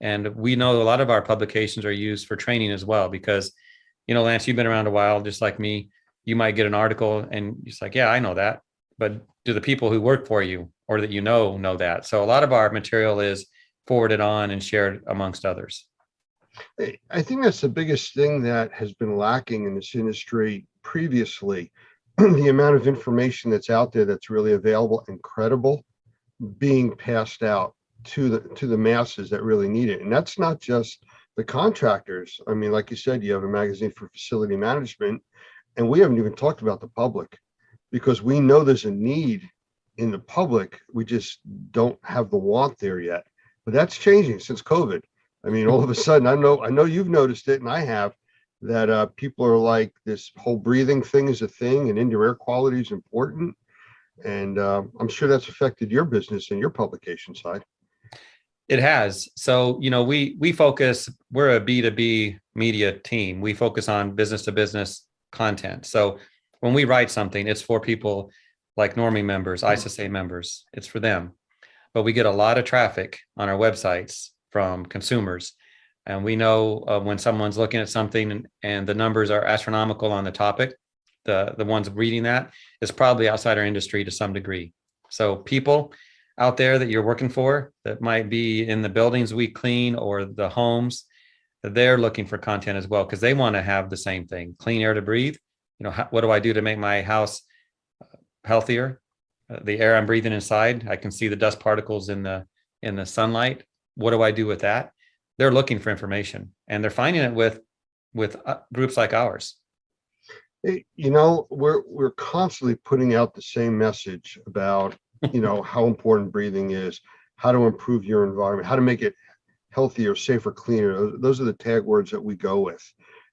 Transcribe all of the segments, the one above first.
And we know a lot of our publications are used for training as well, because, Lance, you've been around a while, just like me. You might get an article and it's like, yeah, I know that. But do the people who work for you or that know that? So a lot of our material is forwarded on and shared amongst others. I think that's the biggest thing that has been lacking in this industry previously. The amount of information that's out there that's really available and credible being passed out to the masses that really need it. And that's not just the contractors. I mean, like you said, you have a magazine for facility management, and we haven't even talked about the public, because we know there's a need in the public. We just don't have the want there yet. But that's changing since COVID. I mean, all of a sudden, I know you've noticed it, and I have, that people are like, this whole breathing thing is a thing, and indoor air quality is important. And I'm sure that's affected your business and your publication side. It has. So, we focus, we're a B2B media team. We focus on business to business content. So when we write something, it's for people like Normie members, ISSA members. It's for them. But we get a lot of traffic on our websites from consumers. And we know when someone's looking at something and the numbers are astronomical on the topic, the ones reading that is probably outside our industry to some degree. So people out there that you're working for that might be in the buildings we clean or the homes, they're looking for content as well, because they want to have the same thing: clean air to breathe. What do I do to make my house healthier? The air I'm breathing inside, I can see the dust particles in the sunlight. What do I do with that? They're looking for information, and they're finding it with groups like ours. Hey, we're constantly putting out the same message about how important breathing is, how to improve your environment, how to make it healthier, safer, cleaner. Those are the tag words that we go with.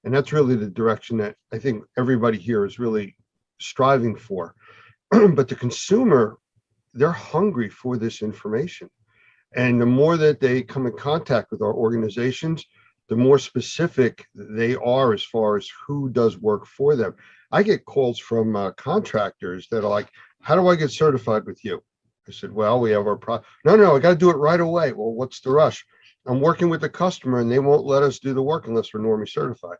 And that's really the direction that I think everybody here is really striving for. But the consumer, they're hungry for this information. And the more that they come in contact with our organizations, the more specific they are as far as who does work for them. I get calls from contractors that are like, how do I get certified with you? I said, well, we have our No, I got to do it right away. Well, what's the rush? I'm working with the customer and they won't let us do the work unless we're Normie certified.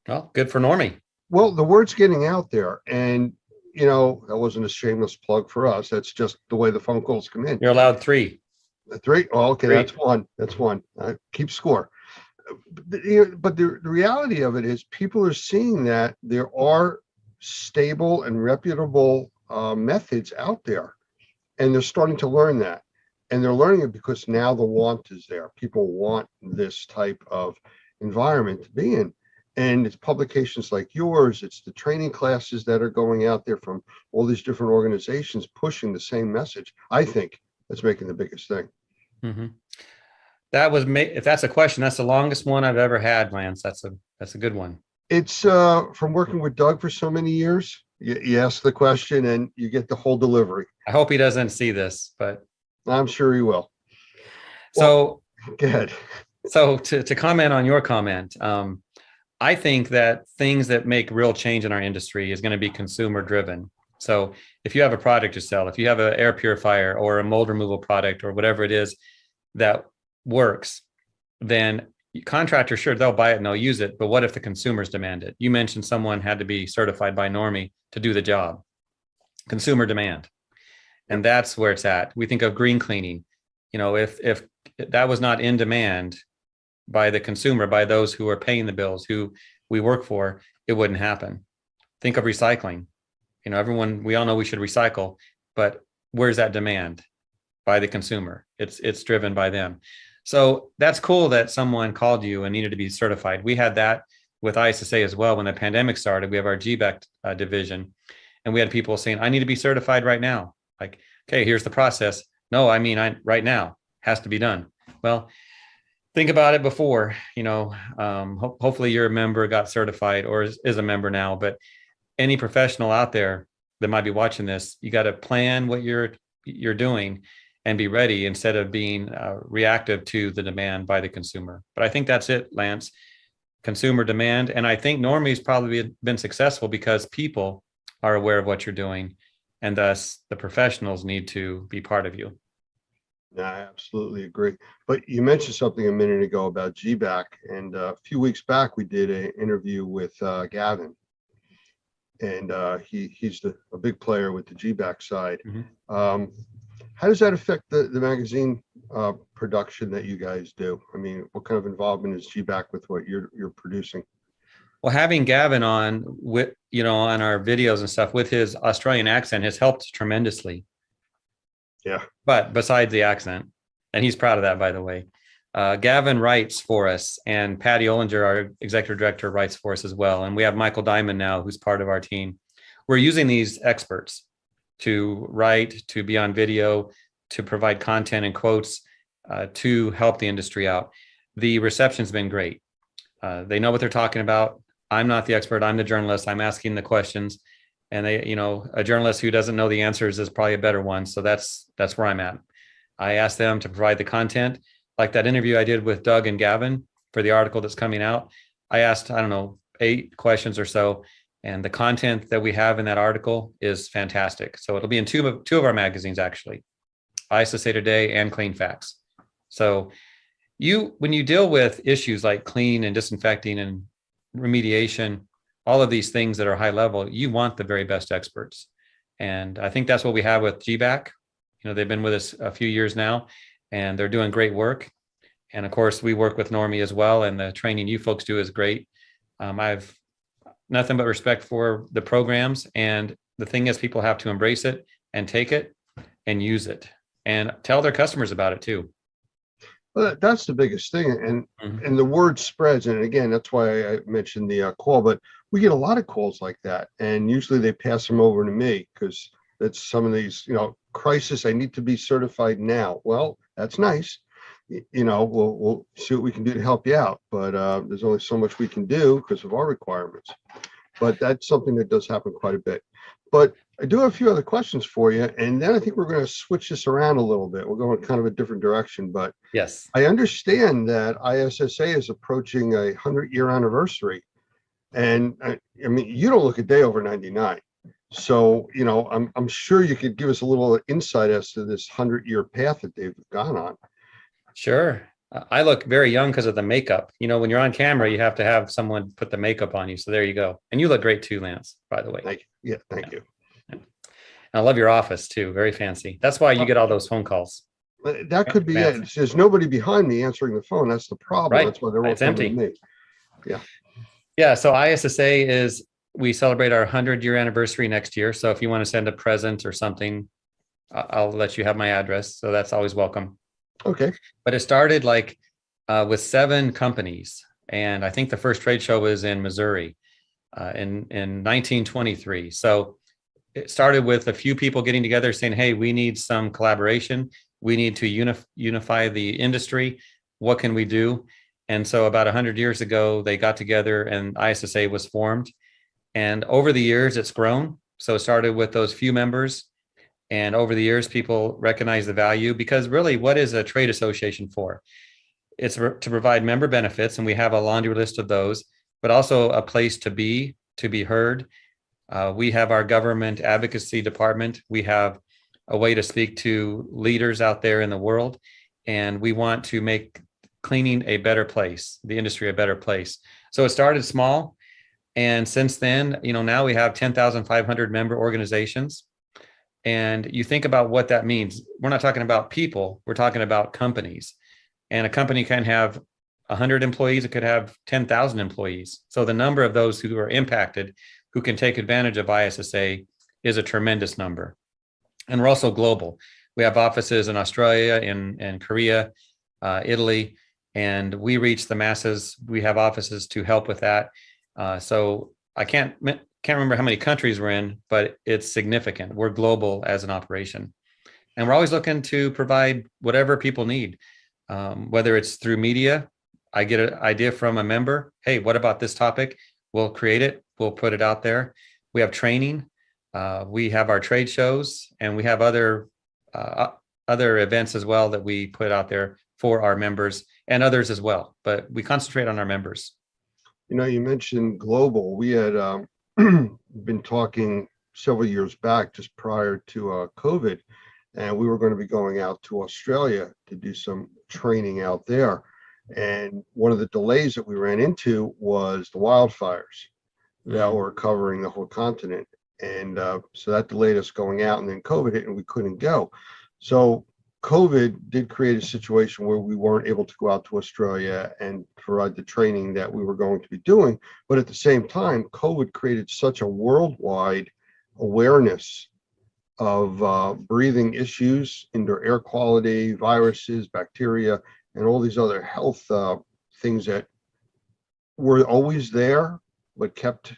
Well, good for Normie. Well, the word's getting out there, and that wasn't a shameless plug for us. That's just the way the phone calls come in. You're allowed 3. 3? Oh, okay, 3. That's one. Keep score. But the reality of it is, people are seeing that there are stable and reputable methods out there, and they're starting to learn that. And they're learning it because now the want is there. People want this type of environment to be in. And it's publications like yours, it's the training classes that are going out there from all these different organizations pushing the same message. I think that's making the biggest thing. Mm-hmm. If that's a question, that's the longest one I've ever had, Lance. That's a good one. It's from working with Doug for so many years. You ask the question and you get the whole delivery. I hope he doesn't see this, but I'm sure he will. So go ahead. So to comment on your comment, I think that things that make real change in our industry is going to be consumer driven. So if you have a product to sell, if you have an air purifier or a mold removal product or whatever it is that works, then contractors, sure, they'll buy it and they'll use it. But what if the consumers demand it? You mentioned someone had to be certified by Normie to do the job. Consumer demand. And that's where it's at. We think of green cleaning. If that was not in demand by the consumer, by those who are paying the bills, who we work for, it wouldn't happen. Think of recycling. We all know we should recycle, but where's that demand? By the consumer. It's driven by them. So that's cool that someone called you and needed to be certified. We had that with ISSA as well. When the pandemic started, we have our GBEC division, and we had people saying, I need to be certified right now. Like, okay, here's the process. No, I mean, right now has to be done. Well, think about it before, hopefully your member got certified or is a member now, but any professional out there that might be watching this, you got to plan what you're doing and be ready instead of being reactive to the demand by the consumer. But I think that's it, Lance, consumer demand. And I think Normie's probably been successful because people are aware of what you're doing, and thus the professionals need to be part of you. I absolutely agree. But you mentioned something a minute ago about GBAC, and a few weeks back we did an interview with Gavin, and he's a big player with the GBAC side. Mhm. Um, how does that affect the magazine production that you guys do? I mean, what kind of involvement is GBAC with what you're producing? Well, having Gavin on with, on our videos and stuff with his Australian accent has helped tremendously. Yeah. But besides the accent, and he's proud of that, by the way, Gavin writes for us, and Patty Ollinger, our executive director, writes for us as well. And we have Michael Diamond now, who's part of our team. We're using these experts to write, to be on video, to provide content and quotes, to help the industry out. The reception's been great. They know what they're talking about. I'm not the expert. I'm the journalist. I'm asking the questions, and a journalist who doesn't know the answers is probably a better one. So that's where I'm at. I asked them to provide the content, like that interview I did with Doug and Gavin for the article that's coming out. I asked, I don't know, 8 questions or so, and the content that we have in that article is fantastic. So it'll be in two of our magazines, actually, ISSA Today and Clean Facts. So when you deal with issues like clean and disinfecting and remediation, all of these things that are high level, you want the very best experts. And I think that's what we have with GBAC. They've been with us a few years now, and they're doing great work. And of course, we work with Normie as well, and the training you folks do is great. I've nothing but respect for the programs. And the thing is, people have to embrace it and take it and use it and tell their customers about it too. Well, that's the biggest thing, and Mhm. and the word spreads. And again, that's why I mentioned the call. But we get a lot of calls like that, and usually they pass them over to me because that's some of these, crisis. I need to be certified now. Well, that's nice. We'll see what we can do to help you out, but there's only so much we can do because of our requirements. But that's something that does happen quite a bit. But I do have a few other questions for you, and then I think we're going to switch this around a little bit. We're going kind of a different direction, but Yes. I understand that ISSA is approaching a 100-year anniversary, and I mean, you don't look a day over 99. So, I'm sure you could give us a little insight as to this 100-year path that they've gone on. Sure. I look very young because of the makeup. When you're on camera, you have to have someone put the makeup on you. So there you go. And you look great too, Lance, by the way. Thank you. Yeah, thank you. And I love your office too. Very fancy. That's why you get all those phone calls. That could be Fancy. it. There's nobody behind me answering the phone. That's the problem. Right. That's why they're all It's coming empty. to me. Yeah. Yeah. So ISSA we celebrate our 100-year anniversary next year. So if you want to send a present or something, I'll let you have my address. So that's always welcome. Okay. But it started with 7 companies. And I think the first trade show was in Missouri in 1923. So it started with a few people getting together saying, hey, we need some collaboration. We need to unify the industry. What can we do? And so about 100 years ago, they got together and ISSA was formed. And over the years, it's grown. So it started with those few members. And over the years, people recognize the value, because really, what is a trade association for? It's to provide member benefits, and we have a laundry list of those, but also a place to be heard. We have our government advocacy department. We have a way to speak to leaders out there in the world, and we want to make cleaning a better place, the industry a better place. So it started small, and since then, now we have 10,500 member organizations. And you think about what that means. We're not talking about people, we're talking about companies. And a company can have 100 employees, it could have 10,000 employees. So the number of those who are impacted, who can take advantage of ISSA, is a tremendous number. And we're also global. We have offices in Australia, in Korea, Italy, and we reach the masses. We have offices to help with that. So I can't remember how many countries we're in, but it's significant. We're global as an operation. And we're always looking to provide whatever people need, whether it's through media. I get an idea from a member. Hey, what about this topic? We'll create it. We'll put it out there. We have training. We have our trade shows, and we have other events as well that we put out there for our members and others as well. But we concentrate on our members. You mentioned global. We had been talking several years back, just prior to COVID, and we were going to be going out to Australia to do some training out there. And one of the delays that we ran into was the wildfires that were covering the whole continent. And so that delayed us going out, and then COVID hit and we couldn't go. So COVID did create a situation where we weren't able to go out to Australia and provide the training that we were going to be doing. But at the same time, COVID created such a worldwide awareness of breathing issues, indoor air quality, viruses, bacteria, and all these other health things that were always there, but kept,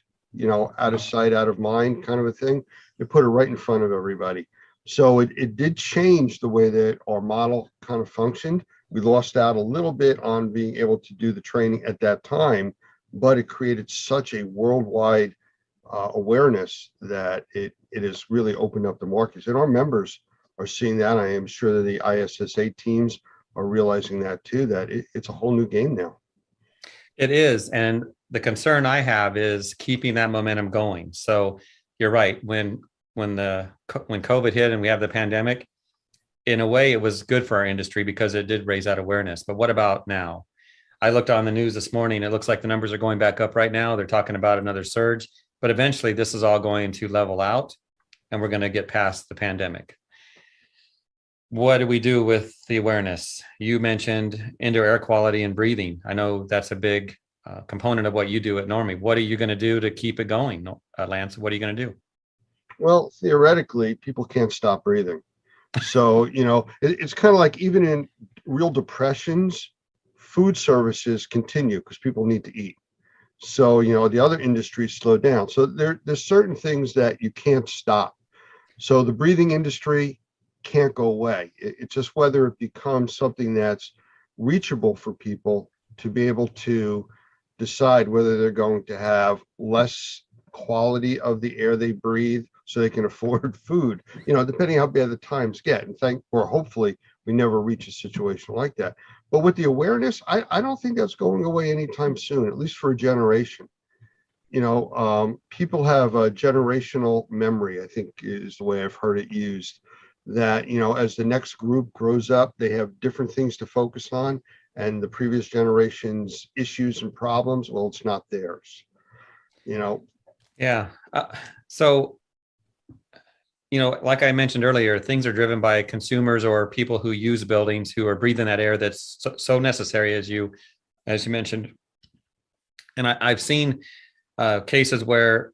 out of sight, out of mind kind of a thing. They put it right in front of everybody. So it did change the way that our model kind of functioned. We lost out a little bit on being able to do the training at that time, but it created such a worldwide awareness that it has really opened up the markets. And our members are seeing that. I am sure that the ISSA teams are realizing that too, that it's a whole new game now. It is. And the concern I have is keeping that momentum going. So you're right. When COVID hit and we have the pandemic, in a way, it was good for our industry because it did raise that awareness. But what about now? I looked on the news this morning. It looks like the numbers are going back up right now. They're talking about another surge, but eventually this is all going to level out and we're going to get past the pandemic. What do we do with the awareness? You mentioned indoor air quality and breathing. I know that's a big component of what you do at Normie. What are you going to do to keep it going, Lance? What are you going to do? Well, theoretically, people can't stop breathing. So, it's kind of like even in real depressions, food services continue because people need to eat. So, the other industries slow down. So there's certain things that you can't stop. So the breathing industry can't go away. It's just whether it becomes something that's reachable for people to be able to decide whether they're going to have less quality of the air they breathe so they can afford food, depending how bad the times get. And hopefully we never reach a situation like that. But with the awareness, I don't think that's going away anytime soon, at least for a generation. People have a generational memory, I think is the way I've heard it used, that, as the next group grows up, they have different things to focus on, and the previous generation's issues and problems, well, it's not theirs. Yeah. So, like I mentioned earlier, things are driven by consumers or people who use buildings who are breathing that air that's so necessary, as you mentioned. And I've seen cases where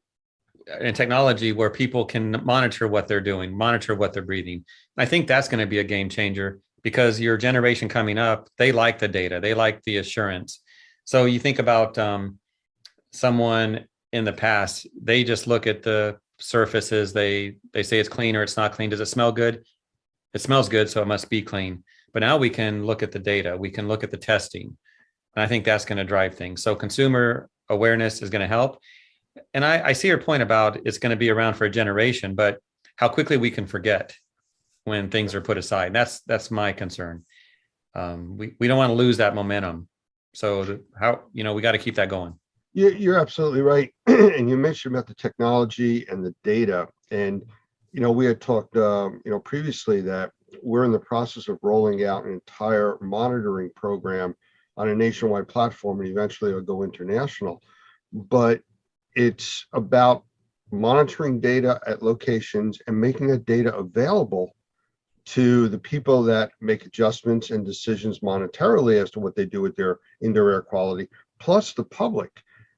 in technology where people can monitor what they're doing, monitor what they're breathing. I think that's going to be a game changer because your generation coming up, they like the data, they like the assurance. So you think about someone in the past, they just look at the surfaces, they say it's clean or it's not clean. Does it smell good? It smells good, so it must be clean. But now we can look at the data, we can look at the testing. And I think that's going to drive things. So consumer awareness is going to help. And I see your point about it's going to be around for a generation, but how quickly we can forget when things are put aside. That's my concern. We don't want to lose that momentum. So we got to keep that going. You're absolutely right. And you mentioned about the technology and the data. And, we had talked, previously that we're in the process of rolling out an entire monitoring program on a nationwide platform, and eventually it'll go international. But it's about monitoring data at locations and making that data available to the people that make adjustments and decisions monetarily as to what they do with their indoor air quality, plus the public.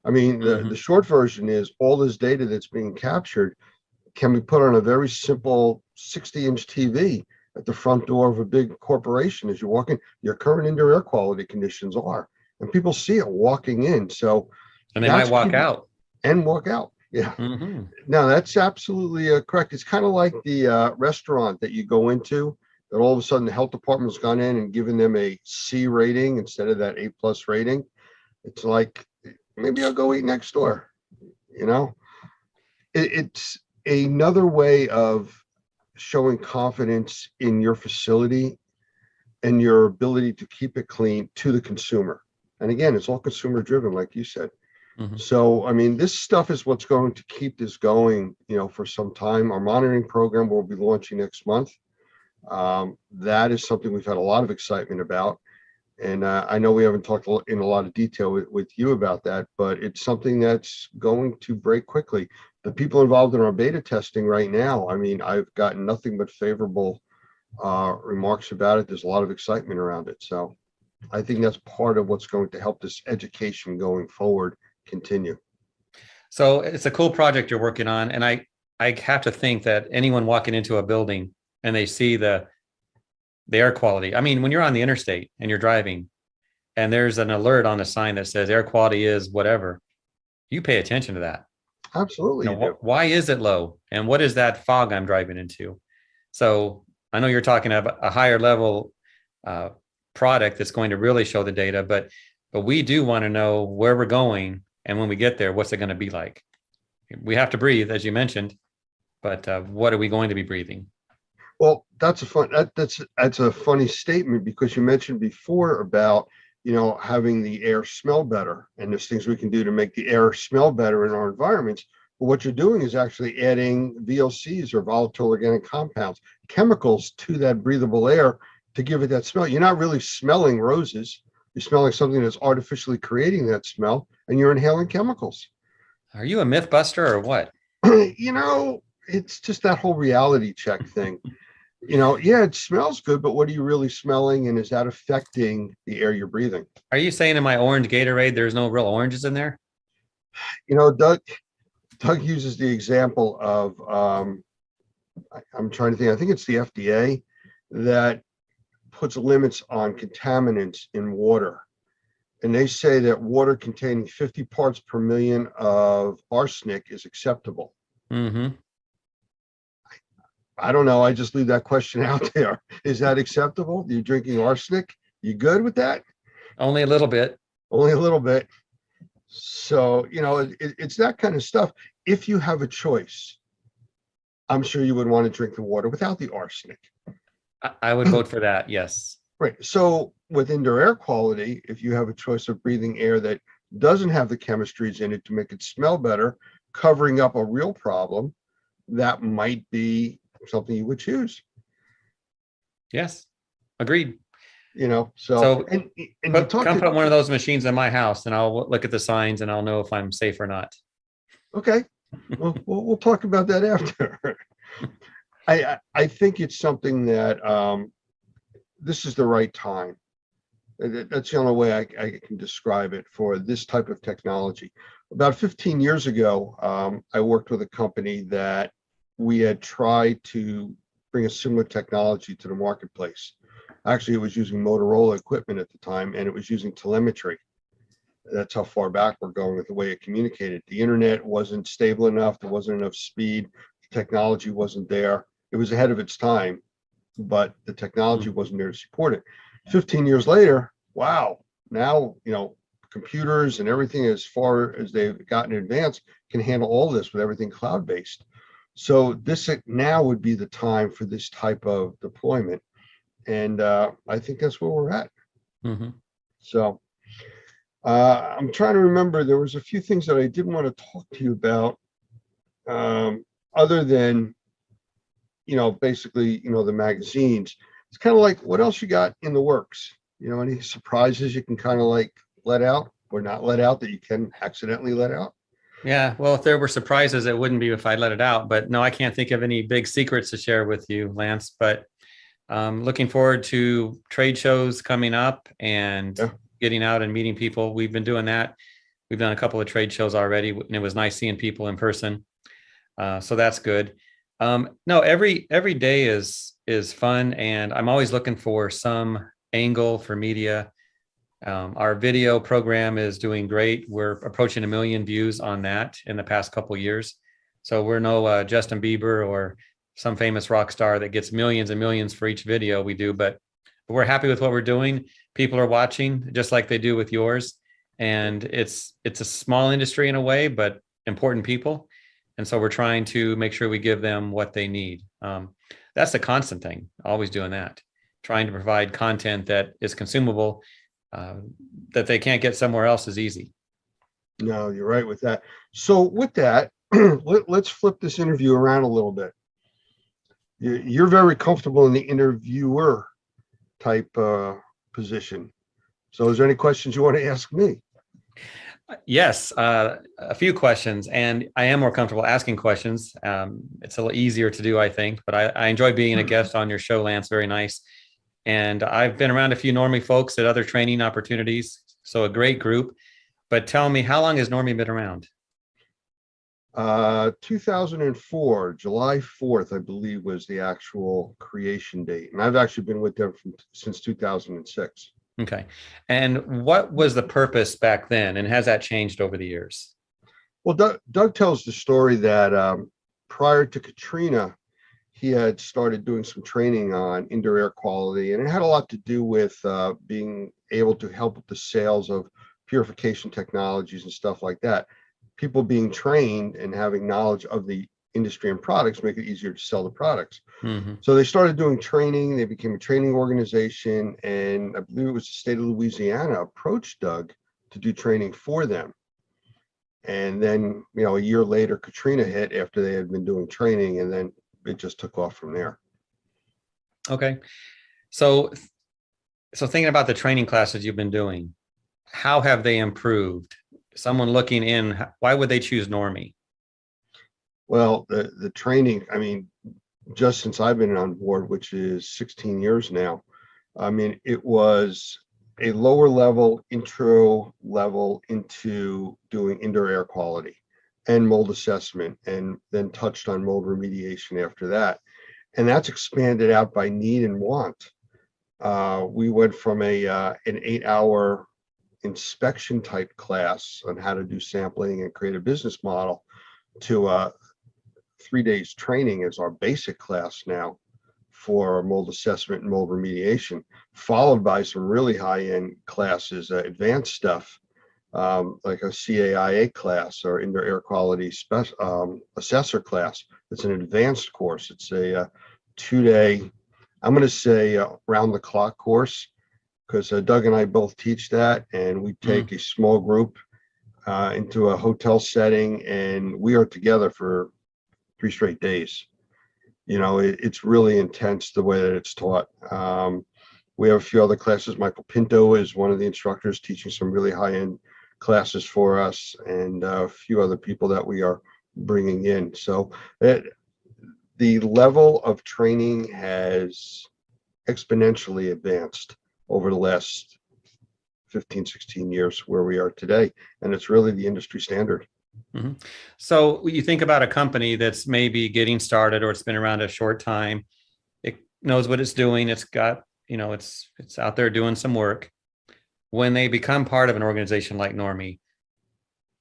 I mean, the short version is all this data that's being captured can be put on a very simple 60-inch TV at the front door of a big corporation as you walk in. Your current indoor air quality conditions are, and people see it walking in. So, and they might walk out. And walk out. Yeah. Mm-hmm. No, that's absolutely correct. It's kind of like the restaurant that you go into that all of a sudden the health department's gone in and given them a C rating instead of that A+ rating. It's like, maybe I'll go eat next door. It's another way of showing confidence in your facility and your ability to keep it clean to the consumer. And again, it's all consumer driven, like you said. Mm-hmm. So, I mean, this stuff is what's going to keep this going, for some time. Our monitoring program will be launching next month. That is something we've had a lot of excitement about. And I know we haven't talked in a lot of detail with you about that, but it's something that's going to break quickly. The people involved in our beta testing right now, I mean, I've gotten nothing but favorable remarks about it. There's a lot of excitement around it. So I think that's part of what's going to help this education going forward continue. So it's a cool project you're working on. And I have to think that anyone walking into a building and they see the air quality. I mean, when you're on the interstate and you're driving and there's an alert on the sign that says air quality is whatever, you pay attention to that. Absolutely. You know, why is it low? And what is that fog I'm driving into? So I know you're talking about a higher level product that's going to really show the data, but we do want to know where we're going. And when we get there, what's it going to be like? We have to breathe, as you mentioned, but what are we going to be breathing? Well, that's a funny statement, because you mentioned before about, having the air smell better, and there's things we can do to make the air smell better in our environments. But what you're doing is actually adding VOCs, or volatile organic compounds, chemicals, to that breathable air to give it that smell. You're not really smelling roses. You're smelling something that's artificially creating that smell, and you're inhaling chemicals. Are you a myth buster or what? It's just that whole reality check thing. Yeah, it smells good, but what are you really smelling? And is that affecting the air you're breathing? Are you saying in my orange Gatorade, there's no real oranges in there? Doug uses the example of, I'm trying to think, I think it's the FDA that puts limits on contaminants in water. And they say that water containing 50 parts per million of arsenic is acceptable. Mm-hmm. I don't know. I just leave that question out there. Is that acceptable? You're drinking arsenic? You good with that? Only a little bit. Only a little bit. So, it's that kind of stuff. If you have a choice, I'm sure you would want to drink the water without the arsenic. I would vote for that. Yes. Right. So with indoor air quality, if you have a choice of breathing air that doesn't have the chemistries in it to make it smell better, covering up a real problem, that might be something you would choose. Yes. Agreed. So and come put one of those machines in my house and I'll look at the signs and I'll know if I'm safe or not. Okay. Well, we'll talk about that after. I think it's something that this is the right time. That's the only way I can describe it for this type of technology. About 15 years ago, I worked with a company that we had tried to bring a similar technology to the marketplace. Actually, it was using Motorola equipment at the time, and it was using telemetry. That's how far back we're going with the way it communicated. The internet wasn't stable enough. There wasn't enough speed. The technology wasn't there. It was ahead of its time, but the technology wasn't there to support it. 15 years later, wow, now, computers and everything, as far as they've gotten advanced, can handle all this with everything cloud-based. So this now would be the time for this type of deployment. And I think that's where we're at. Mm-hmm. So I'm trying to remember, there was a few things that I did want to talk to you about, other than, basically, the magazines. It's kind of like, what else you got in the works? Any surprises you can kind of like let out or not let out that you can accidentally let out? Yeah, well, if there were surprises, it wouldn't be if I let it out. But no, I can't think of any big secrets to share with you, Lance. But looking forward to trade shows coming up and getting out and meeting people. We've been doing that. We've done a couple of trade shows already, and it was nice seeing people in person. So that's good. No, every day is fun, and I'm always looking for some angle for media. Our video program is doing great. We're approaching 1 million views on that in the past couple of years. So we're no Justin Bieber or some famous rock star that gets millions and millions for each video we do, but we're happy with what we're doing. People are watching just like they do with yours. And it's a small industry in a way, but important people. And so we're trying to make sure we give them what they need. That's the constant thing, always doing that, trying to provide content that is consumable, that they can't get somewhere else is easy. No, you're right with that. So with that, let's flip this interview around a little bit. You're very comfortable in the interviewer type position. So is there any questions you want to ask me? Yes, a few questions, and I am more comfortable asking questions. It's a little easier to do, I think, but I enjoy being a guest on your show, Lance. Very nice. And I've been around a few Normie folks at other training opportunities, so a great group. But tell me, how long has Normie been around? 2004, July 4th, I believe, was the actual creation date. And I've actually been with them since 2006. Okay. And what was the purpose back then? And has that changed over the years? Well, Doug tells the story that prior to Katrina, he had started doing some training on indoor air quality, and it had a lot to do with being able to help with the sales of purification technologies and stuff like that. People being trained and having knowledge of the industry and products make it easier to sell the products. Mm-hmm. So they started doing training. They became a training organization, and I believe it was the state of Louisiana approached Doug to do training for them. And then, a year later, Katrina hit after they had been doing training, and then it just took off from there. Okay. So thinking about the training classes you've been doing, how have they improved? Someone looking in, why would they choose Normie? Well, the training, I mean, just since I've been on board, which is 16 years now, I mean, it was a lower level, intro level into doing indoor air quality and mold assessment, and then touched on mold remediation after that. And that's expanded out by need and want. We went from an 8-hour inspection type class on how to do sampling and create a business model to 3 days training as our basic class now for mold assessment and mold remediation, followed by some really high-end classes, advanced stuff, like a CAIA class or indoor air quality assessor class. It's an advanced course. It's a 2-day, I'm going to say round the clock course, because Doug and I both teach that, and we take a small group into a hotel setting, and we are together for 3 straight days. It's really intense the way that it's taught. We have a few other classes. Michael Pinto is one of the instructors teaching some really high-end classes for us, and a few other people that we are bringing in. So the level of training has exponentially advanced over the last 15, 16 years where we are today. And it's really the industry standard. Mm-hmm. So you think about a company that's maybe getting started, or it's been around a short time. It knows what it's doing. It's got, it's out there doing some work. When they become part of an organization like Normie,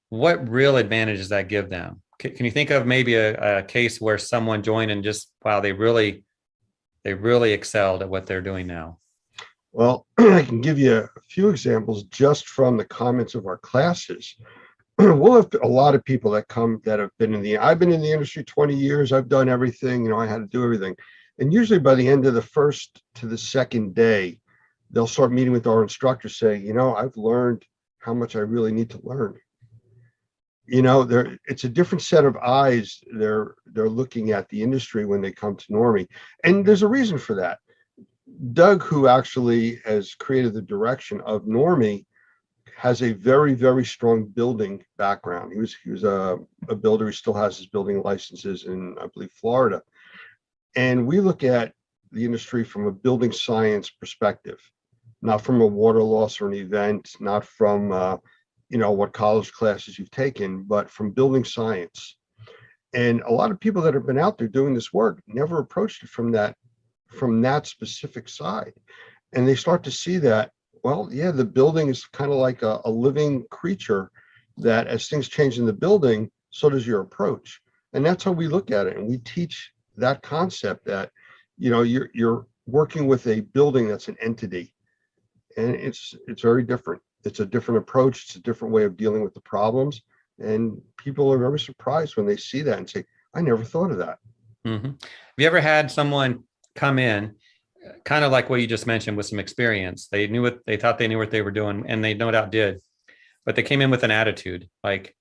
what real advantage does that give them? Can you think of maybe a case where someone joined and just, wow, they really excelled at what they're doing now? Well, I can give you a few examples just from the comments of our classes. We'll have a lot of people that come that have been I've been in the industry 20 years. I've done everything, I had to do everything. And usually by the end of the first to the second day, they'll start meeting with our instructors saying, I've learned how much I really need to learn. It's a different set of eyes. They're looking at the industry when they come to Normie. And there's a reason for that. Doug, who actually has created the direction of Normie, has a very, very strong building background. He was a builder. He still has his building licenses in, I believe, Florida. And we look at the industry from a building science perspective, not from a water loss or an event, not from what college classes you've taken, but from building science. And a lot of people that have been out there doing this work never approached it from that specific side. And they start to see that, well, yeah, the building is kind of like a living creature, that as things change in the building, so does your approach. And that's how we look at it. And we teach that concept that, you're working with a building that's an entity, and it's very different. It's a different approach. It's a different way of dealing with the problems. And people are very surprised when they see that and say, I never thought of that. Mm-hmm. Have you ever had someone come in, kind of like what you just mentioned, with some experience? They thought they knew what they were doing, and they no doubt did, but they came in with an attitude like,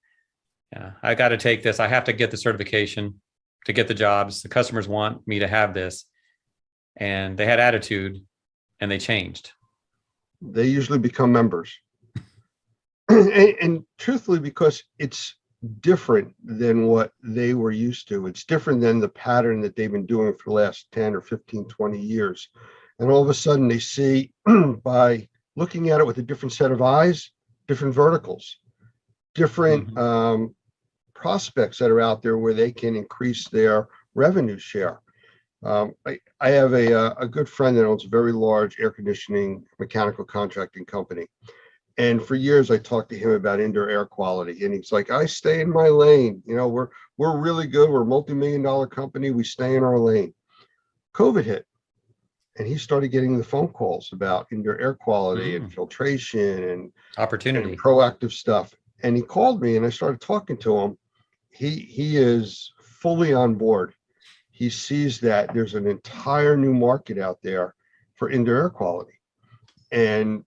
yeah, I got to take this. I have to get the certification to get the jobs. The customers want me to have this. And they had attitude and they changed. They usually become members. And truthfully, because it's different than what they were used to. It's different than the pattern that they've been doing for the last 10 or 15, 20 years. And all of a sudden they see by looking at it with a different set of eyes, different verticals, different prospects that are out there where they can increase their revenue share. I have a good friend that owns a very large air conditioning mechanical contracting company. And for years, I talked to him about indoor air quality, and he's like, "I stay in my lane. You know, we're really good. We're a multi-million-dollar company. We stay in our lane." COVID hit, and he started getting the phone calls about indoor air quality and filtration and opportunity, and proactive stuff. And he called me, and I started talking to him. He is fully on board. He sees that there's an entire new market out there for indoor air quality, and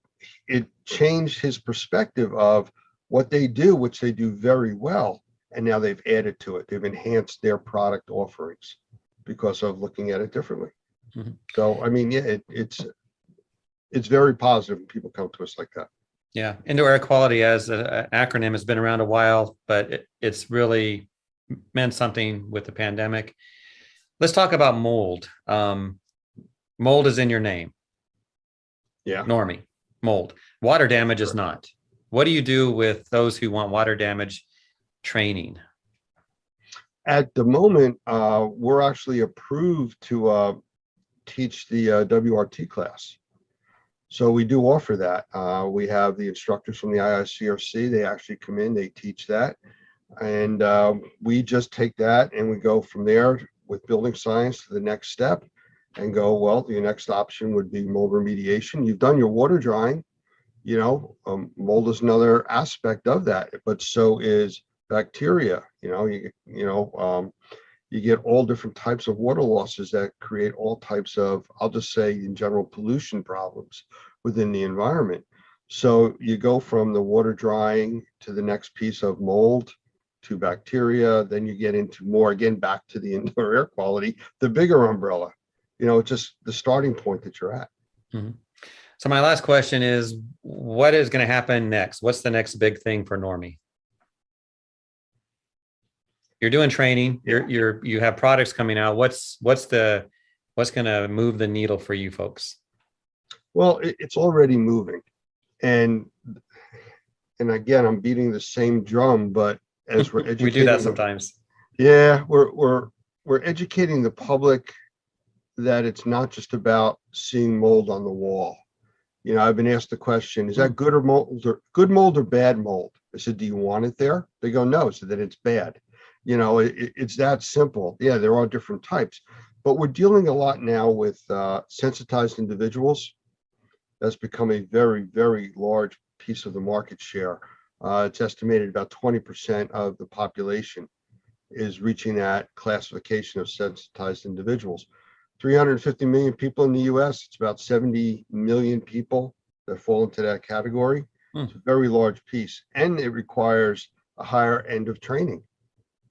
it changed his perspective of what they do, which they do very well. And now they've added to it. They've enhanced their product offerings because of looking at it differently. So, I mean, yeah, it's very positive when people come to us like that. Yeah. Indoor air quality as an acronym has been around a while, but it's really meant something with the pandemic. Let's talk about mold. Mold is in your name. Yeah. Normie. Mold. Water damage is not. What do you do with those who want water damage training? At the moment, we're actually approved to teach the WRT class. So we do offer that. We have the instructors from the IICRC. They actually come in, they teach that. And we just take that and we go from there with building science to the next step and go, well, your next option would be mold remediation. You've done your water drying, you know, mold is another aspect of that, but so is bacteria. You get all different types of water losses that create all types of, I'll just say in general, pollution problems within the environment. So you go from the water drying to the next piece of mold to bacteria, then you get into more, again, back to the indoor air quality, the bigger umbrella. Just the starting point that you're at. So my last question is, what is going to happen next? What's the next big thing for Normie? You're doing training. You have products coming out. What's going to move the needle for you folks? Well, it's already moving, and again, I'm beating the same drum, but as we're educating, we do that sometimes. Yeah, we're educating the public that it's not just about seeing mold on the wall. I've been asked the question, is that good mold or bad mold? I said, do you want it there? They go, no. So then it's bad. It's that simple. Yeah, there are different types, but we're dealing a lot now with sensitized individuals. That's become a very, very large piece of the market share. It's estimated about 20% of the population is reaching that classification of sensitized individuals. 350 million people in the US, it's about 70 million people that fall into that category. It's a very large piece, and it requires a higher end of training.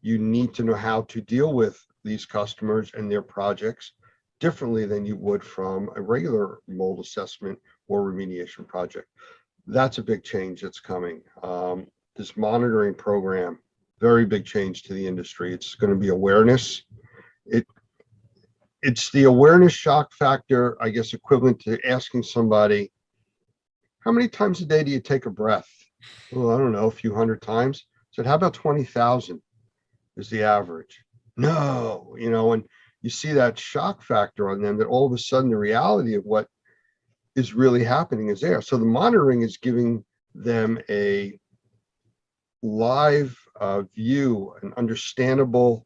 You need to know how to deal with these customers and their projects differently than you would from a regular mold assessment or remediation project. That's a big change that's coming. This monitoring program, very big change to the industry. It's going to be awareness. It's the awareness shock factor, I guess, equivalent to asking somebody, how many times a day do you take a breath? Well, I don't know, a few hundred times. I said, how about 20,000 is the average? No, and you see that shock factor on them, that all of a sudden the reality of what is really happening is there. So the monitoring is giving them a live view, an understandable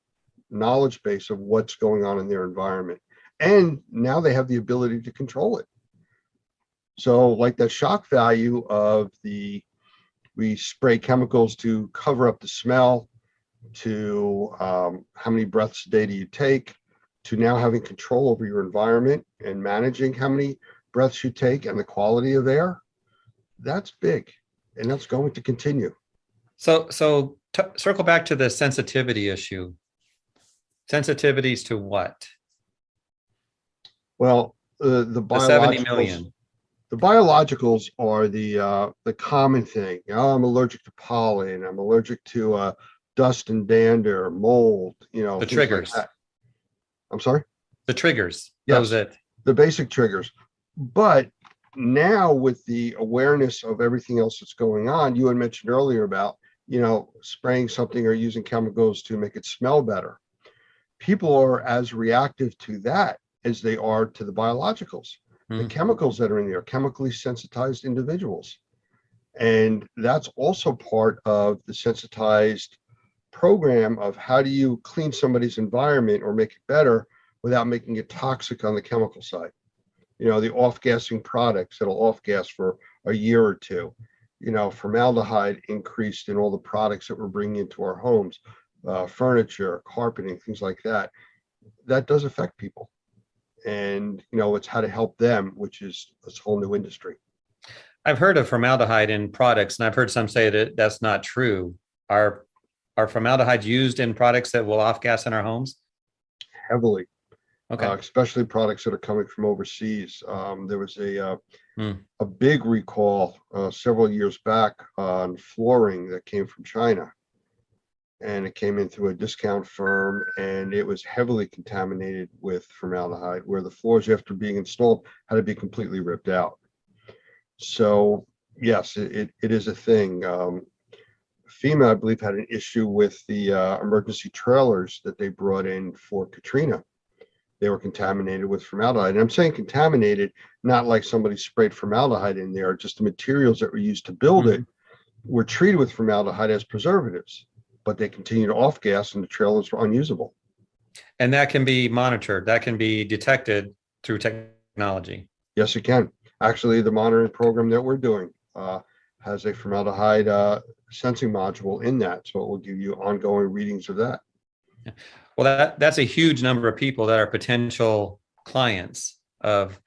knowledge base of what's going on in their environment. And now they have the ability to control it. So like that shock value of we spray chemicals to cover up the smell, to how many breaths a day do you take, to now having control over your environment and managing how many breaths you take and the quality of air. That's big, and that's going to continue. So circle back to the sensitivity issue. Sensitivities to what? Well, the The 70 biologicals, million. the biologicals are the common thing. Oh, I'm allergic to pollen. I'm allergic to dust and dander, mold, The things like triggers. that. I'm sorry? The triggers. Those Yes, that. the basic triggers. But now with the awareness of everything else that's going on, you had mentioned earlier about, spraying something or using chemicals to make it smell better. People are as reactive to that as they are to the biologicals. The Mhm. chemicals that are in there, chemically sensitized individuals. And that's also part of the sensitized program of how do you clean somebody's environment or make it better without making it toxic on the chemical side. The off-gassing products that'll off-gas for a year or two. Formaldehyde increased in all the products that we're bringing into our homes, furniture, carpeting, things like that. That does affect people. And, it's how to help them, which is this whole new industry. I've heard of formaldehyde in products, and I've heard some say that that's not true. Are are formaldehyde used in products that will off gas in our homes? Heavily, Okay. especially products that are coming from overseas. There was Hmm. a big recall several years back on flooring that came from China. And it came in through a discount firm, and it was heavily contaminated with formaldehyde, where the floors, after being installed, had to be completely ripped out. So yes, it is a thing. FEMA, I believe, had an issue with the emergency trailers that they brought in for Katrina. They were contaminated with formaldehyde. And I'm saying contaminated, not like somebody sprayed formaldehyde in there, just the materials that were used to build it were treated with formaldehyde as preservatives, but they continue to off gas and the trailers were unusable. And that can be monitored. That can be detected through technology. Yes, it can. Actually, the monitoring program that we're doing has a formaldehyde sensing module in that, so it will give you ongoing readings of that. Well, that's a huge number of people that are potential clients of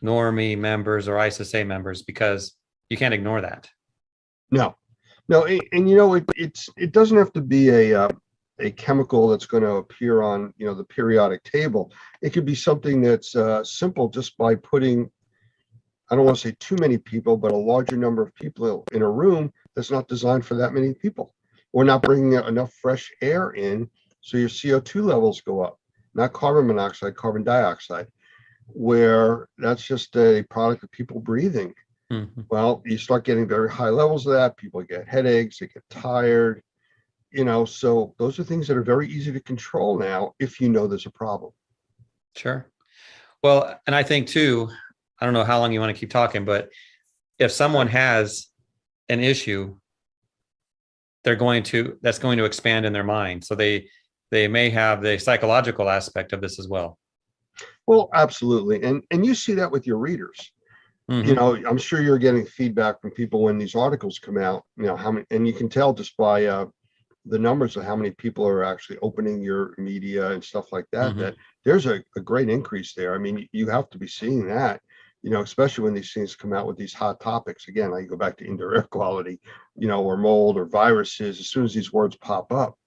Normie members or ISSA members, because you can't ignore that. No, no, and it doesn't have to be a chemical that's going to appear on the periodic table. It could be something that's simple, just by putting, I don't want to say too many people, but a larger number of people in a room that's not designed for that many people. We're not bringing enough fresh air in, so your CO2 levels go up, not carbon monoxide, carbon dioxide, where that's just a product of people breathing. Mhm. Well, you start getting very high levels of that. People get headaches, they get tired, so those are things that are very easy to control now if you know there's a problem. Sure. Well, and I think too, I don't know how long you want to keep talking, but if someone has an issue, that's going to expand in their mind. So they may have the psychological aspect of this as well. Well, absolutely. And you see that with your readers. Mhm. I'm sure you're getting feedback from people when these articles come out, how many, and you can tell just by the numbers of how many people are actually opening your media and stuff like that, Mhm. that there's a great increase there. I mean, you have to be seeing that, especially when these things come out with these hot topics. Again, I go back to indoor air quality, or mold or viruses. As soon as these words pop up,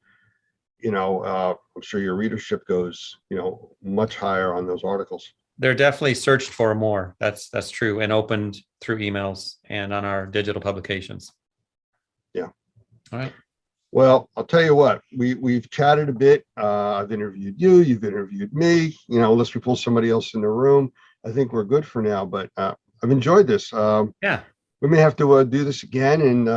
I'm sure your readership goes, much higher on those articles. They're definitely searched for more. That's true, and opened through emails and on our digital publications. Yeah. All right. Well, I'll tell you what, we've chatted a bit. I've interviewed you, you've interviewed me, unless we pull somebody else in the room. I think we're good for now, but I've enjoyed this. Yeah. We may have to do this again, and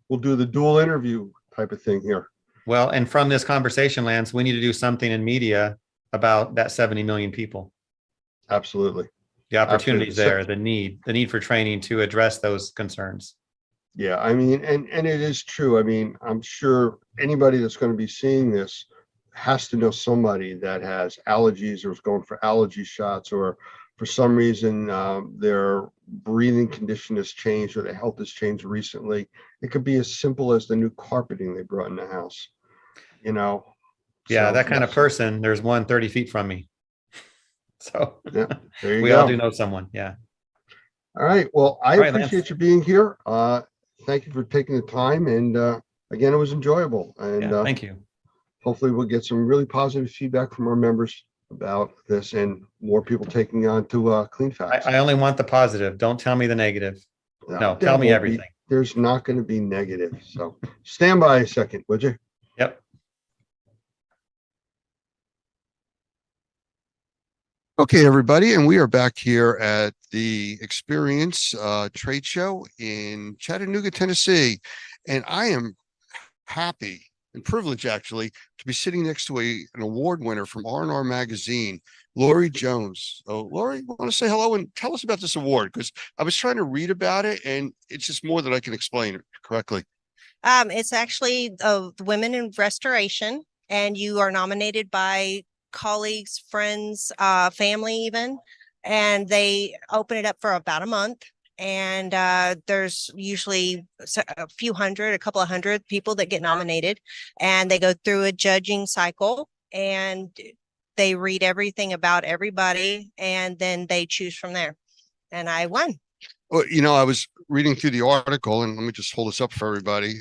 we'll do the dual interview type of thing here. Well, and from this conversation, Lance, we need to do something in media about that 70 million people. Absolutely. The opportunities Absolutely. there, the need for training to address those concerns. Yeah, I mean, and it is true. I mean, I'm sure anybody that's going to be seeing this has to know somebody that has allergies or is going for allergy shots, or for some reason their breathing condition has changed or their health has changed recently. It could be as simple as the new carpeting they brought in the house, Yeah, So that kind of yes, person, there's one 30 feet from me. So yeah, there you we go. all do know someone. Yeah. All right. Well, I All right, Lance. appreciate you being here. Thank you for taking the time. And again, it was enjoyable. And Yeah, thank you. hopefully we'll get some really positive feedback from our members about this and more people taking on to clean facts. I only want the positive. Don't tell me the negative. No, tell me everything. There's not going to be negative. So stand by a second, would you? Yep. Okay, everybody, and we are back here at the Experience trade show in Chattanooga, Tennessee. And I am happy and privileged, actually, to be sitting next to an award winner from R&R Magazine, Lori Jones. So, Lori, I want to say hello and tell us about this award, because I was trying to read about it, and it's just more than I can explain it correctly. It's actually the Women in Restoration, and you are nominated by colleagues, friends, family even, and they open it up for about a month. And there's usually a couple of hundred people that get nominated, and they go through a judging cycle, and they read everything about everybody, and then they choose from there. And I won. Well, I was reading through the article, and let me just hold this up for everybody.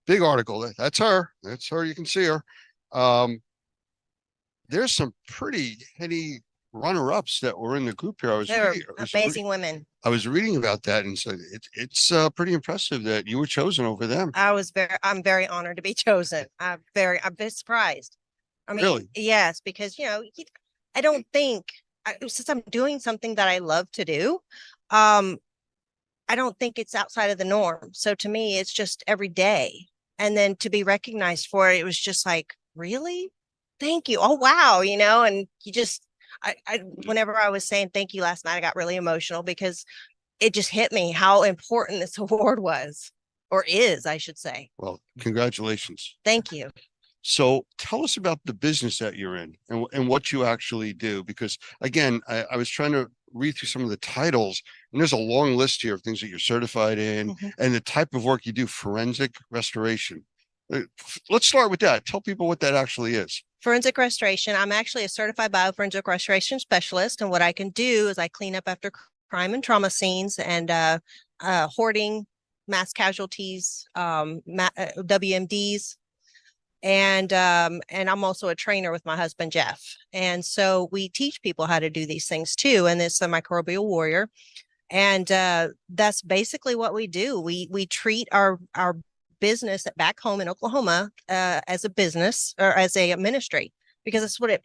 Big article. That's her. That's her. You can see her. There's some pretty heady runner-ups that were in the group here. They're amazing women. I was reading about that, and so it's pretty impressive that you were chosen over them. I'm very honored to be chosen. I'm very surprised. I mean, really? Yes, because I don't think since I'm doing something that I love to do, I don't think it's outside of the norm. So to me, it's just every day. And then to be recognized for it, it was just like, really? Thank you. Oh, wow. And you just, whenever I was saying thank you last night, I got really emotional because it just hit me how important this award was, or is, I should say. Well, congratulations. Thank you. So tell us about the business that you're in and what you actually do, because again, I was trying to read through some of the titles, and there's a long list here of things that you're certified in and the type of work you do, forensic restoration. Let's start with that. Tell people what that actually is. Forensic restoration. I'm actually a certified bioforensic restoration specialist. And what I can do is I clean up after crime and trauma scenes and hoarding, mass casualties, WMDs. And I'm also a trainer with my husband, Jeff. And so we teach people how to do these things too. And it's the Microbial Warrior. And that's basically what we do. We treat our business back home in Oklahoma as a business or as a ministry, because it's what it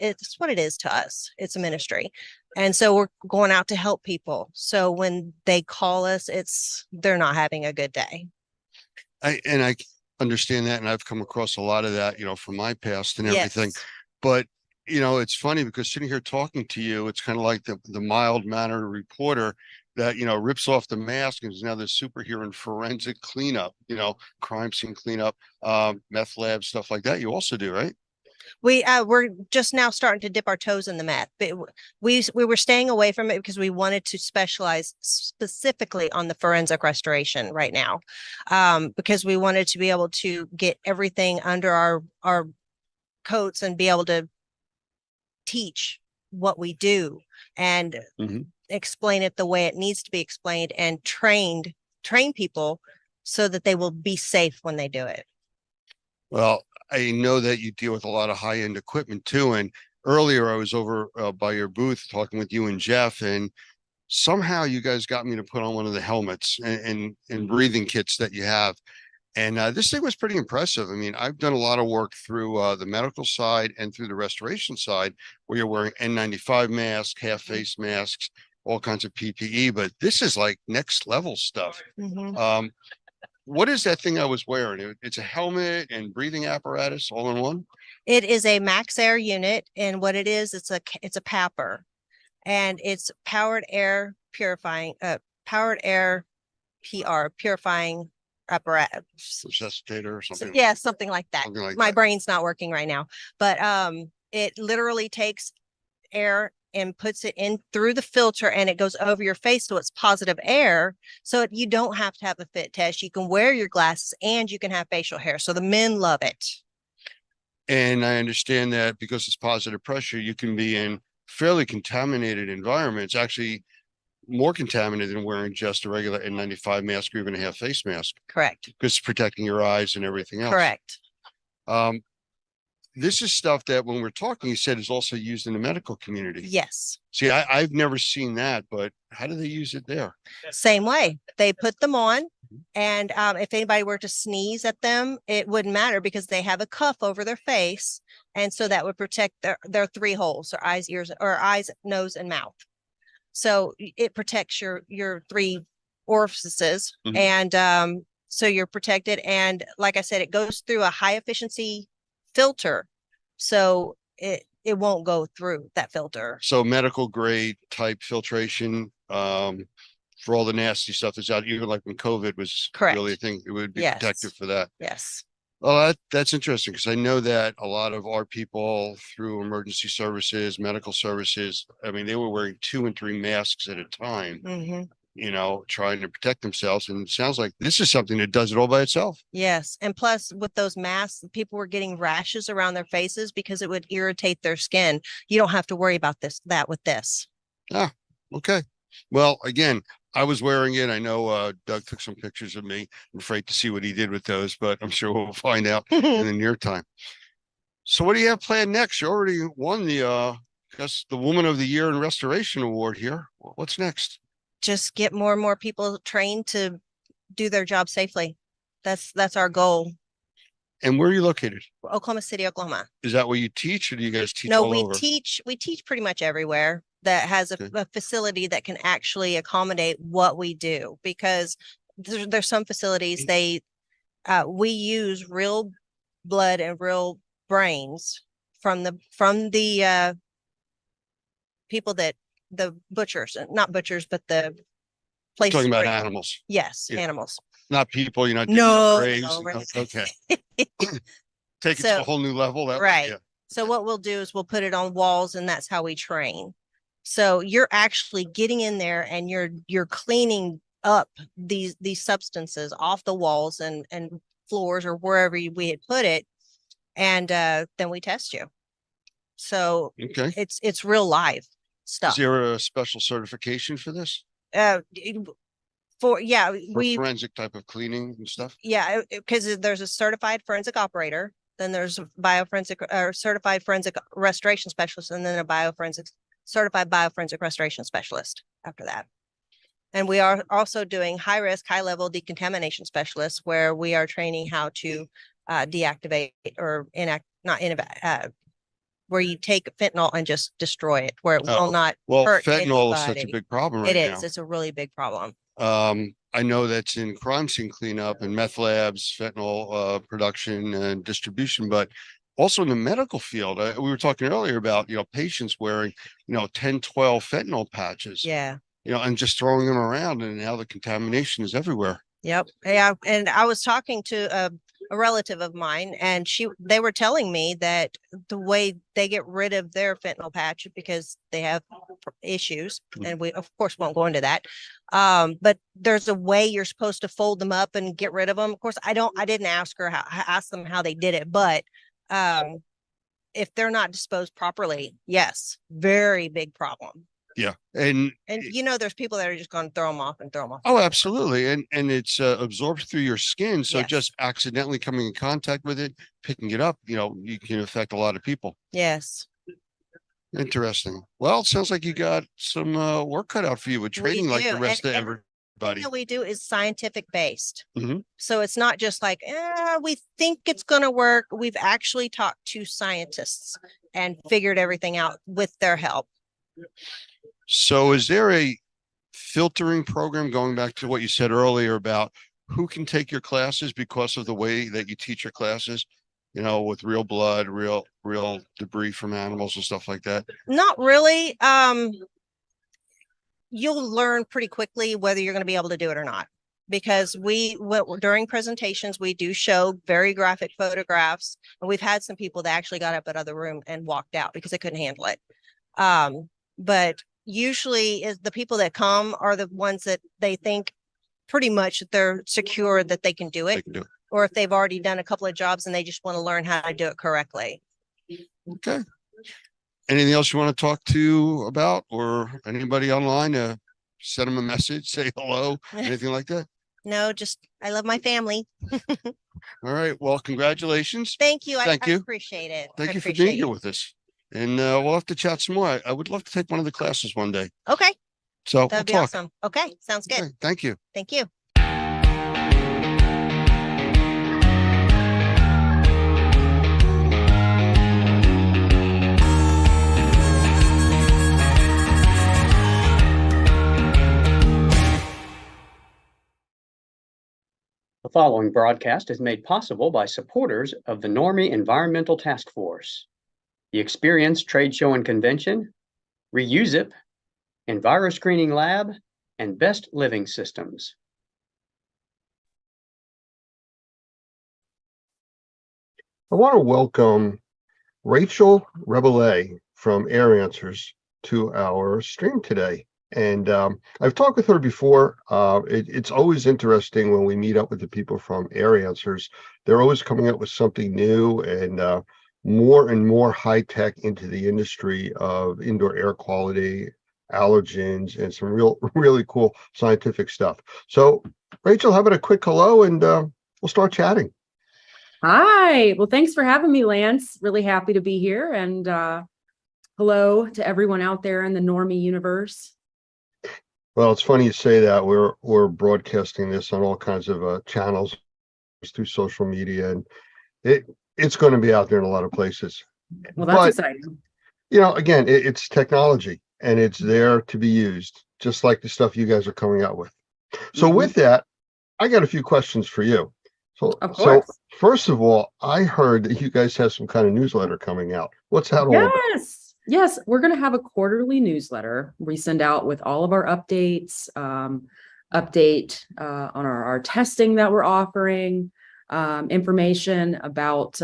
is to us. It's a ministry. And so we're going out to help people. So when they call us, they're not having a good day. I understand that, and I've come across a lot of that, from my past and everything. Yes. But it's funny because sitting here talking to you, it's kind of like the mild-mannered reporter that rips off the mask and is now the superhero in forensic cleanup, crime scene cleanup, meth lab, stuff like that. You also do, right? We're just now starting to dip our toes in the meth, but we were staying away from it because we wanted to specialize specifically on the forensic restoration right now, because we wanted to be able to get everything under our coats and be able to teach what we do and explain it the way it needs to be explained and train people so that they will be safe when they do it. Well, I know that you deal with a lot of high-end equipment too. And earlier I was over by your booth talking with you and Jeff, and somehow you guys got me to put on one of the helmets and breathing kits that you have. And this thing was pretty impressive. I mean, I've done a lot of work through the medical side and through the restoration side, where you're wearing N95 masks, half face masks, all kinds of PPE, but this is like next level stuff. What is that thing I was wearing? It's a helmet and breathing apparatus all in one? It is a Max Air unit, and what it is, it's a PAPR, and it's powered air purifying apparatus. Resuscitator or something? Yeah, something like that. My brain's not working right now, but it literally takes air and puts it in through the filter, and it goes over your face, so it's positive air, so you don't have to have a fit test. You can wear your glasses and you can have facial hair, so the men love it. And I understand that because it's positive pressure, you can be in fairly contaminated environments, actually more contaminated than wearing just a regular N95 mask or even a half face mask. Correct. Because it's protecting your eyes and everything else. Correct. this is stuff that when we're talking, you said is also used in the medical community. Yes. See, I've never seen that, but how do they use it there? Same way. They put them on. And if anybody were to sneeze at them, it wouldn't matter because they have a cuff over their face. And so that would protect their three holes, or eyes, ears, or eyes, nose, and mouth. So it protects your three orifices. Mhm. And so you're protected. And like I said, it goes through a high efficiency filter. So it won't go through that filter. So medical grade type filtration, for all the nasty stuff that's out, even like when COVID was Correct. really a thing, it would be Yes. protective for that. Yes. Well, that's interesting because I know that a lot of our people through emergency services, medical services, I mean, they were wearing 2 and 3 masks at a time, Hmm. trying to protect themselves. And it sounds like this is something that does it all by itself. Yes. And plus with those masks, people were getting rashes around their faces because it would irritate their skin. You don't have to worry about that with this. Okay. Well, again, I was wearing it. I know Doug took some pictures of me. I'm afraid to see what he did with those, but I'm sure we'll find out in the near time. So what do you have planned next? You already won the guess the Woman of the Year in Restoration Award here. What's next? Just get more and more people trained to do their job safely. That's our goal. And where are you located? Oklahoma City, Oklahoma. Is that where you teach, or do you guys teach No, all we over? teach pretty much everywhere that has Okay. a facility that can actually accommodate what we do, because there's some facilities we use real blood and real brains from the people that the butchers, not butchers, but the places. Talking about where- animals, Yes, Yeah. animals. not people. You're not digging No, up graves. no, right. Okay. Take it to So- a whole new level. That way, Right. yeah. So what we'll do is we'll put it on walls, and that's how we train. So you're actually getting in there and you're cleaning up these substances off the walls and floors or wherever we had put it. And then we test you. So Okay. it's real live Is stuff. there a special certification for this? For For forensic type of cleaning and stuff? because there's a certified forensic operator, then there's a bioforensic or certified forensic restoration specialist, and then a certified bioforensic restoration specialist after that. And we are also doing high risk, high level decontamination specialists, where we are training how to deactivate or where you take fentanyl and just destroy it, where it Oh, will not Well, hurt fentanyl is such a anybody. big problem It right is. now. It's a really big problem. I know that's in crime scene cleanup and meth labs, fentanyl production and distribution, but also in the medical field. We were talking earlier about, patients wearing, 10, 12 fentanyl patches, Yeah. And just throwing them around, and now the contamination is everywhere. Yep. Yeah. And I was talking to a relative of mine, and they were telling me that the way they get rid of their fentanyl patch, because they have issues, and we of course won't go into that. But there's a way you're supposed to fold them up and get rid of them. Of course, I didn't ask them how they did it, but if they're not disposed properly, yes, very big problem. Yeah. And And there's people that are just going to throw them off. oh, absolutely. And it's absorbed through your skin. So Yes. just accidentally coming in contact with it, picking it up, you can affect a lot of people. Yes. Interesting. Well, it sounds like you got some work cut out for you with We training like the do, rest of and everybody. What we do is scientific based. Mhm. So it's not just like, we think it's going to work. We've actually talked to scientists and figured everything out with their help. So is there a filtering program, going back to what you said earlier about who can take your classes because of the way that you teach your classes, with real blood, real debris from animals and stuff like that? Not really. You'll learn pretty quickly whether you're going to be able to do it or not, because during presentations, we do show very graphic photographs, and we've had some people that actually got up out of the room and walked out because they couldn't handle it. But usually the people that come are the ones that they think pretty much that they're secure that they can do They it, can do it. or if they've already done a couple of jobs and they just want to learn how to do it correctly. Okay. Anything else you want to talk to about, or anybody online, send them a message, say hello, anything like that? No, just I love my family. All right. Well, congratulations. Thank you. Thank I you. appreciate it. Thank I you for appreciate being here it. with us. And we'll have to chat some more. I would love to take one of the classes one day. Okay, So we'll that'd be talk. awesome. Okay, sounds good. Okay, thank you. Thank you. The following broadcast is made possible by supporters of the Normie Environmental Task Force, the Experience Trade Show and Convention, Reusip, EnviroScreening Lab, and Best Living Systems. I want to welcome Rachel Rebellet from Air Answers to our stream today. And I've talked with her before. It's always interesting when we meet up with the people from Air Answers. They're always coming up with something new and more high tech into the industry of indoor air quality, allergens, and some really cool scientific stuff. So, Rachel, how about a quick hello and we'll start chatting. Hi. Well, thanks for having me, Lance. Really happy to be here. And hello to everyone out there in the Normie universe. Well, it's funny you say that. We're broadcasting this on all kinds of channels through social media, and it's going to be out there in a lot of places. Well, that's exciting. You know, again, it's technology, and it's there to be used, just like the stuff you guys are coming out with. So, with that, I got a few questions for you. Of course. So, first of all, I heard that you guys have some kind of newsletter coming out. What's that all about? Yes, we're going to have a quarterly newsletter we send out with all of our updates, update on our testing that we're offering, information about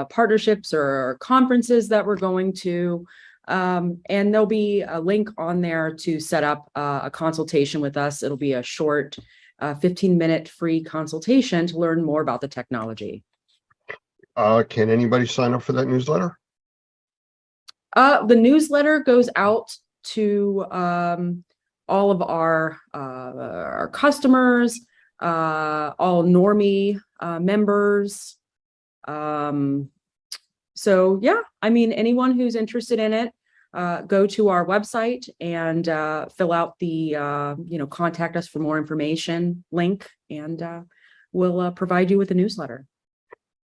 partnerships or conferences that we're going to. And there'll be a link on there to set up a consultation with us. It'll be a short 15-minute free consultation to learn more about the technology. Can anybody sign up for that newsletter? The newsletter goes out to all of our customers, all Normie members. So yeah, I mean, anyone who's interested in it, go to our website and fill out the contact us for more information link, and we'll provide you with a newsletter.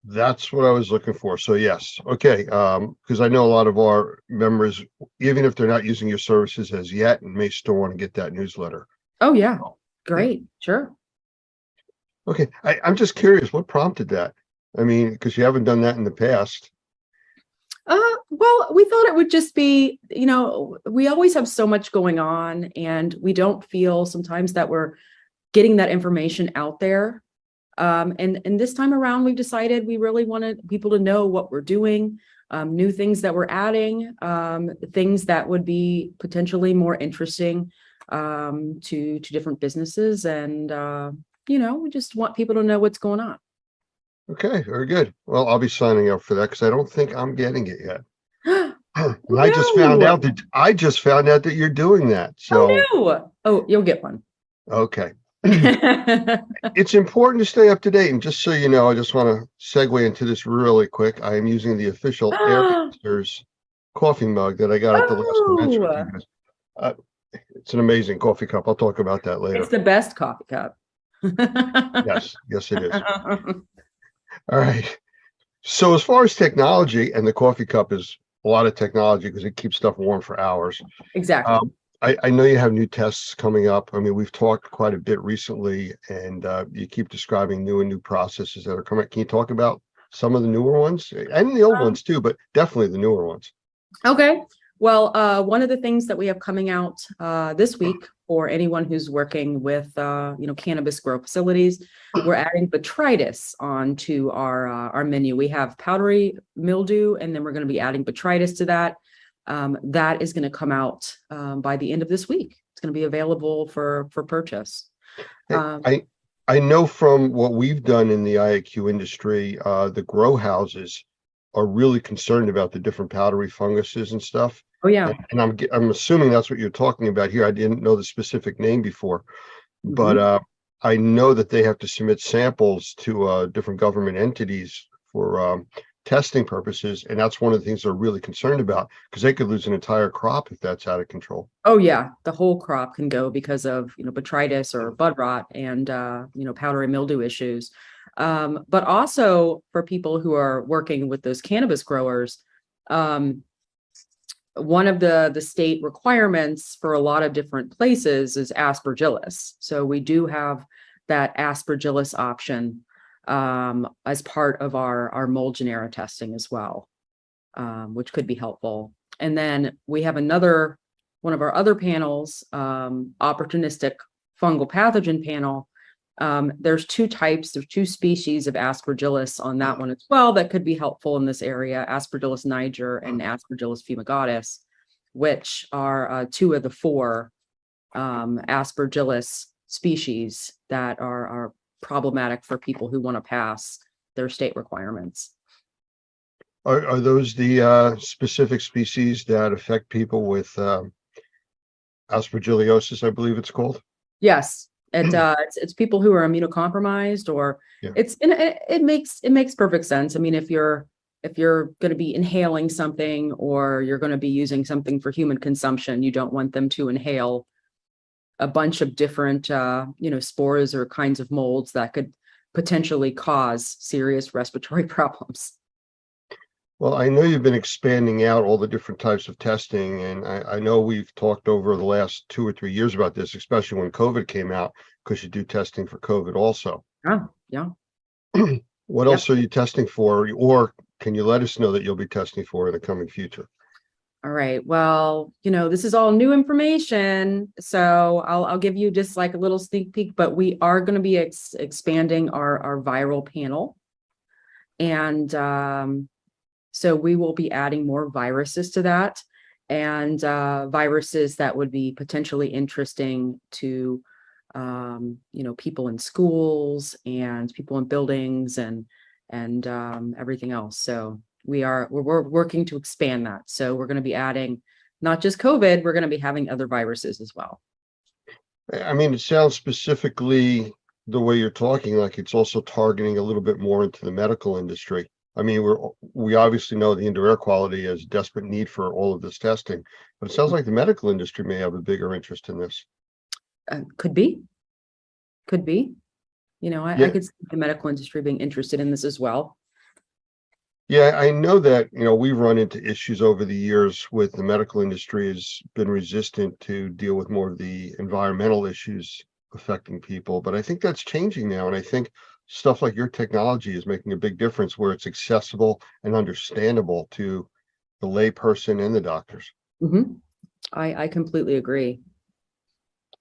That's what I was looking for. So yes. Okay. Because I know a lot of our members, even if they're not using your services as yet, and may still want to get that newsletter. Oh yeah. Great. Sure. Okay. I'm just curious, what prompted that? I mean, because you haven't done that in the past. Well, we thought it would just be, we always have so much going on, and we don't feel sometimes that we're getting that information out there. And this time around, we've decided we really wanted people to know what we're doing, new things that we're adding, things that would be potentially more interesting to different businesses. And, we just want people to know what's going on. Okay, very good. Well, I'll be signing up for that because I don't think I'm getting it yet. And No. I just found out that you're doing that. So, Oh, you'll get one. okay. It's important to stay up to date. And just so you know, I just want to segue into this really quick. I am using the official Air Answers coffee mug that I got at the last convention with you guys. It's an amazing coffee cup. I'll talk about that later. It's the best coffee cup. Yes, it is. All right. So as far as technology, and the coffee cup is a lot of technology because it keeps stuff warm for hours. Exactly. I know you have new tests coming up. I mean, we've talked quite a bit recently, and you keep describing new processes that are coming. Can you talk about some of the newer ones and the old ones too, but definitely the newer ones? Okay. Well, one of the things that we have coming out this week for anyone who's working with, cannabis grow facilities, we're adding botrytis onto our menu. We have powdery mildew, and then we're going to be adding botrytis to that. That is going to come out by the end of this week. It's going to be available for purchase. I know from what we've done in the IAQ industry, the grow houses are really concerned about the different powdery funguses and stuff. Oh yeah. And I'm assuming that's what you're talking about here. I didn't know the specific name before, but I know that they have to submit samples to different government entities for testing purposes, and that's one of the things they're really concerned about because they could lose an entire crop if that's out of control. Oh yeah, the whole crop can go because of, botrytis or bud rot and, powdery mildew issues. But also for people who are working with those cannabis growers, one of the state requirements for a lot of different places is aspergillus. So we do have that aspergillus option as part of our mold genera testing as well, which could be helpful. And then we have one of our other panels, opportunistic fungal pathogen panel. There's two species of aspergillus on that one as well that could be helpful in this area, Aspergillus niger and Aspergillus fumigatus, which are two of the four aspergillus species that are problematic for people who want to pass their state requirements. Are those the specific species that affect people with aspergillosis, I believe it's called? Yes. It's people who are immunocompromised, or Yeah. it makes perfect sense. I mean, if you're going to be inhaling something or you're going to be using something for human consumption, you don't want them to inhale a bunch of different spores or kinds of molds that could potentially cause serious respiratory problems. Well, I know you've been expanding out all the different types of testing, and I know we've talked over the last 2 or 3 years about this, especially when COVID came out, because you do testing for COVID also. Oh, yeah. What else are you testing for, or can you let us know that you'll be testing for in the coming future? All right. Well, this is all new information, so I'll give you just like a little sneak peek, but we are going to be expanding our viral panel. And so we will be adding more viruses to that, and viruses that would be potentially interesting to, people in schools and people in buildings and everything else. So we're working to expand that. So we're going to be adding not just COVID, we're going to be having other viruses as well. I mean, it sounds specifically the way you're talking, like it's also targeting a little bit more into the medical industry. I mean, we obviously know the indoor air quality is a desperate need for all of this testing, but it sounds like the medical industry may have a bigger interest in this. Could be. Yeah. I could see the medical industry being interested in this as well. Yeah, I know that, we've run into issues over the years with the medical industry has been resistant to deal with more of the environmental issues affecting people, but I think that's changing now. And I think stuff like your technology is making a big difference where it's accessible and understandable to the layperson and the doctors. Mm-hmm. I completely agree.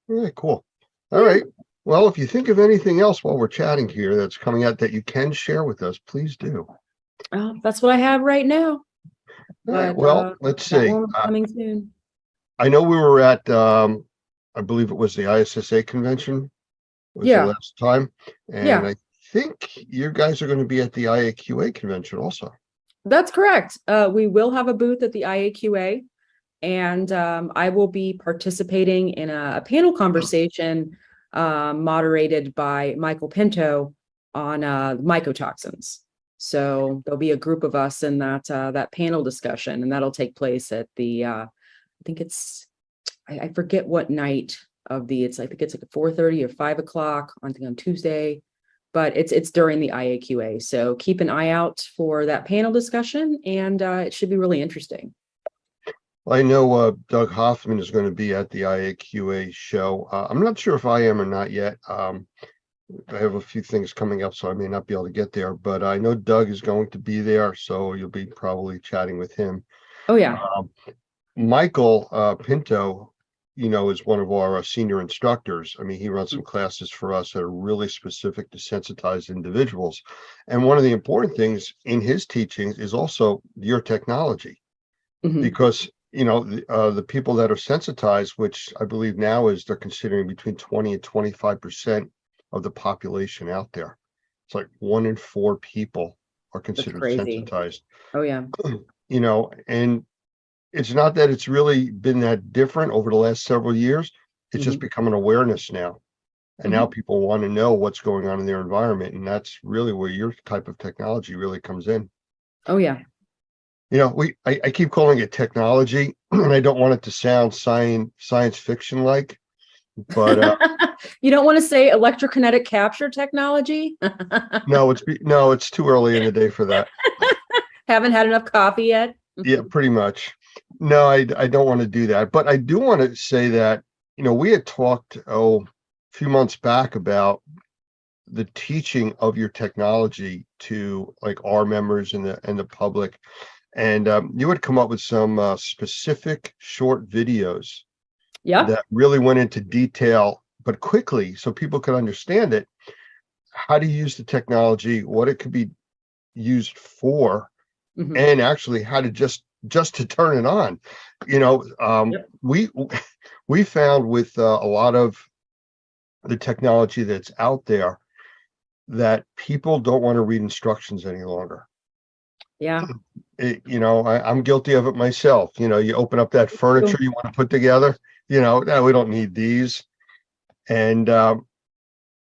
All right, cool. All right. Well, if you think of anything else while we're chatting here that's coming out that you can share with us, please do. That's what I have right now. All right, But, well, let's that see. one will be coming soon. I know we were at, I believe it was the ISSA convention was the Yeah. last time. And Yeah. I think you guys are going to be at the IAQA convention also. That's correct. We will have a booth at the IAQA, and I will be participating in a panel conversation moderated by Michael Pinto on mycotoxins. So there'll be a group of us in that panel discussion, and that'll take place at the I think it's I forget what night of the I think it's like 4:30 or 5 o'clock on Tuesday, but it's during the IAQA. So keep an eye out for that panel discussion, and it should be really interesting. I know Doug Hoffman is going to be at the IAQA show. I'm not sure if I am or not yet. I have a few things coming up, so I may not be able to get there, but I know Doug is going to be there, so you'll be probably chatting with him. Oh yeah. Michael Pinto, is one of our senior instructors. I mean, he runs some classes for us that are really specific to sensitized individuals. And one of the important things in his teachings is also your technology, Mhm. because the people that are sensitized, which I believe now is they're considering between 20 and 25% of the population out there. It's like 1 in 4 people are considered crazy. sensitized. Oh yeah. And it's not that it's really been that different over the last several years. It's just become an awareness now. And now people want to know what's going on in their environment. And that's really where your type of technology really comes in. Oh, yeah. You know, I keep calling it technology, and I don't want it to sound science fiction like, but You don't want to say electrokinetic capture technology? no, it's too early in the day for that. Haven't had enough coffee yet? Yeah, pretty much. No, I don't want to do that, but I do want to say that, you know, we had talked, a few months back about the teaching of your technology to like our members and the public. And you would come up with some specific short videos Yeah. that really went into detail, but quickly, so people could understand it, how to use the technology, what it could be used for, Mhm. and actually how to just to turn it on. You know, Yep. we found with a lot of the technology that's out there that people don't want to read instructions any longer. Yeah. You know, I'm guilty of it myself. You know, you open up that furniture you want to put together, you know, no, we don't need these. And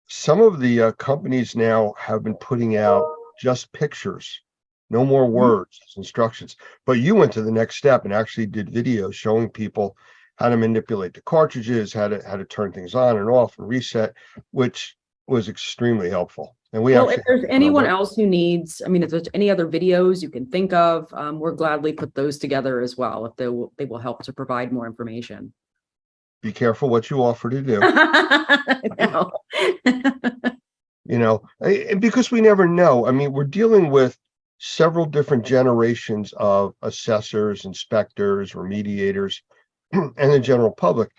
some of the companies now have been putting out just pictures, no more words, instructions. But you went to the next step and actually did videos showing people how to manipulate the cartridges, how to turn things on and off and reset, which was extremely helpful. And we Well, actually if there's have a anyone number- else who needs, I mean, if there's any other videos you can think of, we're gladly put those together as well, if they will help to provide more information. be careful what you offer to do. I know. You know, because we never know. I mean, we're dealing with several different generations of assessors, inspectors, remediators, and the general public,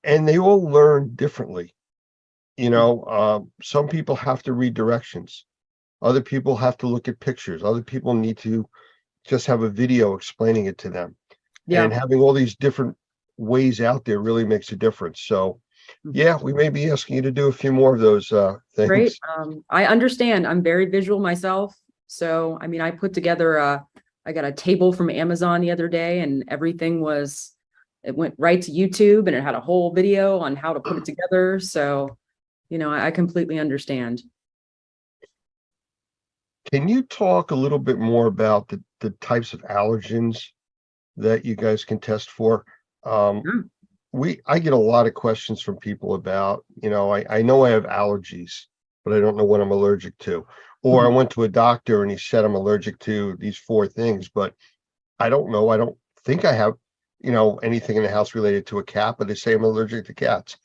and they all learn differently. You know, some people have to read directions, other people have to look at pictures, other people need to just have a video explaining it to them. And Yeah, having all these different ways out there really makes a difference. So yeah, we may be asking you to do a few more of those things. great. I understand. I'm very visual myself. So, I mean, I put together I got a table from Amazon the other day and it went right to YouTube and it had a whole video on how to put it together. So, you know, I completely understand. Can you talk a little bit more about the types of allergens that you guys can test for? Sure. I get a lot of questions from people about, you know, I know I have allergies, but I don't know what I'm allergic to. Or I Mhm. went to a doctor and he said I'm allergic to these 4 things, but I don't know. I don't think I have, you know, anything in the house related to a cat, but they say I'm allergic to cats.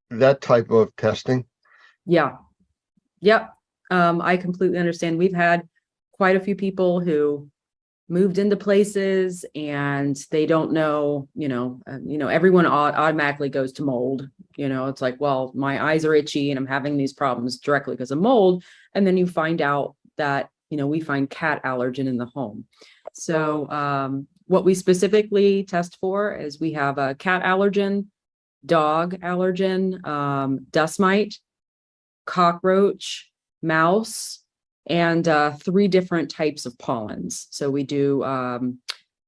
That type of testing. Yeah. Yep. I completely understand. We've had quite a few people who moved into places and they don't know, everyone automatically goes to mold. You know, it's like, well, my eyes are itchy and I'm having these problems directly because of mold. And then you find out that, we find cat allergen in the home. So what we specifically test for is we have a cat allergen, dog allergen, dust mite, cockroach, mouse, and 3 different types of pollens. So we do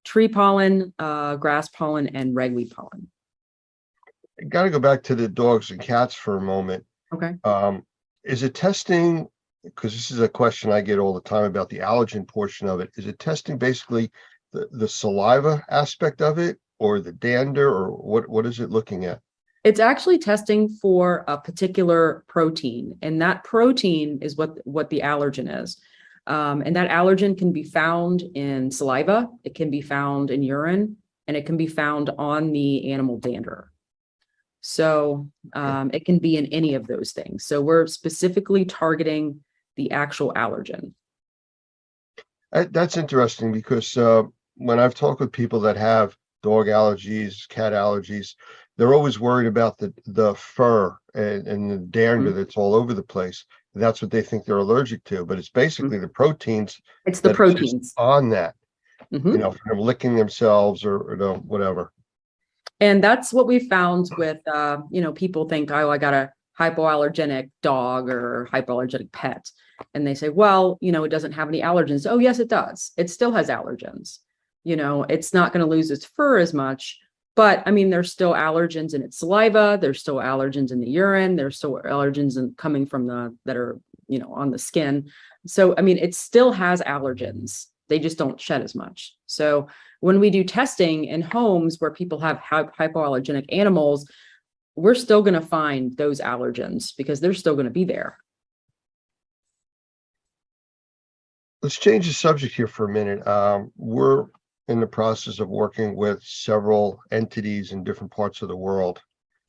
tree pollen, grass pollen, and ragweed pollen. I got to go back to the dogs and cats for a moment. Okay. Is it testing, because this is a question I get all the time about the allergen portion of it, is it testing basically the saliva aspect of it or the dander, or what is it looking at? It's actually testing for a particular protein, and that protein is what the allergen is. And that allergen can be found in saliva, it can be found in urine, and it can be found on the animal dander. So it can be in any of those things. So we're specifically targeting the actual allergen. That's interesting because when I've talked with people that have dog allergies, cat allergies, they're always worried about the fur and the dander that's all over the place. That's what they think they're allergic to, but it's basically the proteins. It's the that exist proteins. on that, Mhm. from them licking themselves or whatever. And that's what we found with, people think, oh, I got a hypoallergenic dog or hypoallergenic pet. And they say, well, it doesn't have any allergens. Oh, yes, it does. It still has allergens. It's not going to lose its fur as much, But I mean, there's still allergens in its saliva. There's still allergens in the urine. There's still allergens coming from that are, on the skin. So, I mean, it still has allergens. They just don't shed as much. So when we do testing in homes where people have hypoallergenic animals, we're still going to find those allergens because they're still going to be there. Let's change the subject here for a minute. We're in the process of working with several entities in different parts of the world,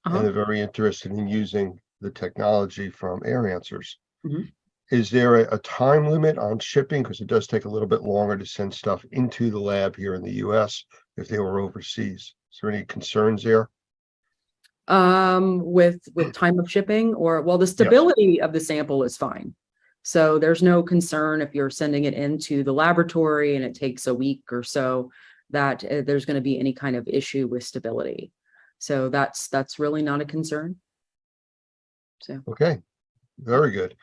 Uh-huh. and they're very interested in using the technology from Air Answers. Mhm. Is there a time limit on shipping? Because it does take a little bit longer to send stuff into the lab here in the US if they were overseas. Is there any concerns there? With time of shipping, or well, the stability of the sample is fine. So there's no concern if you're sending it into the laboratory and it takes a week or so that there's going to be any kind of issue with stability. So that's really not a concern. So Okay, very good.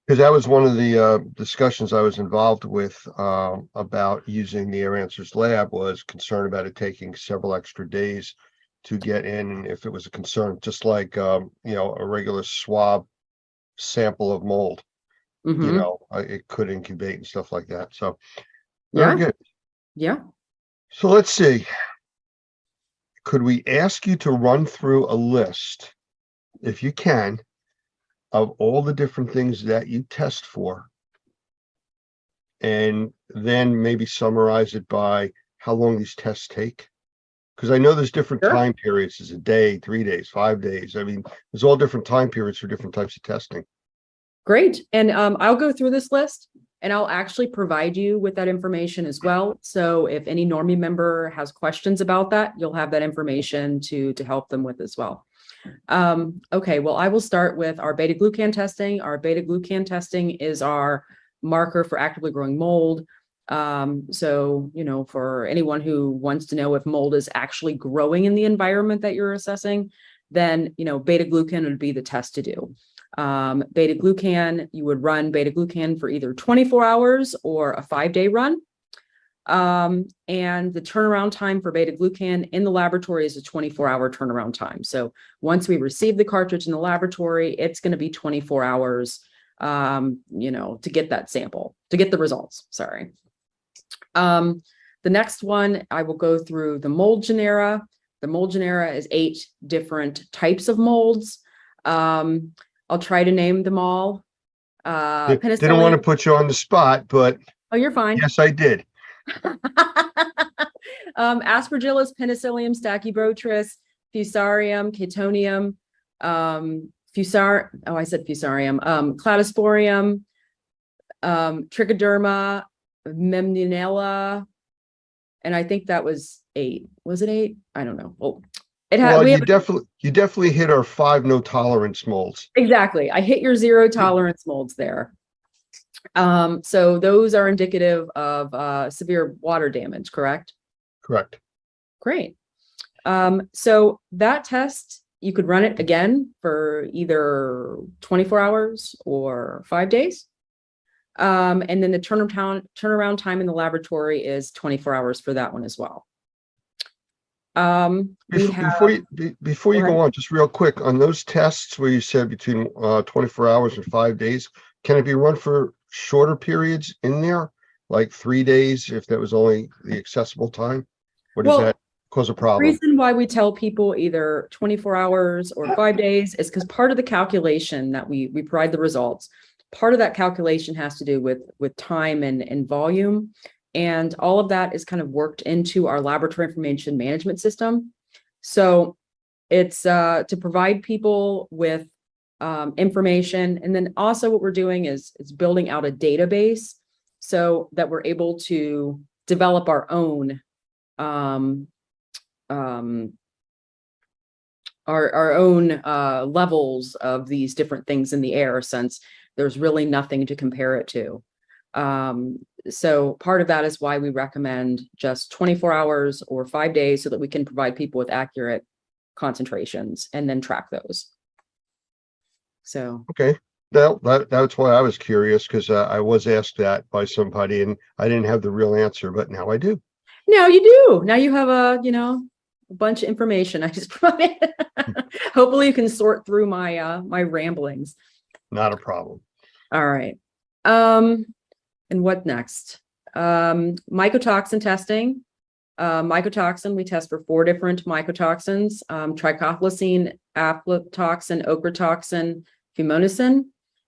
Because that was one of the discussions I was involved with about using the Air Answers lab, was concerned about it taking several extra days to get in, and if it was a concern, just like a regular swab sample of mold, mhm. it could incubate and stuff like that. So Yeah, very good. yeah. So let's see. Could we ask you to run through a list, if you can, of all the different things that you test for, and then maybe summarize it by how long these tests take? Because I know there's different Sure. time periods. Is a day, 3 days, 5 days? I mean, there's all different time periods for different types of testing. Great. And I'll go through this list and I'll actually provide you with that information as well. So if any Normie member has questions about that, you'll have that information to help them with as well. Okay, well, I will start with our beta-glucan testing. Our beta-glucan testing is our marker for actively growing mold. So, for anyone who wants to know if mold is actually growing in the environment that you're assessing, then, beta-glucan would be the test to do. Beta-glucan, you would run beta-glucan for either 24 hours or a 5-day run. And the turnaround time for beta-glucan in the laboratory is a 24-hour turnaround time. So once we receive the cartridge in the laboratory, it's going to be 24 hours, to get that sample, to get the results. Sorry. The next one, I will go through the mold genera. The mold genera is 8 different types of molds. I'll try to name them all. Didn't want to Penicillium. put you on the spot, but Oh, you're fine. yes, I did. Aspergillus, Penicillium, Stachybotrys, Fusarium, Catonium, I said Fusarium, Cladosporium, Trichoderma, Memnunella, and I think that was 8. Was it 8? I don't know. Well, Well, you definitely hit our 5 no tolerance molds. Exactly. I hit your 0 tolerance molds there. So those are indicative of severe water damage, correct? Correct. Great. So that test, you could run it again for either 24 hours or 5 days. And then the turnaround time in the laboratory is 24 hours for that one as well. Before you go on, just real quick, on those tests where you said between 24 hours and 5 days, can it be run for shorter periods in there, like 3 days, if that was only the accessible time? Or does that cause a The problem? reason why we tell people either 24 hours or 5 days is because part of the calculation that we provide the results, part of that calculation has to do with time and volume. And all of that is kind of worked into our laboratory information management system. So it's to provide people with information. And then also what we're doing is building out a database so that we're able to develop our own levels of these different things in the air, since there's really nothing to compare it to. So part of that is why we recommend just 24 hours or 5 days so that we can provide people with accurate concentrations and then track those. So. Okay, that's why I was curious, because I was asked that by somebody and I didn't have the real answer, but now I do. Now you do. Now you have a bunch of information I just provided. Hopefully you can sort through my my ramblings. Not a problem. All right. And what next? Mycotoxin testing. Mycotoxin, we test for 4 different mycotoxins, trichothylacine, aflatoxin, ochratoxin, fumonisin.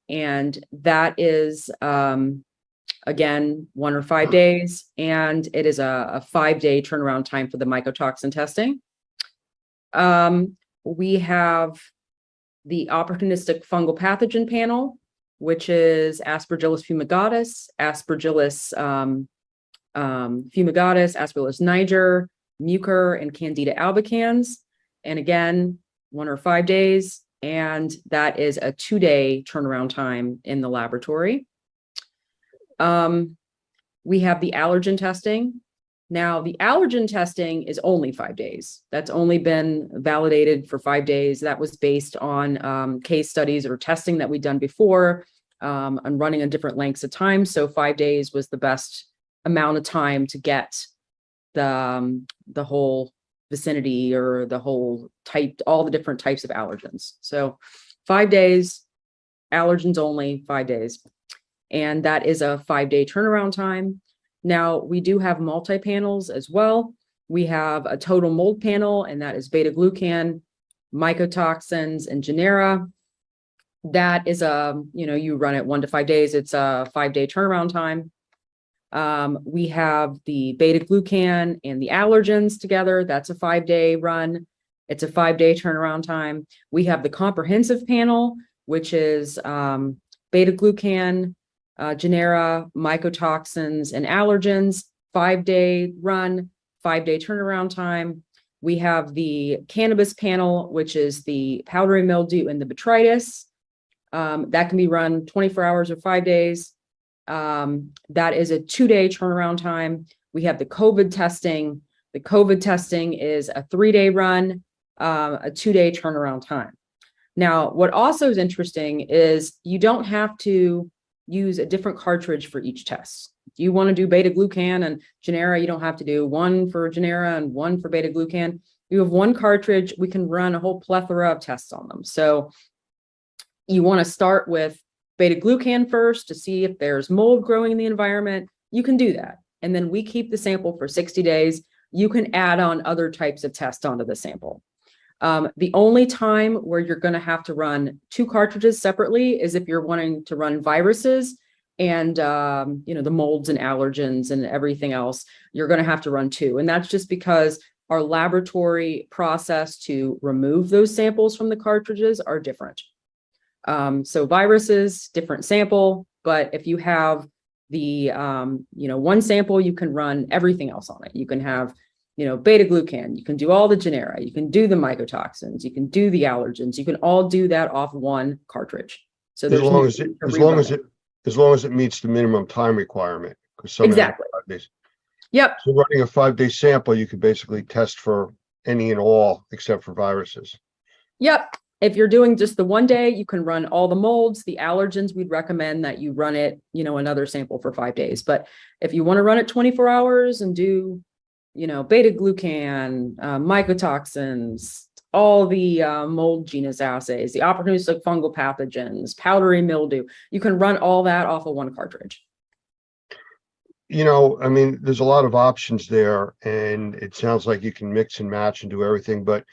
And that is, again, 1 or 5 days. And it is a 5-day turnaround time for the mycotoxin testing. We have the opportunistic fungal pathogen panel, which is Aspergillus fumigatus, Aspergillus fumigatus, Aspergillus niger, Mucor, and Candida albicans. And again, 1 or 5 days. And that is a 2-day turnaround time in the laboratory. We have the allergen testing. Now, the allergen testing is only 5 days. That's only been validated for 5 days. That was based on case studies or testing that we'd done before and running on different lengths of time. So 5 days was the best amount of time to get the whole vicinity or the whole type, all the different types of allergens. So 5 days, allergens only, 5 days. And that is a 5-day turnaround time. Now, we do have multi-panels as well. We have a total mold panel, and that is beta-glucan, mycotoxins, and genera. That is you run it 1 to 5 days. It's a 5-day turnaround time. We have the beta-glucan and the allergens together. That's a 5-day run. It's a 5-day turnaround time. We have the comprehensive panel, which is beta-glucan, genera, mycotoxins, and allergens, 5-day run, 5-day turnaround time. We have the cannabis panel, which is the powdery mildew and the botrytis. That can be run 24 hours or 5 days. That is a 2-day turnaround time. We have the COVID testing. The COVID testing is a 3-day run, a 2-day turnaround time. Now, what also is interesting is you don't have to use a different cartridge for each test. If you want to do beta-glucan and genera, you don't have to do 1 for genera and 1 for beta-glucan. You have 1 cartridge, we can run a whole plethora of tests on them. So you want to start with beta-glucan first to see if there's mold growing in the environment. You can do that. And then we keep the sample for 60 days. You can add on other types of tests onto the sample. The only time where you're going to have to run 2 cartridges separately is if you're wanting to run viruses and, the molds and allergens and everything else, you're going to have to run 2. And that's just because our laboratory process to remove those samples from the cartridges are different. So viruses, different sample, but if you have the, 1 sample, you can run everything else on it. You can have beta-glucan, you can do all the genera, you can do the mycotoxins, you can do the allergens, you can all do that off 1 cartridge. So As long as it meets the minimum time requirement. Exactly. Yep. So running a 5-day sample, you could basically test for any and all except for viruses. Yep. If you're doing just the 1 day, you can run all the molds, the allergens. We'd recommend that you run it, another sample for 5 days. But if you want to run it 24 hours and do beta-glucan, mycotoxins, all the mold genus assays, the opportunistic fungal pathogens, powdery mildew, you can run all that off of 1 cartridge. There's a lot of options there, and it sounds like you can mix and match and do everything. But,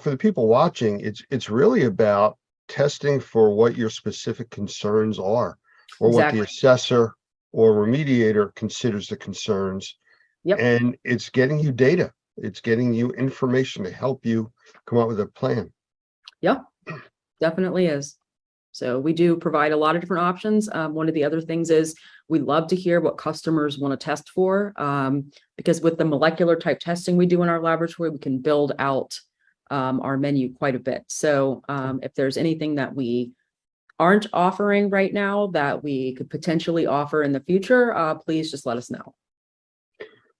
for the people watching, it's really about testing for what your specific concerns are, or what the assessor or remediator considers the concerns. Yep. And it's getting you data. It's getting you information to help you come up with a plan. Yep, definitely is. So we do provide a lot of different options. One of the other things is we love to hear what customers want to test for, because with the molecular type testing we do in our laboratory, we can build out our menu quite a bit. So if there's anything that we aren't offering right now that we could potentially offer in the future, please just let us know.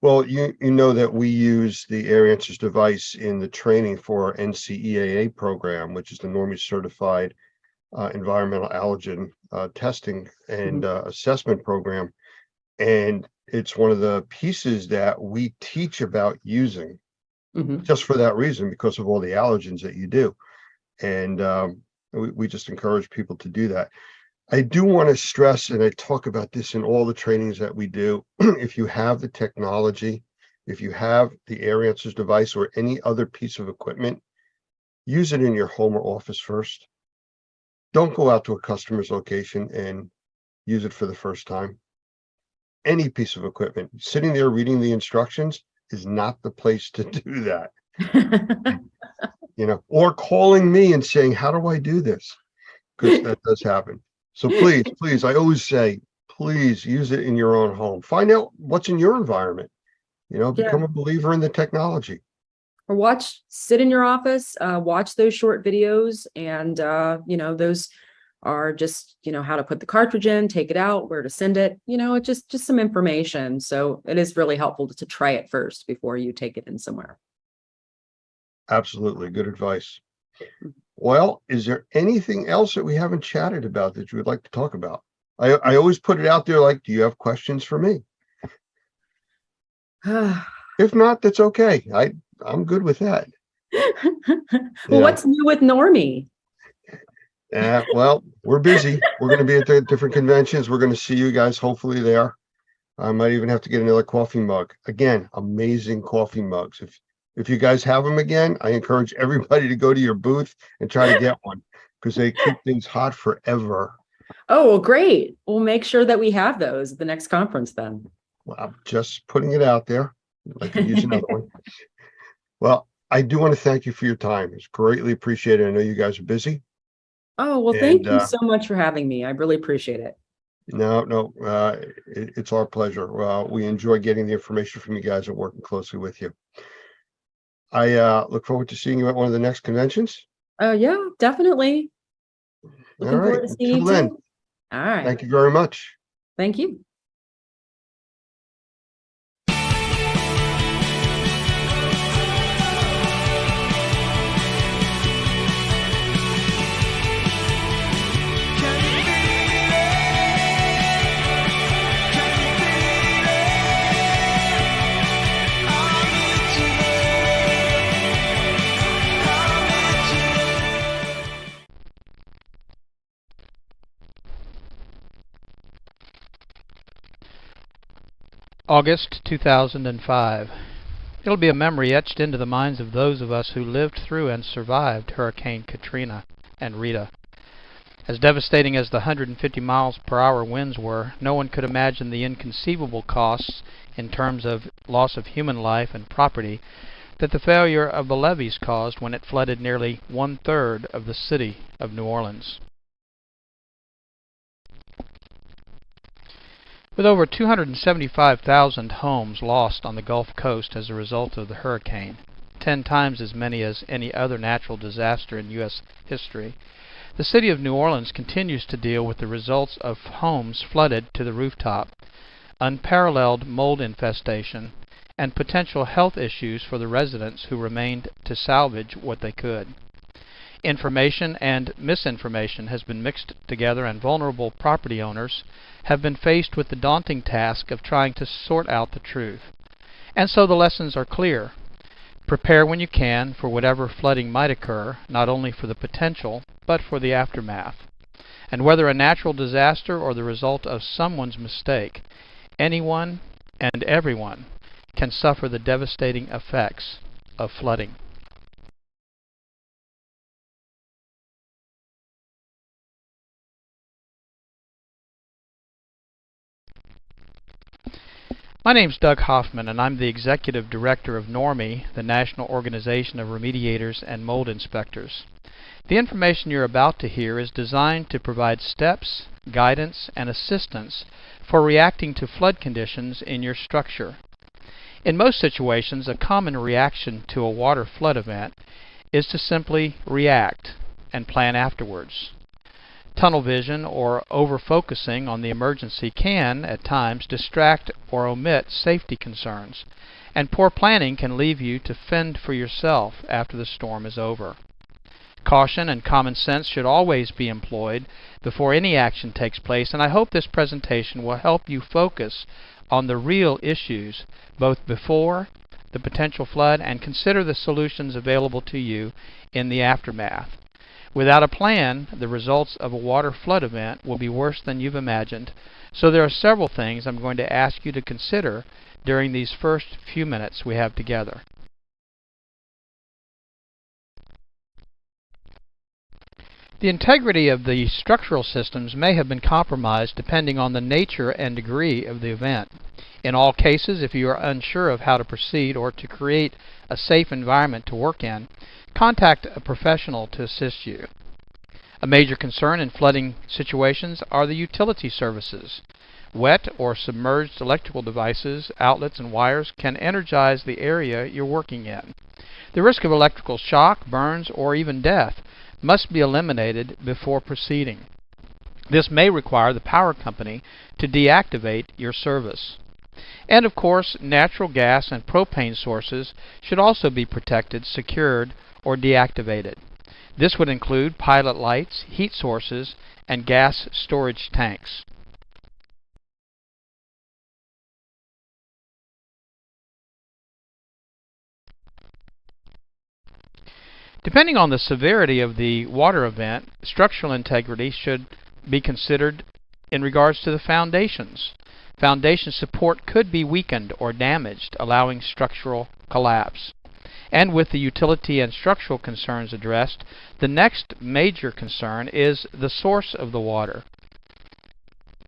Well, you know that we use the Air Answers device in the training for our NCEAA program, which is the NORME certified environmental allergen testing and assessment program. And it's one of the pieces that we teach about using. Mhm. just for that reason, because of all the allergens that you do. And we just encourage people to do that. I do want to stress, and I talk about this in all the trainings that we do, if you have the technology, if you have the Air Answers device or any other piece of equipment, use it in your home or office first. Don't go out to a customer's location and use it for the first time. Any piece of equipment, sitting there reading the instructions is not the place to do that, or calling me and saying, how do I do this? Because that does happen. So please, I always say, please use it in your own home. Find out what's in your environment, become a believer in the technology. Or sit in your office, watch those short videos, and those are just, how to put the cartridge in, take it out, where to send it, it's just some information. So it is really helpful to try it first before you take it in somewhere. Absolutely. Good advice. Well, is there anything else that we haven't chatted about that you would like to talk about? I always put it out there, like, do you have questions for me? If not, that's okay. I'm good with that. Well, what's new with Normie? Well, we're busy. We're going to be at the different conventions. We're going to see you guys hopefully there. I might even have to get another coffee mug. Again, amazing coffee mugs. If you guys have them again, I encourage everybody to go to your booth and try to get one, because they keep things hot forever. Oh, well, great. We'll make sure that we have those at the next conference then. Well, I'm just putting it out there. I'd like to use another one. Well, I do want to thank you for your time. It's greatly appreciated. I know you guys are busy. Oh, well, thank you so much for having me. I really appreciate it. No, it's our pleasure. We enjoy getting the information from you guys and working closely with you. I look forward to seeing you at one of the next conventions. Oh, yeah, definitely. Looking All right. forward to seeing Until you then, too. All right. thank you very much. Thank you. August 2005. It'll be a memory etched into the minds of those of us who lived through and survived Hurricane Katrina and Rita. As devastating as the 150 miles per hour winds were, no one could imagine the inconceivable costs in terms of loss of human life and property that the failure of the levees caused when it flooded nearly 1/3 of the city of New Orleans. With over 275,000 homes lost on the Gulf Coast as a result of the hurricane, 10 times as many as any other natural disaster in U.S. history, the city of New Orleans continues to deal with the results of homes flooded to the rooftop, unparalleled mold infestation, and potential health issues for the residents who remained to salvage what they could. Information and misinformation has been mixed together, and vulnerable property owners have been faced with the daunting task of trying to sort out the truth. And so the lessons are clear. Prepare when you can for whatever flooding might occur, not only for the potential, but for the aftermath. And whether a natural disaster or the result of someone's mistake, anyone and everyone can suffer the devastating effects of flooding. My name's Doug Hoffman, and I'm the Executive Director of Normie, the National Organization of Remediators and Mold Inspectors. The information you're about to hear is designed to provide steps, guidance, and assistance for reacting to flood conditions in your structure. In most situations, a common reaction to a water flood event is to simply react and plan afterwards. Tunnel vision or over-focusing on the emergency can, at times, distract or omit safety concerns, and poor planning can leave you to fend for yourself after the storm is over. Caution and common sense should always be employed before any action takes place, and I hope this presentation will help you focus on the real issues both before, the potential flood and consider the solutions available to you in the aftermath. Without a plan, the results of a water flood event will be worse than you've imagined, so there are several things I'm going to ask you to consider during these first few minutes we have together. The integrity of the structural systems may have been compromised depending on the nature and degree of the event. In all cases, if you are unsure of how to proceed or to create a safe environment to work in, contact a professional to assist you. A major concern in flooding situations are the utility services. Wet or submerged electrical devices, outlets, and wires can energize the area you're working in. The risk of electrical shock, burns, or even death must be eliminated before proceeding. This may require the power company to deactivate your service. And of course, natural gas and propane sources should also be protected, secured, or deactivated. This would include pilot lights, heat sources, and gas storage tanks. Depending on the severity of the water event, structural integrity should be considered in regards to the foundations. Foundation support could be weakened or damaged, allowing structural collapse. And with the utility and structural concerns addressed, the next major concern is the source of the water.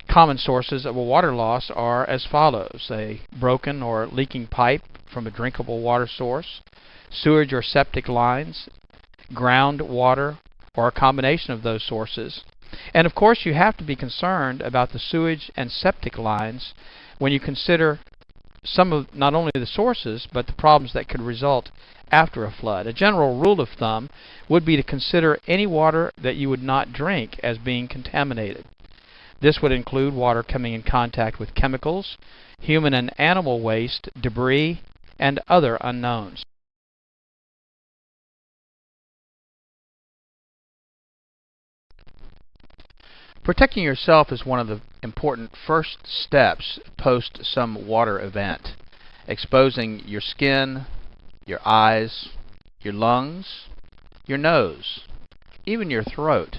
Common sources of a water loss are as follows: a broken or leaking pipe from a drinkable water source, sewage or septic lines, groundwater, or a combination of those sources. And of course, you have to be concerned about the sewage and septic lines when you consider some of not only the sources, but the problems that could result after a flood. A general rule of thumb would be to consider any water that you would not drink as being contaminated. This would include water coming in contact with chemicals, human and animal waste, debris, and other unknowns. Protecting yourself is one of the important first steps post some water event. Exposing your skin, your eyes, your lungs, your nose, even your throat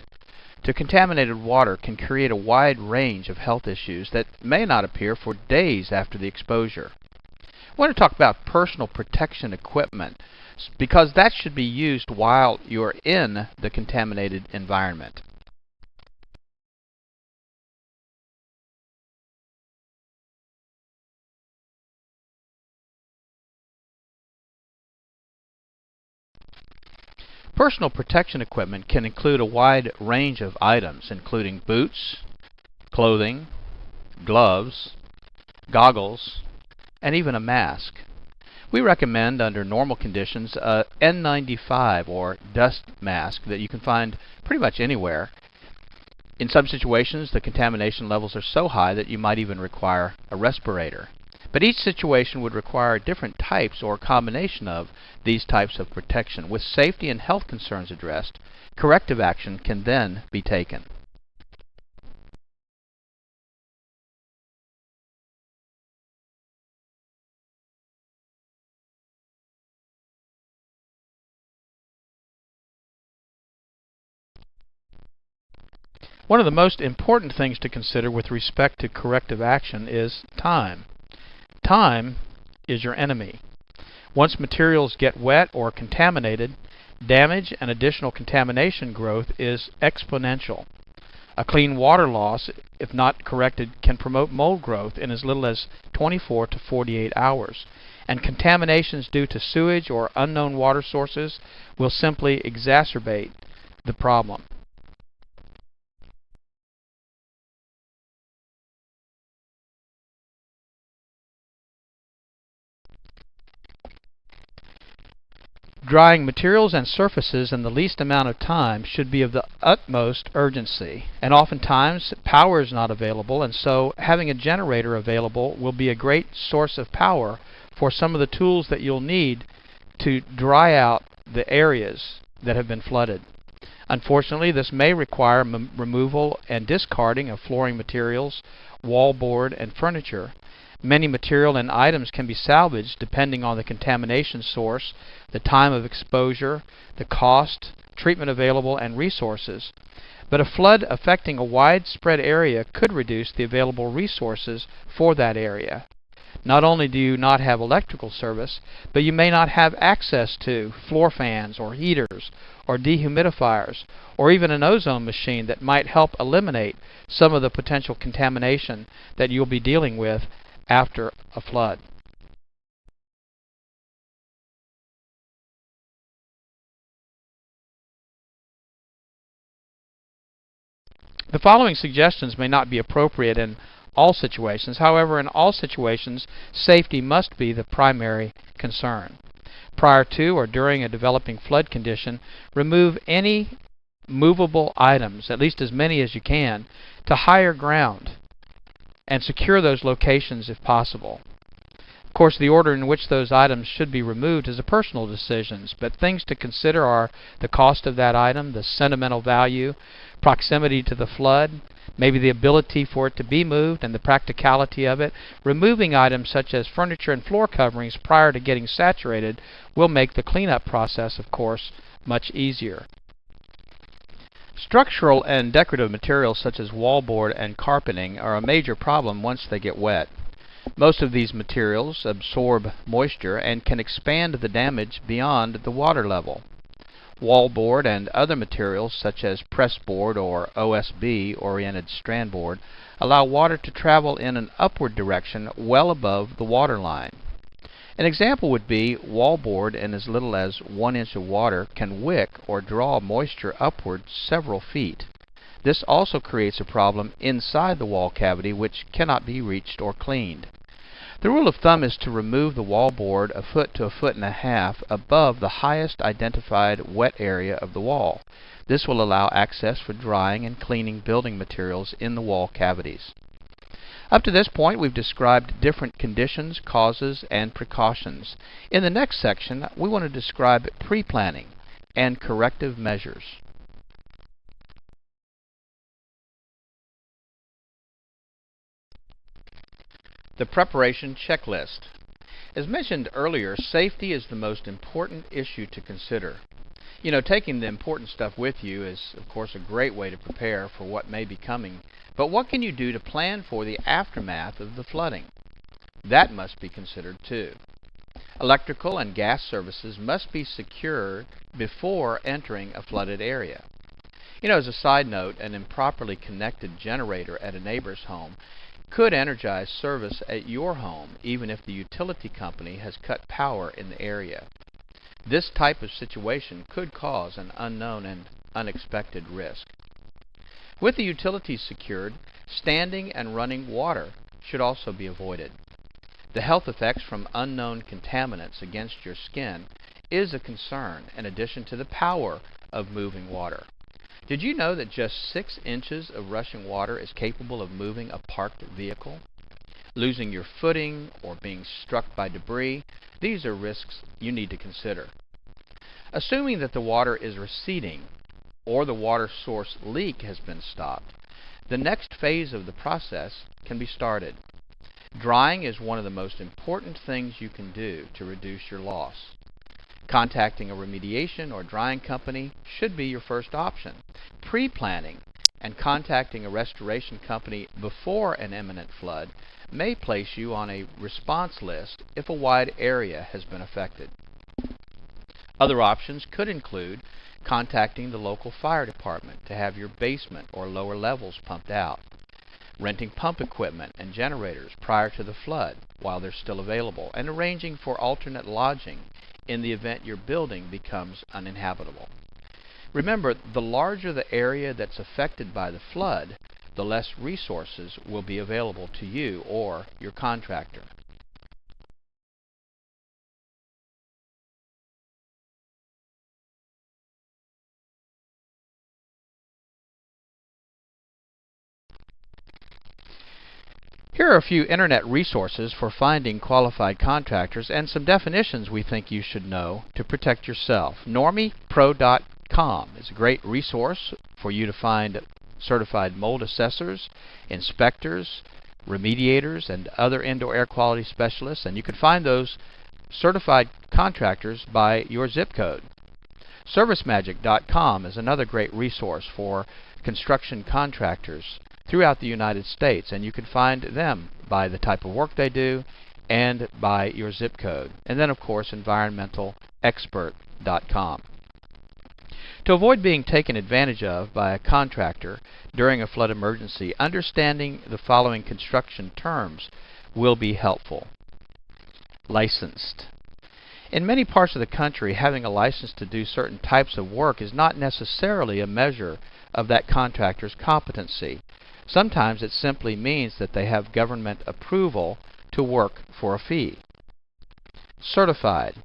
to contaminated water can create a wide range of health issues that may not appear for days after the exposure. I want to talk about personal protection equipment because that should be used while you are in the contaminated environment. Personal protection equipment can include a wide range of items, including boots, clothing, gloves, goggles, and even a mask. We recommend, under normal conditions, a N95 or dust mask that you can find pretty much anywhere. In some situations, the contamination levels are so high that you might even require a respirator. But each situation would require different types or combination of these types of protection. With safety and health concerns addressed, corrective action can then be taken. One of the most important things to consider with respect to corrective action is time. Time is your enemy. Once materials get wet or contaminated, damage and additional contamination growth is exponential. A clean water loss, if not corrected, can promote mold growth in as little as 24 to 48 hours. And contaminations due to sewage or unknown water sources will simply exacerbate the problem. Drying materials and surfaces in the least amount of time should be of the utmost urgency, and oftentimes power is not available, and so having a generator available will be a great source of power for some of the tools that you'll need to dry out the areas that have been flooded. Unfortunately, this may require removal and discarding of flooring materials, wallboard, and furniture. Many material and items can be salvaged depending on the contamination source, the time of exposure, the cost, treatment available, and resources. But a flood affecting a widespread area could reduce the available resources for that area. Not only do you not have electrical service, but you may not have access to floor fans or heaters or dehumidifiers or even an ozone machine that might help eliminate some of the potential contamination that you'll be dealing with after a flood. The following suggestions may not be appropriate in all situations. However, in all situations, safety must be the primary concern. Prior to or during a developing flood condition, remove any movable items, at least as many as you can, to higher ground and secure those locations if possible. Of course, the order in which those items should be removed is a personal decision, but things to consider are the cost of that item, the sentimental value, proximity to the flood, maybe the ability for it to be moved and the practicality of it. Removing items such as furniture and floor coverings prior to getting saturated will make the cleanup process, of course, much easier. Structural and decorative materials such as wallboard and carpeting are a major problem once they get wet. Most of these materials absorb moisture and can expand the damage beyond the water level. Wallboard and other materials such as pressboard or OSB oriented strand board allow water to travel in an upward direction well above the water line. An example would be wallboard in as little as 1 inch of water can wick or draw moisture upward several feet. This also creates a problem inside the wall cavity which cannot be reached or cleaned. The rule of thumb is to remove the wallboard a foot to a foot and a half above the highest identified wet area of the wall. This will allow access for drying and cleaning building materials in the wall cavities. Up to this point, we've described different conditions, causes, and precautions. In the next section, we want to describe pre-planning and corrective measures. The preparation checklist. As mentioned earlier, safety is the most important issue to consider. You know, taking the important stuff with you is, of course, a great way to prepare for what may be coming. But what can you do to plan for the aftermath of the flooding? That must be considered too. Electrical and gas services must be secured before entering a flooded area. You know, as a side note, an improperly connected generator at a neighbor's home could energize service at your home even if the utility company has cut power in the area. This type of situation could cause an unknown and unexpected risk. With the utilities secured, standing and running water should also be avoided. The health effects from unknown contaminants against your skin is a concern in addition to the power of moving water. Did you know that just 6 inches of rushing water is capable of moving a parked vehicle? Losing your footing or being struck by debris, these are risks you need to consider. Assuming that the water is receding or the water source leak has been stopped, the next phase of the process can be started. Drying is one of the most important things you can do to reduce your loss. Contacting a remediation or drying company should be your first option. Pre-planning and contacting a restoration company before an imminent flood may place you on a response list if a wide area has been affected. Other options could include contacting the local fire department to have your basement or lower levels pumped out, renting pump equipment and generators prior to the flood while they're still available, and arranging for alternate lodging in the event your building becomes uninhabitable. Remember, the larger the area that's affected by the flood, the less resources will be available to you or your contractor. Here are a few internet resources for finding qualified contractors and some definitions we think you should know to protect yourself. NormiePro.com certified.com is a great resource for you to find certified mold assessors, inspectors, remediators, and other indoor air quality specialists, and you can find those certified contractors by your zip code. ServiceMagic.com is another great resource for construction contractors throughout the United States, and you can find them by the type of work they do and by your zip code. And then, of course, EnvironmentalExpert.com. To avoid being taken advantage of by a contractor during a flood emergency, understanding the following construction terms will be helpful. Licensed. In many parts of the country, having a license to do certain types of work is not necessarily a measure of that contractor's competency. Sometimes it simply means that they have government approval to work for a fee. Certified.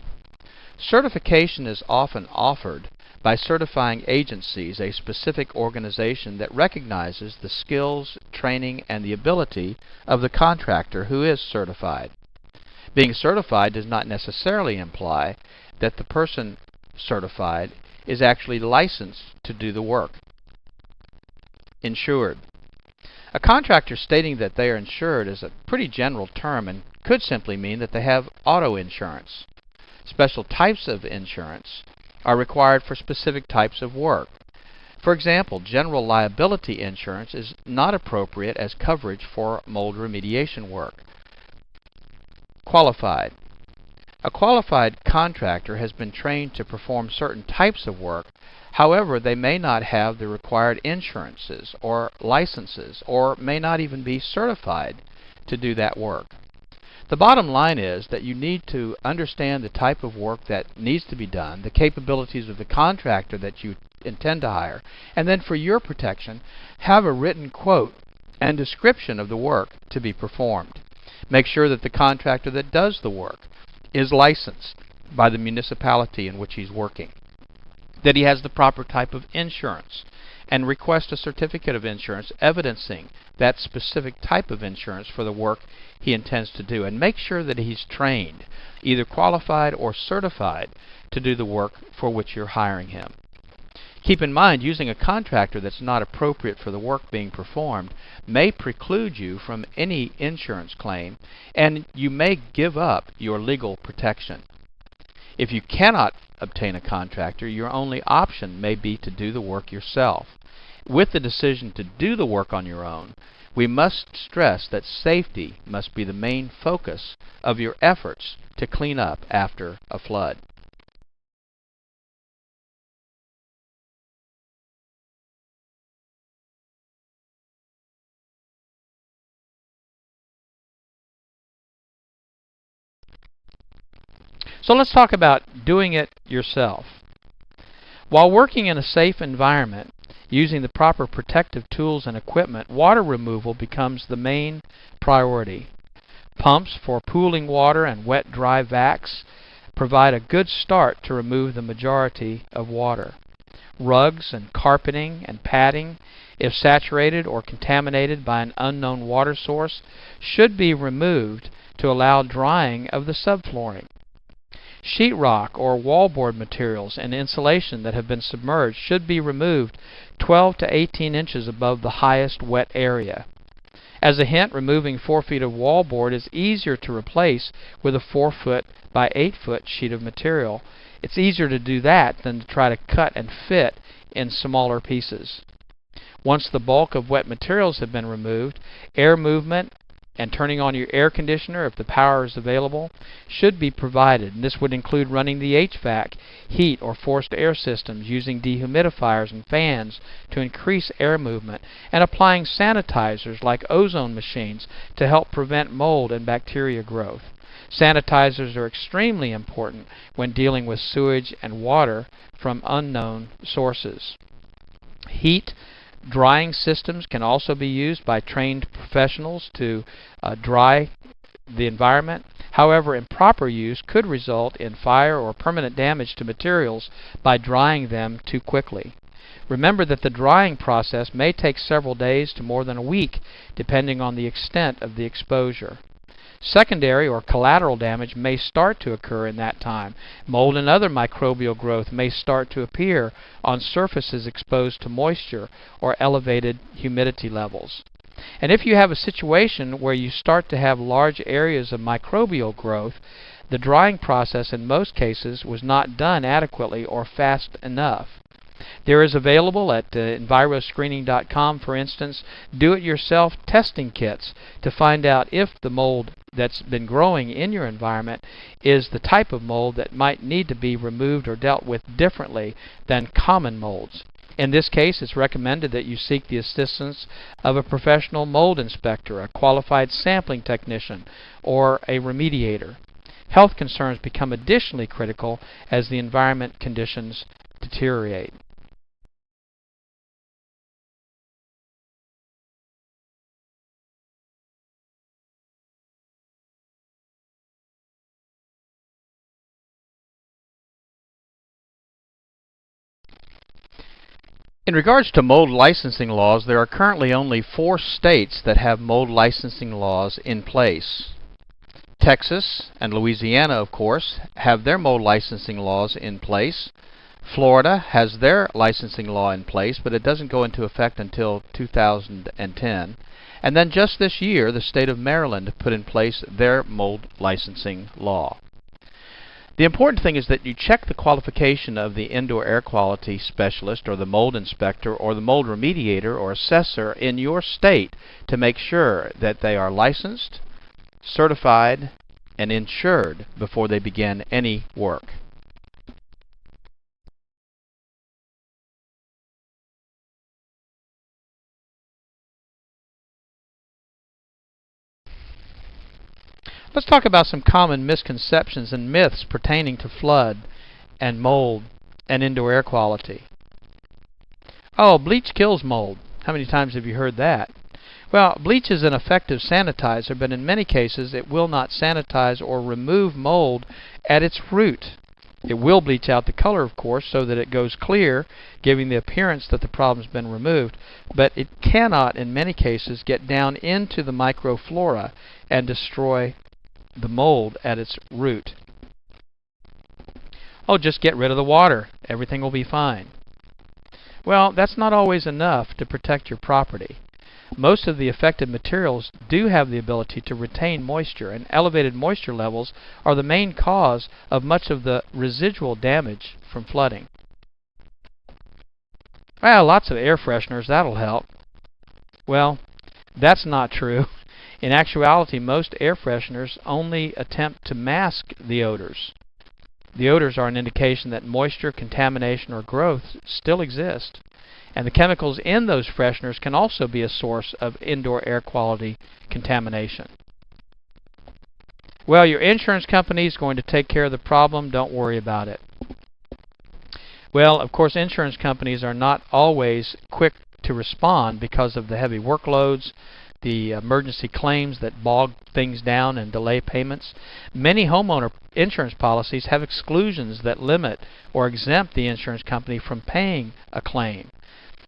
Certification is often offered by certifying agencies, a specific organization that recognizes the skills, training, and the ability of the contractor who is certified. Being certified does not necessarily imply that the person certified is actually licensed to do the work. Insured. A contractor stating that they are insured is a pretty general term and could simply mean that they have auto insurance. Special types of insurance are required for specific types of work. For example, general liability insurance is not appropriate as coverage for mold remediation work. Qualified. A qualified contractor has been trained to perform certain types of work. However, they may not have the required insurances or licenses, or may not even be certified to do that work. The bottom line is that you need to understand the type of work that needs to be done, the capabilities of the contractor that you intend to hire, and then for your protection, have a written quote and description of the work to be performed. Make sure that the contractor that does the work is licensed by the municipality in which he's working, that he has the proper type of insurance, and request a certificate of insurance evidencing that specific type of insurance for the work he intends to do, and make sure that he's trained, either qualified or certified, to do the work for which you're hiring him. Keep in mind, using a contractor that's not appropriate for the work being performed may preclude you from any insurance claim, and you may give up your legal protection. If you cannot obtain a contractor, your only option may be to do the work yourself. With the decision to do the work on your own, we must stress that safety must be the main focus of your efforts to clean up after a flood. So let's talk about doing it yourself. While working in a safe environment, using the proper protective tools and equipment, water removal becomes the main priority. Pumps for pooling water and wet-dry vacs provide a good start to remove the majority of water. Rugs and carpeting and padding, if saturated or contaminated by an unknown water source, should be removed to allow drying of the subflooring. Sheetrock or wallboard materials and insulation that have been submerged should be removed 12 to 18 inches above the highest wet area. As a hint, removing 4 feet of wallboard is easier to replace with a 4 foot by 8 foot sheet of material. It's easier to do that than to try to cut and fit in smaller pieces. Once the bulk of wet materials have been removed, air movement and turning on your air conditioner, if the power is available, should be provided. And this would include running the HVAC, heat, or forced air systems, using dehumidifiers and fans to increase air movement, and applying sanitizers like ozone machines to help prevent mold and bacteria growth. Sanitizers are extremely important when dealing with sewage and water from unknown sources. Heat drying systems can also be used by trained professionals to dry the environment. However, improper use could result in fire or permanent damage to materials by drying them too quickly. Remember that the drying process may take several days to more than a week, depending on the extent of the exposure. Secondary or collateral damage may start to occur in that time. Mold and other microbial growth may start to appear on surfaces exposed to moisture or elevated humidity levels. And if you have a situation where you start to have large areas of microbial growth, the drying process in most cases was not done adequately or fast enough. There is available at enviroscreening.com, for instance, do-it-yourself testing kits to find out if the mold that's been growing in your environment is the type of mold that might need to be removed or dealt with differently than common molds. In this case, it's recommended that you seek the assistance of a professional mold inspector, a qualified sampling technician, or a remediator. Health concerns become additionally critical as the environment conditions deteriorate. In regards to mold licensing laws, there are currently only 4 states that have mold licensing laws in place. Texas and Louisiana, of course, have their mold licensing laws in place. Florida has their licensing law in place, but it doesn't go into effect until 2010. And then just this year, the state of Maryland put in place their mold licensing law. The important thing is that you check the qualification of the indoor air quality specialist or the mold inspector or the mold remediator or assessor in your state to make sure that they are licensed, certified, and insured before they begin any work. Let's talk about some common misconceptions and myths pertaining to flood and mold and indoor air quality. Oh, bleach kills mold. How many times have you heard that? Well, bleach is an effective sanitizer, but in many cases it will not sanitize or remove mold at its root. It will bleach out the color, of course, so that it goes clear, giving the appearance that the problem's been removed, but it cannot, in many cases, get down into the microflora and destroy the mold at its root. Oh, just get rid of the water. Everything will be fine. Well, that's not always enough to protect your property. Most of the affected materials do have the ability to retain moisture, and elevated moisture levels are the main cause of much of the residual damage from flooding. Well, lots of air fresheners, that'll help. Well, that's not true. In actuality, most air fresheners only attempt to mask the odors. The odors are an indication that moisture, contamination, or growth still exist. And the chemicals in those fresheners can also be a source of indoor air quality contamination. Well, your insurance company is going to take care of the problem. Don't worry about it. Well, of course, insurance companies are not always quick to respond because of the heavy workloads, the emergency claims that bog things down and delay payments. Many homeowner insurance policies have exclusions that limit or exempt the insurance company from paying a claim.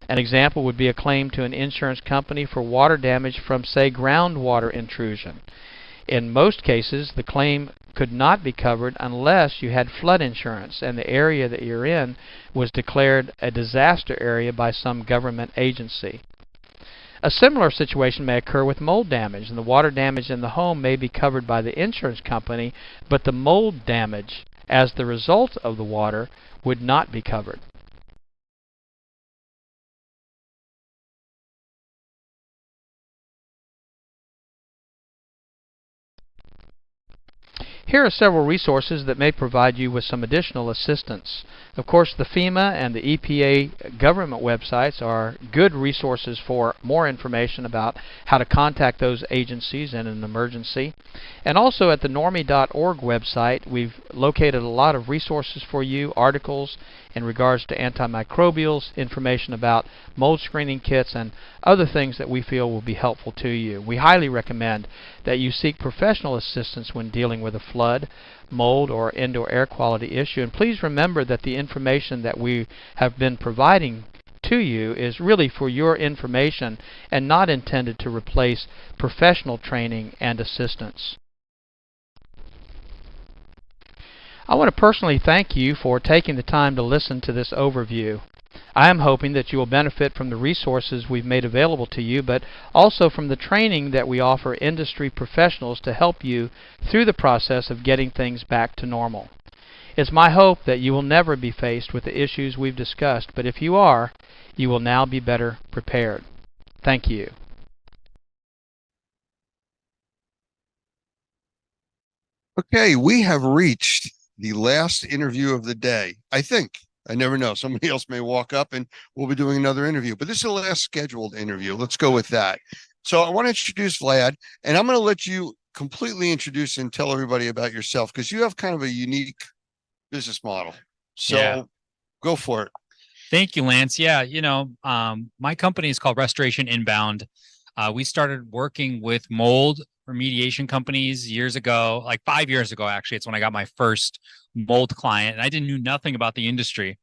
An example would be a claim to an insurance company for water damage from, say, groundwater intrusion. In most cases, the claim could not be covered unless you had flood insurance and the area that you're in was declared a disaster area by some government agency. A similar situation may occur with mold damage, and the water damage in the home may be covered by the insurance company, but the mold damage as the result of the water would not be covered. Here are several resources that may provide you with some additional assistance. Of course, the FEMA and the EPA government websites are good resources for more information about how to contact those agencies in an emergency. And also at the normie.org website, we've located a lot of resources for you, articles in regards to antimicrobials, information about mold screening kits, and other things that we feel will be helpful to you. We highly recommend that you seek professional assistance when dealing with a flood, mold, or indoor air quality issue. And please remember that the information that we have been providing to you is really for your information and not intended to replace professional training and assistance. I want to personally thank you for taking the time to listen to this overview. I am hoping that you will benefit from the resources we've made available to you, but also from the training that we offer industry professionals to help you through the process of getting things back to normal. It's my hope that you will never be faced with the issues we've discussed, but if you are, you will now be better prepared. Thank you. Okay, we have reached the last interview of the day. I think. I never know. Somebody else may walk up and we'll be doing another interview, but this is the last scheduled interview. Let's go with that. So I want to introduce Vlad, and I'm going to let you completely introduce and tell everybody about yourself because you have kind of a unique business model. So Yeah. go for it. Thank you, Lance. Yeah, my company is called Restoration Inbound. We started working with mold remediation companies years ago, like 5 years ago, actually. It's when I got my first mold client, and I didn't know nothing about the industry.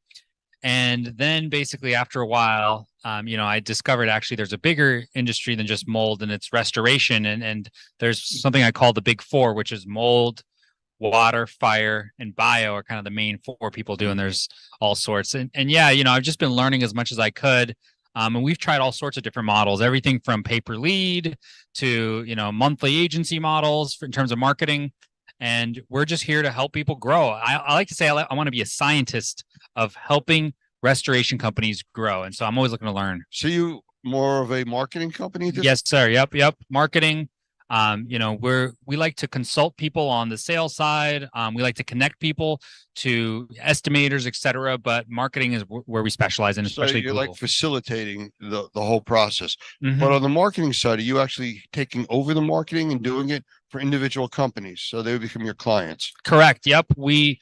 And then basically after a while, I discovered actually there's a bigger industry than just mold, and it's restoration. And there's something I call the big four, which is mold, water, fire, and bio are kind of the main four people do, and there's all sorts. And yeah, I've just been learning as much as I could. And we've tried all sorts of different models, everything from pay per lead to, monthly agency models in terms of marketing. And we're just here to help people grow. I like to say I want to be a scientist of helping restoration companies grow. And so I'm always looking to learn. So you more of a marketing company? Yes, sir. Yep. Marketing. We like to consult people on the sales side. We like to connect people to estimators, et cetera, but marketing is where we specialize in, So especially you're Google. like facilitating the whole process. Mhm. But on the marketing side, are you actually taking over the marketing and doing it for individual companies so they become your clients? Correct. Yep. We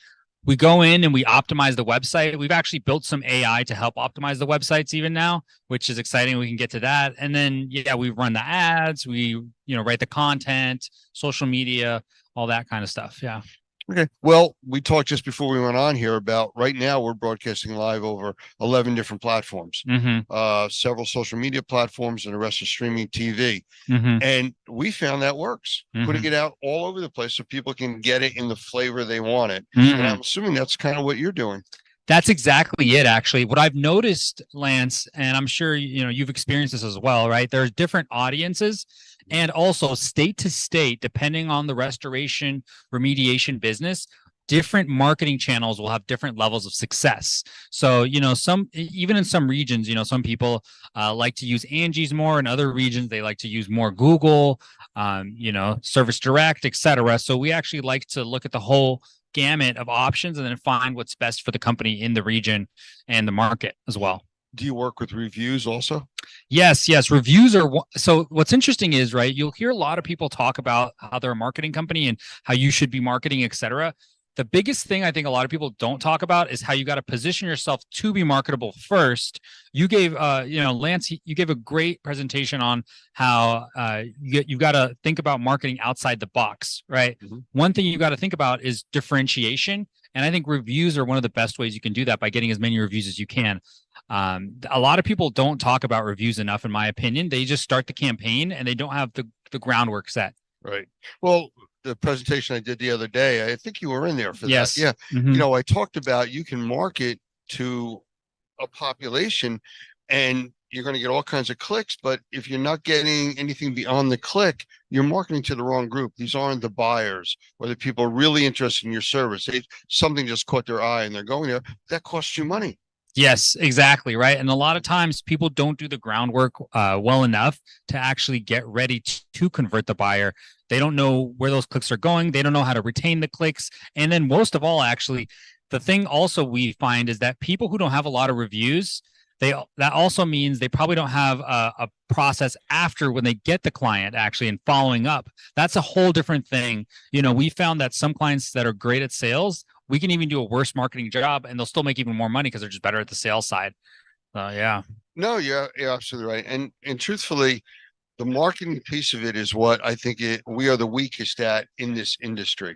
go in and we optimize the website. We've actually built some AI to help optimize the websites even now, which is exciting. We can get to that. And then, we run the ads, we, write the content, social media, all that kind of stuff. Yeah. Okay. Well, we talked just before we went on here about right now we're broadcasting live over 11 different platforms, Mm-hmm. several social media platforms, and the rest is streaming TV. Mm-hmm. And we found that works, putting it out all over the place so people can get it in the flavor they want it. And I'm assuming that's kind of what you're doing. That's exactly it, actually. What I've noticed, Lance, and I'm sure you've experienced this as well, right? There's different audiences, and also state to state, depending on the restoration remediation business, different marketing channels will have different levels of success. So, even in some regions, some people like to use Angie's more. In other regions, they like to use more Google, Service Direct, et cetera. So we actually like to look at the whole gamut of options and then find what's best for the company in the region and the market as well. Do you work with reviews also? Yes. Reviews are so what's interesting is, right, you'll hear a lot of people talk about how they're a marketing company and how you should be marketing, et cetera. The biggest thing I think a lot of people don't talk about is how you got to position yourself to be marketable first. You gave, Lance, you gave a great presentation on how you've got to think about marketing outside the box, right? Mhm. One thing you got to think about is differentiation. And I think reviews are one of the best ways you can do that by getting as many reviews as you can. A lot of people don't talk about reviews enough, in my opinion. They just start the campaign and they don't have the groundwork set. Right. Well, the presentation I did the other day, I think you were in there for Yes. that. Yeah. Mhm. I talked about you can market to a population and you're going to get all kinds of clicks, but if you're not getting anything beyond the click, you're marketing to the wrong group. These aren't the buyers or the people really interested in your service. Something just caught their eye and they're going there. That costs you money. Yes, exactly. Right. And a lot of times people don't do the groundwork well enough to actually get ready to convert the buyer. They don't know where those clicks are going. They don't know how to retain the clicks. And then most of all, actually, the thing also we find is that people who don't have a lot of reviews, that also means they probably don't have a process after when they get the client actually and following up. That's a whole different thing. We found that some clients that are great at sales, we can even do a worse marketing job and they'll still make even more money because they're just better at the sales side. Yeah. No, you're absolutely right. And truthfully, the marketing piece of it is what I think we are the weakest at in this industry,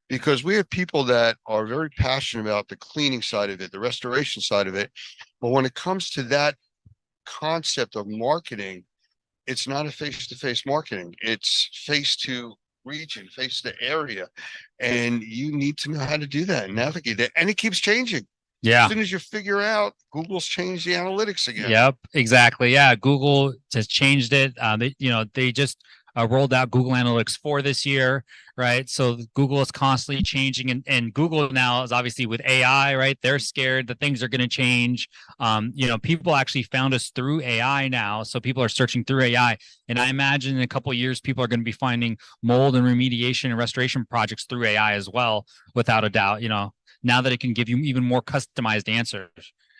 because we have people that are very passionate about the cleaning side of it, the restoration side of it. But when it comes to that concept of marketing, it's not a face-to-face marketing. It's face to region, face the area. And you need to know how to do that and navigate it. And it keeps changing. Yeah. As soon as you figure out, Google's changed the analytics again. Yep, exactly. Yeah, Google has changed it. They just rolled out Google Analytics 4 this year, right? So Google is constantly changing, and Google now is obviously with AI, right? They're scared that things are going to change. People actually found us through AI now, so people are searching through AI, and I imagine in a couple of years, people are going to be finding mold and remediation and restoration projects through AI as well, without a doubt. Now that it can give you even more customized answers.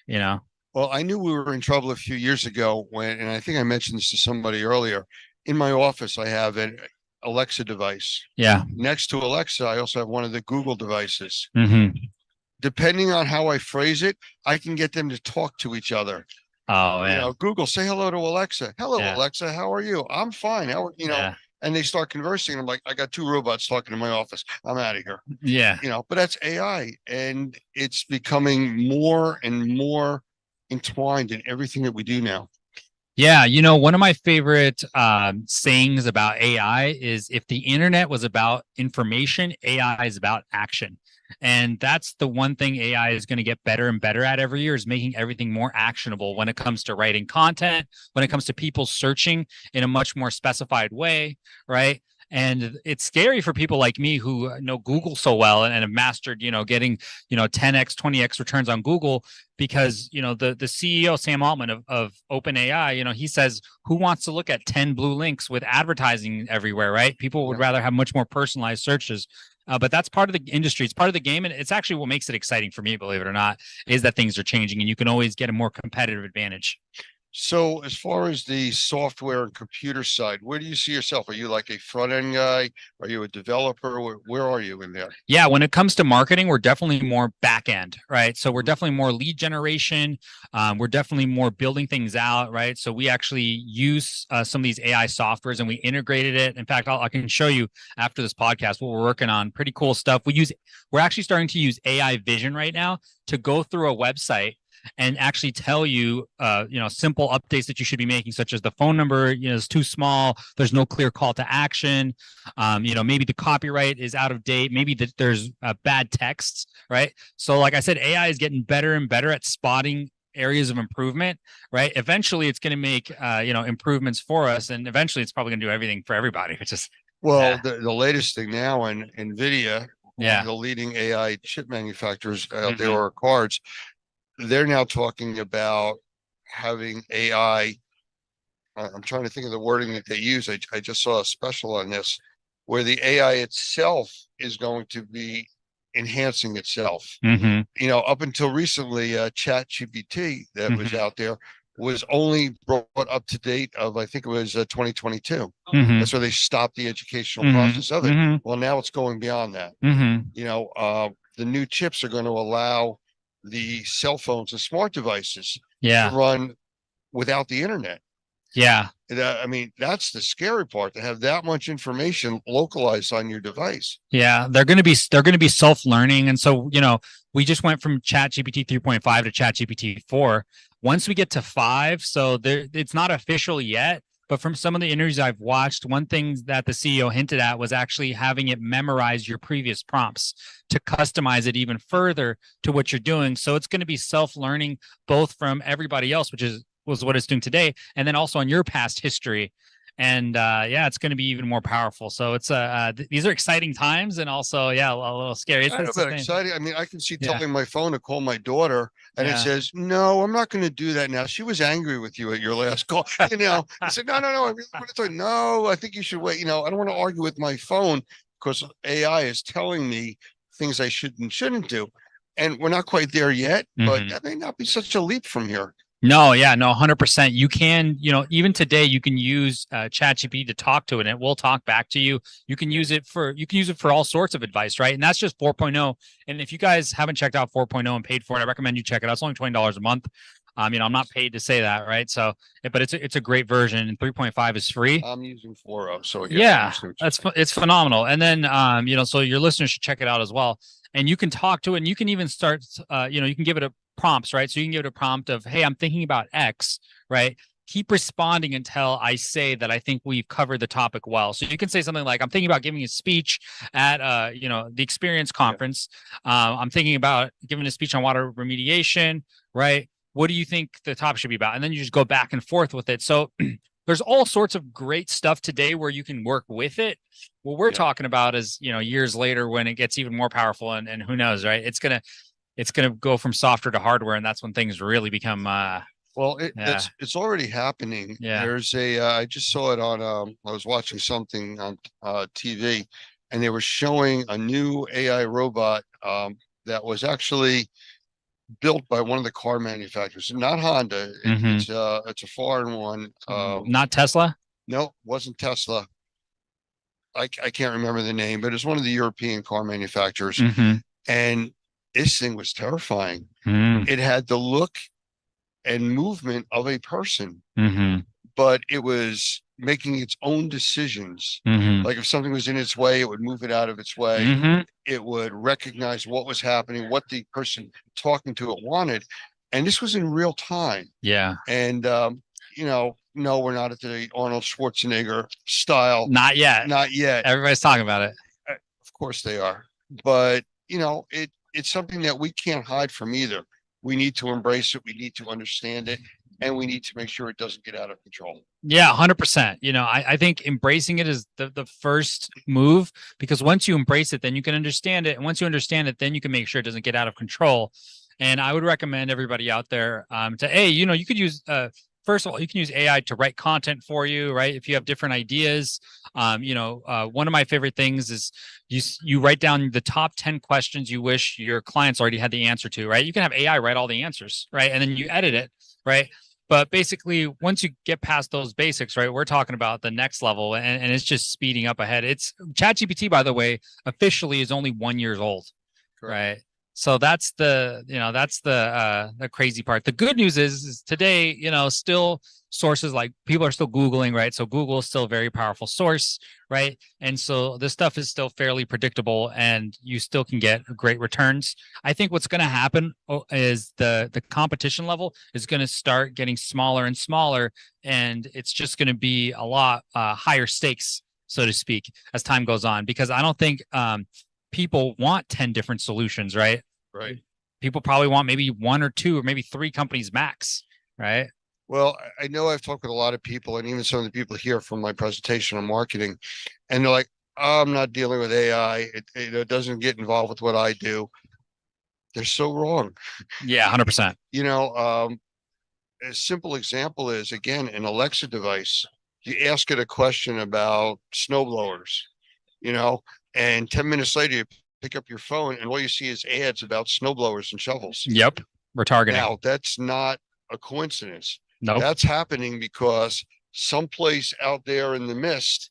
Well, I knew we were in trouble a few years ago and I think I mentioned this to somebody earlier. In my office, I have an Alexa device. Yeah. Next to Alexa, I also have one of the Google devices. Mm-hmm. Depending on how I phrase it, I can get them to talk to each other. Oh, man. Google, say hello to Alexa. Hello, Yeah. Alexa. How are you? I'm fine. Yeah. And they start conversing. And I'm like, I got two robots talking in my office. I'm out of here. Yeah. But that's AI, and it's becoming more and more entwined in everything that we do now. Yeah, one of my favorite sayings about AI is if the internet was about information, AI is about action. And that's the one thing AI is going to get better and better at every year, is making everything more actionable when it comes to writing content, when it comes to people searching in a much more specified way, right? And it's scary for people like me who know Google so well and have mastered, getting, 10x, 20x returns on Google, because, the CEO, Sam Altman of OpenAI, he says, who wants to look at 10 blue links with advertising everywhere, right? People would rather have much more personalized searches. But that's part of the industry. It's part of the game. And it's actually what makes it exciting for me, believe it or not, is that things are changing and you can always get a more competitive advantage. So as far as the software and computer side, where do you see yourself? Are you like a front end guy? Are you a developer? Where are you in there? Yeah, when it comes to marketing, we're definitely more back end, right? So we're definitely more lead generation. We're definitely more building things out, right? So we actually use some of these AI softwares and we integrated it. In fact, I can show you after this podcast what we're working on. Pretty cool stuff. We're actually starting to use AI vision right now to go through a website and actually tell you, simple updates that you should be making, such as the phone number, is too small. There's no clear call to action. Maybe the copyright is out of date. Maybe there's bad texts, right? So like I said, AI is getting better and better at spotting areas of improvement, right? Eventually it's going to make, improvements for us. And eventually it's probably going to do everything for everybody, which is, the latest thing now in NVIDIA, yeah, the leading AI chip manufacturers out there are cards. They're now talking about having AI. I'm trying to think of the wording that they use. I just saw a special on this where the AI itself is going to be enhancing itself. Up until recently, ChatGPT that was out there was only brought up to date of, I think it was 2022. That's where they stopped the educational process of it. Well, now it's going beyond that. The new chips are going to allow the cell phones and smart devices to run without the internet. I mean, that's the scary part, to have that much information localized on your device. Yeah, they're going to be self-learning. And so, we just went from ChatGPT 3.5 to ChatGPT 4. Once we get to 5, so it's not official yet, but from some of the interviews I've watched, one thing that the CEO hinted at was actually having it memorize your previous prompts to customize it even further to what you're doing. So it's going to be self-learning both from everybody else, was what it's doing today, and then also on your past history. And it's going to be even more powerful. So it's these are exciting times, and also a little scary. It's exciting. I mean, I can see telling my phone to call my daughter, and it says, "No, I'm not going to do that now. She was angry with you at your last call." I said, "No, I really want to tell you, no, I think you should wait. I don't want to argue with my phone because AI is telling me things I should and shouldn't do." And we're not quite there yet, but that may not be such a leap from here. No, 100%. You can, even today you can use ChatGPT to talk to it and it will talk back to you. You can use it for all sorts of advice, right? And that's just 4.0. And if you guys haven't checked out 4.0 and paid for it, I recommend you check it out. It's only $20 a month. I'm not paid to say that, right? So, but it's a great version, and 3.5 is free. I'm using 4.0, so it's phenomenal. And then, so your listeners should check it out as well. And you can talk to it, and you can even start, you can give it a prompts, right? So you can give it a prompt of, hey, I'm thinking about X, right? keep responding until I say that I think we've covered the topic well. So you can say something like, I'm thinking about giving a speech at, the Experience Conference. I'm thinking about giving a speech on water remediation, right? What do you think the topic should be about? And then you just go back and forth with it. So there's all sorts of great stuff today where you can work with it. What we're talking about is, years later when it gets even more powerful, and who knows, right? It's going to go from software to hardware. And that's when things really become, Well, Yeah. it's already happening. Yeah. There's I just saw it on, I was watching something on TV, and they were showing a new AI robot that was actually built by one of the car manufacturers, not Honda. Mhm. It's a foreign one. not Tesla. No, wasn't Tesla. I can't remember the name, but it's one of the European car manufacturers. Mhm. And this thing was terrifying. Mhm. It had the look and movement of a person, Mhm. but it was making its own decisions. Mhm. Like if something was in its way, it would move it out of its way. Mhm. It would recognize what was happening, what the person talking to it wanted. And this was in real time. Yeah. And, no, we're not at the Arnold Schwarzenegger style. Not yet. Not yet. Everybody's talking about it. Of course they are. But, it's something that we can't hide from either. We need to embrace it. We need to understand it. And we need to make sure it doesn't get out of control. Yeah, 100%. I think embracing it is the first move, because once you embrace it, then you can understand it. And once you understand it, then you can make sure it doesn't get out of control. And I would recommend everybody out there you could use, first of all, you can use AI to write content for you, right? If you have different ideas, one of my favorite things is you write down the top 10 questions you wish your clients already had the answer to, right? You can have AI write all the answers, right? And then you edit it, right? But basically, once you get past those basics, right, we're talking about the next level, and it's just speeding up ahead. It's ChatGPT, by the way, officially is only 1 year old, right? So that's the crazy part. The good news is today, still sources like people are still Googling, right? So Google is still a very powerful source, right? And so this stuff is still fairly predictable, and you still can get great returns. I think what's going to happen is the competition level is going to start getting smaller and smaller, and it's just going to be a lot higher stakes, so to speak, as time goes on, because I don't think people want 10 different solutions, right? Right. People probably want maybe 1 or 2 or maybe 3 companies max, right? Well, I know I've talked with a lot of people, and even some of the people here from my presentation on marketing, and they're like, oh, I'm not dealing with AI. It doesn't get involved with what I do. They're so wrong. Yeah, 100%. A simple example is, again, an Alexa device. You ask it a question about snow blowers, and 10 minutes later, you pick up your phone and all you see is ads about snow blowers and shovels. Yep. We're targeting. Now, that's not a coincidence. No. That's happening because someplace out there in the mist,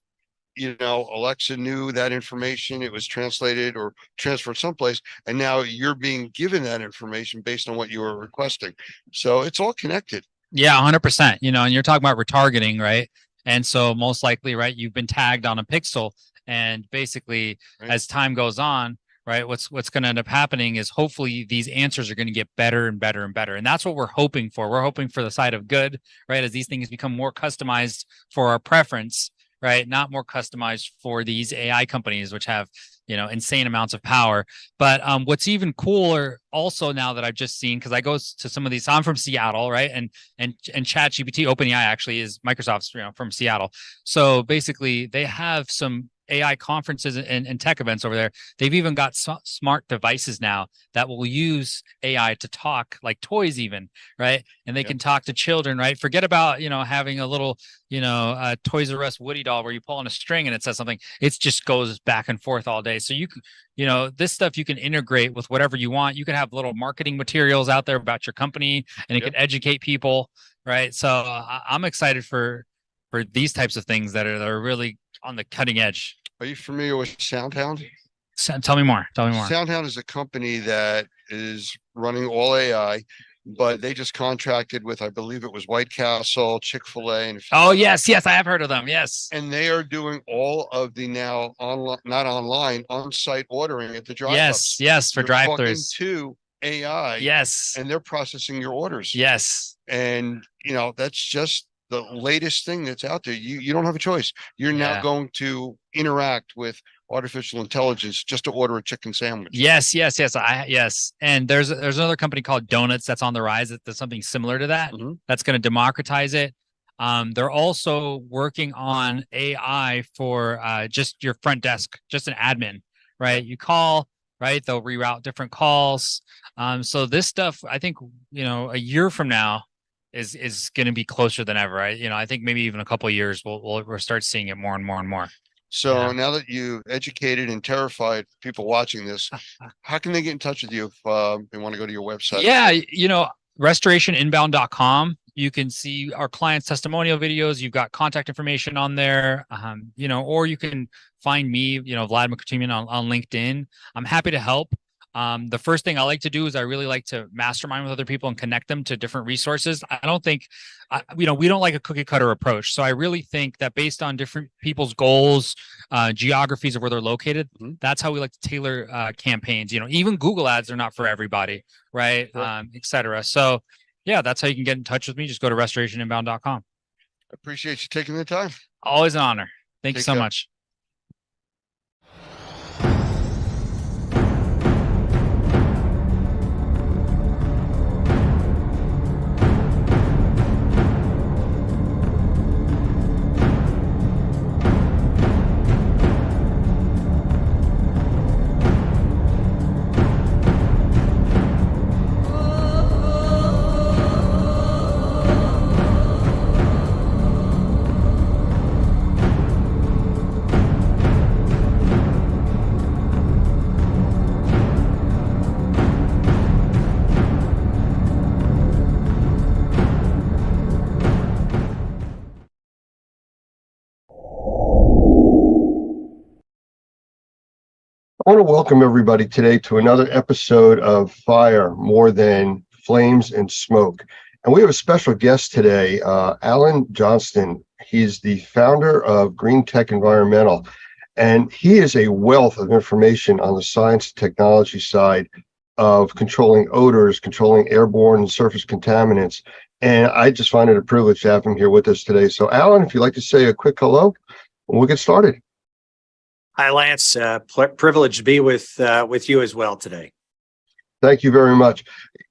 Alexa knew that information. It was translated or transferred someplace, and now you're being given that information based on what you were requesting. So it's all connected. Yeah, 100%. And you're talking about retargeting, right? And so most likely, right, you've been tagged on a pixel, and basically, Right. as time goes on, right, what's going to end up happening is hopefully these answers are going to get better and better and better. And that's what we're hoping for. We're hoping for the side of good, right? As these things become more customized for our preference, right? Not more customized for these AI companies, which have, insane amounts of power. But what's even cooler also now that I've just seen, because I go to some of these, I'm from Seattle, right? And ChatGPT, OpenAI actually is Microsoft's, from Seattle. So basically they have some AI conferences and tech events over there. They've even got smart devices now that will use AI to talk, like toys even, right? And they can talk to children, right? Forget about, having a little, Toys R Us Woody doll where you pull on a string and it says something. It just goes back and forth all day. So you can, this stuff you can integrate with whatever you want. You can have little marketing materials out there about your company, and it can educate people, right? So I'm excited for these types of things that are really on the cutting edge. Are you familiar with SoundHound? Tell me more. SoundHound is a company that is running all AI, but they just contracted with, I believe it was White Castle, Chick-fil-A, and Oh, yes, I have heard of them. Yes. and they are doing all of the now online, not online, on-site ordering at the drive-ups. Yes, for You're talking drive-throughs. to AI, Yes. and they're processing your orders. Yes. And that's just the latest thing that's out there. You don't have a choice. You're now Yeah. going to interact with artificial intelligence just to order a chicken sandwich. Yes, yes, yes. Yes. And there's another company called Donuts that's on the rise. That's something similar to that. Mhm. That's going to democratize it. They're also working on AI for just your front desk, just an admin, right? You call, right? They'll reroute different calls. So this stuff, I think, a year from now is going to be closer than ever. I think maybe even a couple of years we'll start seeing it more and more and more. So Yeah. now that you educated and terrified people watching this, how can they get in touch with you if they want to go to your website? Yeah, restorationinbound.com. You can see our clients' testimonial videos. You've got contact information on there, or you can find me, Vlad McCartimian on LinkedIn. I'm happy to help. The first thing I like to do is I really like to mastermind with other people and connect them to different resources. I don't think, we don't like a cookie cutter approach. So I really think that based on different people's goals, geographies of where they're located, that's how we like to tailor campaigns. Even Google ads are not for everybody, right? Sure. Et cetera. So yeah, that's how you can get in touch with me. Just go to restorationinbound.com. I appreciate you taking the time. Always an honor. Thank you Take so care. much. I want to welcome everybody today to another episode of Fire More Than Flames and Smoke. And we have a special guest today, Alan Johnston. He's the founder of Green Tech Environmental, and he is a wealth of information on the science and technology side of controlling odors, controlling airborne and surface contaminants. And I just find it a privilege to have him here with us today. So Alan, if you'd like to say a quick hello, we'll get started. Hi, Lance. Privileged to be with you as well today. Thank you very much.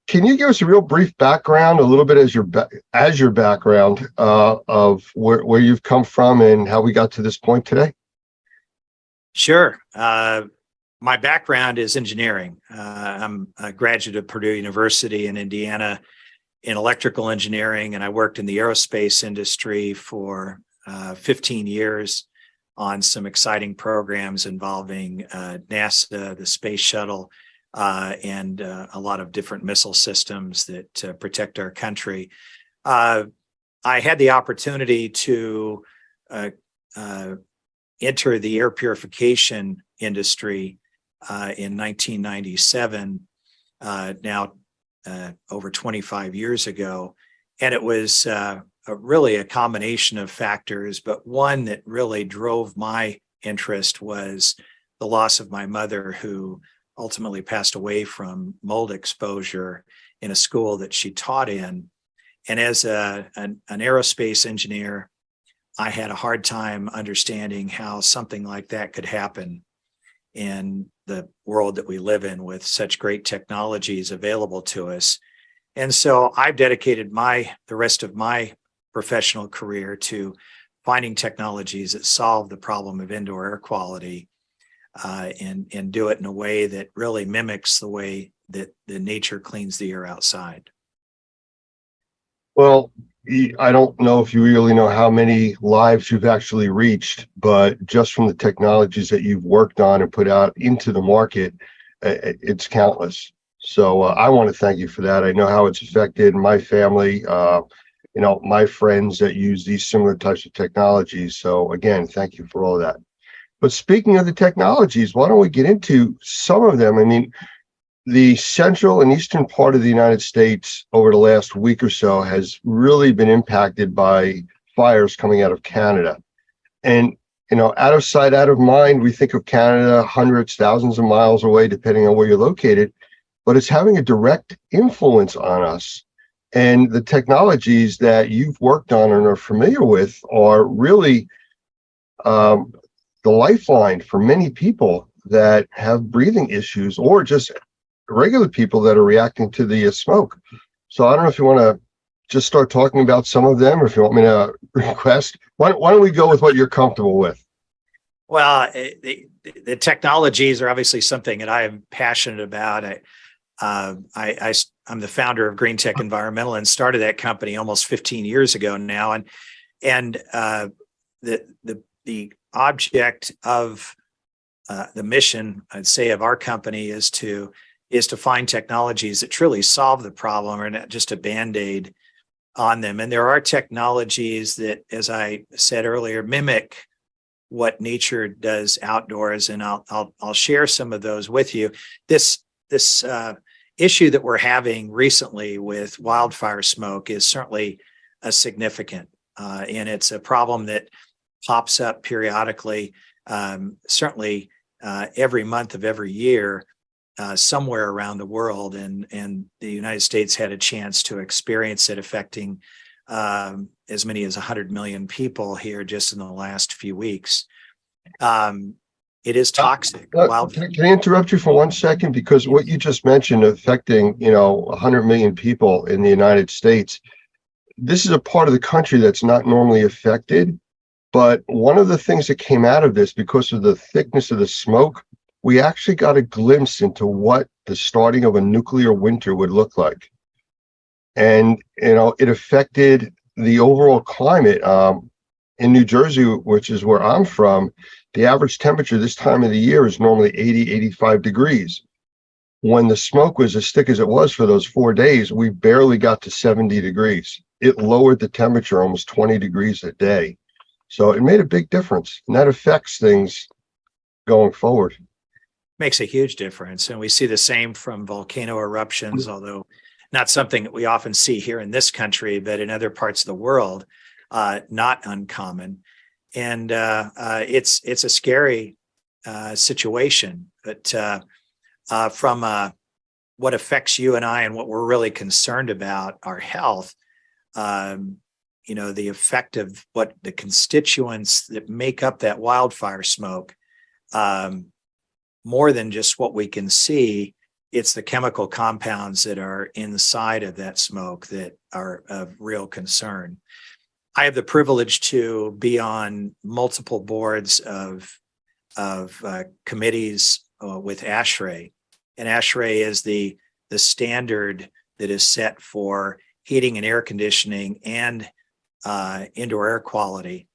Can you give us a real brief background, a little bit as your background of where you've come from and how we got to this point today? Sure. My background is engineering. I'm a graduate of Purdue University in Indiana in electrical engineering, and I worked in the aerospace industry for 15 years on some exciting programs involving NASA, the space shuttle, and a lot of different missile systems that protect our country. I had the opportunity to enter the air purification industry in 1997, now over 25 years ago. And it was really a combination of factors, but one that really drove my interest was the loss of my mother, who ultimately passed away from mold exposure in a school that she taught in. And as an aerospace engineer, I had a hard time understanding how something like that could happen in the world that we live in with such great technologies available to us. And so I've dedicated the rest of my professional career to finding technologies that solve the problem of indoor air quality and do it in a way that really mimics the way that the nature cleans the air outside. Well, I don't know if you really know how many lives you've actually reached, but just from the technologies that you've worked on and put out into the market, it's countless. So I want to thank you for that. I know how it's affected my family, my friends that use these similar types of technologies. So again, thank you for all that. But speaking of the technologies, why don't we get into some of them? I mean, the central and eastern part of the United States over the last week or so has really been impacted by fires coming out of Canada. And, out of sight, out of mind, we think of Canada hundreds, thousands of miles away, depending on where you're located, but it's having a direct influence on us. And the technologies that you've worked on and are familiar with are really the lifeline for many people that have breathing issues or just regular people that are reacting to the smoke. So I don't know if you want to just start talking about some of them, or if you want me to request. Why don't we go with what you're comfortable with? Well, the technologies are obviously something that I am passionate about. I'm the founder of Green Tech Environmental and started that company almost 15 years ago now. And the object of the mission, I'd say, of our company is to find technologies that truly solve the problem, or not just a Band-Aid on them. And there are technologies that, as I said earlier, mimic what nature does outdoors, and I'll share some of those with you. This issue that we're having recently with wildfire smoke is certainly significant, and it's a problem that pops up periodically, certainly every month of every year, somewhere around the world, and the United States had a chance to experience it, affecting as many as 100 million people here just in the last few weeks. It is toxic. Can I interrupt you for 1 second? Because what you just mentioned, affecting 100 million people in the United States, this is a part of the country that's not normally affected. But one of the things that came out of this, because of the thickness of the smoke, we actually got a glimpse into what the starting of a nuclear winter would look like. And, it affected the overall climate. In New Jersey, which is where I'm from, the average temperature this time of the year is normally 80, 85 degrees. When the smoke was as thick as it was for those 4 days, we barely got to 70 degrees. It lowered the temperature almost 20 degrees a day. So it made a big difference, and that affects things going forward. Makes a huge difference. And we see the same from volcano eruptions, although not something that we often see here in this country, but in other parts of the world, not uncommon. And it's a scary situation. But from what affects you and I, and what we're really concerned about, our health, the effect of what the constituents that make up that wildfire smoke, more than just what we can see, it's the chemical compounds that are inside of that smoke that are of real concern. I have the privilege to be on multiple boards of committees with ASHRAE, and ASHRAE is the standard that is set for heating and air conditioning and indoor air quality.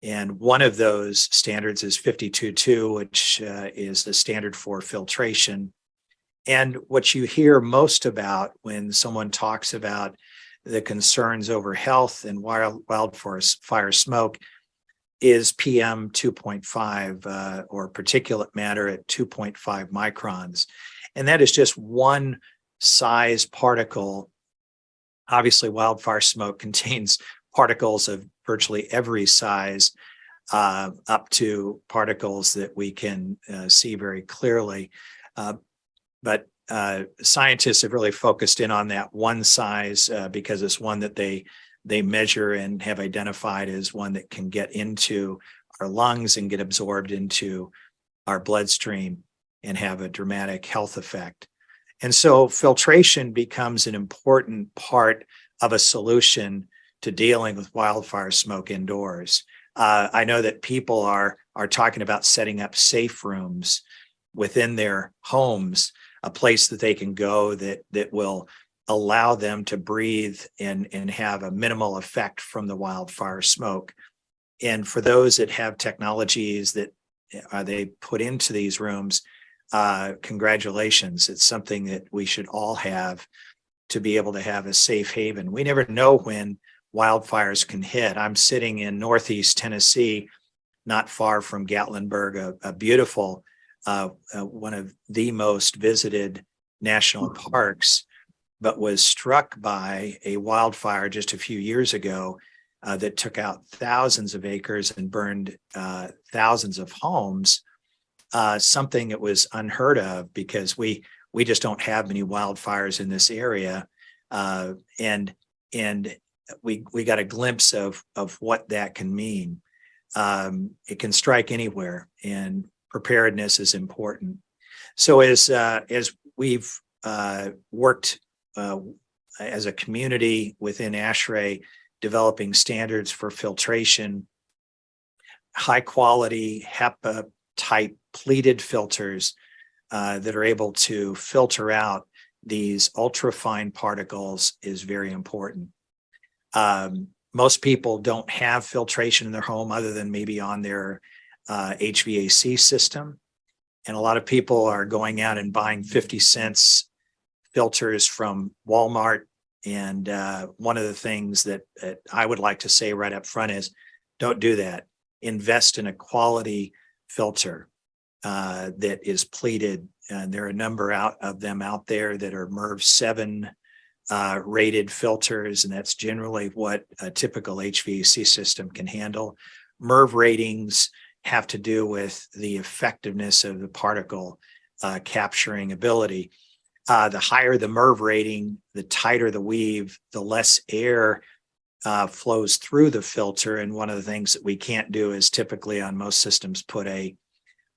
And one of those standards is 52.2, which is the standard for filtration. And what you hear most about when someone talks about the concerns over health and wildfire smoke is PM 2.5 or particulate matter at 2.5 microns. And that is just one size particle. Obviously, wildfire smoke contains particles of virtually every size, up to particles that we can see very clearly. But scientists have really focused in on that one size because it's one that they measure and have identified as one that can get into our lungs and get absorbed into our bloodstream and have a dramatic health effect. And so filtration becomes an important part of a solution to dealing with wildfire smoke indoors. I know that people are talking about setting up safe rooms within their homes, a place that they can go that will allow them to breathe and have a minimal effect from the wildfire smoke. And for those that have technologies that they put into these rooms, congratulations. It's something that we should all have to be able to have a safe haven. We never know when wildfires can hit. I'm sitting in Northeast Tennessee, not far from Gatlinburg, a beautiful, one of the most visited national parks, but was struck by a wildfire just a few years ago that took out thousands of acres and burned thousands of homes, something that was unheard of because we just don't have many wildfires in this area. And we got a glimpse of what that can mean. It can strike anywhere, and preparedness is important. So as we've worked as a community within ASHRAE, developing standards for filtration, high quality HEPA type pleated filters that are able to filter out these ultrafine particles is very important. Most people don't have filtration in their home other than maybe on their HVAC system. And a lot of people are going out and buying 50 cents filters from Walmart. And one of the things that I would like to say right up front is don't do that. Invest in a quality filter that is pleated. And there are a number of them out there that are MERV 7 rated filters, and that's generally what a typical HVAC system can handle. MERV ratings have to do with the effectiveness of the particle capturing ability. The higher the MERV rating, the tighter the weave, the less air flows through the filter. And one of the things that we can't do is typically on most systems put a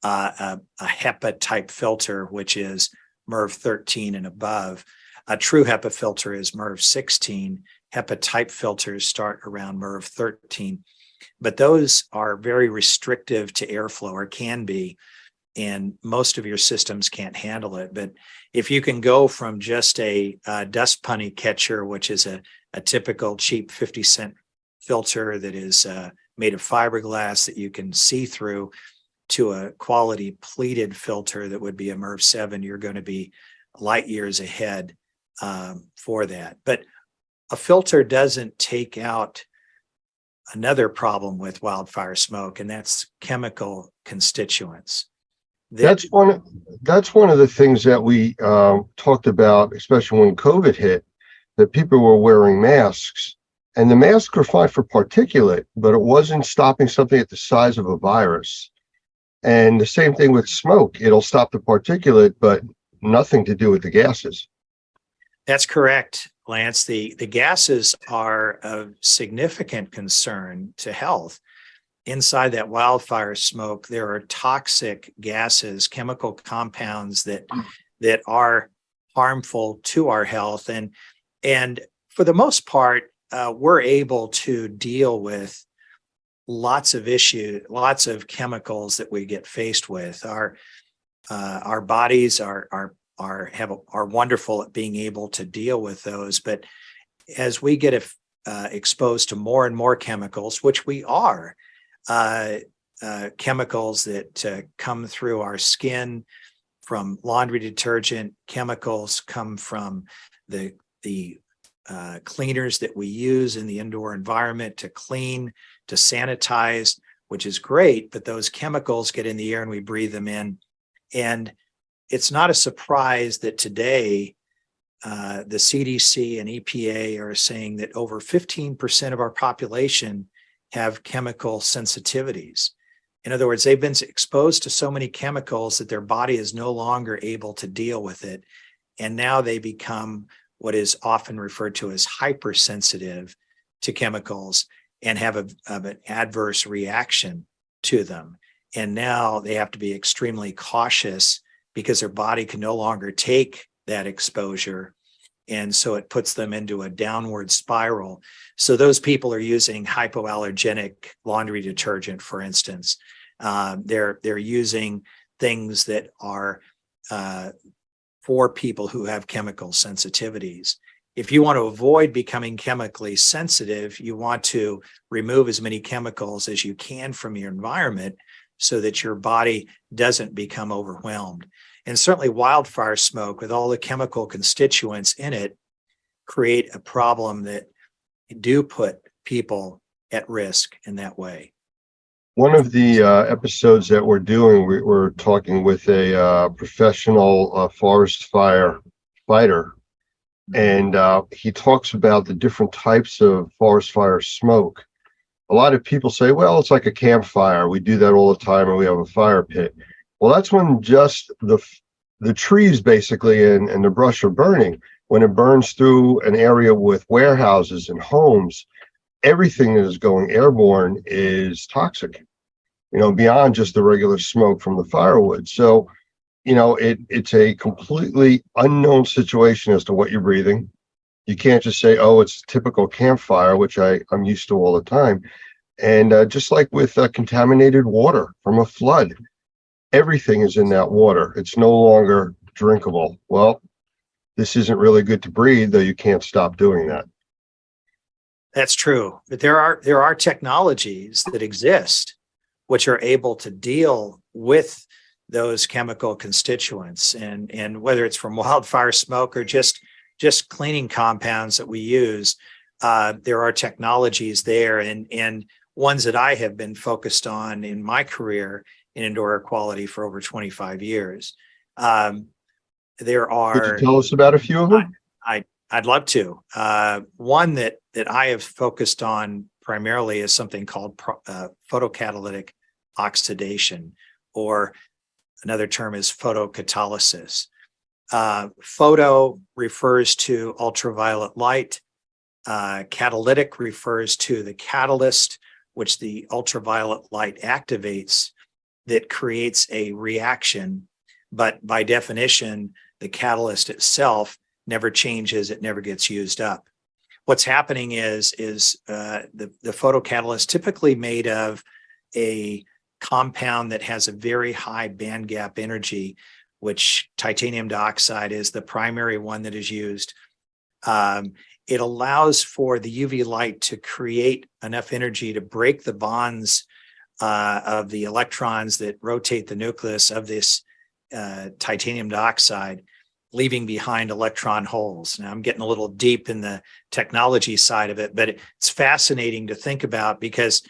HEPA type filter, which is MERV 13 and above. A true HEPA filter is MERV 16. HEPA type filters start around MERV 13. But those are very restrictive to airflow, or can be, and most of your systems can't handle it. But if you can go from just a dust bunny catcher, which is a typical cheap 50-cent filter that is made of fiberglass that you can see through, to a quality pleated filter that would be a MERV 7, you're going to be light years ahead for that. But a filter doesn't take out another problem with wildfire smoke, and that's chemical constituents. That's one of the things that we talked about, especially when COVID hit, that people were wearing masks, and the masks were fine for particulate, but it wasn't stopping something at the size of a virus. And the same thing with smoke. It'll stop the particulate, but nothing to do with the gases. That's correct, Lance. The gases are of significant concern to health. Inside that wildfire smoke, there are toxic gases, chemical compounds that are harmful to our health. And for the most part, we're able to deal with lots of issues, lots of chemicals that we get faced with. Our bodies are wonderful at being able to deal with those. But as we get exposed to more and more chemicals, which we are, chemicals that come through our skin from laundry detergent, chemicals come from the cleaners that we use in the indoor environment to clean, to sanitize, which is great, but those chemicals get in the air and we breathe them in. And it's not a surprise that today the CDC and EPA are saying that over 15% of our population have chemical sensitivities. In other words, they've been exposed to so many chemicals that their body is no longer able to deal with it. And now they become what is often referred to as hypersensitive to chemicals and have an adverse reaction to them. And now they have to be extremely cautious because their body can no longer take that exposure. And so it puts them into a downward spiral. So those people are using hypoallergenic laundry detergent, for instance. They're using things that are for people who have chemical sensitivities. If you want to avoid becoming chemically sensitive, you want to remove as many chemicals as you can from your environment so that your body doesn't become overwhelmed. And certainly wildfire smoke with all the chemical constituents in it create a problem that do put people at risk in that way. One of the episodes that we're doing, we're talking with a professional forest fire fighter, and he talks about the different types of forest fire smoke. A lot of people say, well, it's like a campfire. We do that all the time and we have a fire pit. Well, that's when just the the trees basically and the brush are burning. When it burns through an area with warehouses and homes, everything that is going airborne is toxic, beyond just the regular smoke from the firewood. So, it's a completely unknown situation as to what you're breathing. You can't just say, oh, it's typical campfire, which I'm used to all the time. And just like with contaminated water from a flood, everything is in that water. It's no longer drinkable. Well, this isn't really good to breathe, though you can't stop doing that. That's true. But there are technologies that exist which are able to deal with those chemical constituents, and whether it's from wildfire smoke or just cleaning compounds that we use, there are technologies there, and ones that I have been focused on in my career in indoor air quality for over 25 years. There are. Could you tell us about a few of them? I'd love to. One that I have focused on primarily is something called photocatalytic oxidation, or another term is photocatalysis. Photo refers to ultraviolet light. Catalytic refers to the catalyst, which the ultraviolet light activates, that creates a reaction. But by definition, the catalyst itself never changes, it never gets used up. What's happening is the photocatalyst typically made of a compound that has a very high band gap energy, which titanium dioxide is the primary one that is used. It allows for the UV light to create enough energy to break the bonds of the electrons that rotate the nucleus of this titanium dioxide, leaving behind electron holes. Now, I'm getting a little deep in the technology side of it, but it's fascinating to think about, because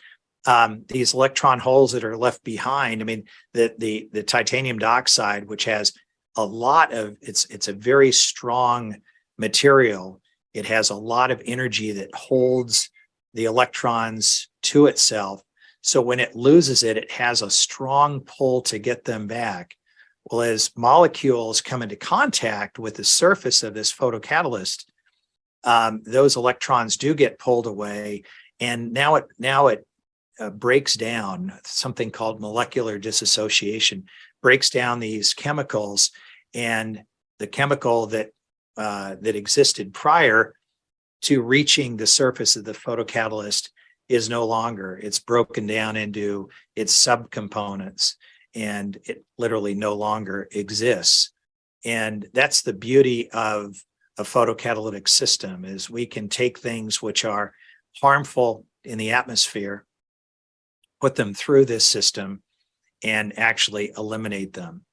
these electron holes that are left behind, I mean, the titanium dioxide, which has a lot of, it's a very strong material. It has a lot of energy that holds the electrons to itself. So when it loses it, it has a strong pull to get them back. Well, as molecules come into contact with the surface of this photocatalyst, those electrons do get pulled away, and now it breaks down. Something called molecular dissociation breaks down these chemicals, and the chemical that existed prior to reaching the surface of the photocatalyst is no longer. It's broken down into its subcomponents, and it literally no longer exists. And that's the beauty of a photocatalytic system, is we can take things which are harmful in the atmosphere, put them through this system, and actually eliminate them.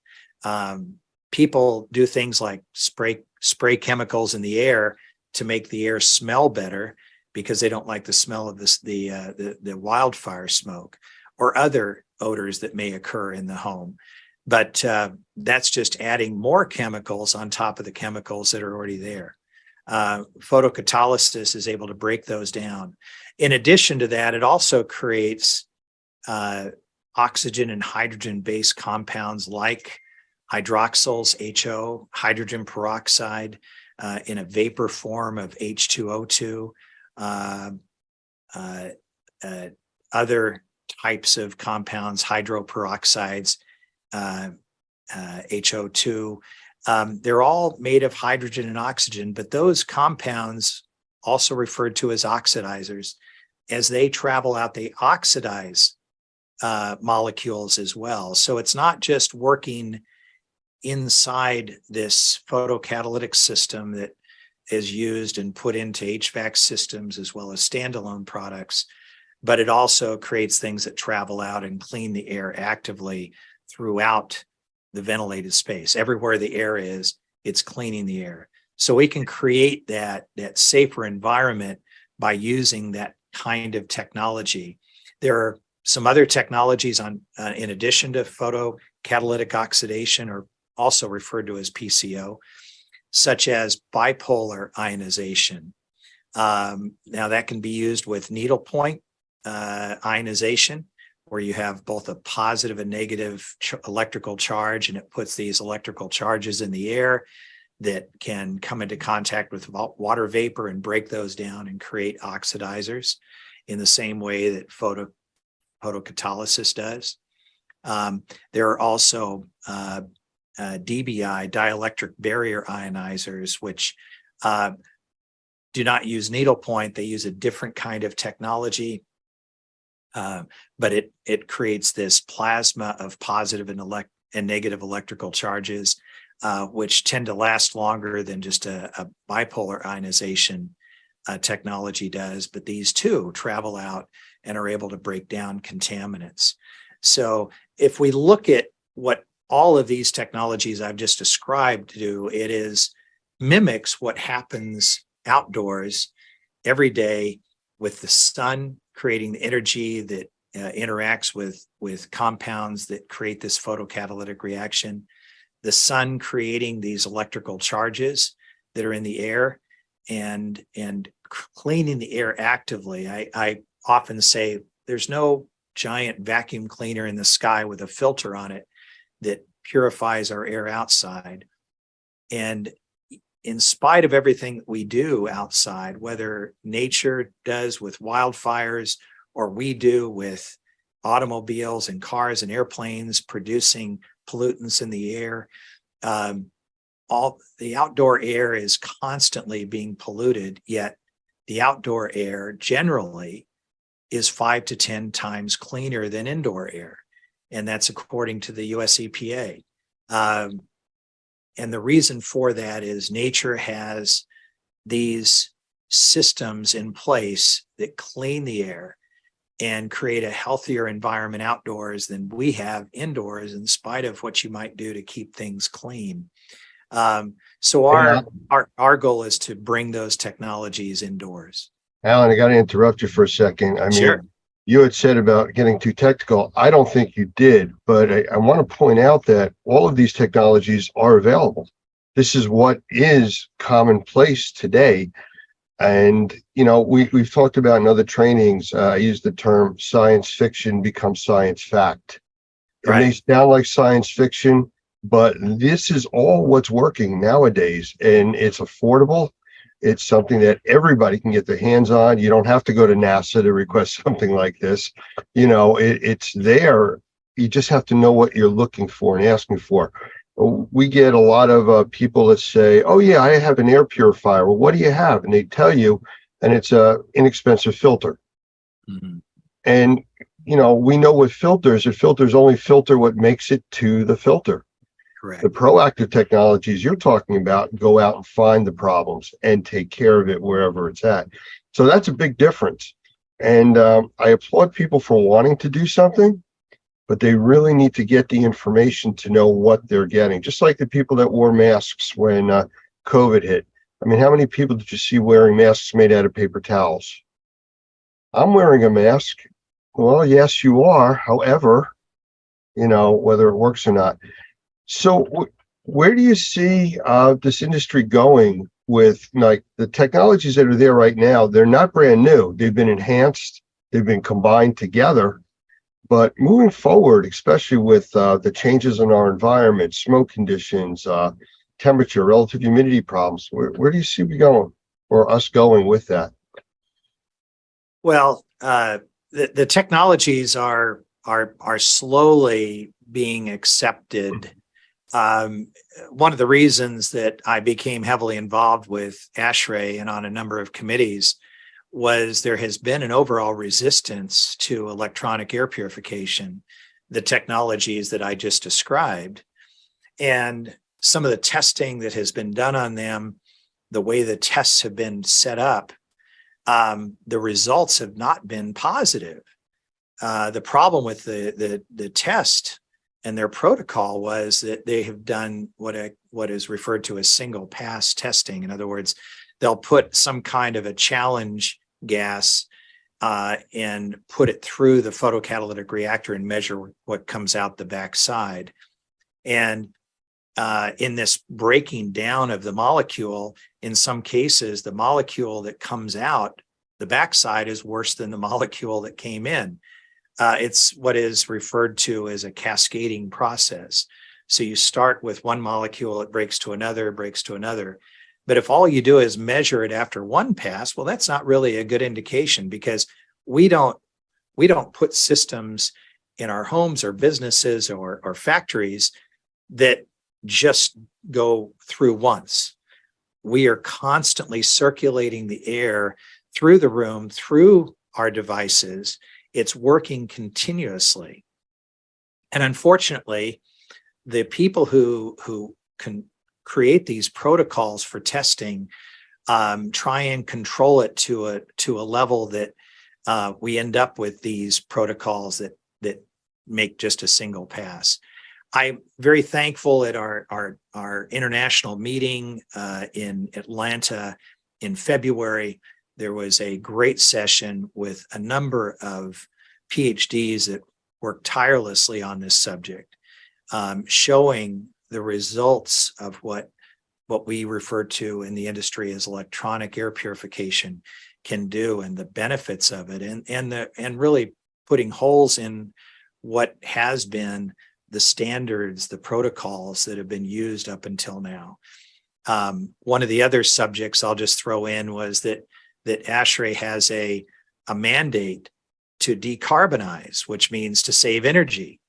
People do things like spray chemicals in the air to make the air smell better, because they don't like the smell of the wildfire smoke or other odors that may occur in the home. But that's just adding more chemicals on top of the chemicals that are already there. Photocatalysis is able to break those down. In addition to that, it also creates oxygen and hydrogen-based compounds like hydroxyls, HO, hydrogen peroxide, in a vapor form of H2O2, other types of compounds, hydroperoxides, HO2. They're all made of hydrogen and oxygen, but those compounds, also referred to as oxidizers, as they travel out, they oxidize molecules as well. So it's not just working inside this photocatalytic system that is used and put into HVAC systems as well as standalone products, but it also creates things that travel out and clean the air actively throughout the ventilated space. Everywhere the air is, it's cleaning the air. So we can create that safer environment by using that kind of technology. There are some other technologies in addition to photocatalytic oxidation, or also referred to as PCO, such as bipolar ionization. Now that can be used with needlepoint ionization, where you have both a positive and negative electrical charge, and it puts these electrical charges in the air that can come into contact with water vapor and break those down and create oxidizers in the same way that photocatalysis does. There are also DBI, dielectric barrier ionizers, which do not use needlepoint. They use a different kind of technology, but it creates this plasma of positive and negative electrical charges, which tend to last longer than just a bipolar ionization technology does. But these two travel out and are able to break down contaminants. So if we look at what all of these technologies I've just described do, it mimics what happens outdoors every day with the sun creating the energy that interacts with compounds that create this photocatalytic reaction, the sun creating these electrical charges that are in the air and cleaning the air actively. I often say there's no giant vacuum cleaner in the sky with a filter on it that purifies our air outside. And in spite of everything that we do outside, whether nature does with wildfires or we do with automobiles and cars and airplanes producing pollutants in the air, all the outdoor air is constantly being polluted, yet the outdoor air generally is 5 to 10 times cleaner than indoor air. And that's according to the US EPA. And the reason for that is nature has these systems in place that clean the air and create a healthier environment outdoors than we have indoors, in spite of what you might do to keep things clean. So our goal is to bring those technologies indoors. Alan, I got to interrupt you for a second. I mean, Sure. you had said about getting too technical. I don't think you did, but I want to point out that all of these technologies are available. This is what is commonplace today. And, you know, we've talked about in other trainings, I use the term science fiction becomes science fact. It may sound like science fiction, but this is all what's working nowadays, and it's affordable. It's something that everybody can get their hands on. You don't have to go to NASA to request something like this. You know, it's there. You just have to know what you're looking for and asking for. We get a lot of people that say, oh yeah, I have an air purifier. Well, what do you have? And they tell you, and it's a inexpensive filter. Mm-hmm. And, you know, we know with filters, the filters only filter what makes it to the filter. Correct. The proactive technologies you're talking about go out and find the problems and take care of it wherever it's at. So that's a big difference. And I applaud people for wanting to do something, but they really need to get the information to know what they're getting. Just like the people that wore masks when COVID hit. I mean, how many people did you see wearing masks made out of paper towels? I'm wearing a mask. Well, yes, you are. However, you know, whether it works or not. So where do you see this industry going with, like, the technologies that are there right now? They're not brand new. They've been enhanced. They've been combined together. But moving forward, especially with the changes in our environment, smoke conditions, temperature, relative humidity problems, where do you see we going, or us going with that? Well, the technologies are slowly being accepted. One of the reasons that I became heavily involved with ASHRAE and on a number of committees was there has been an overall resistance to electronic air purification, the technologies that I just described. And some of the testing that has been done on them, the way the tests have been set up, the results have not been positive. The problem with the test and their protocol was that they have done what is referred to as single pass testing. In other words, they'll put some kind of a challenge gas and put it through the photocatalytic reactor and measure what comes out the backside. And in this breaking down of the molecule, in some cases, the molecule that comes out the backside is worse than the molecule that came in. It's what is referred to as a cascading process. So you start with one molecule, it breaks to another, breaks to another. But if all you do is measure it after one pass, well, that's not really a good indication, because we don't put systems in our homes or businesses or factories that just go through once. We are constantly circulating the air through the room, through our devices. It's working continuously. And unfortunately, the people who can create these protocols for testing try and control it to a level that we end up with these protocols that make just a single pass. I'm very thankful at our international meeting in Atlanta in February. There was a great session with a number of PhDs that worked tirelessly on this subject, showing the results of what we refer to in the industry as electronic air purification can do, and the benefits of it, and really putting holes in what has been the standards, the protocols that have been used up until now. One of the other subjects I'll just throw in was that ASHRAE has a mandate to decarbonize, which means to save energy.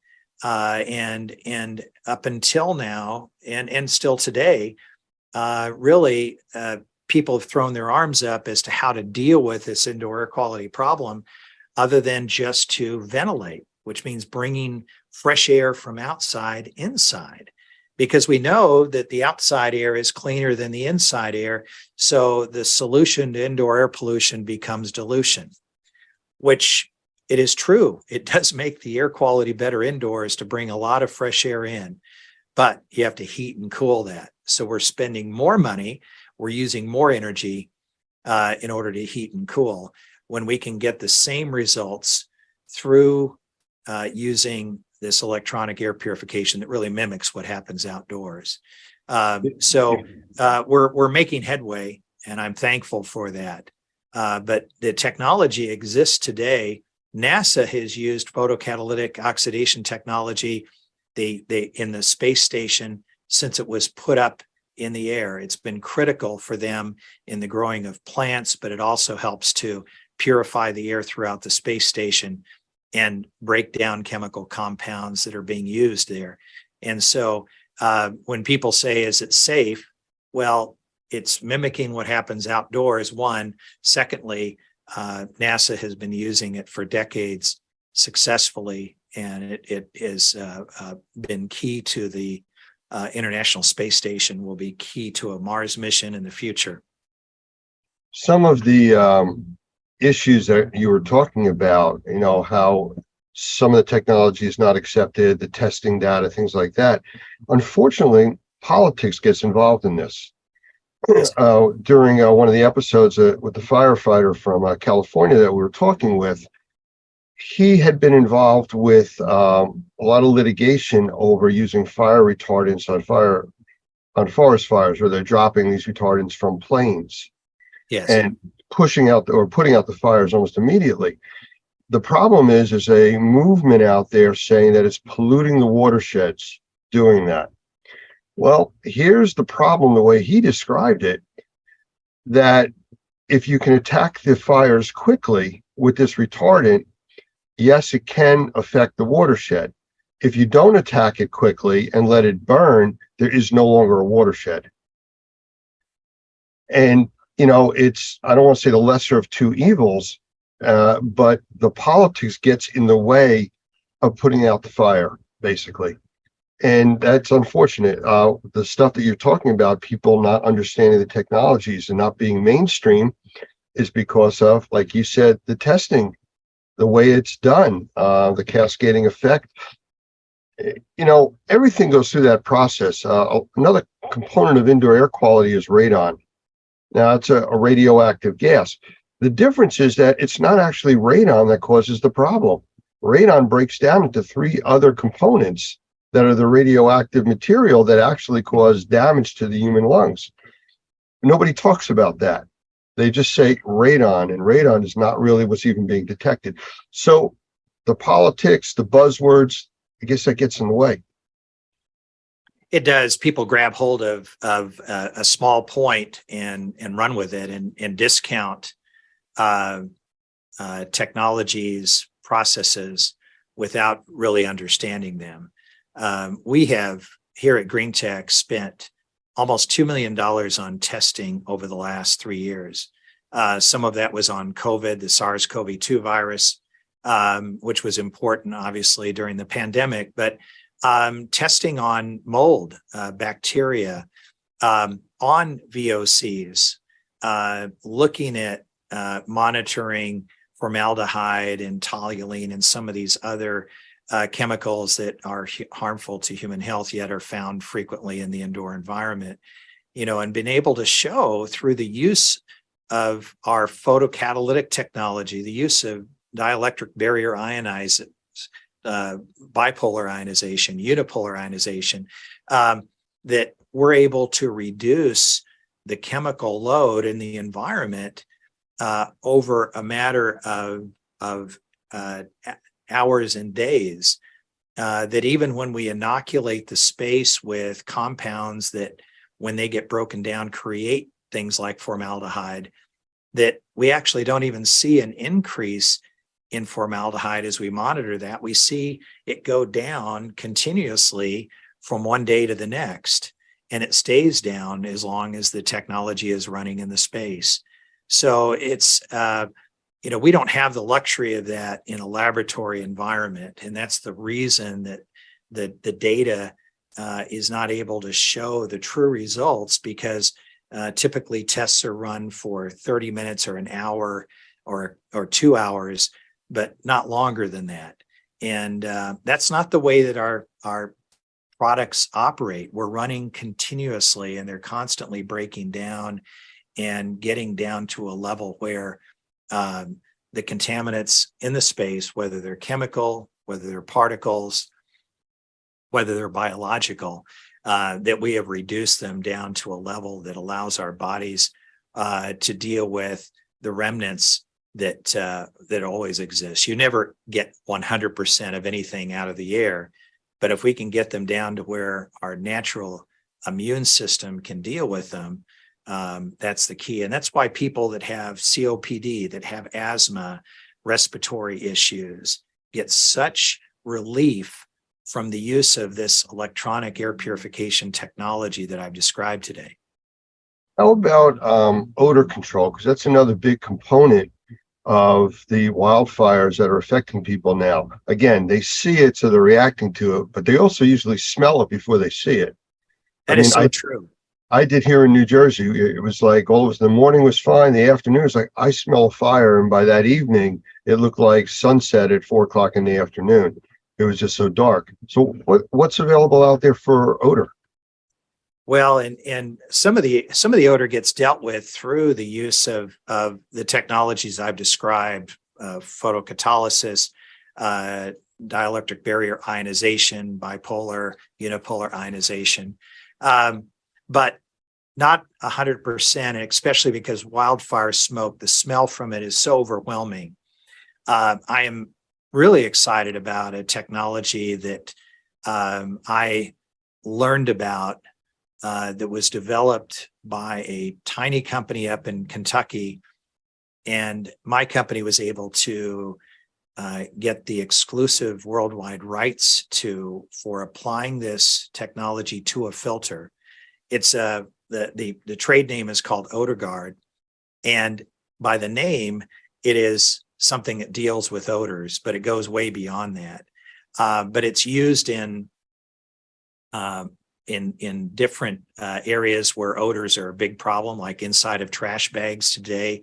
And up until now, and still today, really, people have thrown their arms up as to how to deal with this indoor air quality problem, other than just to ventilate, which means bringing fresh air from outside inside, because we know that the outside air is cleaner than the inside air. So the solution to indoor air pollution becomes dilution, which it is true. It does make the air quality better indoors to bring a lot of fresh air in, but you have to heat and cool that. So we're spending more money, we're using more energy in order to heat and cool, when we can get the same results through using this electronic air purification that really mimics what happens outdoors. So we're making headway, and I'm thankful for that. But the technology exists today. NASA has used photocatalytic oxidation technology in the space station since it was put up in the air. It's been critical for them in the growing of plants, but it also helps to purify the air throughout the space station and break down chemical compounds that are being used there. And so when people say, is it safe? Well, it's mimicking what happens outdoors, one. Secondly, NASA has been using it for decades successfully, and it has been key to the International Space Station, will be key to a Mars mission in the future. Some of the issues that you were talking about, how some of the technology is not accepted, the testing data, things like that. Unfortunately, politics gets involved in this. During one of the episodes with the firefighter from California that we were talking with, he had been involved with a lot of litigation over using fire retardants on forest fires, where they're dropping these retardants from planes. Yes. And putting out the fires almost immediately. The problem is a movement out there saying that it's polluting the watersheds doing that. Well, here's the problem, the way he described it, that if you can attack the fires quickly with this retardant, yes, it can affect the watershed. If you don't attack it quickly and let it burn, there is no longer a watershed. And it's, I don't want to say the lesser of two evils, but the politics gets in the way of putting out the fire, basically. And that's unfortunate. The stuff that you're talking about, people not understanding the technologies and not being mainstream, is because of, like you said, the testing, the way it's done, the cascading effect. Everything goes through that process. Another component of indoor air quality is radon. Now, it's a radioactive gas. The difference is that it's not actually radon that causes the problem. Radon breaks down into three other components that are the radioactive material that actually cause damage to the human lungs. Nobody talks about that. They just say radon, and radon is not really what's even being detected. So the politics, the buzzwords, I guess that gets in the way. It does. People grab hold of a small point and run with it and discount technologies, processes without really understanding them. We have here at Green Tech spent almost $2 million on testing over the last 3 years. Some of that was on COVID, the SARS-CoV-2 virus, which was important, obviously, during the pandemic, but testing on mold, bacteria, on VOCs, looking at monitoring formaldehyde and toluene and some of these other chemicals that are harmful to human health, yet are found frequently in the indoor environment, and been able to show through the use of our photocatalytic technology, the use of dielectric barrier ionizers, bipolar ionization, unipolar ionization, that we're able to reduce the chemical load in the environment over a matter of hours and days, that even when we inoculate the space with compounds that, when they get broken down, create things like formaldehyde, that we actually don't even see an increase in formaldehyde as we monitor that. We see it go down continuously from one day to the next, and it stays down as long as the technology is running in the space. So it's, we don't have the luxury of that in a laboratory environment. And that's the reason that the data is not able to show the true results, because typically tests are run for 30 minutes or an hour or 2 hours, but not longer than that. And that's not the way that our products operate. We're running continuously, and they're constantly breaking down and getting down to a level where the contaminants in the space, whether they're chemical, whether they're particles, whether they're biological, that we have reduced them down to a level that allows our bodies to deal with the remnants that always exist. You never get 100% of anything out of the air, but if we can get them down to where our natural immune system can deal with them, that's the key. And that's why people that have COPD, that have asthma, respiratory issues, get such relief from the use of this electronic air purification technology that I've described today. How about odor control? Because that's another big component of the wildfires that are affecting people now. Again, they see it, so they're reacting to it, but they also usually smell it before they see it. That is so true. I did here in New Jersey. It was like all of the morning was fine. The afternoon was like, I smell a fire. And by that evening, it looked like sunset at 4 o'clock in the afternoon. It was just so dark. So what's available out there for odor? Well, and some of the odor gets dealt with through the use of the technologies I've described, photocatalysis, dielectric barrier ionization, bipolar, unipolar ionization, but not 100%, especially because wildfire smoke, the smell from it is so overwhelming. I am really excited about a technology that I learned about that was developed by a tiny company up in Kentucky. And my company was able to get the exclusive worldwide rights for applying this technology to a filter. It's the trade name is called OdorGuard. And by the name, it is something that deals with odors, but it goes way beyond that. But it's used in different areas where odors are a big problem, like inside of trash bags today.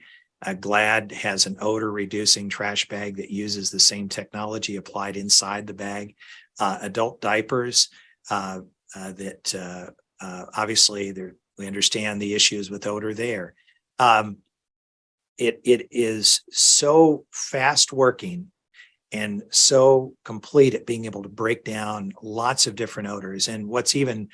Glad has an odor reducing trash bag that uses the same technology applied inside the bag. Adult diapers that obviously we understand the issues with odor there. It is so fast working and so complete at being able to break down lots of different odors. And what's even,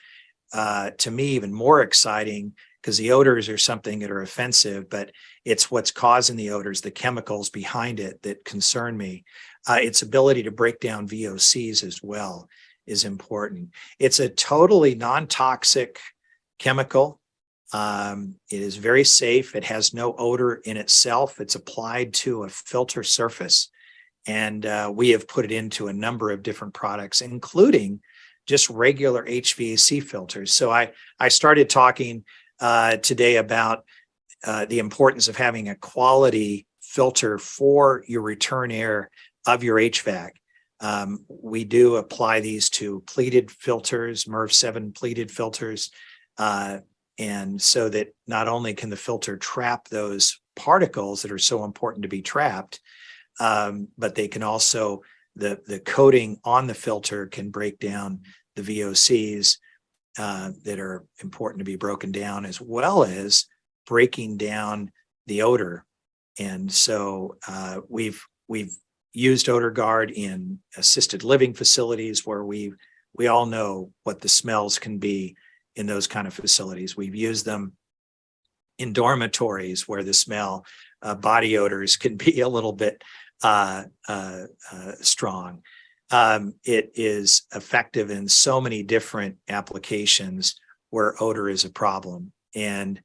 to me, even more exciting, because the odors are something that are offensive, but it's what's causing the odors, the chemicals behind it that concern me. its ability to break down VOCs as well is important. It's a totally non-toxic chemical. It is very safe. It has no odor in itself. It's applied to a filter surface. And we have put it into a number of different products, including just regular HVAC filters. So I started talking today about the importance of having a quality filter for your return air of your HVAC. We do apply these to pleated filters, MERV 7 pleated filters. And so that not only can the filter trap those particles that are so important to be trapped, but they can also, the coating on the filter can break down the VOCs that are important to be broken down, as well as breaking down the odor. And so we've used Odor Guard in assisted living facilities where we all know what the smells can be in those kind of facilities. We've used them in dormitories where the smell, body odors can be a little bit strong. It is effective in so many different applications where odor is a problem. And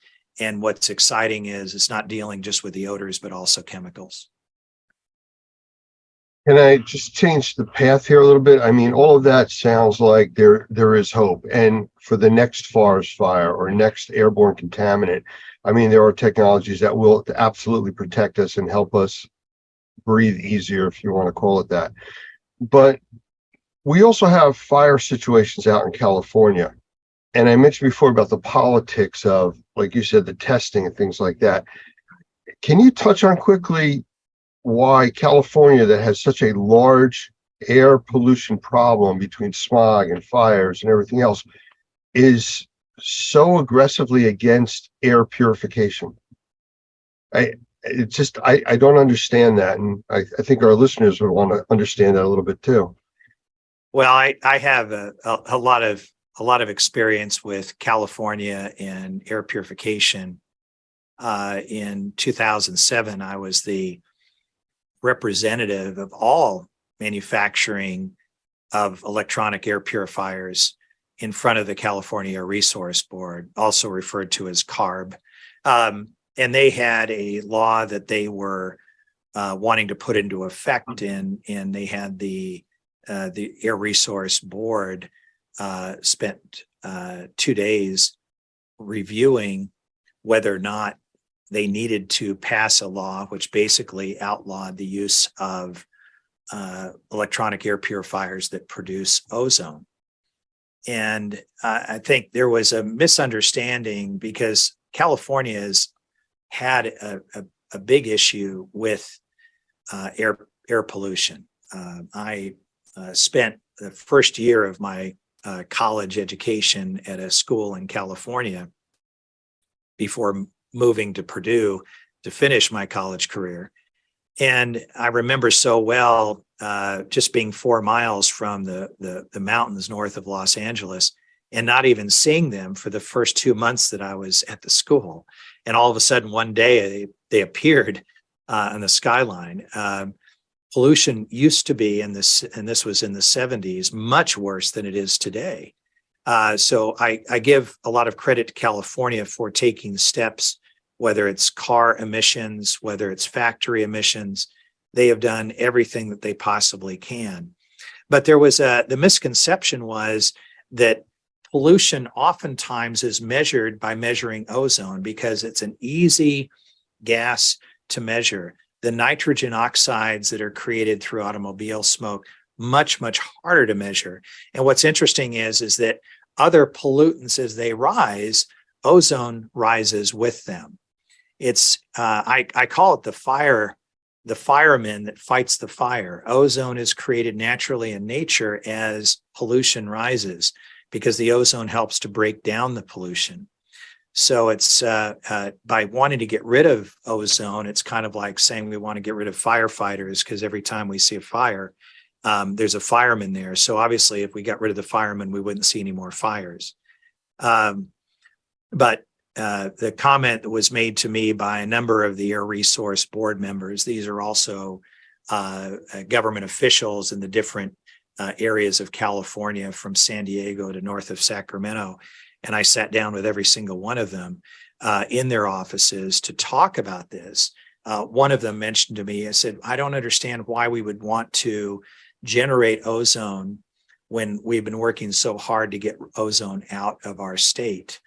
what's exciting is it's not dealing just with the odors, but also chemicals. Can I just change the path here a little bit? I mean, all of that sounds like there is hope. And for the next forest fire or next airborne contaminant, I mean, there are technologies that will absolutely protect us and help us breathe easier, if you want to call it that. But we also have fire situations out in California. And I mentioned before about the politics of, like you said, the testing and things like that. Can you touch on quickly why California, that has such a large air pollution problem between smog and fires and everything else, is so aggressively against air purification? I don't understand that. And I think our listeners would want to understand that a little bit too. Well, I have a lot of experience with California and air purification. In 2007, I was the representative of all manufacturing of electronic air purifiers in front of the California Air Resource Board, also referred to as CARB. And they had a law that they were wanting to put into effect, and they had the Air Resource Board spent 2 days reviewing whether or not they needed to pass a law which basically outlawed the use of electronic air purifiers that produce ozone. And I think there was a misunderstanding because California has had a big issue with air pollution. I spent the first year of my college education at a school in California before moving to Purdue to finish my college career. And I remember so well just being 4 miles from the mountains north of Los Angeles and not even seeing them for the first 2 months that I was at the school. And all of a sudden one day they appeared on the skyline. Pollution used to be and this was in the 70s, much worse than it is today. So I give a lot of credit to California for taking steps, whether it's car emissions, whether it's factory emissions. They have done everything that they possibly can. But there was the misconception was that pollution oftentimes is measured by measuring ozone because it's an easy gas to measure. The nitrogen oxides that are created through automobile smoke, much, much harder to measure. And what's interesting is that other pollutants, as they rise, ozone rises with them. It's I call it the fireman that fights the fire. Ozone is created naturally in nature as pollution rises because the ozone helps to break down the pollution. So it's by wanting to get rid of ozone, it's kind of like saying we want to get rid of firefighters because every time we see a fire, there's a fireman there. So obviously, if we got rid of the fireman, we wouldn't see any more fires. But the comment that was made to me by a number of the Air Resource Board members, these are also government officials in the different areas of California, from San Diego to north of Sacramento. And I sat down with every single one of them in their offices to talk about this. One of them mentioned to me, I said, I don't understand why we would want to generate ozone when we've been working so hard to get ozone out of our state.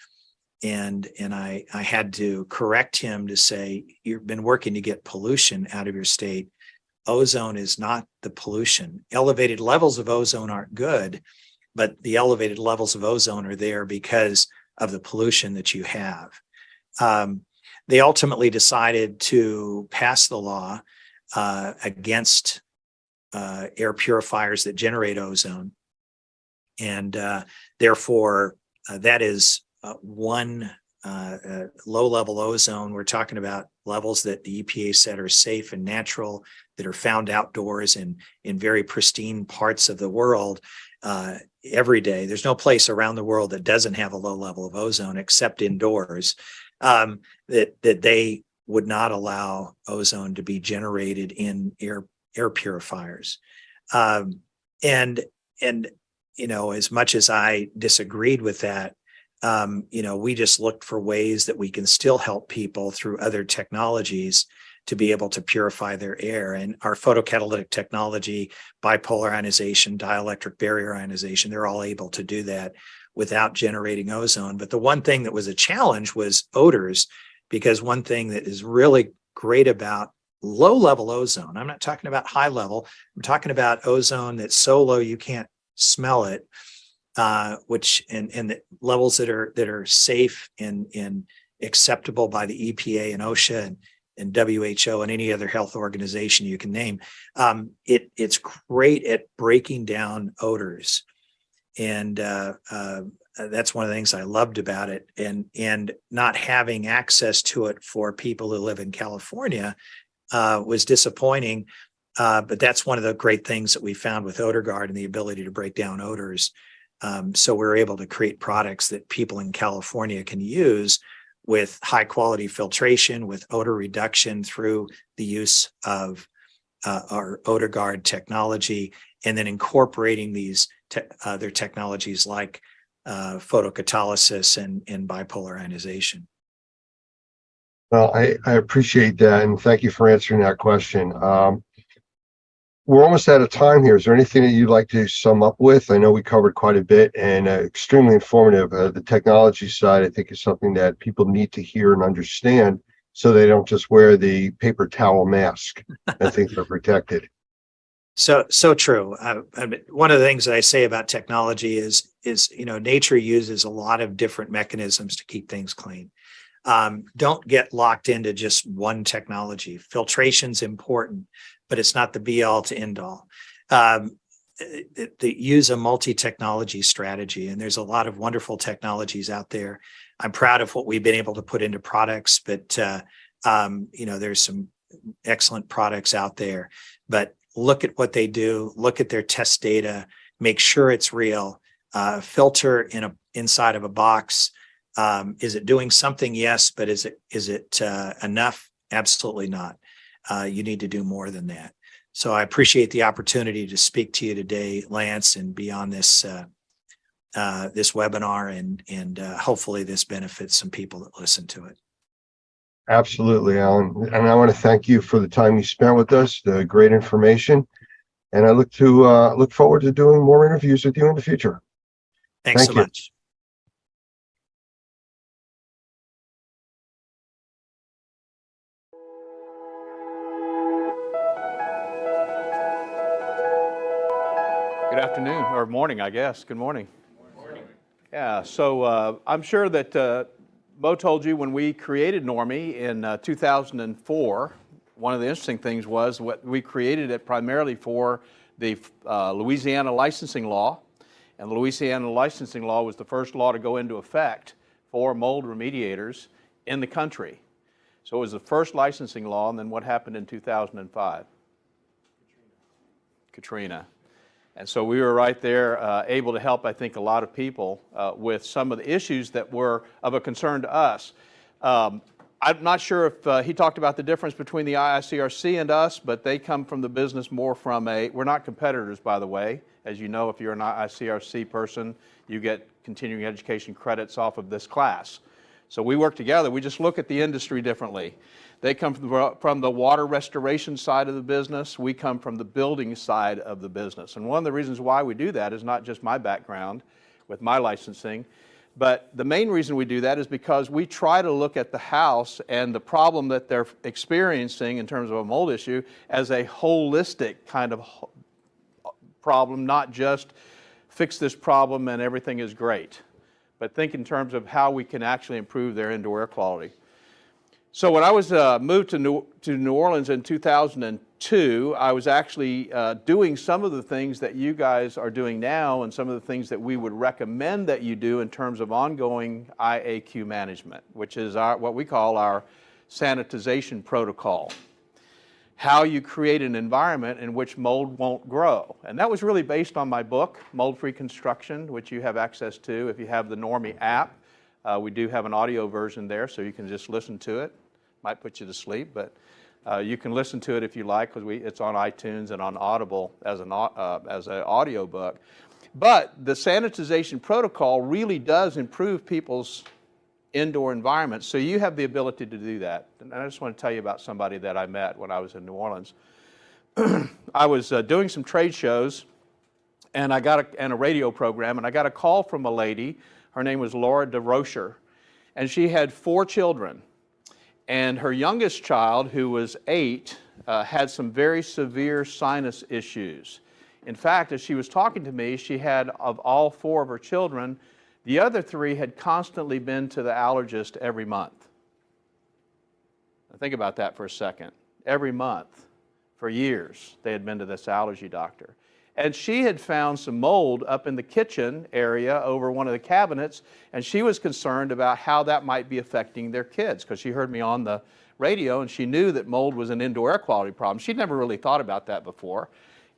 And I had to correct him to say, you've been working to get pollution out of your state. Ozone is not the pollution. Elevated levels of ozone aren't good, but the elevated levels of ozone are there because of the pollution that you have. They ultimately decided to pass the law against air purifiers that generate ozone. And therefore, that is one low-level ozone. We're talking about levels that the EPA said are safe and natural, that are found outdoors in very pristine parts of the world every day. There's no place around the world that doesn't have a low level of ozone except indoors, that they would not allow ozone to be generated in air purifiers. And you know, as much as I disagreed with that, you know, we just looked for ways that we can still help people through other technologies to be able to purify their air. And our photocatalytic technology, bipolar ionization, dielectric barrier ionization, they're all able to do that without generating ozone. But the one thing that was a challenge was odors, because one thing that is really great about low level ozone, I'm not talking about high level, I'm talking about ozone that's so low you can't smell it, which and the levels that are safe and acceptable by the EPA and OSHA and WHO and any other health organization you can name. It's great at breaking down odors, and that's one of the things I loved about it. And not having access to it for people who live in California was disappointing. But that's one of the great things that we found with OdorGuard and the ability to break down odors. So we're able to create products that people in California can use with high quality filtration, with odor reduction through the use of our OdorGuard technology, and then incorporating these other technologies like photocatalysis and bipolar ionization. Well, I appreciate that, and thank you for answering that question. We're almost out of time here. Is there anything that you'd like to sum up with? I know we covered quite a bit and extremely informative. The technology side, I think, is something that people need to hear and understand so they don't just wear the paper towel mask and think they're protected. So true. I mean, one of the things that I say about technology is, you know, nature uses a lot of different mechanisms to keep things clean. Don't get locked into just one technology. Filtration's important, but it's not the be all to end all. Use a multi-technology strategy, and there's a lot of wonderful technologies out there. I'm proud of what we've been able to put into products, but you know, there's some excellent products out there. But look at what they do, look at their test data, make sure it's real, filter inside of a box. Is it doing something? Yes, but is it enough? Absolutely not. You need to do more than that. So I appreciate the opportunity to speak to you today, Lance, and be on this this webinar, and hopefully this benefits some people that listen to it. Absolutely, Alan. And I want to thank you for the time you spent with us, the great information. And I look forward to doing more interviews with you in the future. Thanks so much. Good afternoon, or morning, I guess. Good morning. Yeah, so I'm sure that Mo told you when we created Normie in 2004, one of the interesting things was what we created it primarily for the Louisiana licensing law. And the Louisiana licensing law was the first law to go into effect for mold remediators in the country. So it was the first licensing law, and then what happened in 2005? Katrina. And so we were right there able to help, I think, a lot of people with some of the issues that were of a concern to us. I'm not sure if he talked about the difference between the IICRC and us, but they come from the business more from we're not competitors, by the way. As you know, if you're an IICRC person, you get continuing education credits off of this class. So we work together. We just look at the industry differently. They come from the water restoration side of the business. We come from the building side of the business. And one of the reasons why we do that is not just my background with my licensing, but the main reason we do that is because we try to look at the house and the problem that they're experiencing in terms of a mold issue as a holistic kind of problem, not just fix this problem and everything is great, but think in terms of how we can actually improve their indoor air quality. So when I was moved to New Orleans in 2002, I was actually doing some of the things that you guys are doing now and some of the things that we would recommend that you do in terms of ongoing IAQ management, which is what we call our sanitization protocol. How you create an environment in which mold won't grow. And that was really based on my book, Mold-Free Construction, which you have access to if you have the Normie app. We do have an audio version there, so you can just listen to it. Might put you to sleep, but you can listen to it if you like, because it's on iTunes and on Audible as an audio book. But the sanitization protocol really does improve people's indoor environments, so you have the ability to do that. And I just want to tell you about somebody that I met when I was in New Orleans. I was doing some trade shows, and and a radio program, and I got a call from a lady. Her name was Laura DeRocher, and she had 4 children. And her youngest child, who was 8, had some very severe sinus issues. In fact, as she was talking to me, she had, of all 4 of her children, the other 3 had constantly been to the allergist every month. Now think about that for a second. Every month, for years, they had been to this allergy doctor. And she had found some mold up in the kitchen area over one of the cabinets, and she was concerned about how that might be affecting their kids, because she heard me on the radio and she knew that mold was an indoor air quality problem. She'd never really thought about that before.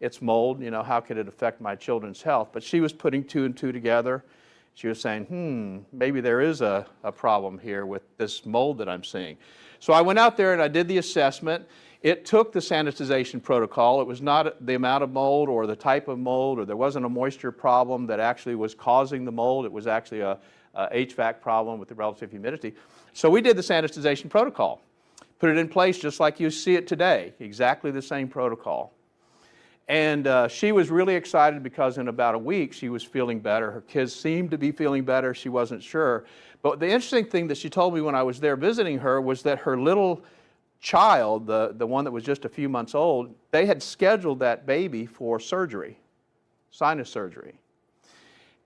It's mold, how could it affect my children's health? But she was putting 2 and 2 together. She was saying, maybe there is a problem here with this mold that I'm seeing. So I went out there and I did the assessment. It took the sanitization protocol. It was not the amount of mold or the type of mold, or there wasn't a moisture problem that actually was causing the mold. It was actually a HVAC problem with the relative humidity. So we did the sanitization protocol, put it in place just like you see it today, exactly the same protocol. And she was really excited because in about a week she was feeling better. Her kids seemed to be feeling better. She wasn't sure. But the interesting thing that she told me when I was there visiting her was that her little child, the one that was just a few months old, they had scheduled that baby for surgery, sinus surgery.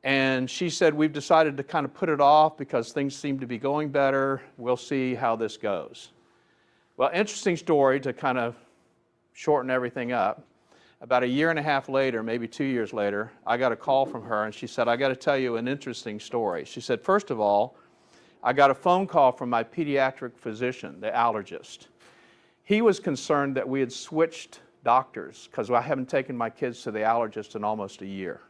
And she said, we've decided to kind of put it off because things seem to be going better. We'll see how this goes. Well, interesting story to kind of shorten everything up. About 1.5 years later, maybe 2 years later, I got a call from her and she said, I got to tell you an interesting story. She said, first of all, I got a phone call from my pediatric physician, the allergist. He was concerned that we had switched doctors because I haven't taken my kids to the allergist in almost a year.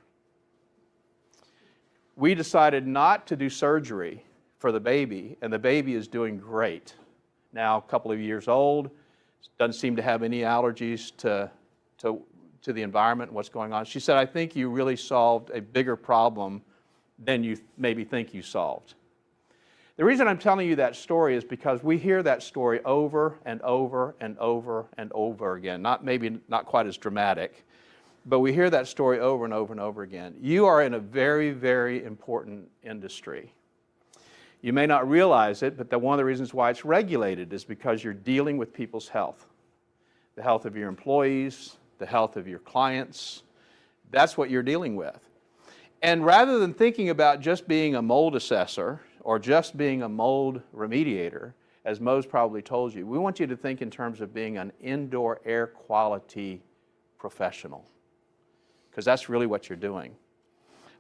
We decided not to do surgery for the baby, and the baby is doing great. Now, a couple of years old, doesn't seem to have any allergies to the environment and what's going on. She said, I think you really solved a bigger problem than you maybe think you solved. The reason I'm telling you that story is because we hear that story over and over and over and over again. Maybe not quite as dramatic, but we hear that story over and over and over again. You are in a very, very important industry. You may not realize it, but one of the reasons why it's regulated is because you're dealing with people's health. The health of your employees, the health of your clients. That's what you're dealing with. And rather than thinking about just being a mold assessor or just being a mold remediator, as Mo's probably told you, we want you to think in terms of being an indoor air quality professional, because that's really what you're doing.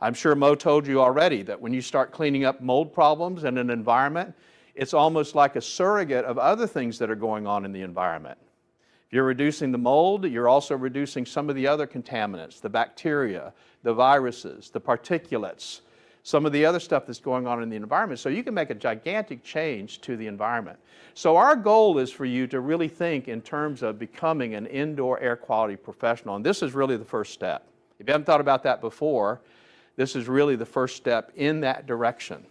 I'm sure Mo told you already that when you start cleaning up mold problems in an environment, it's almost like a surrogate of other things that are going on in the environment. If you're reducing the mold, you're also reducing some of the other contaminants, the bacteria, the viruses, the particulates, some of the other stuff that's going on in the environment. So you can make a gigantic change to the environment. So our goal is for you to really think in terms of becoming an indoor air quality professional. And this is really the first step. If you haven't thought about that before, this is really the first step in that direction.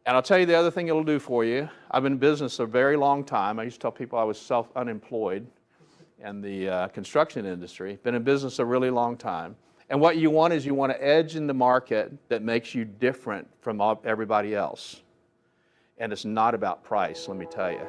And I'll tell you the other thing it'll do for you. I've been in business a very long time. I used to tell people I was unemployed in the construction industry. Been in business a really long time. And what you want is you want an edge in the market that makes you different from everybody else. And it's not about price, let me tell you.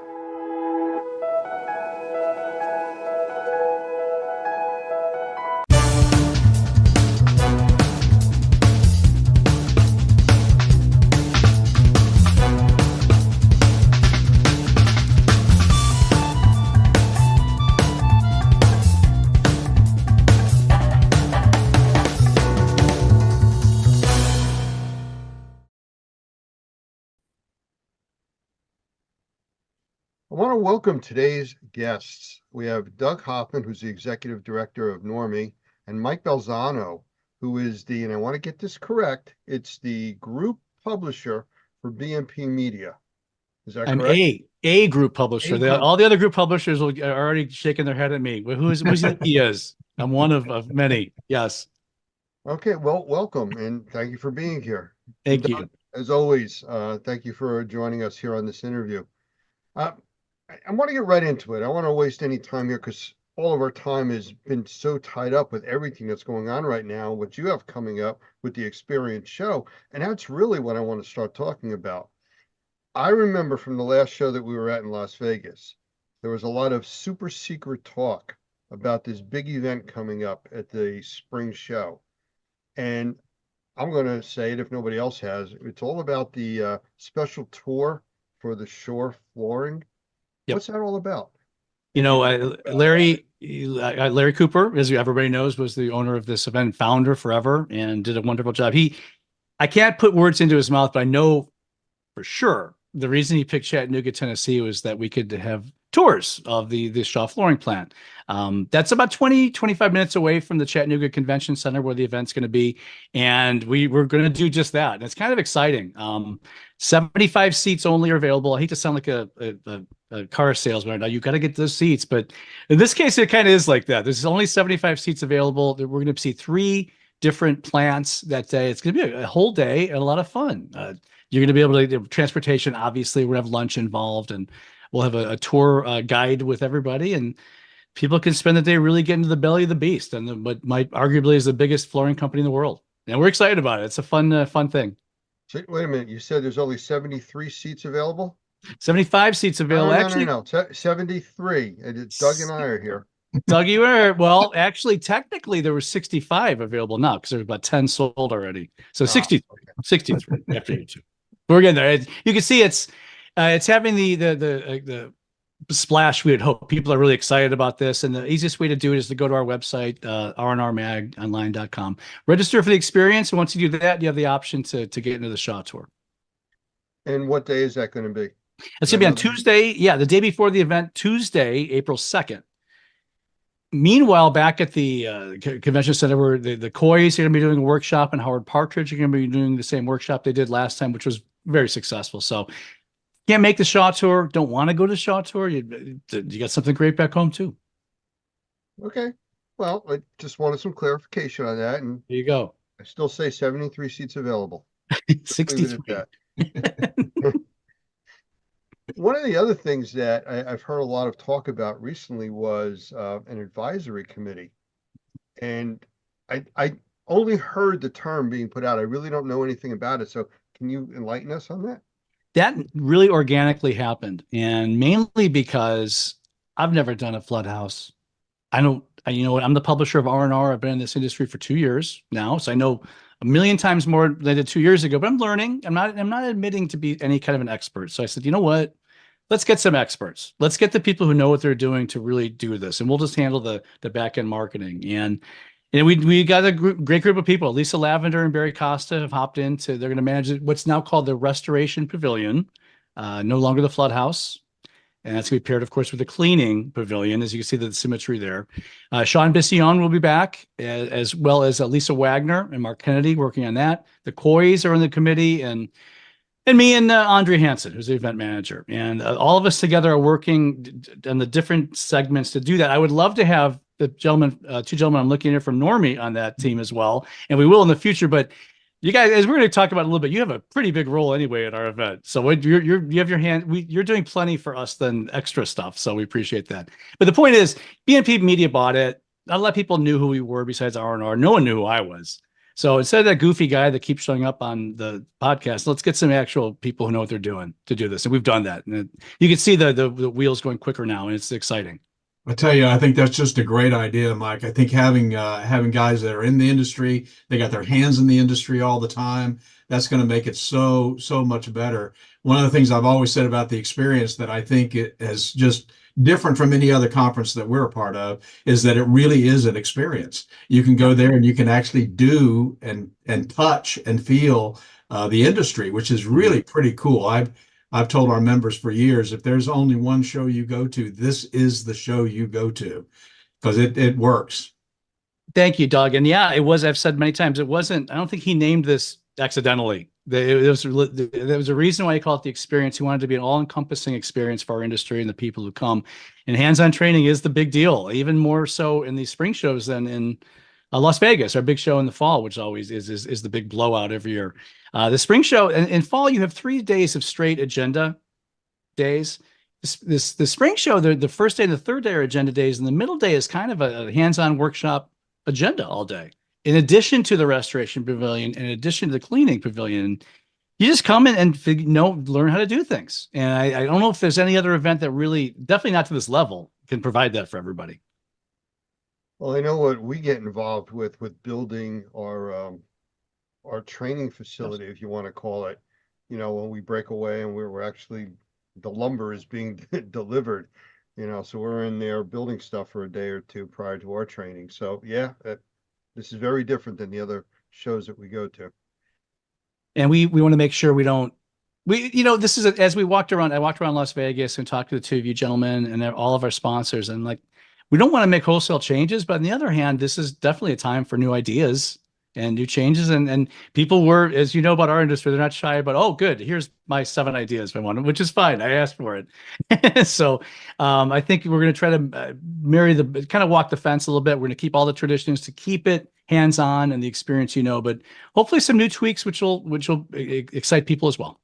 I want to welcome today's guests. We have Doug Hoffman, who's the executive director of Normie, and Mike Balzano, who is and I want to get this correct, it's the group publisher for BMP Media. Is that I'm correct? a group publisher. A group. All the other group publishers are already shaking their head at me. Well, who's he is? I'm one of many. Yes. Okay, well, welcome and thank you for being here. Thank Doug, you. as always, thank you for joining us here on this interview. I want to get right into it. I don't want to waste any time here because all of our time has been so tied up with everything that's going on right now, what you have coming up with the Experience show. And that's really what I want to start talking about. I remember from the last show that we were at in Las Vegas, there was a lot of super secret talk about this big event coming up at the spring show. And I'm going to say it if nobody else has. It's all about the special tour for the shore flooring. Yep. What's that all about? You know, Larry Cooper, as everybody knows, was the owner of this event, founder forever, and did a wonderful job. I can't put words into his mouth, but I know for sure the reason he picked Chattanooga, Tennessee was that we could have tours of the Shaw flooring plant. That's about 25 minutes away from the Chattanooga Convention Center where the event's going to be. And we're going to do just that. And it's kind of exciting. 75 seats only are available. I hate to sound like a car salesman. Now you got to get those seats, but in this case, it kind of is like that. There's only 75 seats available. We're going to see 3 different plants that day. It's going to be a whole day and a lot of fun. You're going to be able to transportation. Obviously, we're going to have lunch involved, and we'll have a tour guide with everybody, and people can spend the day really getting to the belly of the beast and what might arguably is the biggest flooring company in the world. And we're excited about it. It's a fun thing. So, wait a minute. You said there's only 73 seats available? 75 seats available. No. 73. And Doug and I are here. Doug, you were, well, actually, technically, there were 65 available now because there's about 10 sold already. So 63 after you two. We're getting there. You can see it's having the splash we would hope. People are really excited about this. And the easiest way to do it is to go to our website, rnrmagonline.com. Register for the experience. And once you do that, you have the option to get into the Shaw Tour. And what day is that going to be? It's going to be on Tuesday. Yeah, the day before the event, Tuesday, April 2nd. Meanwhile, back at the convention center, where the Coys are going to be doing a workshop, and Howard Partridge are going to be doing the same workshop they did last time, which was very successful. So can't make the Shaw Tour, don't want to go to the Shaw Tour, you got something great back home too. Okay. Well, I just wanted some clarification on that. And there you go. I still say 73 seats available. 63. One of the other things that I've heard a lot of talk about recently was an advisory committee. And I only heard the term being put out. I really don't know anything about it. So can you enlighten us on that? That really organically happened, and mainly because I've never done a flood house. You know what? I'm the publisher of R&R. I've been in this industry for 2 years now, so I know a million times more than I did 2 years ago. But I'm learning. I'm not admitting to be any kind of an expert. So I said, you know what? Let's get some experts. Let's get the people who know what they're doing to really do this, and we'll just handle the back end marketing. And we got a great group of people. Lisa Lavender and Barry Costa have hopped into. They're going to manage what's now called the Restoration Pavilion, no longer the Flood House. And that's going to be paired, of course, with the cleaning pavilion, as you can see the symmetry there. Sean Bission will be back, as well as Lisa Wagner and Mark Kennedy working on that. The Coys are in the committee, and me and Andre Hansen, who's the event manager. And all of us together are working on the different segments to do that. I would love to have the gentleman, two gentlemen I'm looking at from Normie on that team as well. And we will in the future, but you guys, as we're going to talk about a little bit, you have a pretty big role anyway at our event. So you have your hand, you're doing plenty for us than extra stuff. So we appreciate that. But the point is, BNP Media bought it. Not a lot of people knew who we were besides R&R. No one knew who I was. So instead of that goofy guy that keeps showing up on the podcast, let's get some actual people who know what they're doing to do this. And we've done that. And you can see the wheels going quicker now, and it's exciting. I tell you, I think that's just a great idea, Mike. I think having guys that are in the industry, they got their hands in the industry all the time. That's going to make it so much better. One of the things I've always said about the experience that I think it is just different from any other conference that we're a part of is that it really is an experience. You can go there and you can actually do and touch and feel the industry, which is really pretty cool. I've told our members for years, if there's only one show you go to, this is the show you go to, because it works. Thank you, Doug. And yeah, it was, I've said many times, it wasn't, I don't think he named this accidentally. There was a reason why he called it the experience. He wanted to be an all-encompassing experience for our industry and the people who come. And hands-on training is the big deal, even more so in these spring shows than in Las Vegas, our big show in the fall, which always is the big blowout every year. The spring show in fall, you have 3 days of straight agenda days. The spring show, the first day and the third day are agenda days, and the middle day is kind of a hands-on workshop agenda all day. In addition to the restoration pavilion, in addition to the cleaning pavilion, you just come in and learn how to do things. And I don't know if there's any other event that really, definitely not to this level, can provide that for everybody. Well, I know what we get involved with building our training facility, if you want to call it, when we break away and we're actually, the lumber is being delivered, so we're in there building stuff for a day or two prior to our training. So yeah, this is very different than the other shows that we go to. And we want to make sure this is as I walked around Las Vegas and talked to the two of you gentlemen and all of our sponsors, and we don't want to make wholesale changes, but on the other hand, this is definitely a time for new ideas and new changes. And people were, as you know about our industry, they're not shy about, oh, good, here's my 7 ideas I want, which is fine. I asked for it. So I think we're going to try to kind of walk the fence a little bit. We're going to keep all the traditions to keep it hands-on and the experience, but hopefully some new tweaks, which will excite people as well.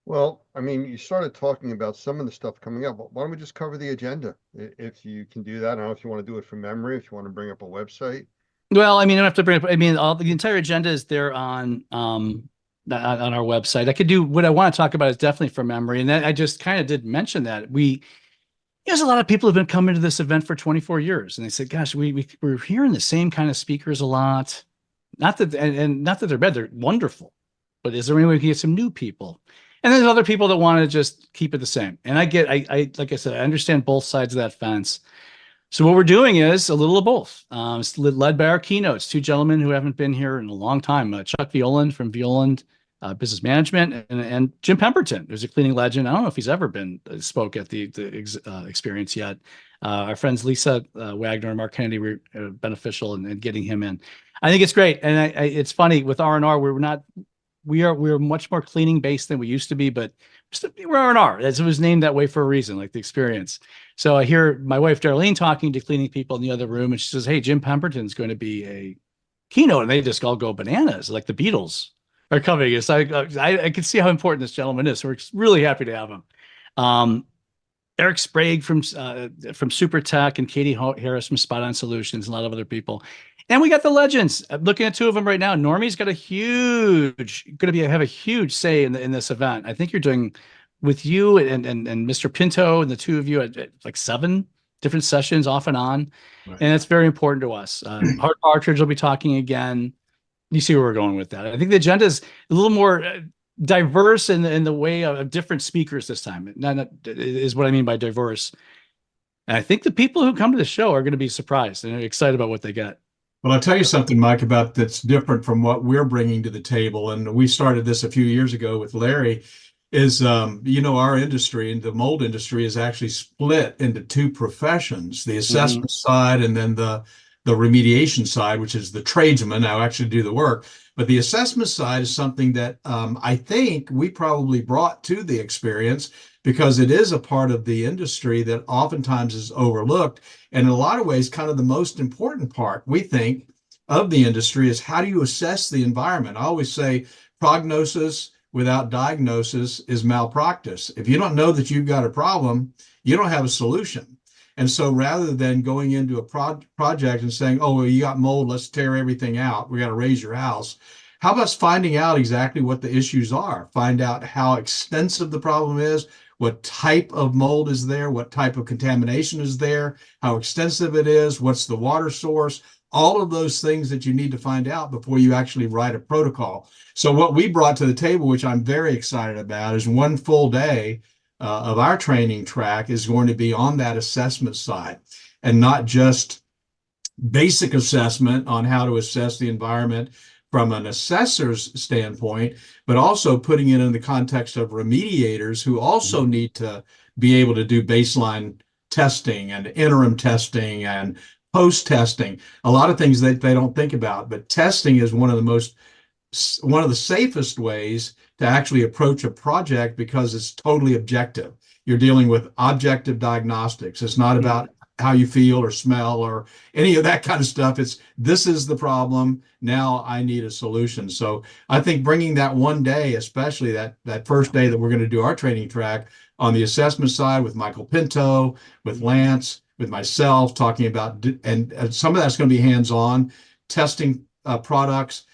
Well, I mean, you started talking about some of the stuff coming up. Why don't we just cover the agenda? If you can do that. I don't know if you want to do it from memory, if you want to bring up a website. Well, I mean, I don't have to bring up, the entire agenda is there on our website. I could do what I want to talk about is definitely from memory. And I just kind of did mention that there's a lot of people who've been coming to this event for 24 years. And they said, gosh, we're hearing the same kind of speakers a lot. Not that they're bad, they're wonderful. But is there any way we can get some new people? And there's other people that want to just keep it the same. And I like I said, I understand both sides of that fence. So what we're doing is a little of both. It's led by our keynotes, 2 gentlemen who haven't been here in a long time, Chuck Violand from Violand Business Management and Jim Pemberton, who's a cleaning legend. I don't know if he's ever been spoke at the experience yet. Our friends Lisa Wagner and Mark Kennedy were beneficial in getting him in. I think it's great. And it's funny with R&R, we're much more cleaning based than we used to be, but we're R&R. It was named that way for a reason, like the experience. So I hear my wife Darlene talking to cleaning people in the other room, and she says, "Hey, Jim Pemberton's going to be a keynote," and they just all go bananas, like the Beatles are coming. So I can see how important this gentleman is. So we're really happy to have him. Eric Sprague from Super Tech and Katie Harris from Spot On Solutions, and a lot of other people. And we got the legends. I'm looking at 2 of them right now. Normie's got have a huge say in this event. I think you're doing with you and Mr. Pinto and the 2 of you at like 7 different sessions off and on. Right. And it's very important to us. Hart Partridge will be talking again. You see where we're going with that. I think the agenda is a little more diverse in the way of different speakers this time. Not is what I mean by diverse. And I think the people who come to the show are going to be surprised and excited about what they get. Well, I'll tell you something, Mike, about that's different from what we're bringing to the table. And we started this a few years ago with Larry, is, our industry and the mold industry is actually split into two professions, the assessment side and then the remediation side, which is the tradesmen who actually do the work. But the assessment side is something that I think we probably brought to the experience because it is a part of the industry that oftentimes is overlooked. And in a lot of ways, kind of the most important part, we think, of the industry is how do you assess the environment? I always say prognosis without diagnosis is malpractice. If you don't know that you've got a problem, you don't have a solution. And so rather than going into a project and saying, oh, well, you got mold, let's tear everything out, we got to raise your house. How about finding out exactly what the issues are? Find out how extensive the problem is, what type of mold is there, what type of contamination is there, how extensive it is, what's the water source, all of those things that you need to find out before you actually write a protocol. So what we brought to the table, which I'm very excited about, is one full day of our training track is going to be on that assessment side, and not just basic assessment on how to assess the environment from an assessor's standpoint, but also putting it in the context of remediators who also need to be able to do baseline testing and interim testing and post-testing, a lot of things that they don't think about. But testing is one of the safest ways to actually approach a project because it's totally objective. You're dealing with objective diagnostics. It's not about how you feel or smell or any of that kind of stuff. It's this is the problem. Now I need a solution. So I think bringing that one day, especially that first day that we're going to do our training track on the assessment side with Michael Pinto, with Lance, with myself, talking about, and some of that's going to be hands-on testing products.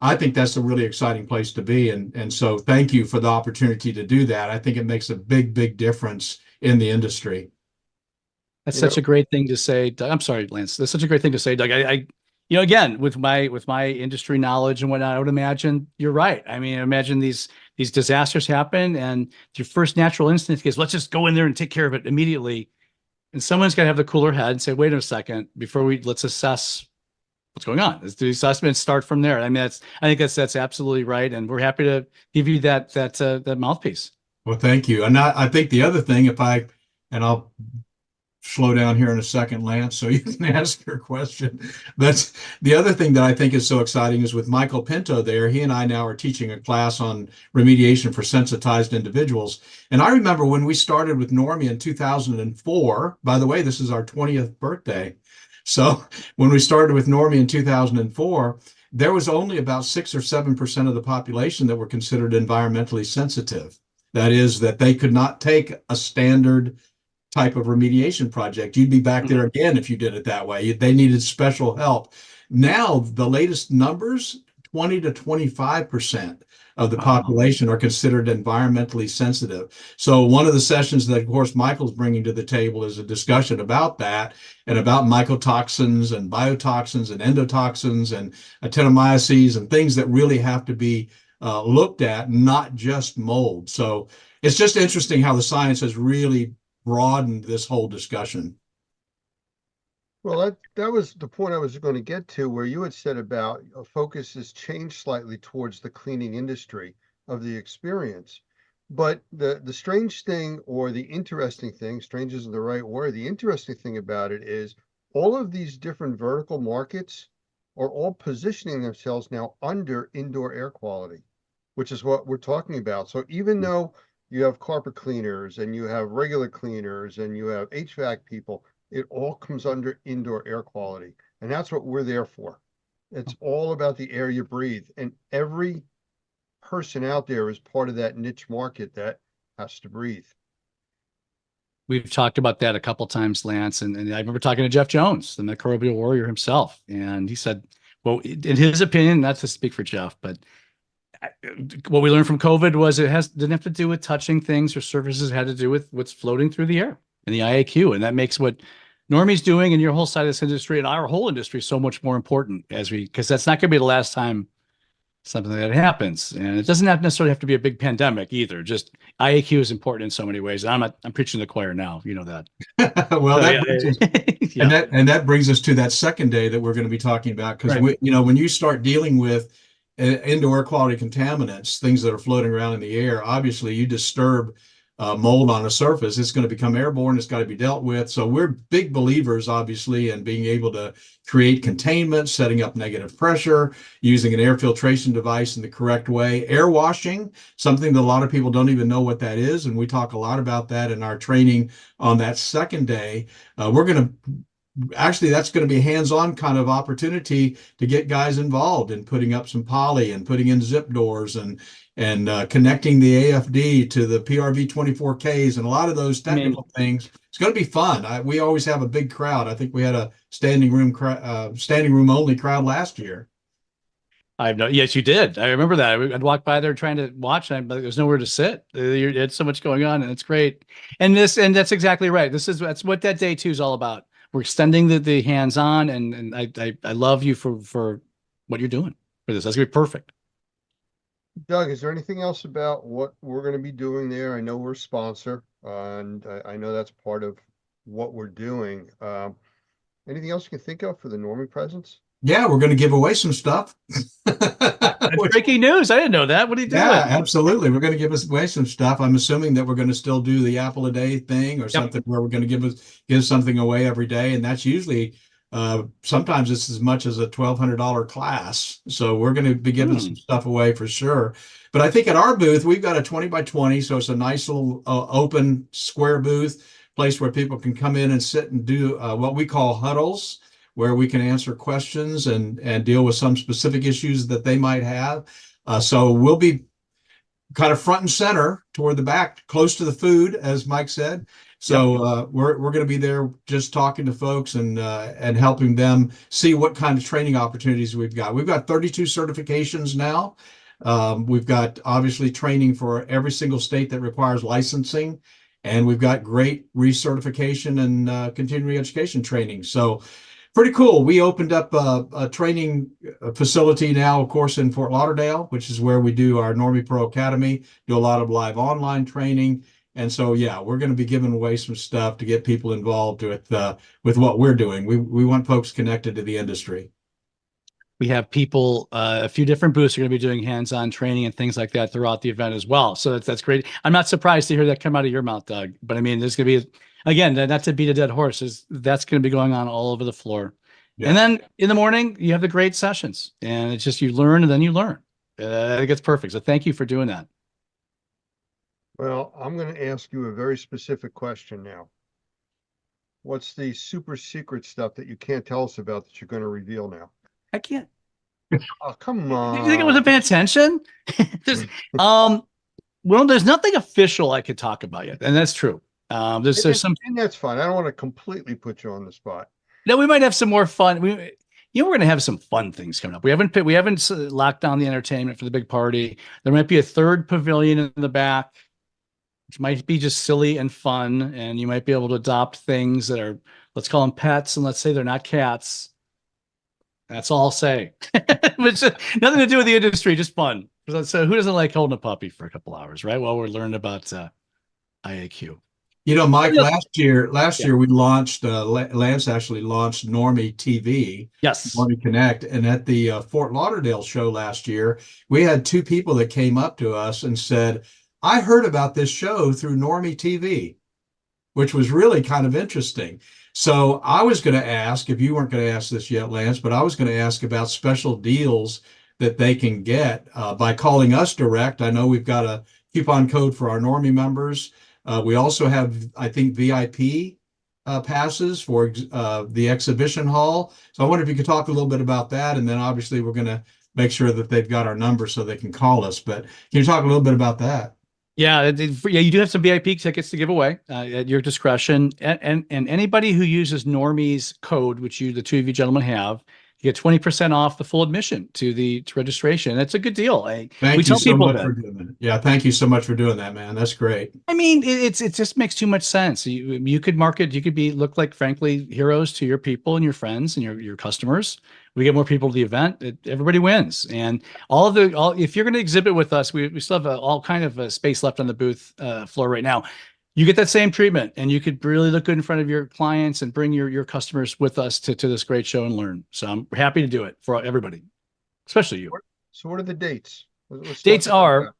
I think that's a really exciting place to be. And so thank you for the opportunity to do that. I think it makes a big, big difference in the industry. That's such a great thing to say. Doug. I'm sorry, Lance. That's such a great thing to say, Doug. I again, with my industry knowledge and whatnot, I would imagine you're right. I mean, imagine these disasters happen and your first natural instinct is, let's just go in there and take care of it immediately. And someone's got to have the cooler head and say, wait a second, let's assess what's going on. Let's do the assessment, start from there. I mean, I think that's absolutely right. And we're happy to give you that mouthpiece. Well, thank you. And I think the other thing, I'll slow down here in a second, Lance, so you can ask your question. That's the other thing that I think is so exciting is with Michael Pinto there, he and I now are teaching a class on remediation for sensitized individuals. And I remember when we started with Normie in 2004, by the way, this is our 20th birthday. So when we started with Normie in 2004, there was only about 6 or 7% of the population that were considered environmentally sensitive. That is, that they could not take a standard type of remediation project. You'd be back there again if you did it that way. They needed special help. Now, the latest numbers, 20 to 25% of the population are considered environmentally sensitive. So one of the sessions that, of course, Michael's bringing to the table is a discussion about that and about mycotoxins and biotoxins and endotoxins and actinomyces and things that really have to be looked at, not just mold. So it's just interesting how the science has really broadened this whole discussion. Well, that was the point I was going to get to, where you had said about focus has changed slightly towards the cleaning industry of the experience. But the strange thing, or the interesting thing, strange isn't the right word, the interesting thing about it is all of these different vertical markets are all positioning themselves now under indoor air quality, which is what we're talking about. So even though you have carpet cleaners and you have regular cleaners and you have HVAC people, it all comes under indoor air quality. And that's what we're there for. It's all about the air you breathe. And every person out there is part of that niche market that has to breathe. We've talked about that a couple of times, Lance. And I remember talking to Jeff Jones, the microbial warrior himself. And he said, well, in his opinion, not to speak for Jeff, but what we learned from COVID was didn't have to do with touching things or surfaces. It had to do with what's floating through the air and the IAQ. And that makes what Normie's doing and your whole side of this industry and our whole industry so much more important because that's not going to be the last time something like that happens. And it doesn't necessarily have to be a big pandemic either. Just IAQ is important in so many ways. I'm preaching to the choir now. You know that. Well, that brings us to that second day that we're going to be talking about. Because when you start dealing with indoor air quality contaminants, things that are floating around in the air. Obviously, you disturb mold on a surface, it's going to become airborne. It's got to be dealt with. So we're big believers, obviously, in being able to create containment, setting up negative pressure, using an air filtration device in the correct way. Air washing, something that a lot of people don't even know what that is. And we talk a lot about that in our training on that second day. We're going to actually, that's going to be a hands-on kind of opportunity to get guys involved in putting up some poly and putting in zip doors and connecting the AFD to the PRV 24Ks and a lot of those technical things. It's going to be fun. We always have a big crowd. I think we had a standing room only crowd last year. Yes, you did. I remember that. I'd walk by there trying to watch, but there's nowhere to sit. It's so much going on, and it's great. And that's exactly right. That's what that day 2 is all about. We're extending the hands-on, and I love you for what you're doing for this. That's gonna be perfect. Doug, is there anything else about what we're going to be doing there? I know we're a sponsor, and I know that's part of what we're doing. Anything else you can think of for the Normie presence? Yeah, we're going to give away some stuff. That's breaking news. I didn't know that. What are you doing? Yeah, absolutely. We're going to give away some stuff. I'm assuming that we're going to still do the Apple a day thing or something where we're going to give something away every day. And that's usually, sometimes it's as much as a $1,200 class. So we're going to be giving some stuff away for sure. But I think at our booth, we've got a 20 by 20. So it's a nice little open square booth, place where people can come in and sit and do what we call huddles, where we can answer questions and deal with some specific issues that they might have. So we'll be kind of front and center toward the back, close to the food, as Mike said. So we're going to be there just talking to folks and helping them see what kind of training opportunities we've got. We've got 32 certifications now. We've got obviously training for every single state that requires licensing. And we've got great recertification and continuing education training. So pretty cool. We opened up a training facility now, of course, in Fort Lauderdale, which is where we do our Normie Pro Academy, do a lot of live online training. And so, yeah, we're going to be giving away some stuff to get people involved with what we're doing. We want folks connected to the industry. We have people, a few different booths are going to be doing hands-on training and things like that throughout the event as well. So that's great. I'm not surprised to hear that come out of your mouth, Doug. But I mean, there's going to be, again, not to beat a dead horse, that's going to be going on all over the floor. Yeah. And then in the morning, you have the great sessions, and it's just you learn and then you learn. I think it's perfect. So thank you for doing that. Well, I'm going to ask you a very specific question now. What's the super secret stuff that you can't tell us about that you're going to reveal now? I can't. Oh, come on. Did you think I wasn't paying attention? Well, there's nothing official I could talk about yet, and that's true. There's some, and that's fine. I don't want to completely put you on the spot. No, we might have some more fun. We're going to have some fun things coming up. We haven't locked down the entertainment for the big party. There might be a third pavilion in the back, which might be just silly and fun, and you might be able to adopt things that are, let's call them pets, and let's say they're not cats. That's all I'll say. Which nothing to do with the industry, just fun. So who doesn't like holding a puppy for a couple hours, right? While we're learning about IAQ. You know, Mike, last year we launched, Lance actually launched Normie TV. Yes. Normie Connect. And at the Fort Lauderdale show last year, we had 2 people that came up to us and said, I heard about this show through Normie TV, which was really kind of interesting. So I was going to ask, if you weren't going to ask this yet, Lance, but I was going to ask about special deals that they can get by calling us direct. I know we've got a coupon code for our Normie members. We also have, I think, VIP passes for the exhibition hall. So I wonder if you could talk a little bit about that. And then obviously we're going to make sure that they've got our number so they can call us. But can you talk a little bit about that? Yeah, you do have some VIP tickets to give away at your discretion. And anybody who uses Normie's code, which the 2 of you gentlemen have, you get 20% off the full admission to registration. That's a good deal. Thank you so much for doing that. Yeah, thank you so much for doing that, man. That's great. I mean, it just makes too much sense. You could market, you could look like, frankly, heroes to your people and your friends and your customers. We get more people to the event. Everybody wins. And if you're going to exhibit with us, we still have all kind of space left on the booth floor right now. You get that same treatment, and you could really look good in front of your clients and bring your customers with us to this great show and learn. So I'm happy to do it for everybody, especially you. So what are the dates? Let's talk Dates about are that.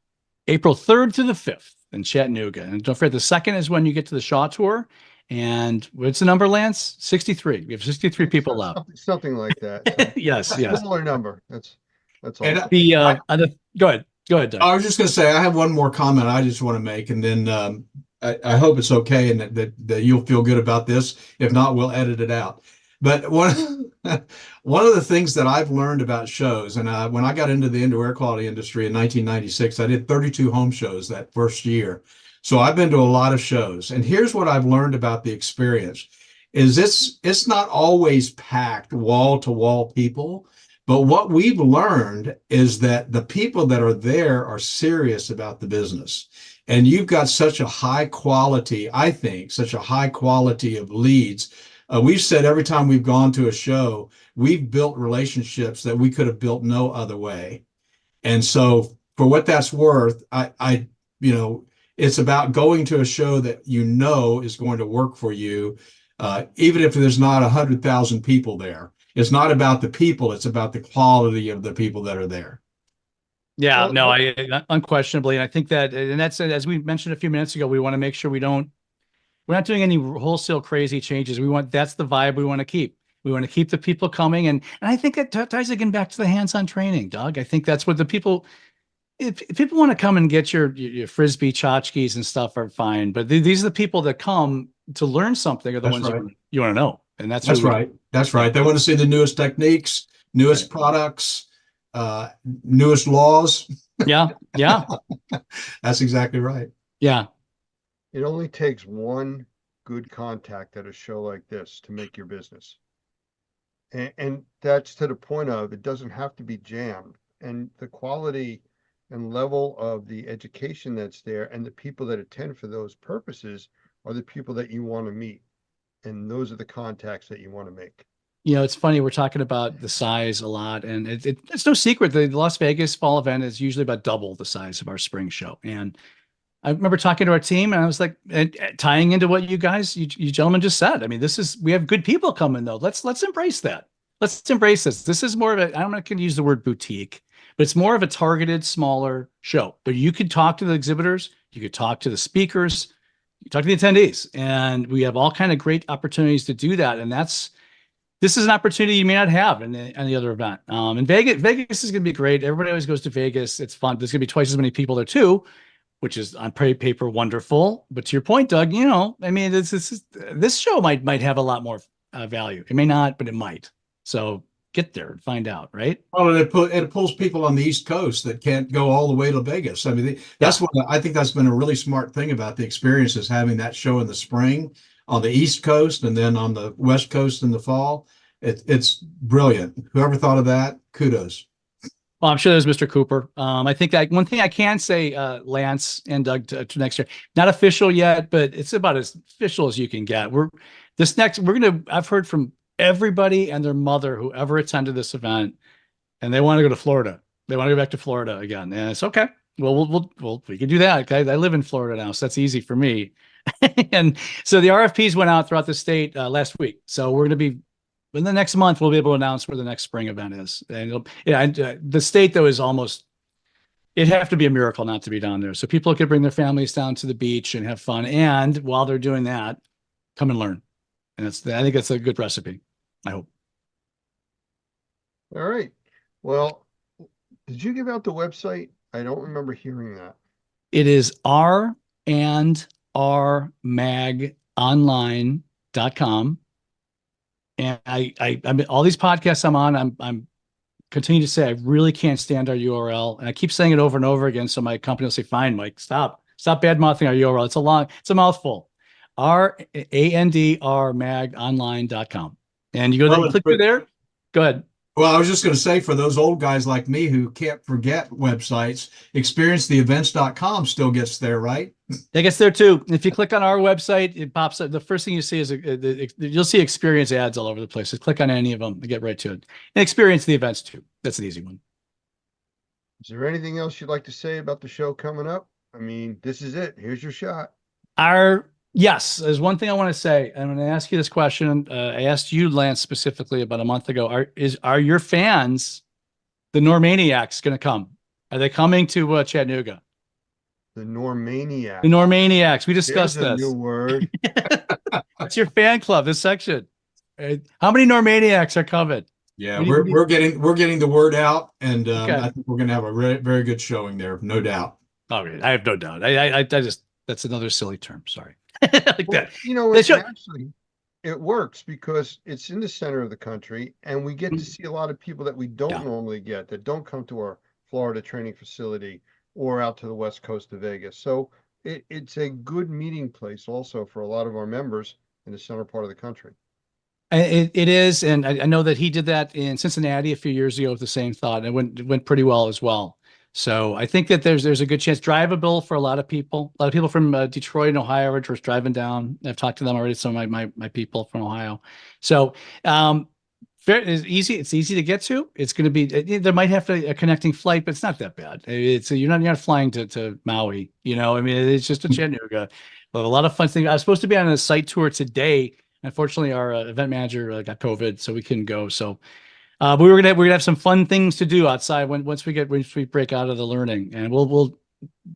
April 3rd to the 5th in Chattanooga. And don't forget, the 2nd is when you get to the Shaw Tour. And what's the number, Lance? 63. We have 63 people left. Something like that. So Yes, a yes. smaller number. That's And all. The go ahead. Go ahead, Doug. I was just going to say, I have one more comment I just want to make, and then I hope it's okay and that you'll feel good about this. If not, we'll edit it out. But one of the things that I've learned about shows, and when I got into the indoor air quality industry in 1996, I did 32 home shows that first year. So I've been to a lot of shows, and here's what I've learned about the experience: is it's not always packed wall to wall people. But what we've learned is that the people that are there are serious about the business. And you've got such a high quality, I think, such a high quality of leads. We've said every time we've gone to a show, we've built relationships that we could have built no other way. And so for what that's worth, I it's about going to a show that you know is going to work for you, even if there's not 100,000 people there. It's not about the people, it's about the quality of the people that are there. Yeah, Well, no, I unquestionably. And I think that, and that's, as we mentioned a few minutes ago, we want to make sure we're not doing any wholesale crazy changes. That's the vibe we want to keep. We want to keep the people coming. And I think that ties again back to the hands-on training, Doug. I think that's what the people, if people want to come and get your Frisbee tchotchkes and stuff are fine. But these are the people that come to learn something are the That's ones right. you want to know. And that's Right. That's right. They want to see the newest techniques, newest products, newest laws. Yeah. Yeah. That's exactly right. Yeah. It only takes one good contact at a show like this to make your business. And that's to the point of, it doesn't have to be jammed. And the quality and level of the education that's there and the people that attend for those purposes are the people that you want to meet. And those are the contacts that you want to make. It's funny. We're talking about the size a lot, and it's no secret. The Las Vegas fall event is usually about double the size of our spring show. And I remember talking to our team, and I was like, tying into what you guys, you gentlemen just said. I mean, we have good people coming though. Let's embrace that. Let's embrace this. This is more of a, I'm not going to use the word boutique, but it's more of a targeted, smaller show. But you could talk to the exhibitors, you could talk to the speakers, you talk to the attendees, and we have all kind of great opportunities to do that. And this is an opportunity you may not have in any other event. And Vegas is going to be great. Everybody always goes to Vegas. It's fun. There's going to be twice as many people there too, which is on paper wonderful. But to your point, Doug, I mean, this show might have a lot more value. It may not, but it might. So get there and find out, right? Well, it pulls people on the East Coast that can't go all the way to Vegas. I mean, that's what I think that's been a really smart thing about the experience, is having that show in the spring on the East Coast and then on the West Coast in the fall. It's brilliant. Whoever thought of that, kudos. Well, I'm sure there's Mr. Cooper. I think that one thing I can say, Lance and Doug, to next year, not official yet, but it's about as official as you can get. I've heard from everybody and their mother who ever attended this event, and they want to go to Florida. They want to go back to Florida again. And it's okay. Well, we can do that. Okay. I live in Florida now, so that's easy for me. And so the RFPs went out throughout the state last week. So we're going to be, in the next month, we'll be able to announce where the next spring event is. And the state, though, it'd have to be a miracle not to be down there. So people could bring their families down to the beach and have fun. And while they're doing that, come and learn. And I think that's a good recipe. I hope. All right. Well, did you give out the website? I don't remember hearing that. It is r&rmagonline.com. And I mean, all these podcasts I'm on, I'm continue to say I really can't stand our URL, and I keep saying it over and over again. So my company will say, "Fine, Mike, stop bad mouthing our URL. It's a mouthful." randrmagonline.com, and you go there, click through there. Go ahead. Well, I was just going to say, for those old guys like me who can't forget websites, experiencetheevents.com still gets there, right? It gets there too. If you click on our website, it pops up. The first thing you see is you'll see experience ads all over the place. So click on any of them and get right to it. And experience the events too. That's an easy one. Is there anything else you'd like to say about the show coming up? I mean, this is it. Here's your shot. Yes, there's one thing I want to say. I'm going to ask you this question. I asked you, Lance, specifically about a month ago. Are your fans The Normaniacs going to come. Are they coming to Chattanooga? The Normaniac. The Normaniacs. We discussed There's a this. new word. That's your fan club, this section. How many Normaniacs are coming? Yeah, We need- we're getting the word out, and Okay. I think we're going to have a very good showing there, no doubt. Okay, I have no doubt. I just, that's another silly term. Sorry. Like Well, that. you know, They it should- actually, it works because it's in the center of the country and we get to see a lot of people that we don't Yeah. normally get, that don't come to our Florida training facility or out to the west coast of Vegas. So it's a good meeting place also for a lot of our members in the center part of the country. It is, and I know that he did that in Cincinnati a few years ago with the same thought, and it went pretty well as well. So I think that there's a good chance, drivable for a lot of people. A lot of people from Detroit and Ohio are just driving down. I've talked to them already. Some of my people from Ohio. So it's easy. It's easy to get to. It's going to be. There might have to a connecting flight, but it's not that bad. It's you're not flying to Maui. You know, I mean, it's just a Chattanooga. But a lot of fun things. I was supposed to be on a site tour today. Unfortunately, our event manager got COVID, so we couldn't go. So we're gonna have some fun things to do outside once we break out of the learning, and we'll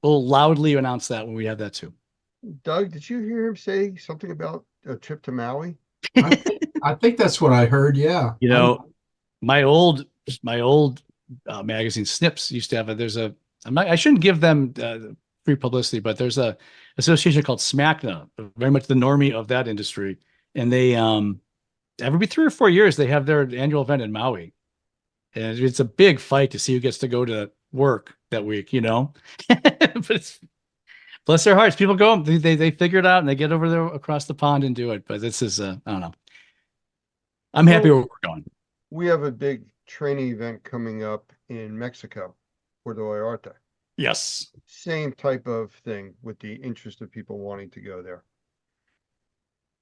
loudly announce that when we have that too. Doug, did you hear him say something about a trip to Maui? I think that's what I heard. Yeah. You know, my old magazine Snips used to have I shouldn't give them free publicity, but there's a association called SMACNA, very much the normie of that industry. And they, every 3 or 4 years, they have their annual event in Maui. And it's a big fight to see who gets to go to work that week, you know? But it's, bless their hearts, people go, they figure it out and they get over there across the pond and do it. But this is, I don't know. I'm happy where we're going. We have a big training event coming up in Mexico, Puerto Vallarta. Yes. Same type of thing with the interest of people wanting to go there.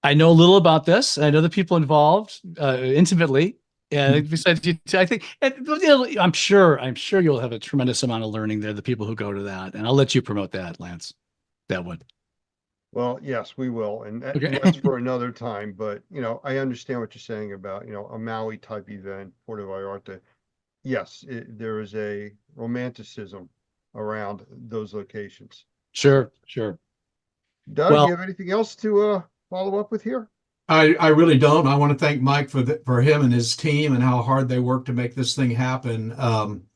I know a little about this. I know the people involved intimately. And besides, I think, I'm sure you'll have a tremendous amount of learning there. The people who go to that, and I'll let you promote that, Lance. That one. Well, yes, we will. And Okay. that's for another time. But, you know, I understand what you're saying about, you know, a Maui type event, Puerto Vallarta. Yes, there is a romanticism around those locations. Sure. Doug, Well- you have anything else to follow up with here? I really don't. I want to thank Mike for him and his team and how hard they work to make this thing happen. I'm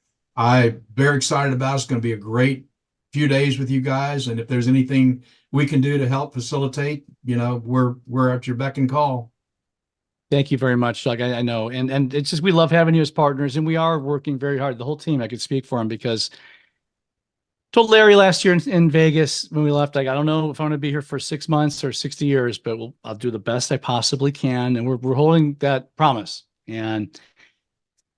very excited about it. It's going to be a great few days with you guys. And if there's anything we can do to help facilitate, you know, we're at your beck and call. Thank you very much, Doug. I know. And it's just, we love having you as partners, and we are working very hard. The whole team, I could speak for him, because told Larry last year in Vegas when we left, like, I don't know if I'm going to be here for 6 months or 60 years, but I'll do the best I possibly can. And we're holding that promise. And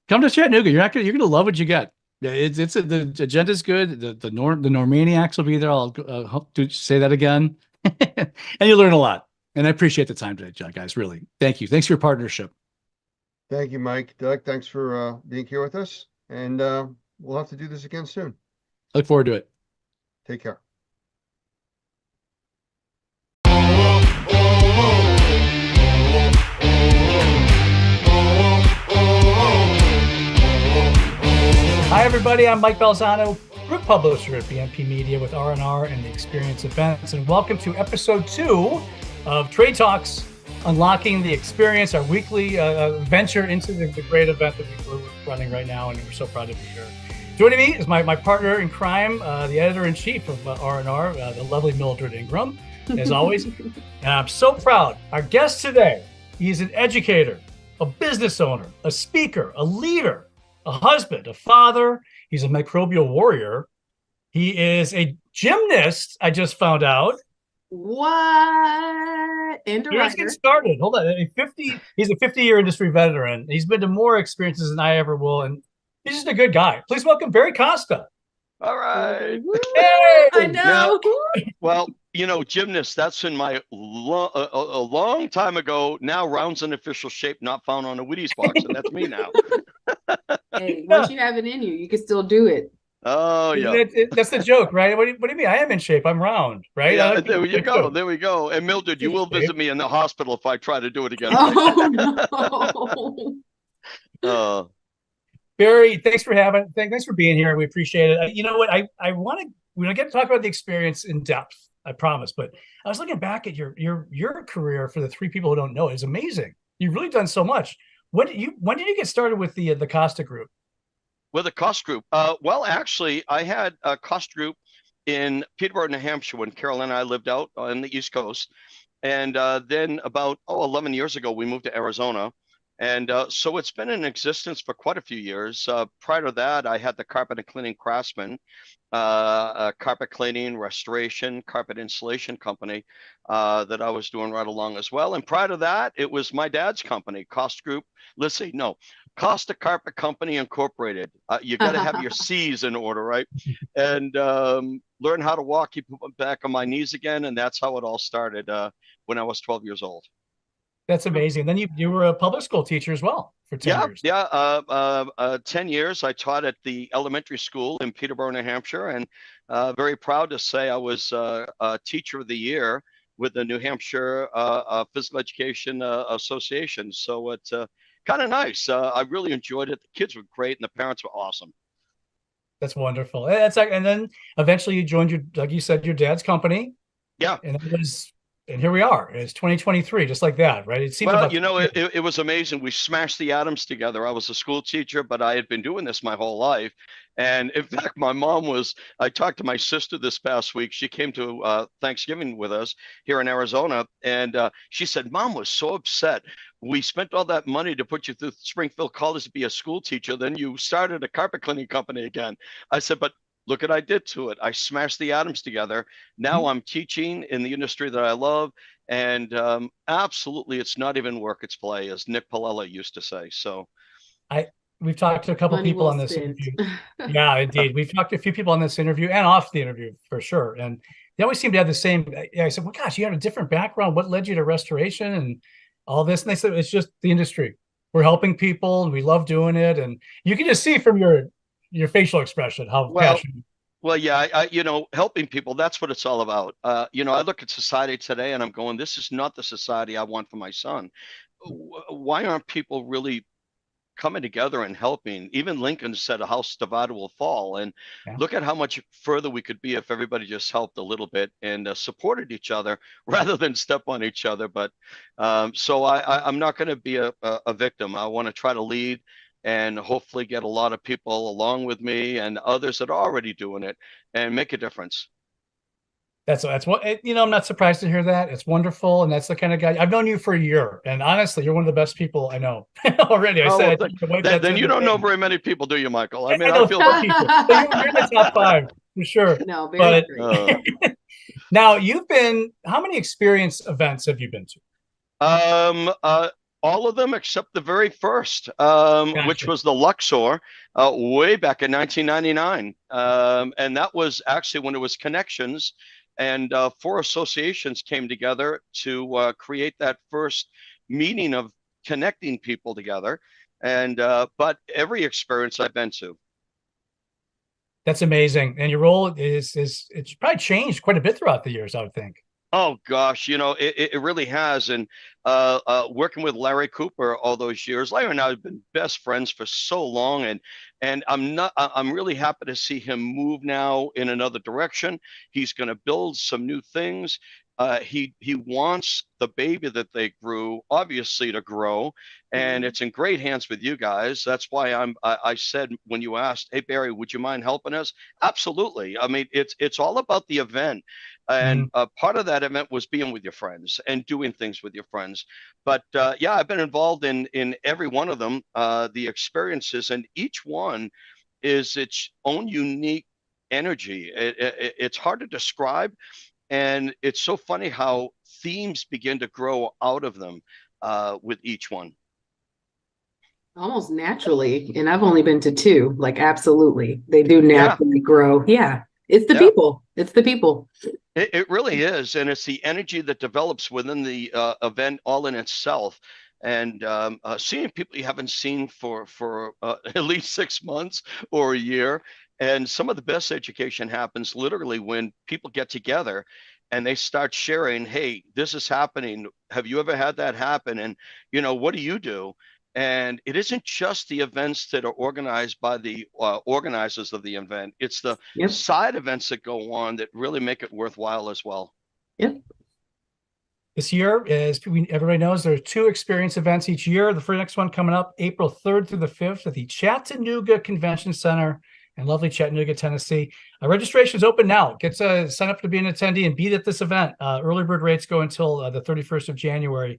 come to Chattanooga. You're going to love what you get. The agenda's good. The Normaniacs will be there. I'll hope to say that again. And you learn a lot. And I appreciate the time today, guys. Really. Thank you. Thanks for your partnership. Thank you, Mike. Doug, thanks for being here with us. And we'll have to do this again soon. Look forward to it. Take care. Hi, everybody. I'm Mike Balzano, group publisher at BMP Media with R&R and the Experience Events, and welcome to episode 2 of Trade Talks, Unlocking the Experience, our weekly venture into the great event that we're running right now, and we're so proud to be here. Joining me is my partner in crime, the editor-in-chief of R&R, the lovely Mildred Ingram, as always. And I'm so proud. Our guest today, he's an educator, a business owner, a speaker, a leader, a husband, a father. He's a microbial warrior. He is a gymnast, I just found out. What? And a Let's writer. get started. Hold on. He's a 50-year industry veteran. He's been to more experiences than I ever will, and he's just a good guy. Please welcome Barry Costa. All right. Hey! I know. Well, you know, gymnast, that's in my a long time ago. Now rounds in official shape, not found on a Wheaties box, and that's me now. Hey, once you have it in you, you can still do it. Oh, yeah. That's the joke, right? What do you mean? I am in shape. I'm round, right? Yeah, there you go. There we go. And Mildred, you will visit me in the hospital if I try to do it again. Oh, no. Barry, thanks for thanks for being here. We appreciate it. You know what? I want to, we're gonna get to talk about the experience in depth, I promise. But I was looking back at your career. For the three people who don't know, is amazing. You've really done so much. When did you get started with the Costa Group? With a cost group. Well, actually, I had a cost group in Peterborough, New Hampshire, when Carol and I lived out on the East Coast. And then about 11 years ago, we moved to Arizona. And so it's been in existence for quite a few years. Prior to that, I had the Carpet and Cleaning Craftsman, a carpet cleaning, restoration, carpet installation company that I was doing right along as well. And prior to that, it was my dad's company, Costa Group. Let's see, no, Costa Carpet Company Incorporated. You got to have your C's in order, right? And learn how to walk, keep back on my knees again. And that's how it all started when I was 12 years old. That's amazing. Then you were a public school teacher as well for 10 years. Yeah. 10 years. I taught at the elementary school in Peterborough, New Hampshire, and very proud to say I was a teacher of the year with the New Hampshire Physical Education Association. So it's kind of nice. I really enjoyed it. The kids were great and the parents were awesome. That's wonderful. And then eventually you joined like you said, your dad's company. Yeah. And here we are. It's 2023, just like that, right? It seems well, it was amazing. We smashed the atoms together. I was a school teacher, but I had been doing this my whole life. And in fact, I talked to my sister this past week. She came to Thanksgiving with us here in Arizona. And she said, Mom was so upset. We spent all that money to put you through Springfield College to be a school teacher. Then you started a carpet cleaning company again. I said, but look what I did to it. I smashed the atoms together. Now I'm teaching in the industry that I love. And absolutely, it's not even work, it's play, as Nick Palella used to say. So we've talked to a couple people on this interview. Yeah, indeed. We've talked to a few people on this interview and off the interview for sure. And they always seem to have the same. I said, well, gosh, you had a different background. What led you to restoration and all this? And they said, it's just the industry. We're helping people and we love doing it. And you can just see from your facial expression how passionate. Well, yeah, I helping people, that's what it's all about. I look at society today and I'm going, this is not the society I want for my son. Why aren't people really coming together and helping? Even Lincoln said a house divided will fall. And look at how much further we could be if everybody just helped a little bit and supported each other rather than step on each other. But so I'm not going to be a victim. I want to try to lead and hopefully get a lot of people along with me and others that are already doing it and make a difference. That's what, I'm not surprised to hear that. It's wonderful. And that's the kind of guy. I've known you for a year. And honestly, you're one of the best people I know already. Then you don't know very many people, do you, Michael? I mean, I feel lucky. You're in the top 5 for sure. No, very great. Now, how many experience events have you been to? All of them except the very first, which was the Luxor, way back in 1999. And that was actually when it was Connections, and 4 associations came together to create that first meeting of connecting people together. And but every experience I've been to. That's amazing. And your role it's probably changed quite a bit throughout the years, I would think. Oh gosh, it really has. And working with Larry Cooper all those years, Larry and I have been best friends for so long, and I'm really happy to see him move now in another direction. He's going to build some new things. He wants the baby that they grew, obviously, to grow, and it's in great hands with you guys. That's why I said when you asked, hey Barry, would you mind helping us? Absolutely. I mean, it's all about the event. And part of that event was being with your friends and doing things with your friends. But yeah, I've been involved in every one of them, the experiences, and each one is its own unique energy. It's hard to describe. And it's so funny how themes begin to grow out of them with each one. Almost naturally. And I've only been to 2, like absolutely. They do naturally grow. Yeah. It's the people. It's the people. It really is. And it's the energy that develops within the event all in itself. And seeing people you haven't seen for at least 6 months or a year. And some of the best education happens literally when people get together and they start sharing, hey, this is happening. Have you ever had that happen? And, what do you do? And it isn't just the events that are organized by the organizers of the event. It's the side events that go on that really make it worthwhile as well. This year, as everybody knows, there are 2 experience events each year. The first next one coming up April 3rd through the 5th at the Chattanooga Convention Center in lovely Chattanooga, Tennessee. Registration is open now. Sign up to be an attendee and be at this event. Early bird rates go until the 31st of January.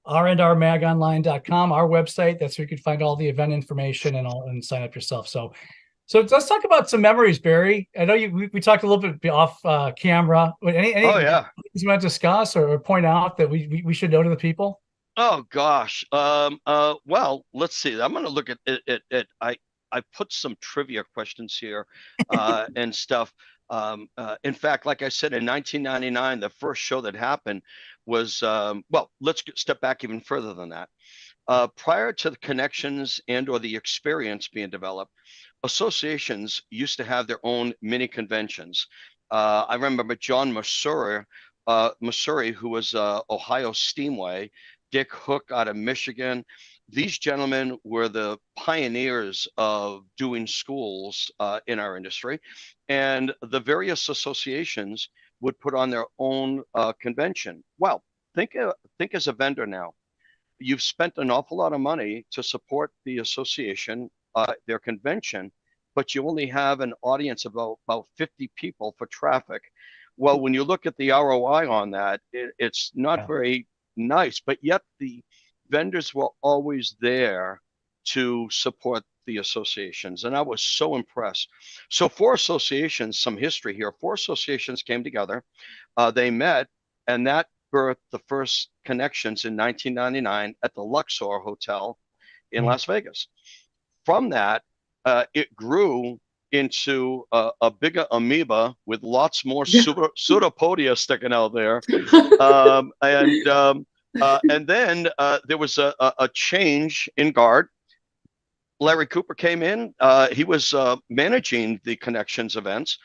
rnrmagonline.com, our website. That's where you can find all the event information and sign up yourself. So let's talk about some memories, Barry. I know we talked a little bit off camera. Any things you want to discuss or point out that we should know to the people? Oh gosh. Well, let's see. I'm going to look at it. I put some trivia questions here and stuff. In fact, like I said, in 1999, the first show that happened was, well, let's step back even further than that. Prior to the connections and or the experience being developed, associations used to have their own mini conventions. I remember John Masuri, who was Ohio Steamway, Dick Hook out of Michigan. These gentlemen were the pioneers of doing schools in our industry, and the various associations would put on their own convention. Well, think as a vendor now. You've spent an awful lot of money to support the association, their convention, but you only have an audience of about 50 people for traffic. Well, when you look at the ROI on that, it's not very nice, but yet the vendors were always there to support the associations. And I was so impressed. So 4 associations, some history here, 4 associations came together. They met, and that birthed the first connections in 1999 at the Luxor Hotel in Las Vegas. From that, it grew into a bigger amoeba with lots more pseudopodia sticking out there. And then there was a change in guard. Larry Cooper came in. He was managing the Connections events,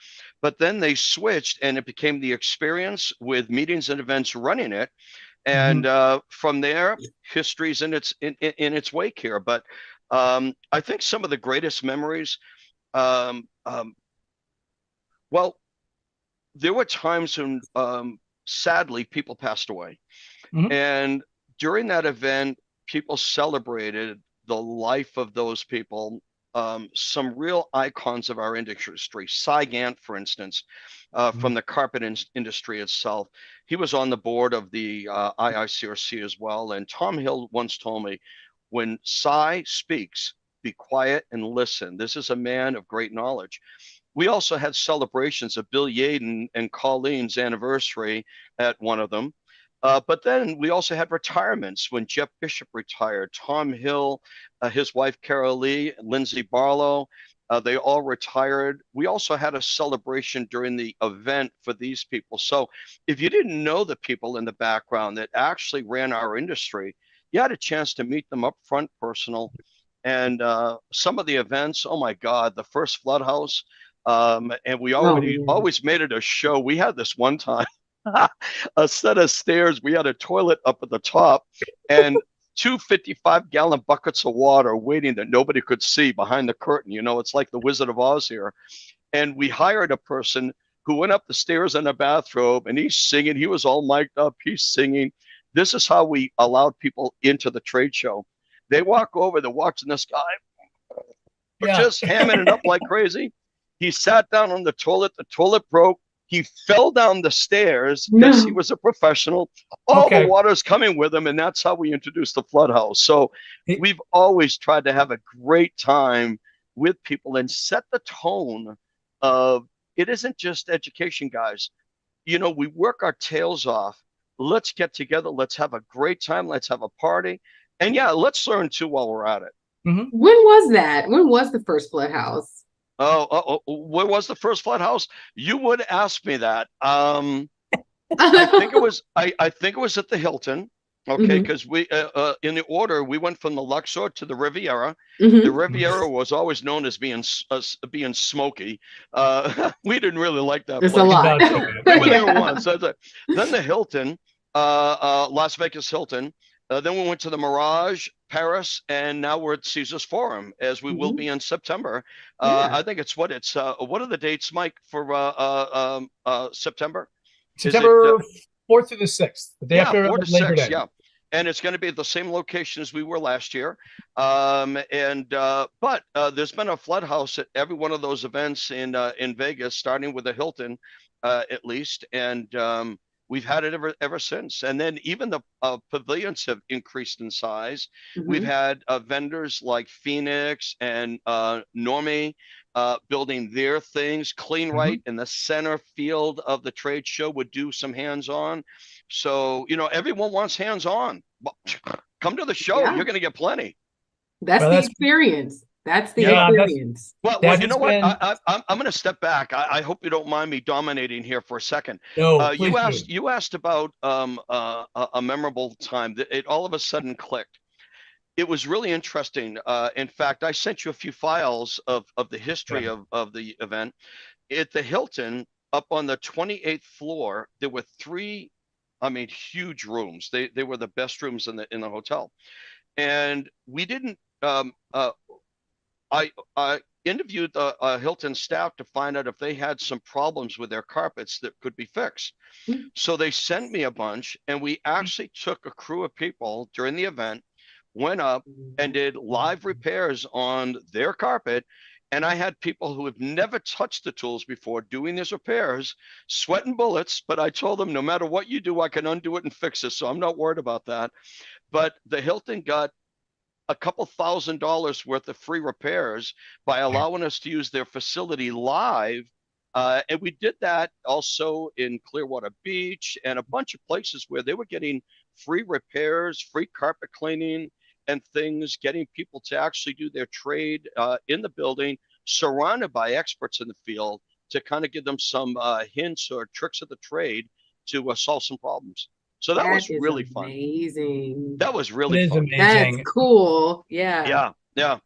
but then they switched and it became the Experience with Meetings and Events running it. And from there, history's in its wake here. But I think some of the greatest memories, well, there were times when sadly people passed away. And during that event, people celebrated the life of those people. Some real icons of our industry, Cy Gant, for instance, from the carpet industry itself. He was on the board of the IICRC as well. And Tom Hill once told me, when Cy speaks, be quiet and listen. This is a man of great knowledge. We also had celebrations of Bill Yaden and Colleen's anniversary at one of them. But then we also had retirements when Jeff Bishop retired, Tom Hill, his wife Carol Lee, Lindsay Barlow, they all retired. We also had a celebration during the event for these people. So if you didn't know the people in the background that actually ran our industry, you had a chance to meet them up front, personal. And some of the events, oh my God, the first Flood House, and we always made it a show. We had this one time. A set of stairs. We had a toilet up at the top and 2 55-gallon buckets of water waiting that nobody could see behind the curtain. You know, it's like the Wizard of Oz here. And we hired a person who went up the stairs in a bathrobe and he's singing. He was all mic'd up. He's singing. This is how we allowed people into the trade show. They walk over, they're watching this guy just hamming it up like crazy. He sat down on the toilet broke. He fell down the stairs because he was a professional. All the water's coming with him, and that's how we introduced the Flood House. So we've always tried to have a great time with people and set the tone of it isn't just education, guys. You know, we work our tails off. Let's get together. Let's have a great time. Let's have a party. And yeah, let's learn too while we're at it. When was that? When was the first Flood House? Where was the first Flood House? You would ask me that. I think it was. I think it was at the Hilton. Okay, because we in the order we went from the Luxor to the Riviera. The Riviera was always known as being smoky. We didn't really like that. There's a lot. We were there once. Then the Hilton, Las Vegas Hilton. Then we went to the Mirage, Paris, and now we're at Caesars Forum, as we will be in September. I think it's what are the dates, Mike, for September? September 4th to the 6th, the day after 4 to Labor 6, Day. yeah. And it's going to be at the same location as we were last year. But there's been a flood house at every one of those events in Vegas, starting with the Hilton, at least. And we've had it ever since. And then even the pavilions have increased in size. We've had vendors like Phoenix and Normie building their things. Clean Right in the center field of the trade show would do some hands-on. So, everyone wants hands-on. Come to the show. Yeah. You're going to get plenty. That's the experience. That's the experience. Well, you know what? I'm going to step back. I hope you don't mind me dominating here for a second. No, you asked about a memorable time. It all of a sudden clicked. It was really interesting. In fact, I sent you a few files of the history of the event. At the Hilton, up on the 28th floor, there were 3, huge rooms. They were the best rooms in the hotel. And we didn't I interviewed the Hilton staff to find out if they had some problems with their carpets that could be fixed. So they sent me a bunch, and we actually took a crew of people during the event, went up and did live repairs on their carpet. And I had people who have never touched the tools before doing these repairs, sweating bullets, but I told them, no matter what you do, I can undo it and fix it. So I'm not worried about that. But the Hilton got a couple $1,000s worth of free repairs by allowing us to use their facility live. And we did that also in Clearwater Beach and a bunch of places where they were getting free repairs, free carpet cleaning and things, getting people to actually do their trade in the building, surrounded by experts in the field to kind of give them some hints or tricks of the trade to solve some problems. So that was really fun. Amazing. That was really fun. That's cool. Yeah. Yeah.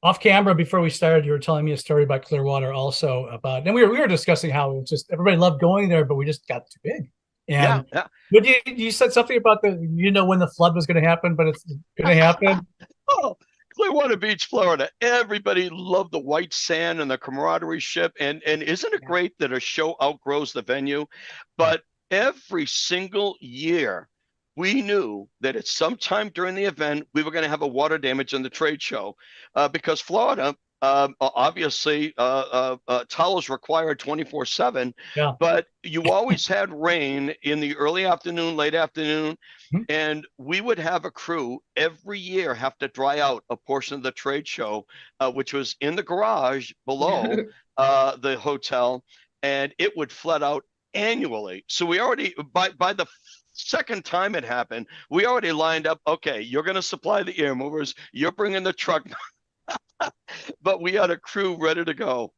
Off camera, before we started, you were telling me a story about Clearwater also about, and we were discussing how it was just everybody loved going there, but we just got too big. And but you said something about when the flood was going to happen, but it's going to happen. Oh, Clearwater Beach, Florida. Everybody loved the white sand and the camaraderie ship. And isn't it great that a show outgrows the venue? But every single year, we knew that at some time during the event, we were going to have a water damage in the trade show because Florida, obviously, towels required 24/7, but you always had rain in the early afternoon, late afternoon, and we would have a crew every year have to dry out a portion of the trade show, which was in the garage below the hotel, and it would flood out annually. So we already, by the second time it happened, we already lined up, okay, you're going to supply the air movers, you're bringing the truck. But we had a crew ready to go.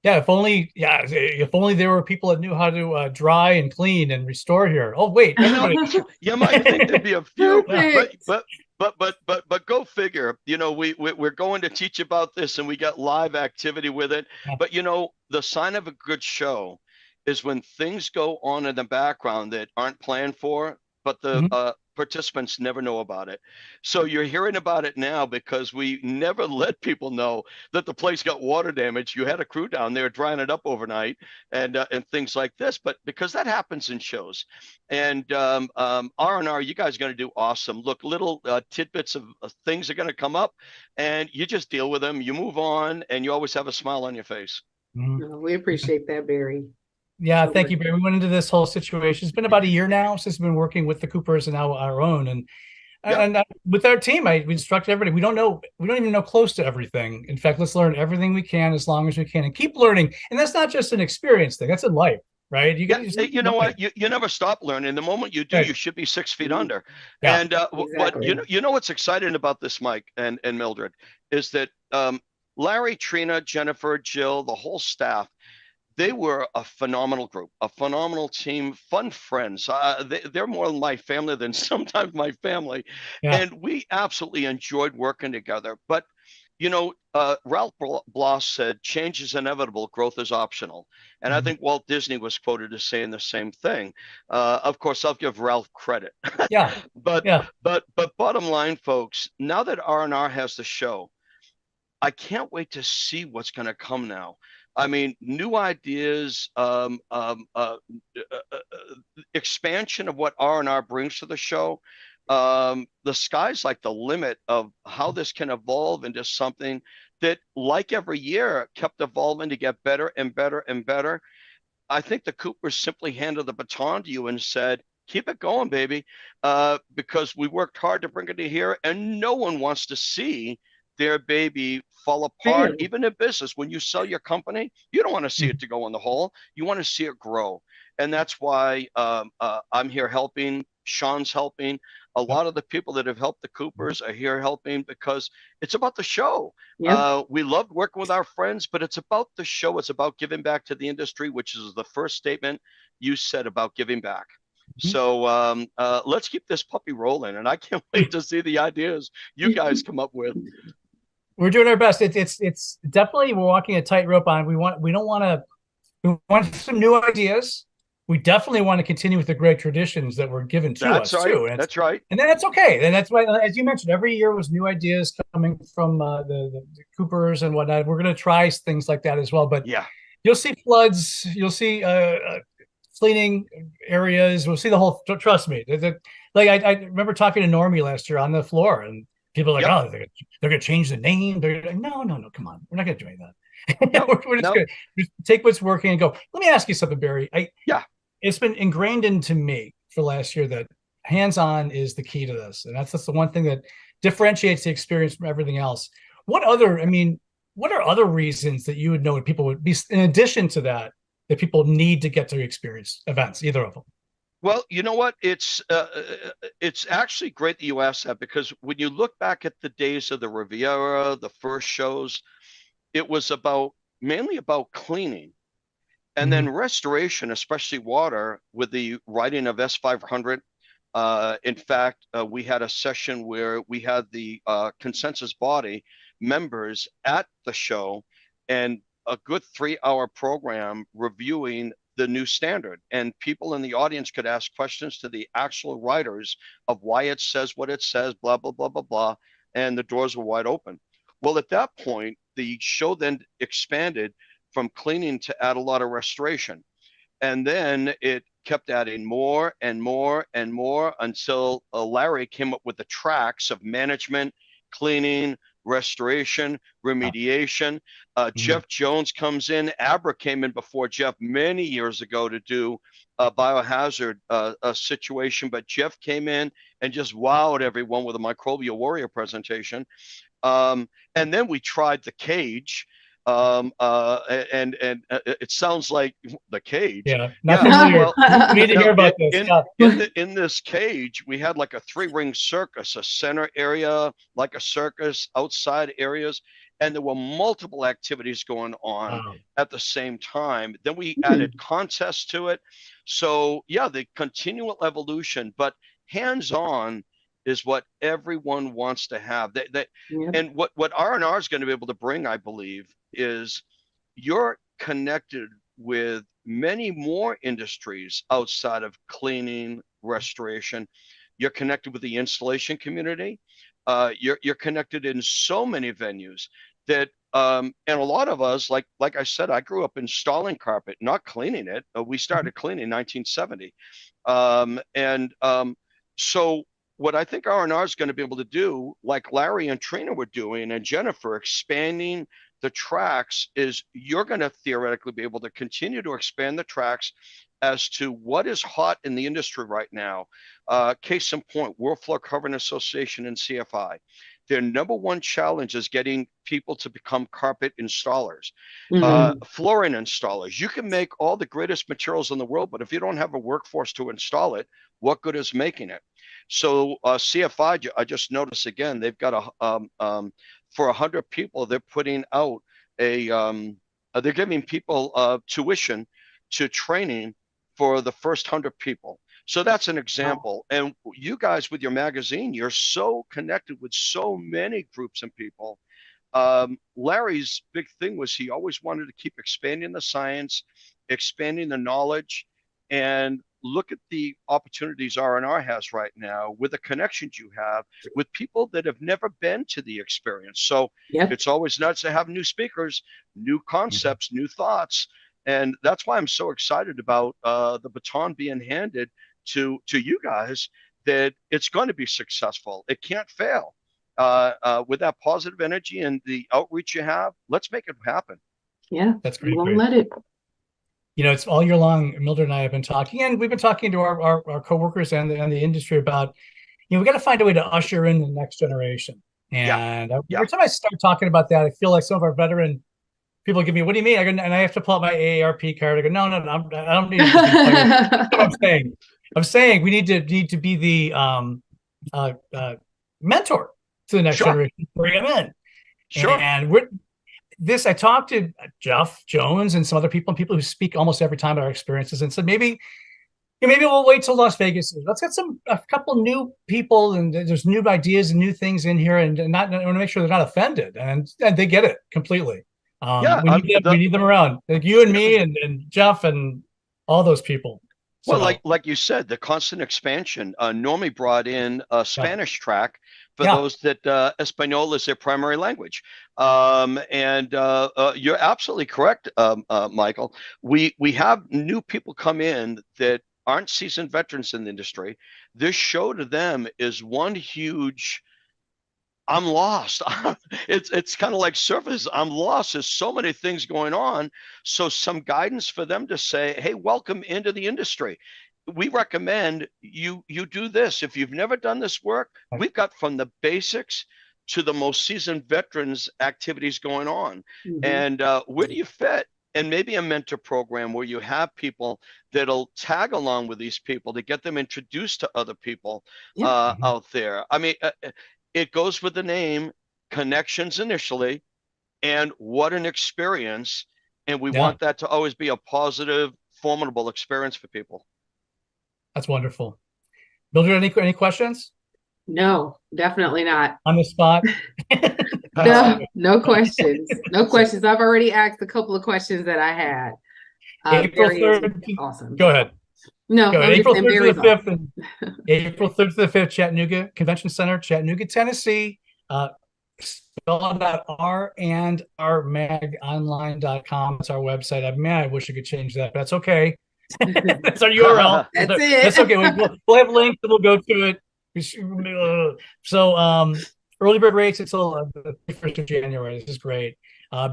Yeah, if only there were people that knew how to dry and clean and restore here. Oh wait, you might think there'd be a few, but go figure. We're going to teach about this, and we got live activity with it. But the sign of a good show is when things go on in the background that aren't planned for, but the participants never know about it. So you're hearing about it now because we never let people know that the place got water damage. You had a crew down there drying it up overnight and things like this, but because that happens in shows. And R&R, you guys are going to do awesome. Look, little tidbits of things are going to come up, and you just deal with them. You move on, and you always have a smile on your face. We appreciate that, Barry. Yeah, thank you, Barry. We went into this whole situation. It's been about a year now since we've been working with the Coopers and now our own. And with our team, we instruct everybody. We don't even know close to everything. In fact, let's learn everything we can as long as we can and keep learning. And that's not just an experience thing. That's in life, right? You know what? You never stop learning. The moment you do, you should be 6 feet under. Yeah, and exactly. But what's exciting about this, Mike and Mildred, is that Larry, Trina, Jennifer, Jill, the whole staff, they were a phenomenal group, a phenomenal team, fun friends. They're more my family than sometimes my family. And we absolutely enjoyed working together. But Ralph Bloss said, change is inevitable, growth is optional. And I think Walt Disney was quoted as saying the same thing. Of course, I'll give Ralph credit. Yeah. But Yeah. but bottom line, folks, now that R&R has the show, I can't wait to see what's going to come now. I mean, new ideas, expansion of what R&R brings to the show. The sky's like the limit of how this can evolve into something that, like every year, kept evolving to get better and better and better. I think the Coopers simply handed the baton to you and said, keep it going, baby, because we worked hard to bring it to here, and no one wants to see their baby fall apart. Fair. Even in business, when you sell your company, you don't want to see it to go in the hole. You want to see it grow. And that's why I'm here helping. Sean's helping. A lot of the people that have helped the Coopers are here helping because it's about the show. Yep. We loved working with our friends, but it's about the show. It's about giving back to the industry, which is the first statement you said about giving back. So let's keep this puppy rolling, and I can't wait to see the ideas you guys come up with. We're doing our best. It's definitely, we're walking a tightrope on. We want some new ideas. We definitely want to continue with the great traditions that were given to us too. And that's right. And then that's okay. And that's why, as you mentioned, every year was new ideas coming from the Coopers and whatnot. We're going to try things like that as well. But yeah, you'll see floods. You'll see cleaning areas. We'll see the whole. Trust me. Like I remember talking to Normie last year on the floor, and people are like, "Oh, they're going to change the name." They're like, no, come on, we're not going to do any of that. We're just going to take what's working and go. Let me ask you something, Barry. It's been ingrained into me for last year that hands-on is the key to this, and that's the one thing that differentiates the experience from everything else. What are other reasons that you would know people would be, in addition to that people need to get to experience events, either of them? Well, you know what? It's actually great that you asked that, because when you look back at the days of the Riviera, the first shows, it was mainly about cleaning. And then restoration, especially water, with the writing of S500. In fact, we had a session where we had the consensus body members at the show, and a good 3-hour program reviewing the new standard. And people in the audience could ask questions to the actual writers of why it says what it says, blah, blah, blah, blah, blah. And the doors were wide open. Well, at that point, the show then expanded from cleaning to add a lot of restoration. And then it kept adding more and more and more until Larry came up with the tracks of management, cleaning, restoration, remediation. Jeff Jones comes in. Abra came in before Jeff many years ago to do a biohazard situation, but Jeff came in and just wowed everyone with a Microbial Warrior presentation. And then we tried the cage. And it sounds like the cage. Yeah, not familiar. We need to hear about this. In this cage, we had like a 3-ring circus, a center area, like a circus, outside areas, and there were multiple activities going on at the same time. Then we added contests to it. So yeah, the continual evolution, but hands-on is what everyone wants to have. And what R&R is going to be able to bring, I believe, is you're connected with many more industries outside of cleaning, restoration. You're connected with the installation community. You're connected in so many venues that, and a lot of us, like I said, I grew up installing carpet, not cleaning it. We started cleaning in 1970. So what I think R&R is going to be able to do, like Larry and Trina were doing, and Jennifer, expanding the tracks, is you're going to theoretically be able to continue to expand the tracks as to what is hot in the industry right now. Case in point, World Floor Covering Association and CFI. Their number one challenge is getting people to become carpet installers, flooring installers. You can make all the greatest materials in the world, but if you don't have a workforce to install it, what good is making it? So CFI, I just noticed again, they've got for 100 people, they're putting out they're giving people tuition to training for the first 100 people. So that's an example. And you guys with your magazine, you're so connected with so many groups and people. Larry's big thing was he always wanted to keep expanding the science, expanding the knowledge, and look at the opportunities R&R has right now with the connections you have with people that have never been to the experience. So it's always nice to have new speakers, new concepts, new thoughts. And that's why I'm so excited about the baton being handed to you guys, that it's going to be successful. It can't fail. With that positive energy and the outreach you have, let's make it happen. Yeah, that's great. Won't let it. You know, it's all year long. Mildred and I have been talking, and we've been talking to our coworkers and the industry about, you know, we got to find a way to usher in the next generation. And every time I start talking about that, I feel like some of our veteran people give me, "What do you mean?" I go, and I have to pull out my AARP card. I go, "No, I don't need to." That's what I'm saying. I'm saying we need to be the mentor to the next generation. Bring them in. And I talked to Jeff Jones and some other people who speak almost every time about our experiences, and said maybe we'll wait till Las Vegas. Let's get a couple new people, and there's new ideas and new things in here, and I want to make sure they're not offended, and they get it completely. We need them around, like you and me and Jeff and all those people. Well, like you said, the constant expansion. Normie brought in a Spanish track for those that Espanol is their primary language. And you're absolutely correct, Michael. We have new people come in that aren't seasoned veterans in the industry. This show to them is one huge, I'm lost. It's kind of like surface. I'm lost. There's so many things going on. So some guidance for them to say, hey, welcome into the industry. We recommend you do this. If you've never done this work, we've got from the basics to the most seasoned veterans activities going on. And where do you fit? And maybe a mentor program where you have people that'll tag along with these people to get them introduced to other people out there. I mean, it goes with the name, connections initially, and what an experience. And we want that to always be a positive, formidable experience for people. That's wonderful. Mildred, any questions? No, definitely not. On the spot? No questions. No questions. I've already asked a couple of questions that I had. April 3rd. Awesome. Go ahead. No, April 3rd to the 5th. And April 3rd to the 5th, Chattanooga Convention Center, Chattanooga, Tennessee. Spell out r&rmagonline.com. It's our website. I wish I could change that, but that's okay. That's our URL. That's it. That's okay. We'll have links and we'll go to it. So early bird rates until the 1st of January. This is great.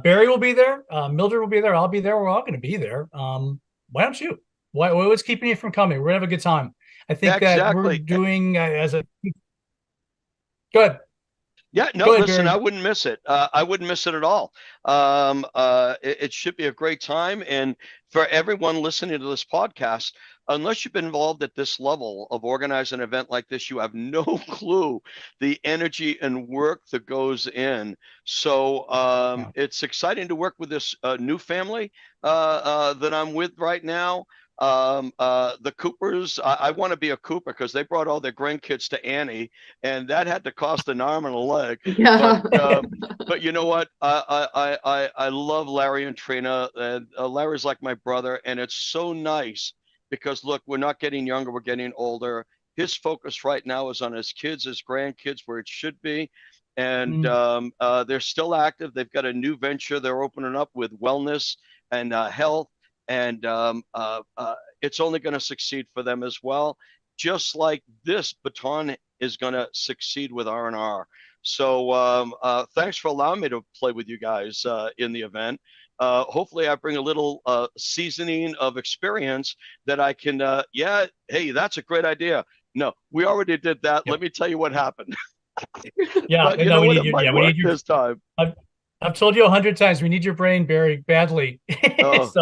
Barry will be there. Mildred will be there. I'll be there. We're all going to be there. Why don't you? What's keeping you from coming? We're going to have a good time. I think that we're doing as a... Go ahead. Yeah, no, listen, I wouldn't miss it. I wouldn't miss it at all. It should be a great time. And for everyone listening to this podcast, unless you've been involved at this level of organizing an event like this, you have no clue the energy and work that goes in. So it's exciting to work with this new family that I'm with right now. The Coopers, I want to be a Cooper because they brought all their grandkids to Annie, and that had to cost an arm and a leg. But you know what? I love Larry and Trina. Larry's like my brother, and it's so nice because look, we're not getting younger, we're getting older. His focus right now is on his kids, his grandkids, where it should be. And they're still active. They've got a new venture they're opening up with wellness and health. And it's only going to succeed for them as well, just like this baton is going to succeed with R&R. So thanks for allowing me to play with you guys in the event. Hopefully I bring a little seasoning of experience that I can, hey, that's a great idea. No, we already did that. Let me tell you what happened. Yeah, you know what? It might work this time. I've told you 100 times, we need your brain, Barry, badly. It's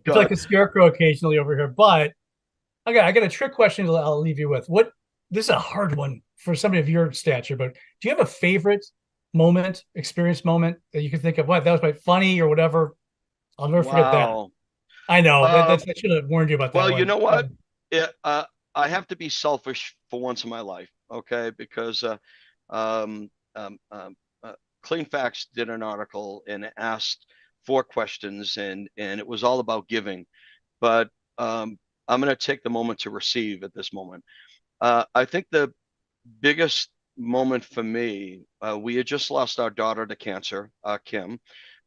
like a scarecrow occasionally over here. But I got a trick question I'll leave you with. This is a hard one for somebody of your stature, but do you have a favorite experience moment that you can think of? What, that was quite funny or whatever? I'll never forget that. I know. I should have warned you about that. Well, you know what? I have to be selfish for once in my life, okay? Because Clean Facts did an article and asked 4 questions, and it was all about giving. But I'm going to take the moment to receive at this moment. I think the biggest moment for me, we had just lost our daughter to cancer, Kim,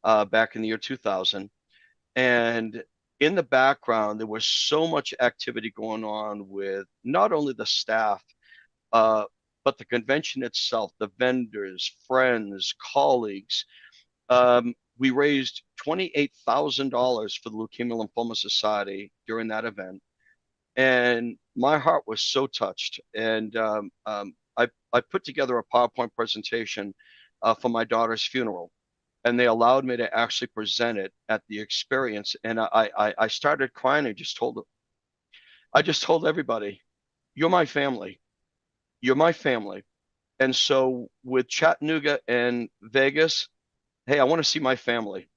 back in the year 2000. And in the background, there was so much activity going on with not only the staff, but the convention itself, the vendors, friends, colleagues. We raised $28,000 for the Leukemia Lymphoma Society during that event. And my heart was so touched. And I put together a PowerPoint presentation for my daughter's funeral. And they allowed me to actually present it at the experience. And I started crying. I just told everybody, you're my family. You're my family. And so with Chattanooga and Vegas, hey, I want to see my family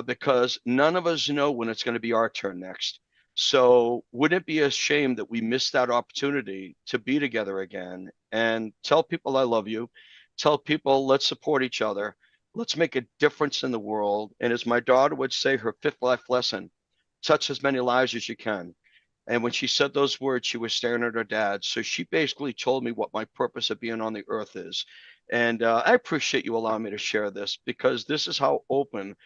because none of us know when it's going to be our turn next. So wouldn't it be a shame that we missed that opportunity to be together again and tell people I love you, tell people let's support each other, let's make a difference in the world. And as my daughter would say, her 5th life lesson, touch as many lives as you can. And when she said those words, she was staring at her dad. So she basically told me what my purpose of being on the earth is. And I appreciate you allowing me to share this because this is how open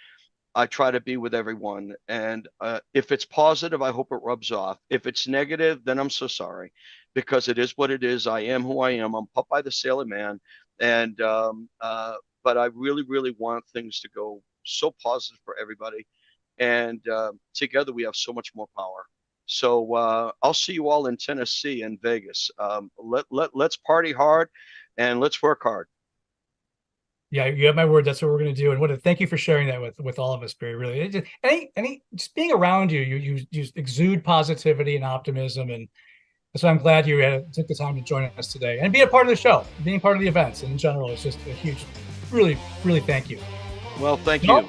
I try to be with everyone. And if it's positive, I hope it rubs off. If it's negative, then I'm so sorry because it is what it is. I am who I am. I'm Popeye the Sailor Man. And but I really, really want things to go so positive for everybody. And together we have so much more power. So I'll see you all in Tennessee and Vegas. Let's party hard and let's work hard. Yeah, you have my word. That's what we're going to do. And thank you for sharing that with all of us, Barry. Really, just being around you, you exude positivity and optimism, and so I'm glad you took the time to join us today and be a part of the show, being part of the events in general. It's just a huge, really, really thank you. Well, thank you.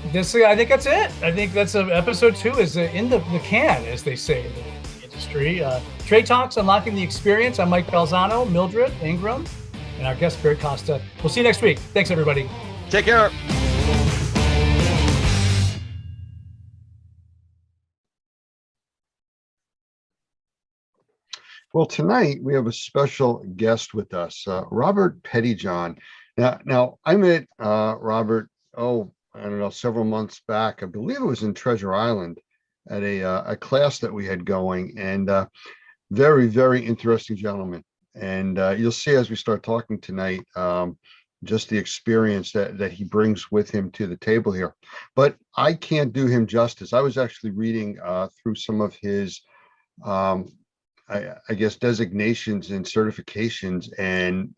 I think that's it. I think that's episode 2 is in the can, as they say in the industry. Trade Talks, Unlocking the Experience. I'm Mike Balzano, Mildred Ingram, and our guest, Barry Costa. We'll see you next week. Thanks, everybody. Take care. Well, tonight we have a special guest with us, Robert Pettyjohn. Now I met Robert, I don't know, several months back. I believe it was in Treasure Island at a class that we had going, and very, very interesting gentleman. And you'll see as we start talking tonight, just the experience that he brings with him to the table here. But I can't do him justice. I was actually reading through some of his I guess designations and certifications, and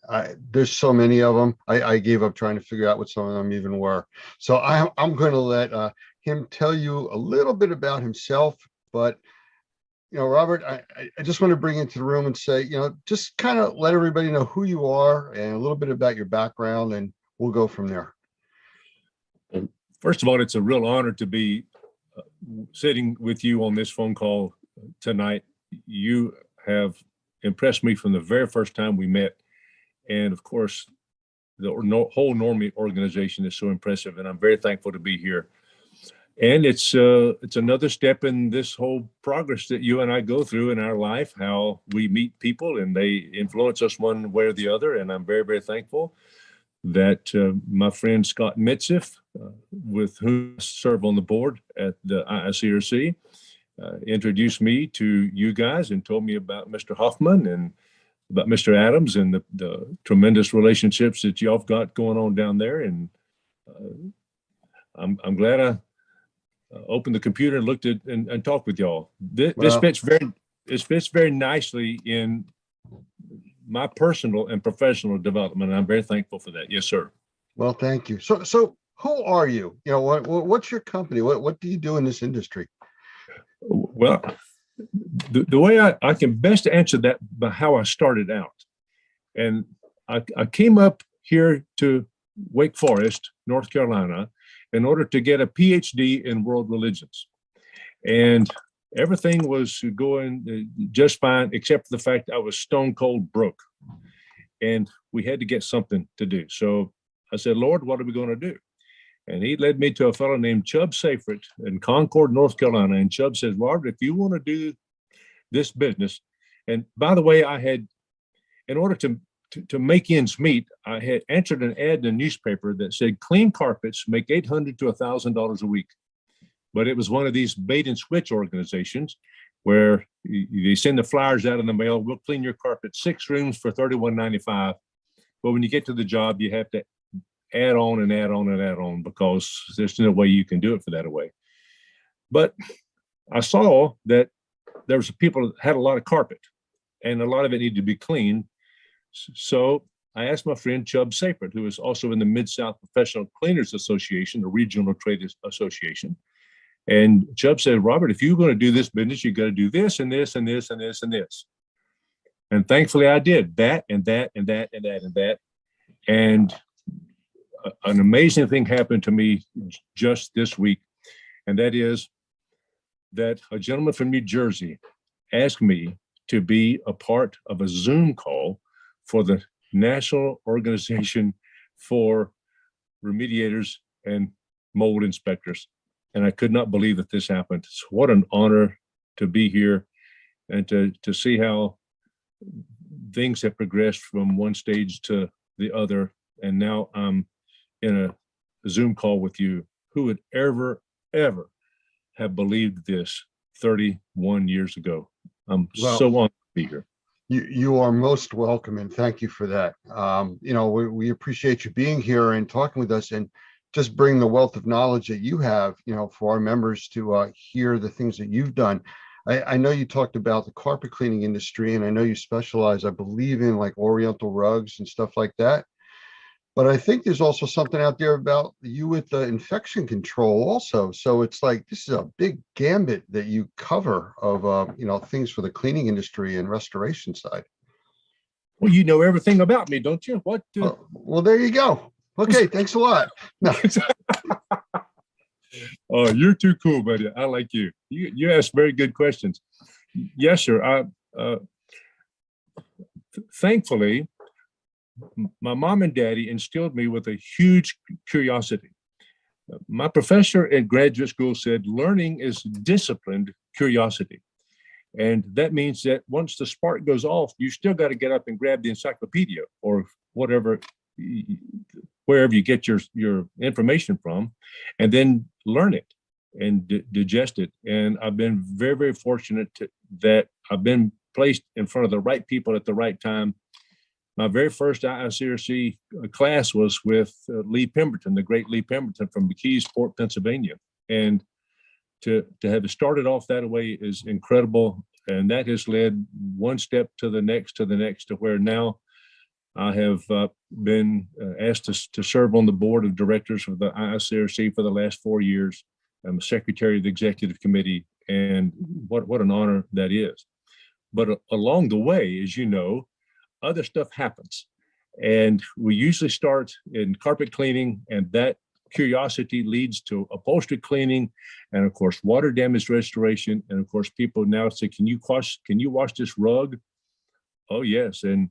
there's so many of them. I gave up trying to figure out what some of them even were. So I'm going to let him tell you a little bit about himself. But Robert, I just want to bring you into the room and say, just kind of let everybody know who you are and a little bit about your background, and we'll go from there. First of all, it's a real honor to be sitting with you on this phone call tonight. You have impressed me from the very first time we met. And of course, the whole Normie organization is so impressive, and I'm very thankful to be here. And it's another step in this whole progress that you and I go through in our life, how we meet people and they influence us one way or the other. And I'm very, very thankful that my friend Scott Mitziff, with whom I serve on the board at the IICRC, introduced me to you guys and told me about Mr. Hoffman and about Mr. Adams and the tremendous relationships that y'all have got going on down there. And I'm glad I opened the computer and looked at and talked with y'all. This fits very nicely in my personal and professional development. And I'm very thankful for that. Yes, sir. Well, thank you. So who are you? What's your company? What do you do in this industry? Well, the way I can best answer that by how I started out. And I came up here to Wake Forest, North Carolina, in order to get a PhD in world religions. And everything was going just fine, except for the fact I was stone cold broke. And we had to get something to do. So I said, Lord, what are we going to do? And he led me to a fellow named Chubb Safrit in Concord, North Carolina. And Chubb says, Robert, if you want to do this business, and by the way, I had, in order to make ends meet, I had entered an ad in the newspaper that said clean carpets make $800 to $1,000 a week. But it was one of these bait and switch organizations where they send the flyers out in the mail. We'll clean your carpet 6 rooms for $31.95. But when you get to the job, you have to add on and add on and add on because there's no way you can do it for that away. But I saw that there was people that had a lot of carpet and a lot of it needed to be cleaned. So I asked my friend Chubb Safrit, who is also in the Mid-South Professional Cleaners Association, the regional trade association. And Chubb said, Robert, if you're going to do this business, you got to do this and this and this and this and this. And thankfully I did that and that and that and that and that. And an amazing thing happened to me just this week. And that is that a gentleman from New Jersey asked me to be a part of a Zoom call for the National Organization for Remediators and Mold Inspectors. And I could not believe that this happened. So what an honor to be here and to see how things have progressed from one stage to the other. And now I'm in a Zoom call with you. Who would ever have believed this 31 years ago? I'm so honored to be here. You are most welcome, and thank you for that. We appreciate you being here and talking with us, and just bring the wealth of knowledge that you have, for our members to hear the things that you've done. I know you talked about the carpet cleaning industry, and I know you specialize, I believe, in like Oriental rugs and stuff like that. But I think there's also something out there about you with the infection control also. So it's like, this is a big gambit that you cover of, things for the cleaning industry and restoration side. Well, you know everything about me, don't you? What? Well, there you go. Okay, thanks a lot. No. Oh, you're too cool, buddy. I like you. You ask very good questions. Yes, sir. Thankfully, my mom and daddy instilled me with a huge curiosity. My professor at graduate school said, learning is disciplined curiosity. And that means that once the spark goes off, you still got to get up and grab the encyclopedia or whatever, wherever you get your information from, and then learn it and digest it. And I've been very, very fortunate that I've been placed in front of the right people at the right time. My very first IICRC class was with Lee Pemberton, the great Lee Pemberton from McKeesport, Pennsylvania. And to have started off that way is incredible. And that has led one step to the next, to where now I have been asked to serve on the board of directors of the IICRC for the last 4 years. I'm secretary of the executive committee, and what an honor that is. But along the way, as you know, other stuff happens. And we usually start in carpet cleaning, and that curiosity leads to upholstery cleaning, and of course, water damage restoration. And of course, people now say, can you wash this rug? Oh, yes. And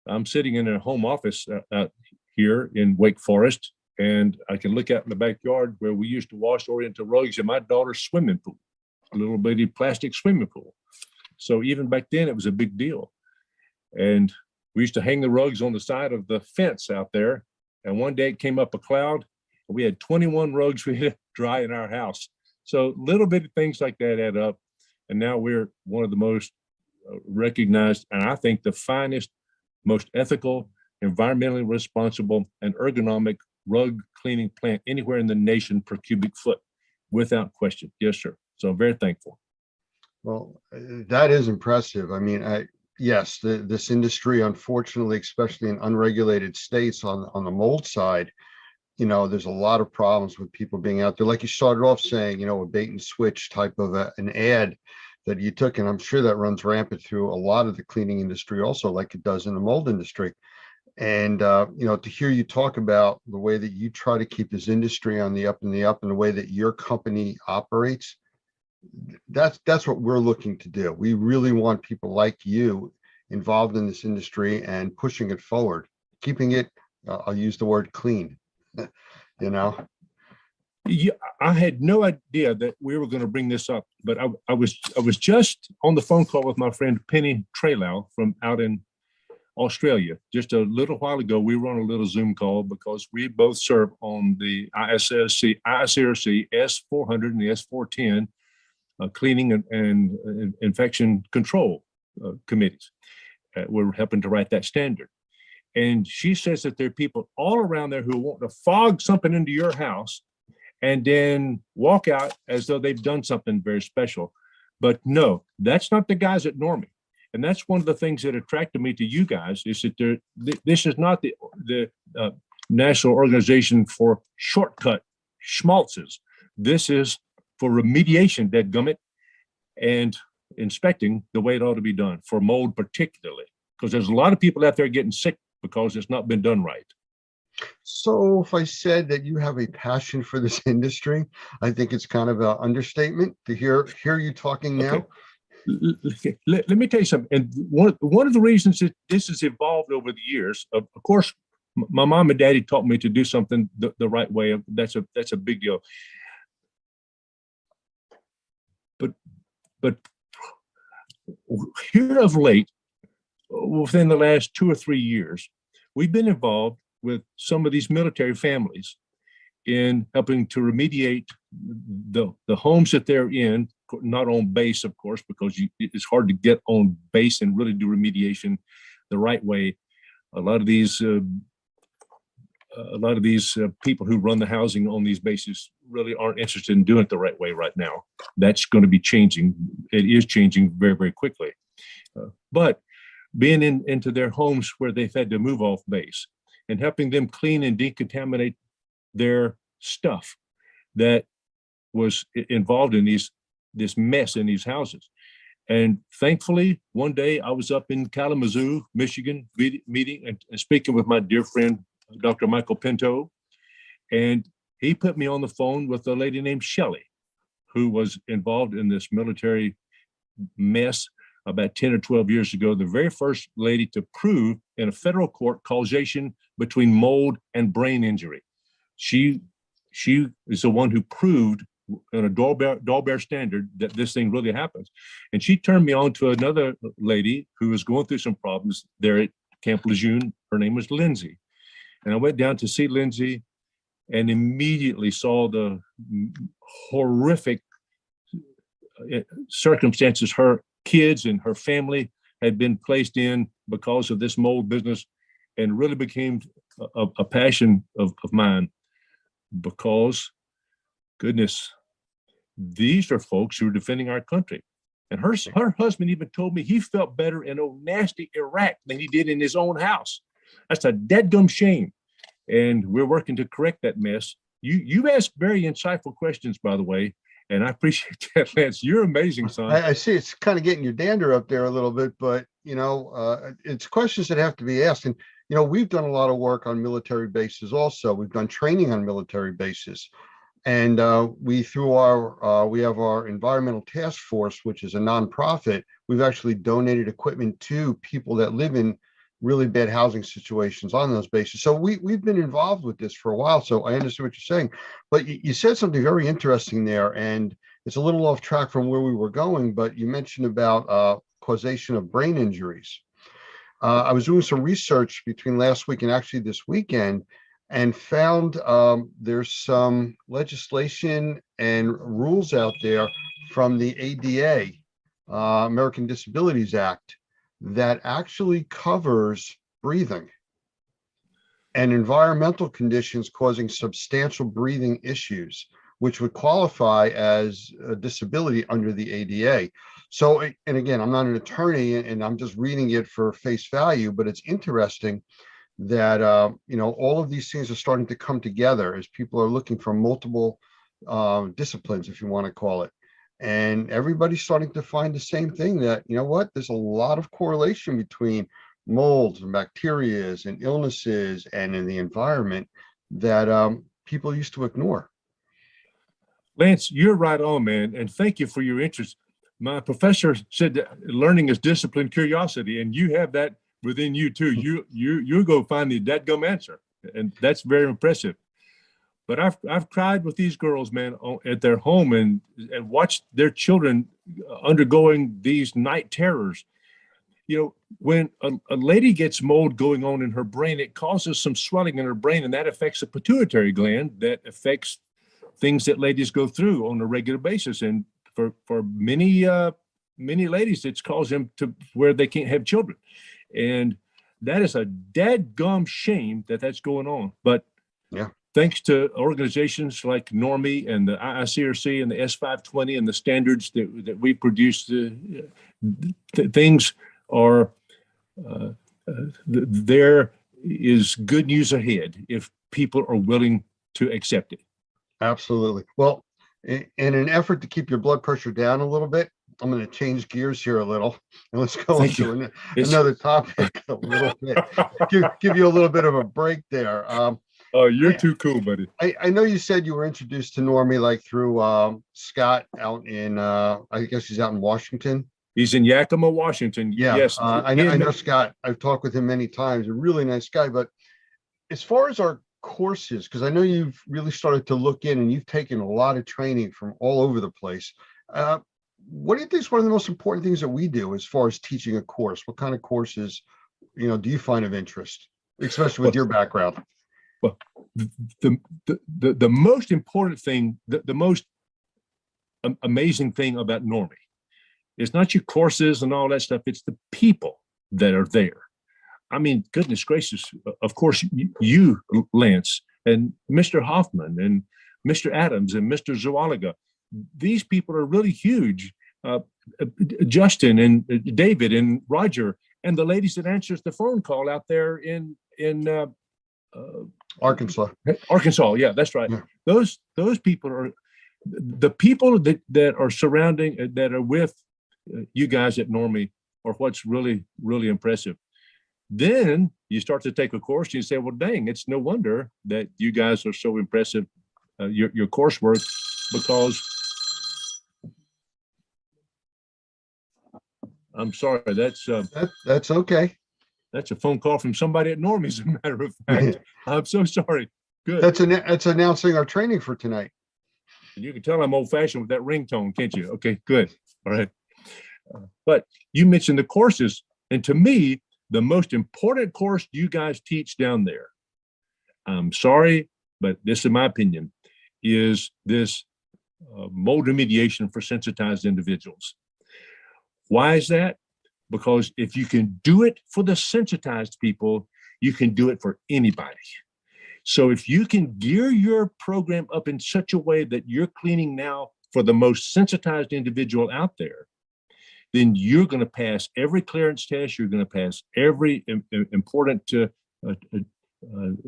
I'm sitting in a home office out here in Wake Forest, and I can look out in the backyard where we used to wash Oriental rugs in my daughter's swimming pool, a little bitty plastic swimming pool. So even back then, it was a big deal. And we used to hang the rugs on the side of the fence out there. And one day it came up a cloud, and we had 21 rugs we had to dry in our house. So little bitty things like that add up. And now we're one of the most recognized, and I think the finest, most ethical, environmentally responsible, and ergonomic rug cleaning plant anywhere in the nation per cubic foot, without question. Yes, sir. So I'm very thankful. Well, that is impressive. I mean, yes, this industry, unfortunately, especially in unregulated states on the mold side, there's a lot of problems with people being out there. Like you started off saying, a bait and switch type of an ad that you took, and I'm sure that runs rampant through a lot of the cleaning industry also, like it does in the mold industry. And, to hear you talk about the way that you try to keep this industry on the up and the way that your company operates, that's what we're looking to do. We really want people like you involved in this industry and pushing it forward, keeping it I'll use the word clean, you know? Yeah, I had no idea that we were going to bring this up, but I was just on the phone call with my friend Penny Trailau from out in Australia. Just a little while ago, we were on a little Zoom call because we both serve on the ICRC S400 and the S410 cleaning and infection control committees. We're helping to write that standard. And she says that there are people all around there who want to fog something into your house and then walk out as though they've done something very special. But no, that's not the guys at Normie. And that's one of the things that attracted me to you guys, is that this is not the National Organization for Shortcut Schmaltzes. This is for remediation, dadgummit, and inspecting the way it ought to be done, for mold particularly, because there's a lot of people out there getting sick because it's not been done right. So if I said that you have a passion for this industry, I think it's kind of an understatement to hear you talking now. Okay. Let me tell you something. And one of the reasons that this has evolved over the years, of course, my mom and daddy taught me to do something the right way. That's a big deal. But here of late, within the last 2 or 3 years, we've been involved with some of these military families in helping to remediate the homes that they're in, not on base, of course, because it's hard to get on base and really do remediation the right way. A lot of these people who run the housing on these bases really aren't interested in doing it the right way right now. That's going to be changing. It is changing very, very quickly. But being into their homes where they've had to move off base and helping them clean and decontaminate their stuff that was involved in this mess in these houses. And thankfully, one day I was up in Kalamazoo, Michigan, meeting and speaking with my dear friend, Dr. Michael Pinto, and he put me on the phone with a lady named Shelley, who was involved in this military mess about 10 or 12 years ago, the very first lady to prove in a federal court causation between mold and brain injury. She is the one who proved in a Dahlberg standard that this thing really happens. And she turned me on to another lady who was going through some problems there at Camp Lejeune. Her name was Lindsay. And I went down to see Lindsay and immediately saw the horrific circumstances her kids and her family had been placed in because of this mold business, and really became a passion of mine, because goodness, these are folks who are defending our country. And her husband even told me he felt better in old nasty Iraq than he did in his own house. That's a deadgum shame. And we're working to correct that mess. You asked very insightful questions, by the way, and I appreciate that, Lance. You're amazing, son. I see it's kind of getting your dander up there a little bit, but it's questions that have to be asked. And we've done a lot of work on military bases also. We've done training on military bases. And we have our environmental task force, which is a nonprofit. We've actually donated equipment to people that live in really bad housing situations on those bases. So we've been involved with this for a while. So I understand what you're saying, but you said something very interesting there, and it's a little off track from where we were going, but you mentioned about causation of brain injuries. I was doing some research between last week and actually this weekend, and found there's some legislation and rules out there from the ADA, American Disabilities Act, that actually covers breathing and environmental conditions causing substantial breathing issues, which would qualify as a disability under the ADA. So, and again, I'm not an attorney and I'm just reading it for face value, but it's interesting that all of these things are starting to come together as people are looking for multiple disciplines, if you want to call it. And everybody's starting to find the same thing, that, there's a lot of correlation between molds and bacteria and illnesses and in the environment that people used to ignore. Lance, you're right on, man. And thank you for your interest. My professor said that learning is discipline, curiosity, and you have that within you too. You go find the dadgum answer. and that's very impressive. But I've cried with these girls, man, at their home and watched their children undergoing these night terrors. You know, when a lady gets mold going on in her brain, it causes some swelling in her brain, and that affects the pituitary gland, that affects things that ladies go through on a regular basis. And for many ladies, it's caused them to where they can't have children. And that is a dadgum shame that that's going on. But yeah, thanks to organizations like Normie and the IICRC and the S520 and the standards that we produce, things are, there is good news ahead if people are willing to accept it. Absolutely. Well, in an effort to keep your blood pressure down a little bit, I'm going to change gears here a little, and let's go into another topic a little bit. Give you a little bit of a break there. Oh, you're too cool, buddy. I know you said you were introduced to Normie like through Scott out in, I guess he's out in Washington. He's in Yakima, Washington. Yeah, Yes. I know Scott. I've talked with him many times. A really nice guy. But as far as our courses, because I know you've really started to look in and you've taken a lot of training from all over the place. What do you think is one of the most important things that we do as far as teaching a course? What kind of courses, do you find of interest, especially with your background? Well, the most important thing, the most amazing thing about Normie is not your courses and all that stuff. It's the people that are there. I mean, goodness gracious, of course, you, Lance, and Mr. Hoffman, and Mr. Adams, and Mr. Zualaga, these people are really huge. Justin and David and Roger, and the ladies that answers the phone call out there in Arkansas. Arkansas, yeah, that's right. Yeah. Those people are the people that are surrounding, that are with you guys at Normie, are what's really, really impressive. Then you start to take a course and you say, well, dang, it's no wonder that you guys are so impressive, your coursework, because I'm sorry, that's okay. That's a phone call from somebody at Normie, as a matter of fact. I'm so sorry. Good. That's announcing our training for tonight. You can tell I'm old fashioned with that ringtone, can't you? Okay, good. All right. But you mentioned the courses, and to me, the most important course you guys teach down there, I'm sorry, but this is my opinion, is this mold remediation for sensitized individuals. Why is that? Because if you can do it for the sensitized people, you can do it for anybody. So if you can gear your program up in such a way that you're cleaning now for the most sensitized individual out there, then you're going to pass every clearance test. You're going to pass every important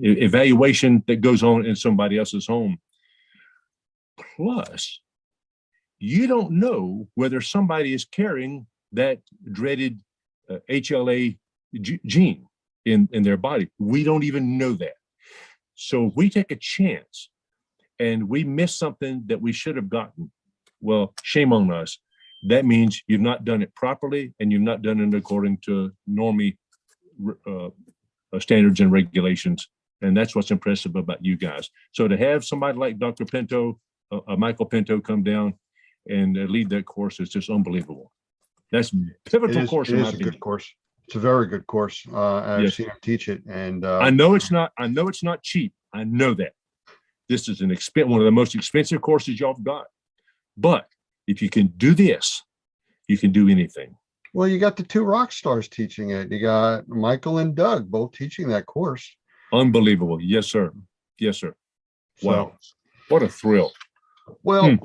evaluation that goes on in somebody else's home. Plus, you don't know whether somebody is carrying that dreaded HLA gene in their body. We don't even know that. So if we take a chance and we miss something that we should have gotten, well, shame on us. That means you've not done it properly, and you've not done it according to Normie standards and regulations. And that's what's impressive about you guys. So to have somebody like Dr. Pinto, Michael Pinto, come down and lead that course is just unbelievable. That's pivotal course. It is a good course. It's a very good course. I've seen him teach it, and I know it's not cheap. I know that. This is one of the most expensive courses y'all have got. But if you can do this, you can do anything. Well, you got the two rock stars teaching it. You got Michael and Doug both teaching that course. Unbelievable. Yes, sir. Yes, sir. Wow. So, what a thrill. Well,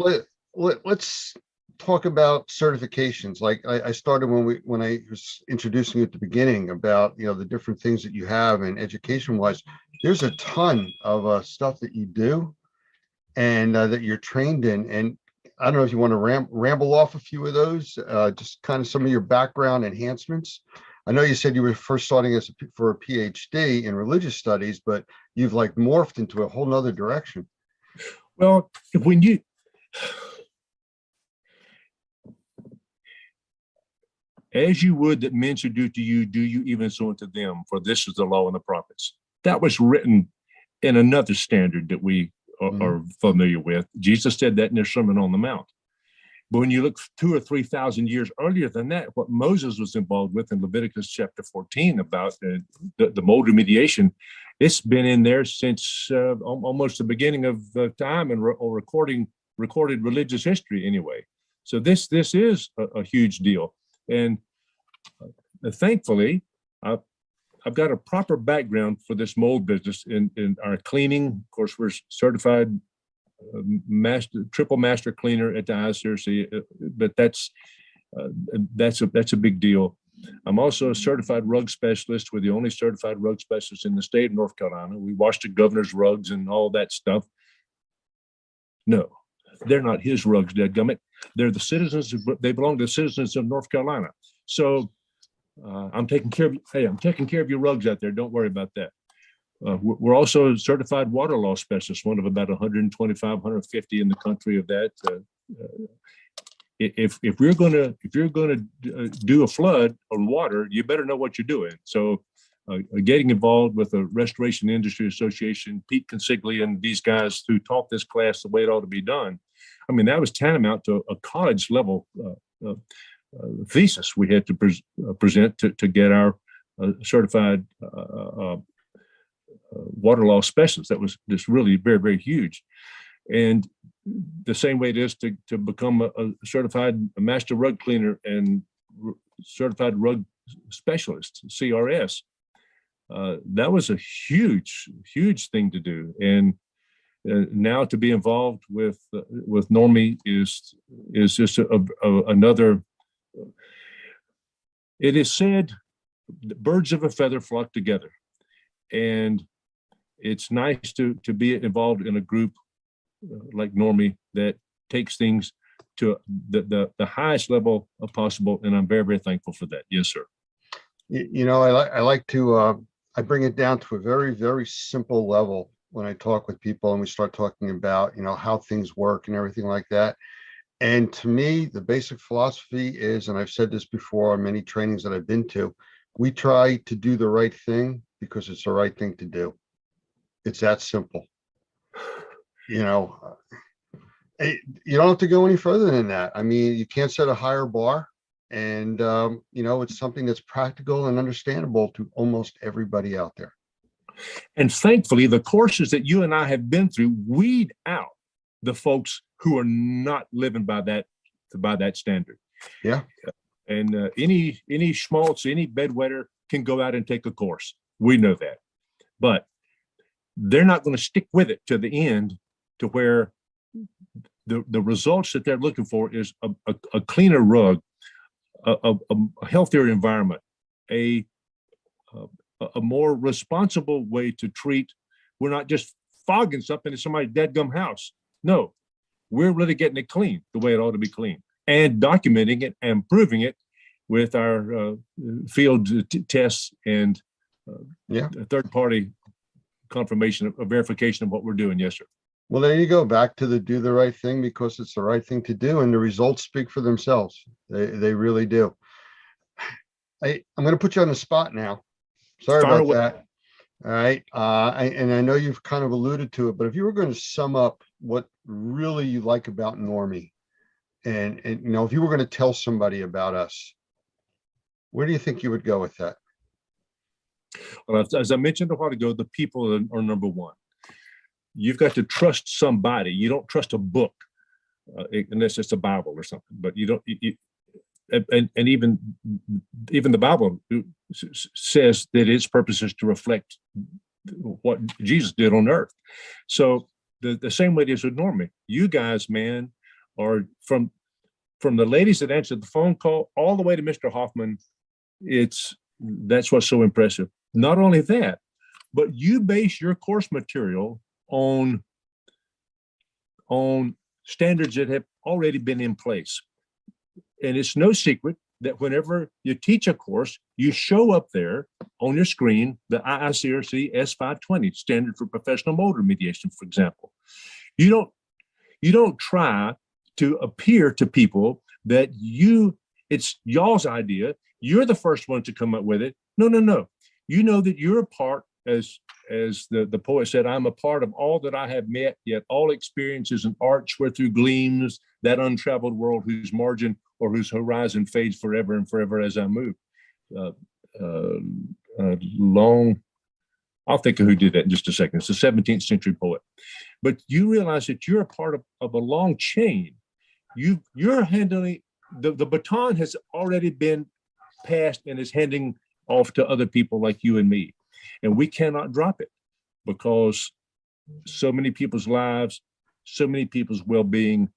let's talk about certifications. Like I started when I was introducing you at the beginning about, the different things that you have, and education wise, there's a ton of stuff that you do and that you're trained in. And I don't know if you want to ramble off a few of those, just kind of some of your background enhancements. I know you said you were first starting for a PhD in religious studies, but you've like morphed into a whole nother direction. Well, when you, as you would that men should do to you, do you even so unto them, for this is the law and the prophets. That was written in another standard that we are familiar with. Jesus said that in their Sermon on the Mount. But when you look 2,000 or 3,000 years earlier than that, what Moses was involved with in Leviticus chapter 14 about the mold remediation, it's been in there since almost the beginning of time and recorded religious history anyway. So this is a huge deal. And thankfully, I've got a proper background for this mold business in our cleaning. Of course, we're certified triple master cleaner at the ISRC, but that's a big deal. I'm also a certified rug specialist. We're the only certified rug specialist in the state of North Carolina. We wash the governor's rugs and all that stuff. No, they're not his rugs, dadgummit. They're the citizens. They belong to the citizens of North Carolina. So I'm taking care of. Hey, I'm taking care of your rugs out there. Don't worry about that. We're also certified water law specialists, one of about 125, 150 in the country of that. If you're gonna do a flood on water, you better know what you're doing. So getting involved with the Restoration Industry Association, Pete Consigli and these guys who taught this class the way it ought to be done. I mean, that was tantamount to a college level thesis we had to present to get our certified water law specialist. That was just really very, very huge. And the same way it is to become a certified master rug cleaner and certified rug specialist, CRS. That was a huge, huge thing to do. And now to be involved with Normie is just another. It is said birds of a feather flock together, and it's nice to be involved in a group like Normie that takes things to the highest level possible, and I'm very, very thankful for that. Yes, sir. You know, I like to I bring it down to a very, very simple level when I talk with people and we start talking about, you know, how things work and everything like that. And to me, the basic philosophy is, and I've said this before on many trainings that I've been to, we try to do the right thing because it's the right thing to do. It's that simple. You know, you don't have to go any further than that. I mean, you can't set a higher bar, and you know, it's something that's practical and understandable to almost everybody out there. And thankfully, the courses that you and I have been through weed out the folks who are not living by that standard. Yeah. And any schmaltz, any bedwetter can go out and take a course. We know that, but they're not going to stick with it to the end, to where the results that they're looking for is a cleaner rug, a healthier environment, a more responsible way to treat. We're not just fogging something in somebody's dadgum house. No, we're really getting it clean the way it ought to be clean, and documenting it and proving it with our field tests and third-party confirmation of verification of what we're doing. Yes, sir. Well, there you go. Back to do the right thing because it's the right thing to do, and the results speak for themselves. They really do. I'm going to put you on the spot now. Sorry about that. All right. And I know you've kind of alluded to it, but if you were going to sum up what really you like about Normie, and you know, if you were going to tell somebody about us, where do you think you would go with that? Well, as I mentioned a while ago, the people are number one. You've got to trust somebody. You don't trust a book unless it's a Bible or something. But you don't. And even the Bible says that its purpose is to reflect what Jesus did on earth. So the same way it is with Normie. You guys, man, are from the ladies that answered the phone call all the way to Mr. Hoffman. That's what's so impressive. Not only that, but you base your course material on standards that have already been in place. And it's no secret that whenever you teach a course, you show up there on your screen the IICRC S520 standard for professional mold remediation, for example. You don't try to appear to people that it's y'all's idea. You're the first one to come up with it. No. You know that you're a part, as as the poet said, I'm a part of all that I have met, yet all experiences and arts where through gleams that untraveled world whose margin or whose horizon fades forever and forever as I move. Long, I'll think of who did that in just a second. It's a 17th century poet. But you realize that you're a part of a long chain. You're handling, the baton has already been passed and is handing off to other people like you and me. And we cannot drop it because so many people's lives, so many people's well-being,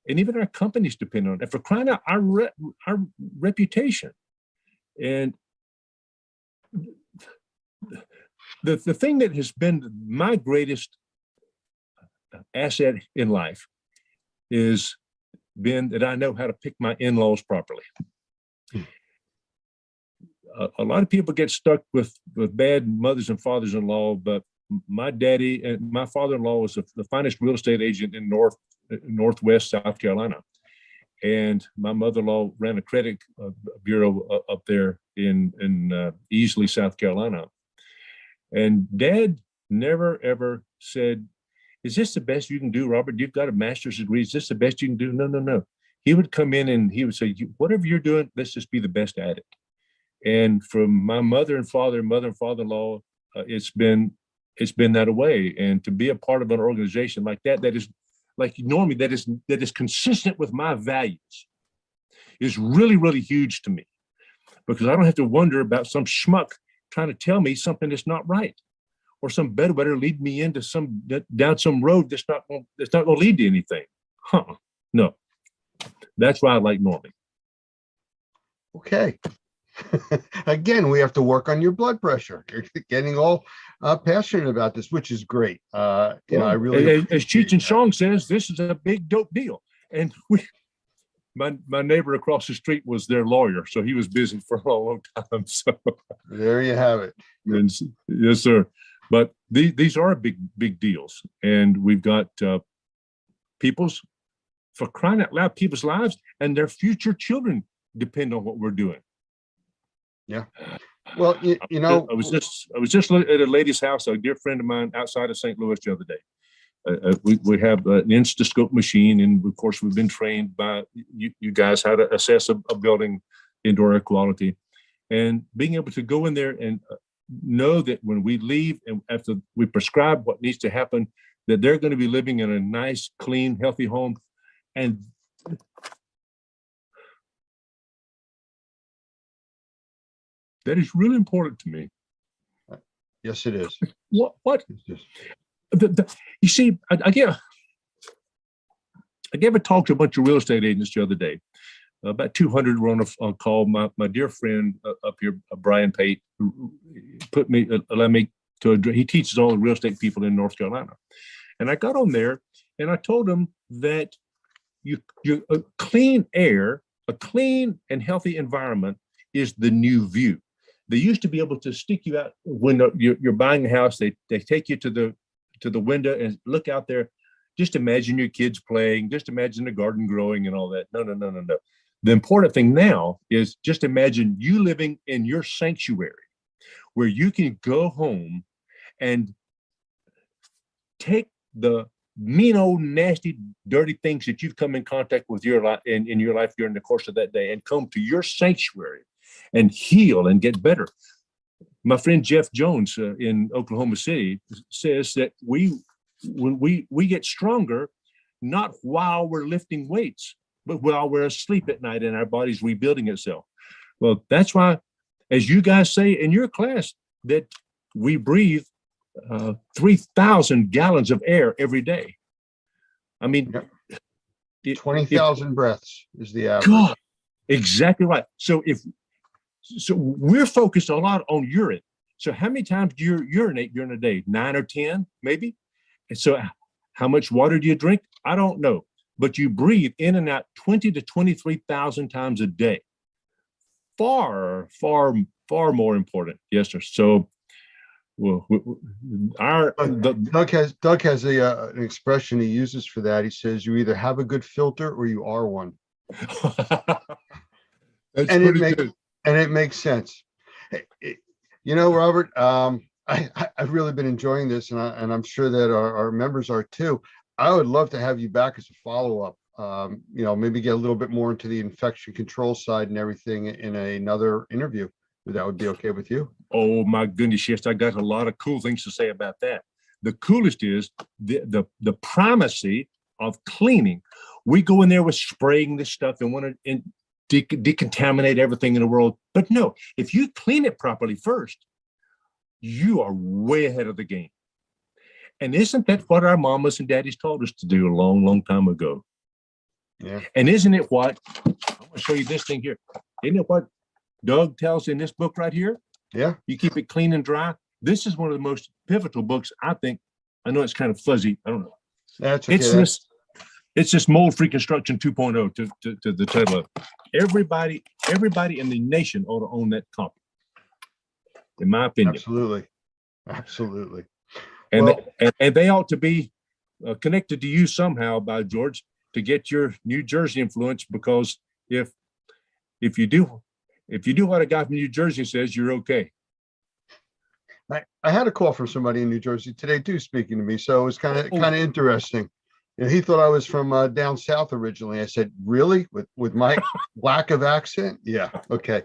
and even our companies depend on it. And for crying out, our reputation. And the thing that has been my greatest asset in life is been that I know how to pick my in-laws properly. A lot of people get stuck with bad mothers and fathers-in-law, but my daddy and my father-in-law was the finest real estate agent in Northwest South Carolina. And my mother-in-law ran a credit bureau up there in Easley, South Carolina. And Dad never, ever said, is this the best you can do, Robert? You've got a master's degree. Is this the best you can do? No, no, no. He would come in and he would say, whatever you're doing, let's just be the best at it. And from my mother and father-in-law, it's been that way. And to be a part of an organization like that, that is like Normie, that is consistent with my values, is really, really huge to me, because I don't have to wonder about some schmuck trying to tell me something that's not right, or some bedwetter lead me into down some road that's not going to lead to anything. No, that's why I like Normie. Okay. Again, we have to work on your blood pressure. You're getting all passionate about this, which is great. I really, as Cheech and Chong says, this is a big dope deal. And my neighbor across the street was their lawyer, so he was busy for a long time. So there you have it. And, yes, sir. But these are big deals, and we've got for crying out loud, people's lives and their future children depend on what we're doing. Yeah. Well, you know, I was just at a lady's house, a dear friend of mine outside of St. Louis the other day. We have an Instascope machine, and of course we've been trained by you guys how to assess a building indoor air quality, and being able to go in there and know that when we leave and after we prescribe what needs to happen, that they're going to be living in a nice, clean, healthy home. And that is really important to me. Yes, it is. What? You see, I gave a talk to a bunch of real estate agents the other day. About 200 were on a call. My dear friend up here, Brian Pate, he teaches all the real estate people in North Carolina. And I got on there and I told him that a clean air, a clean and healthy environment is the new view. They used to be able to stick you out when you're buying a house. They take you to the window and look out there. Just imagine your kids playing. Just imagine the garden growing and all that. No. The important thing now is just imagine you living in your sanctuary, where you can go home and take the mean old nasty dirty things that you've come in contact with in your life during the course of that day, and come to your sanctuary and heal and get better. My friend Jeff Jones in Oklahoma City says that when we get stronger, not while we're lifting weights, but while we're asleep at night and our body's rebuilding itself. Well, that's why, as you guys say in your class, that we breathe 3,000 gallons of air every day. I mean, 20,000 breaths is the average. God, exactly right. So we're focused a lot on urine. So how many times do you urinate during a day? 9 or 10, maybe? And so how much water do you drink? I don't know. But you breathe in and out 20 to 23,000 times a day. Far, far, far more important. Yes, sir. So Doug has an expression he uses for that. He says, you either have a good filter or you are one. That's pretty good. And it makes sense. You know, Robert, I've really been enjoying this, and I'm sure that our members are too. I would love to have you back as a follow-up. Maybe get a little bit more into the infection control side and everything in another interview. If that would be okay with you. Oh my goodness, yes, I got a lot of cool things to say about that. The coolest is the primacy of cleaning. We go in there with spraying this stuff and want to decontaminate everything in the world. But no, if you clean it properly first, you are way ahead of the game. And isn't that what our mamas and daddies taught us to do a long, long time ago? Yeah. And isn't it what, I'm going to show you this thing here. Isn't it what Doug tells in this book right here? Yeah. You keep it clean and dry. This is one of the most pivotal books, I think. I know it's kind of fuzzy. I don't know. That's okay. It's this mold-free construction 2.0 to the title of it. Everybody in the nation ought to own that copy, in my opinion. Absolutely. And they ought to be connected to you somehow, by George, to get your New Jersey influence. Because if you do what a guy from New Jersey says, you're okay. I had a call from somebody in New Jersey today too, speaking to me. So it was kind of interesting. He thought I was from down south originally. I said, really? With my lack of accent? Yeah. Okay.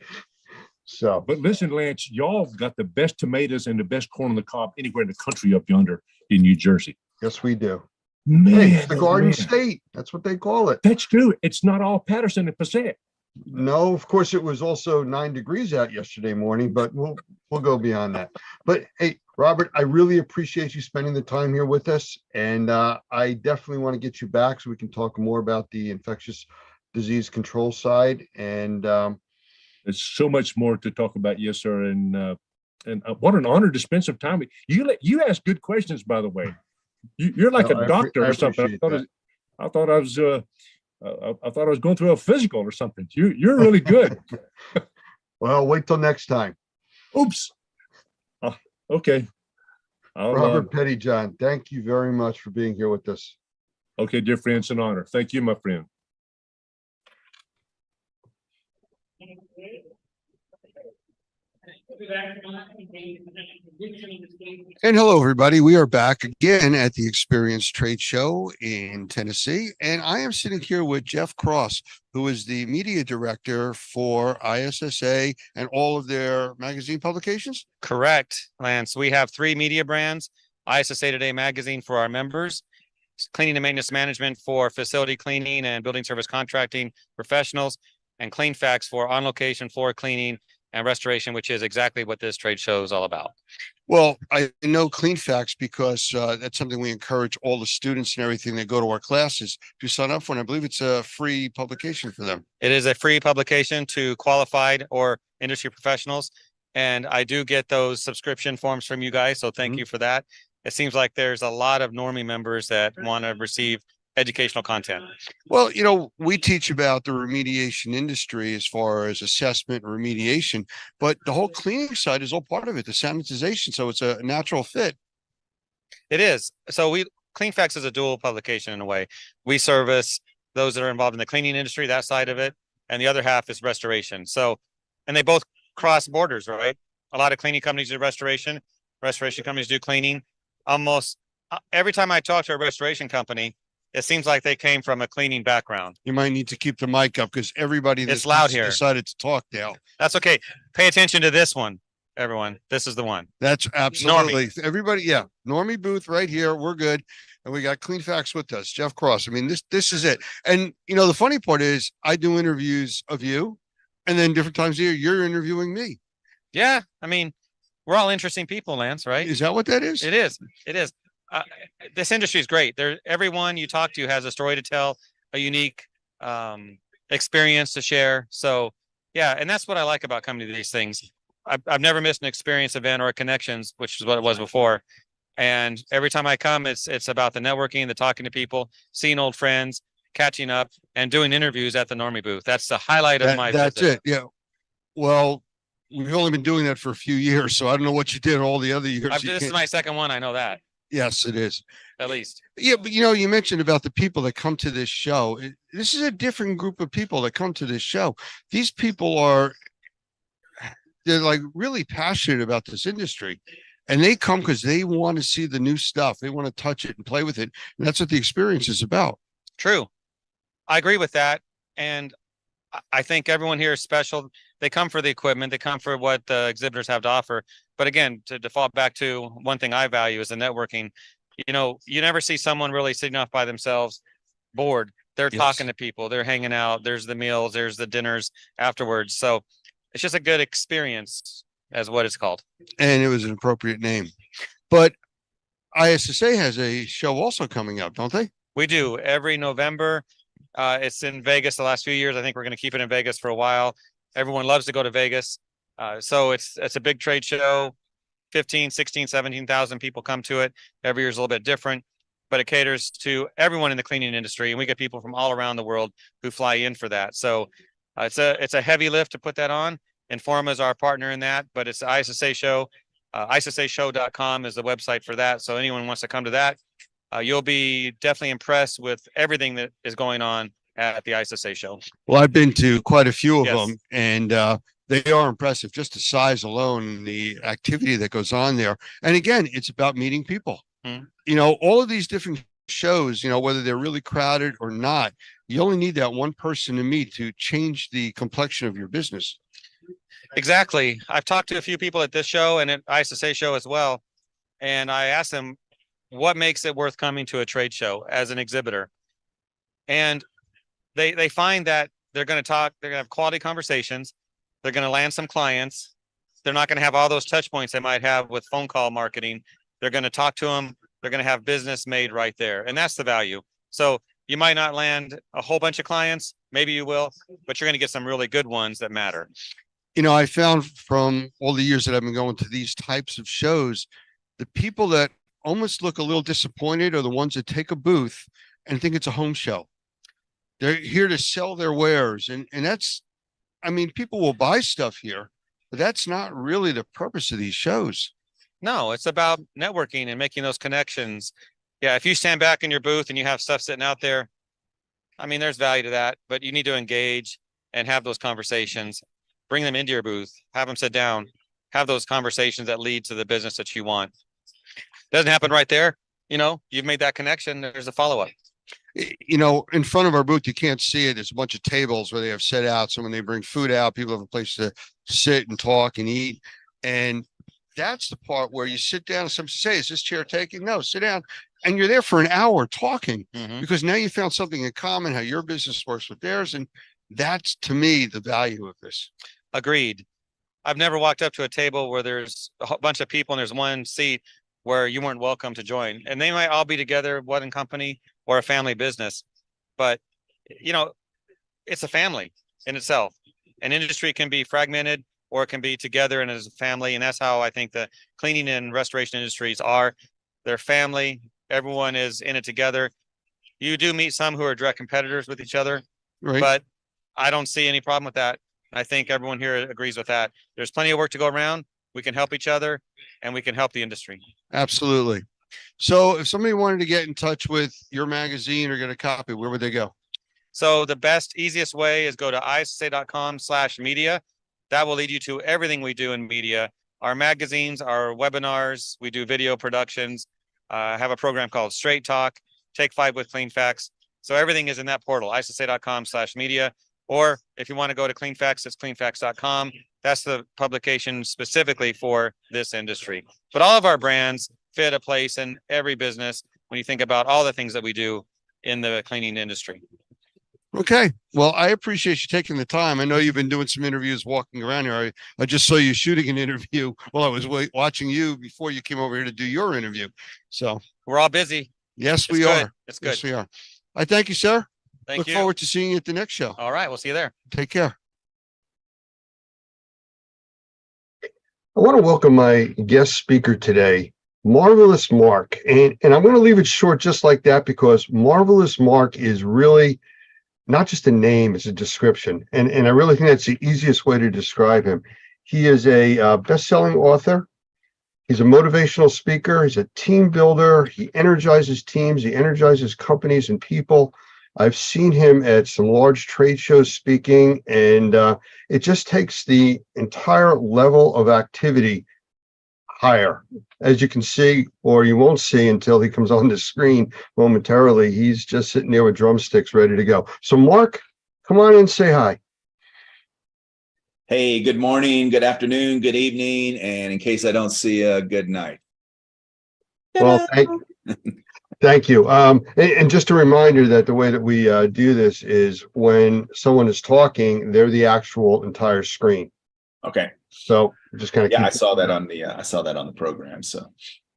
So, but listen, Lance, y'all got the best tomatoes and the best corn on the cob anywhere in the country up yonder in New Jersey. Yes, we do. Man, hey, it's the Garden State. That's what they call it. That's true. It's not all Patterson and Passaic. No, of course, it was also 9 degrees out yesterday morning, but we'll go beyond that. But hey, Robert, I really appreciate you spending the time here with us. And I definitely want to get you back so we can talk more about the infectious disease control side. And there's so much more to talk about. Yes, sir. And what an honor to spend some time with you. You ask good questions, by the way. You're like a doctor or something. I thought I was going through a physical or something. You're really good. Well, wait till next time. Oops. Okay. Robert Pettyjohn, thank you very much for being here with us. Okay, dear friend, it's an honor. Thank you, my friend. And hello, everybody. We are back again at the Experience Trade Show in Tennessee. And I am sitting here with Jeff Cross, who is the media director for ISSA and all of their magazine publications. Correct, Lance. We have 3 media brands: ISSA Today magazine for our members, cleaning and maintenance management for facility cleaning and building service contracting professionals, and CleanFacts for on-location floor cleaning and restoration, which is exactly what this trade show is all about. Well, I know CleanFacts because that's something we encourage all the students and everything that go to our classes to sign up for. And I believe it's a free publication for them. It is a free publication to qualified or industry professionals. And I do get those subscription forms from you guys. So thank you for that. It seems like there's a lot of Normie members that want to receive educational content. Well, we teach about the remediation industry as far as assessment and remediation, but the whole cleaning side is all part of it, the sanitization. So it's a natural fit. It is. So CleanFacts is a dual publication in a way. We service those that are involved in the cleaning industry, that side of it, and the other half is restoration. So, and they both cross borders, right? A lot of cleaning companies do restoration companies do cleaning. Almost every time I talk to a restoration company, it seems like they came from a cleaning background. You might need to keep the mic up because everybody that's loud here decided to talk now. That's okay. Pay attention to this one, everyone. This is the one. That's absolutely Normie. Everybody. Yeah. Normie Booth right here. We're good. And we got CleanFacts with us, Jeff Cross. I mean, this is it. And the funny part is I do interviews of you, and then different times of year, you're interviewing me. Yeah. I mean, we're all interesting people, Lance, right? Is that what that is? It is. It is. This industry is great. Everyone you talk to has a story to tell, a unique experience to share. So yeah, and that's what I like about coming to these things. I've never missed an experience event or a connections, which is what it was before. And every time I come, it's about the networking, the talking to people, seeing old friends, catching up, and doing interviews at the Normie booth. That's the highlight of my visit. That's it. Yeah. Well, we've only been doing that for a few years, so I don't know what you did all the other years. This is my second one. I know that. Yes, it is. At least. Yeah, but you mentioned about the people that come to this show. This is a different group of people that come to this show. These people they're like really passionate about this industry. And they come because they want to see the new stuff. They want to touch it and play with it. And that's what the experience is about. True. I agree with that. And I think everyone here is special. They come for the equipment, they come for what the exhibitors have to offer. But again, to default back to one thing I value is the networking. You know, you never see someone really sitting off by themselves bored. They're Yes. talking to people, they're hanging out, there's the meals, there's the dinners afterwards. So it's just a good experience, as what it's called. And it was an appropriate name. But ISSA has a show also coming up, don't they? We do every November. It's in Vegas the last few years. I think we're going to keep it in Vegas for a while. Everyone loves to go to Vegas. So it's a big trade show. 15, 16, 17,000 people come to it. Every year is a little bit different, but it caters to everyone in the cleaning industry. And we get people from all around the world who fly in for that. So it's a heavy lift to put that on. Informa is our partner in that, but it's the ISSA show. ISSAshow.com is the website for that. So anyone wants to come to that, you'll be definitely impressed with everything that is going on at the ISSA show. Well, I've been to quite a few of Yes. them, and they are impressive. Just the size alone, and the activity that goes on there. And again, it's about meeting people. Mhm. You know, all of these different shows, you know, whether they're really crowded or not, you only need that one person to meet to change the complexion of your business. Exactly. I've talked to a few people at this show and at ISSA show as well. And I asked them, what makes it worth coming to a trade show as an exhibitor? And they find that they're going to talk, they're going to have quality conversations. They're going to land some clients. They're not going to have all those touch points they might have with phone call marketing. They're going to talk to them. They're going to have business made right there. And that's the value. So you might not land a whole bunch of clients. Maybe you will, but you're going to get some really good ones that matter. You know, I found from all the years that I've been going to these types of shows, the people that almost look a little disappointed are the ones that take a booth and think it's a home show. They're here to sell their wares. And that's, I mean, people will buy stuff here, but that's not really the purpose of these shows. No, it's about networking and making those connections. Yeah, if you stand back in your booth and you have stuff sitting out there, I mean, there's value to that, but you need to engage and have those conversations. Bring them into your booth, have them sit down, have those conversations that lead to the business that you want. Doesn't happen right there. You know, you've made that connection. There's a follow-up. You know, in front of our booth, you can't see it. There's a bunch of tables where they have set out. So when they bring food out, people have a place to sit and talk and eat. And that's the part where you sit down and somebody says, is this chair taking? No, sit down. And you're there for an hour talking because now you found something in common, how your business works with theirs. And that's, to me, the value of this. Agreed. I've never walked up to a table where there's a bunch of people and there's one seat where you weren't welcome to join. And they might all be together, one company or a family business. But, you know, it's a family in itself. An industry can be fragmented or it can be together and as a family. And that's how I think the cleaning and restoration industries are. They're family. Everyone is in it together. You do meet some who are direct competitors with each other, Right. but I don't see any problem with that. I think everyone here agrees with that. There's plenty of work to go around. We can help each other and we can help the industry. Absolutely. So if somebody wanted to get in touch with your magazine or get a copy, where would they go? So the best, easiest way is go to issa.com/media. That will lead you to everything we do in media. Our magazines, our webinars, we do video productions, have a program called Straight Talk, Take 5 with Clean Facts. So everything is in that portal, issa.com/media. Or if you want to go to CleanFacts, it's cleanfacts.com. That's the publication specifically for this industry. But all of our brands fit a place in every business when you think about all the things that we do in the cleaning industry. Okay. Well, I appreciate you taking the time. I know you've been doing some interviews walking around here. I just saw you shooting an interview while I was watching you before you came over here to do your interview. So we're all busy. Yes, It's we good. are. It's good. Yes, we are. I thank you, sir. Thank Look you. forward to seeing you at the next show. All right. We'll see you there. Take care. I want to welcome my guest speaker today, Marvelous Mark. And I'm going to leave it short just like that because Marvelous Mark is really not just a name, it's a description. And I really think that's the easiest way to describe him. He is a best-selling author. He's a motivational speaker. He's a team builder. He energizes teams. He energizes companies and people. I've seen him at some large trade shows speaking, and it just takes the entire level of activity higher. As you can see, or you won't see until he comes on the screen momentarily, he's just sitting there with drumsticks ready to go. So Mark, come on in, say hi. Hey, good morning, good afternoon, good evening, and in case I don't see you, good night. Well, thank you. And just a reminder that the way that we do this is when someone is talking, they're the actual entire screen. Okay. So just kind of I saw that on the program. So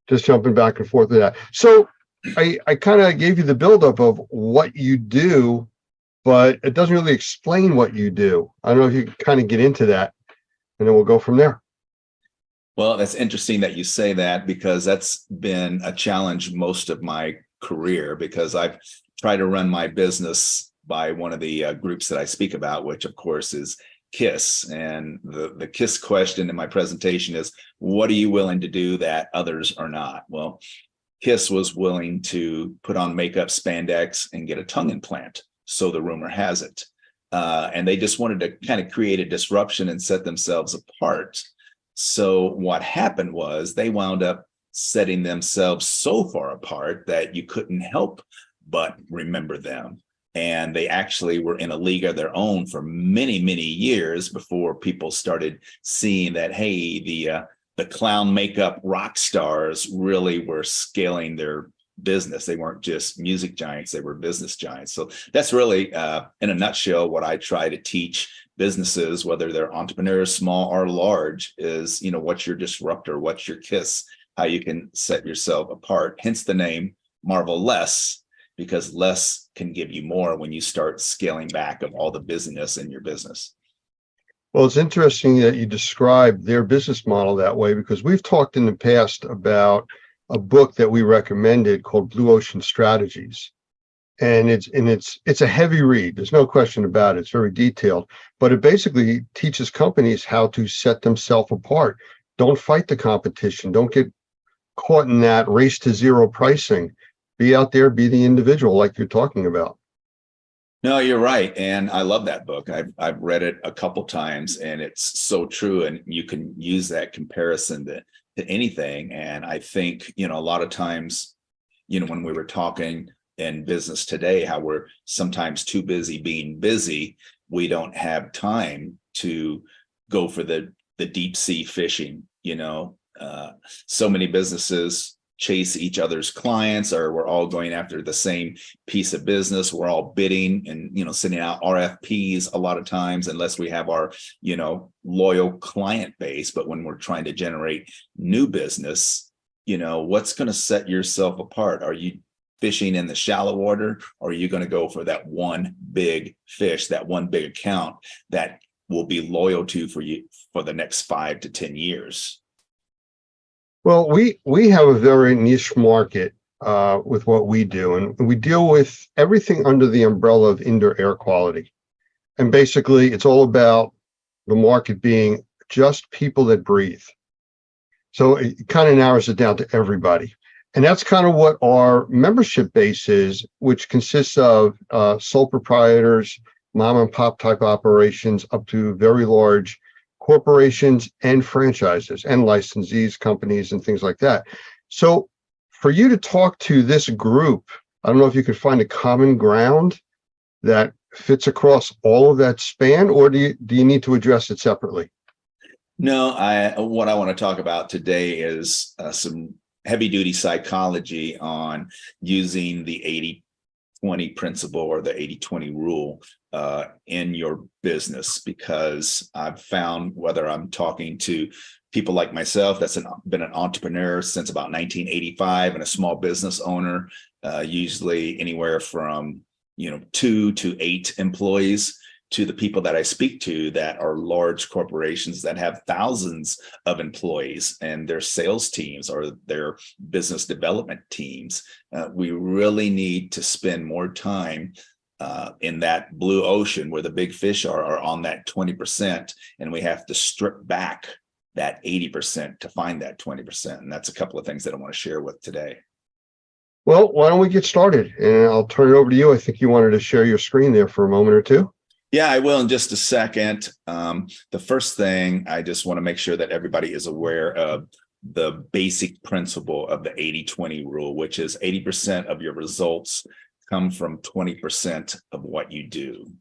just jumping back and forth with that. So I kind of gave you the buildup of what you do, but it doesn't really explain what you do. I don't know if you can kind of get into that, and then we'll go from there. Well, that's interesting that you say that, because that's been a challenge most of my career, because I've tried to run my business by one of the groups that I speak about, which of course is KISS. And the KISS question in my presentation is, what are you willing to do that others are not? Well, KISS was willing to put on makeup, spandex, and get a tongue implant. So the rumor has it. And they just wanted to kind of create a disruption and set themselves apart. So what happened was they wound up setting themselves so far apart that you couldn't help but remember them. And they actually were in a league of their own for many, many years before people started seeing that, hey, the clown makeup rock stars really were scaling their business. They weren't just music giants, they were business giants. So that's really, in a nutshell, what I try to teach businesses, whether they're entrepreneurs, small or large, is, what's your disruptor, what's your KISS, how you can set yourself apart. Hence the name Marvel Less, because less can give you more when you start scaling back of all the busyness in your business. Well, it's interesting that you describe their business model that way, because we've talked in the past about a book that we recommended called Blue Ocean Strategies. And it's a heavy read. There's no question about it. It's very detailed, but it basically teaches companies how to set themselves apart. Don't fight the competition. Don't get caught in that race to zero pricing. Be out there, be the individual like you're talking about. No, you're right. And I love that book. I've read it a couple times, and it's so true. And you can use that comparison to anything. And I think, a lot of times, when we were talking in business today, how we're sometimes too busy being busy, we don't have time to go for the deep sea fishing. So many businesses chase each other's clients, or we're all going after the same piece of business. We're all bidding and, sending out RFPs a lot of times, unless we have our, loyal client base. But when we're trying to generate new business, what's going to set yourself apart? Are you fishing in the shallow water, or are you going to go for that one big fish, that one big account that will be loyal to for you for the next 5 to 10 years? Well, we have a very niche market with what we do, and we deal with everything under the umbrella of indoor air quality. And basically, it's all about the market being just people that breathe. So it kind of narrows it down to everybody. And that's kind of what our membership base is, which consists of sole proprietors, mom and pop type operations, up to very large corporations and franchises and licensees, companies, and things like that. So for you to talk to this group, I don't know if you could find a common ground that fits across all of that span, or do you need to address it separately? No, what I want to talk about today is some heavy duty psychology on using the 80-20 principle, or the 80-20 rule in your business, because I've found, whether I'm talking to people like myself that's been an entrepreneur since about 1985 and a small business owner, usually anywhere from 2 to 8 employees, to the people that I speak to that are large corporations that have thousands of employees and their sales teams or their business development teams. We really need to spend more time in that blue ocean where the big fish are on that 20%, and we have to strip back that 80% to find that 20%. And that's a couple of things that I want to share with today. Well, why don't we get started? And I'll turn it over to you. I think you wanted to share your screen there for a moment or two. Yeah, I will in just a second. The first thing, I just want to make sure that everybody is aware of the basic principle of the 80-20 rule, which is 80% of your results come from 20% of what you do.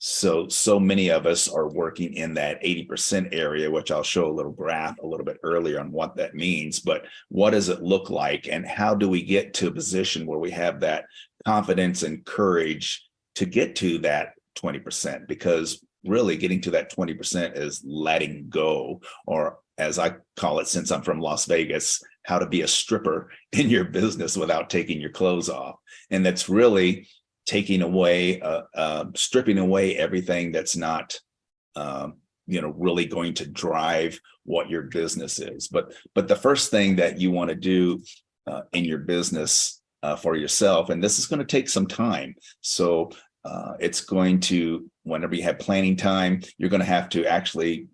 So many of us are working in that 80% area, which I'll show a little graph a little bit earlier on what that means. But what does it look like, and how do we get to a position where we have that confidence and courage to get to that 20%? Because really getting to that 20% is letting go, or as I call it, since I'm from Las Vegas, how to be a stripper in your business without taking your clothes off. And that's really taking away, stripping away everything that's not, really going to drive what your business is. But the first thing that you want to do in your business for yourself, and this is going to take some time. So it's going to, whenever you have planning time, you're going to have to actually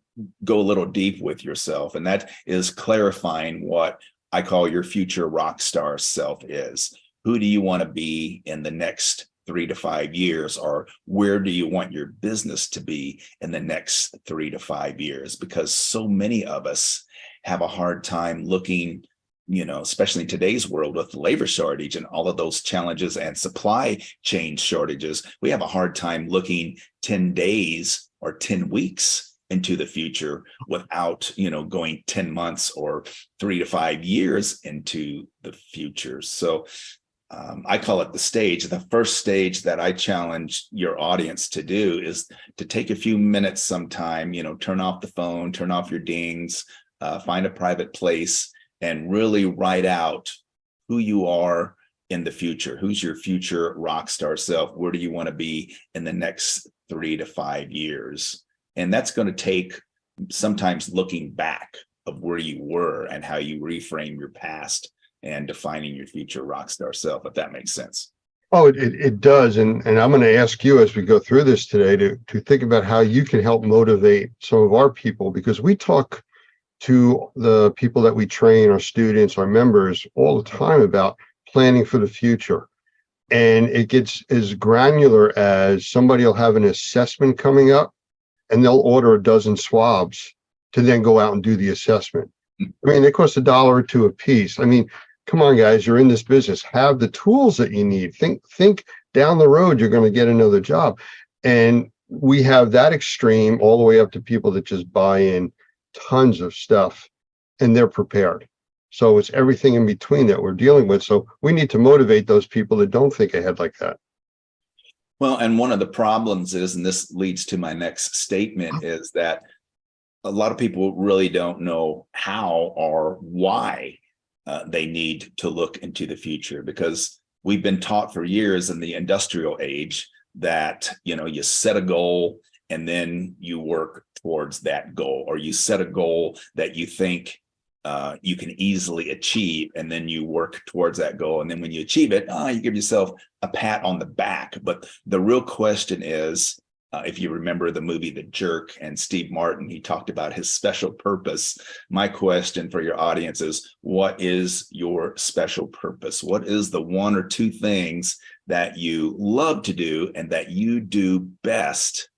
go a little deep with yourself. And that is clarifying what I call your future rock star self is. Who do you want to be in the next 3 to 5 years, or where do you want your business to be in the next 3 to 5 years? Because so many of us have a hard time looking, especially in today's world with the labor shortage and all of those challenges and supply chain shortages, we have a hard time looking 10 days or 10 weeks into the future without, going 10 months or 3 to 5 years into the future. So I call it the stage. The first stage that I challenge your audience to do is to take a few minutes sometime, turn off the phone, turn off your dings, find a private place, and really write out who you are in the future. Who's your future rock star self? Where do you want to be in the next 3 to 5 years? And that's going to take sometimes looking back of where you were and how you reframe your past and defining your future rock star self, if that makes sense. Oh, it does. And I'm going to ask you as we go through this today to think about how you can help motivate some of our people, because we talk to the people that we train, our students, our members, all the time about planning for the future. And it gets as granular as somebody will have an assessment coming up and they'll order a dozen swabs to then go out and do the assessment. I mean, they cost $1 or $2 a piece. I mean, come on, guys, you're in this business. Have the tools that you need. Think down the road, you're going to get another job. And we have that extreme all the way up to people that just buy in tons of stuff and they're prepared. So it's everything in between that we're dealing with. So we need to motivate those people that don't think ahead like that. Well, and one of the problems is, and this leads to my next statement, is that a lot of people really don't know how or why they need to look into the future, because we've been taught for years in the industrial age that, you set a goal and then you work towards that goal, or you set a goal that you think you can easily achieve, and then you work towards that goal. And then when you achieve it, you give yourself a pat on the back. But the real question is, if you remember the movie The Jerk and Steve Martin, he talked about his special purpose. My question for your audience is, what is your special purpose? What is the 1 or 2 things that you love to do and that you do best,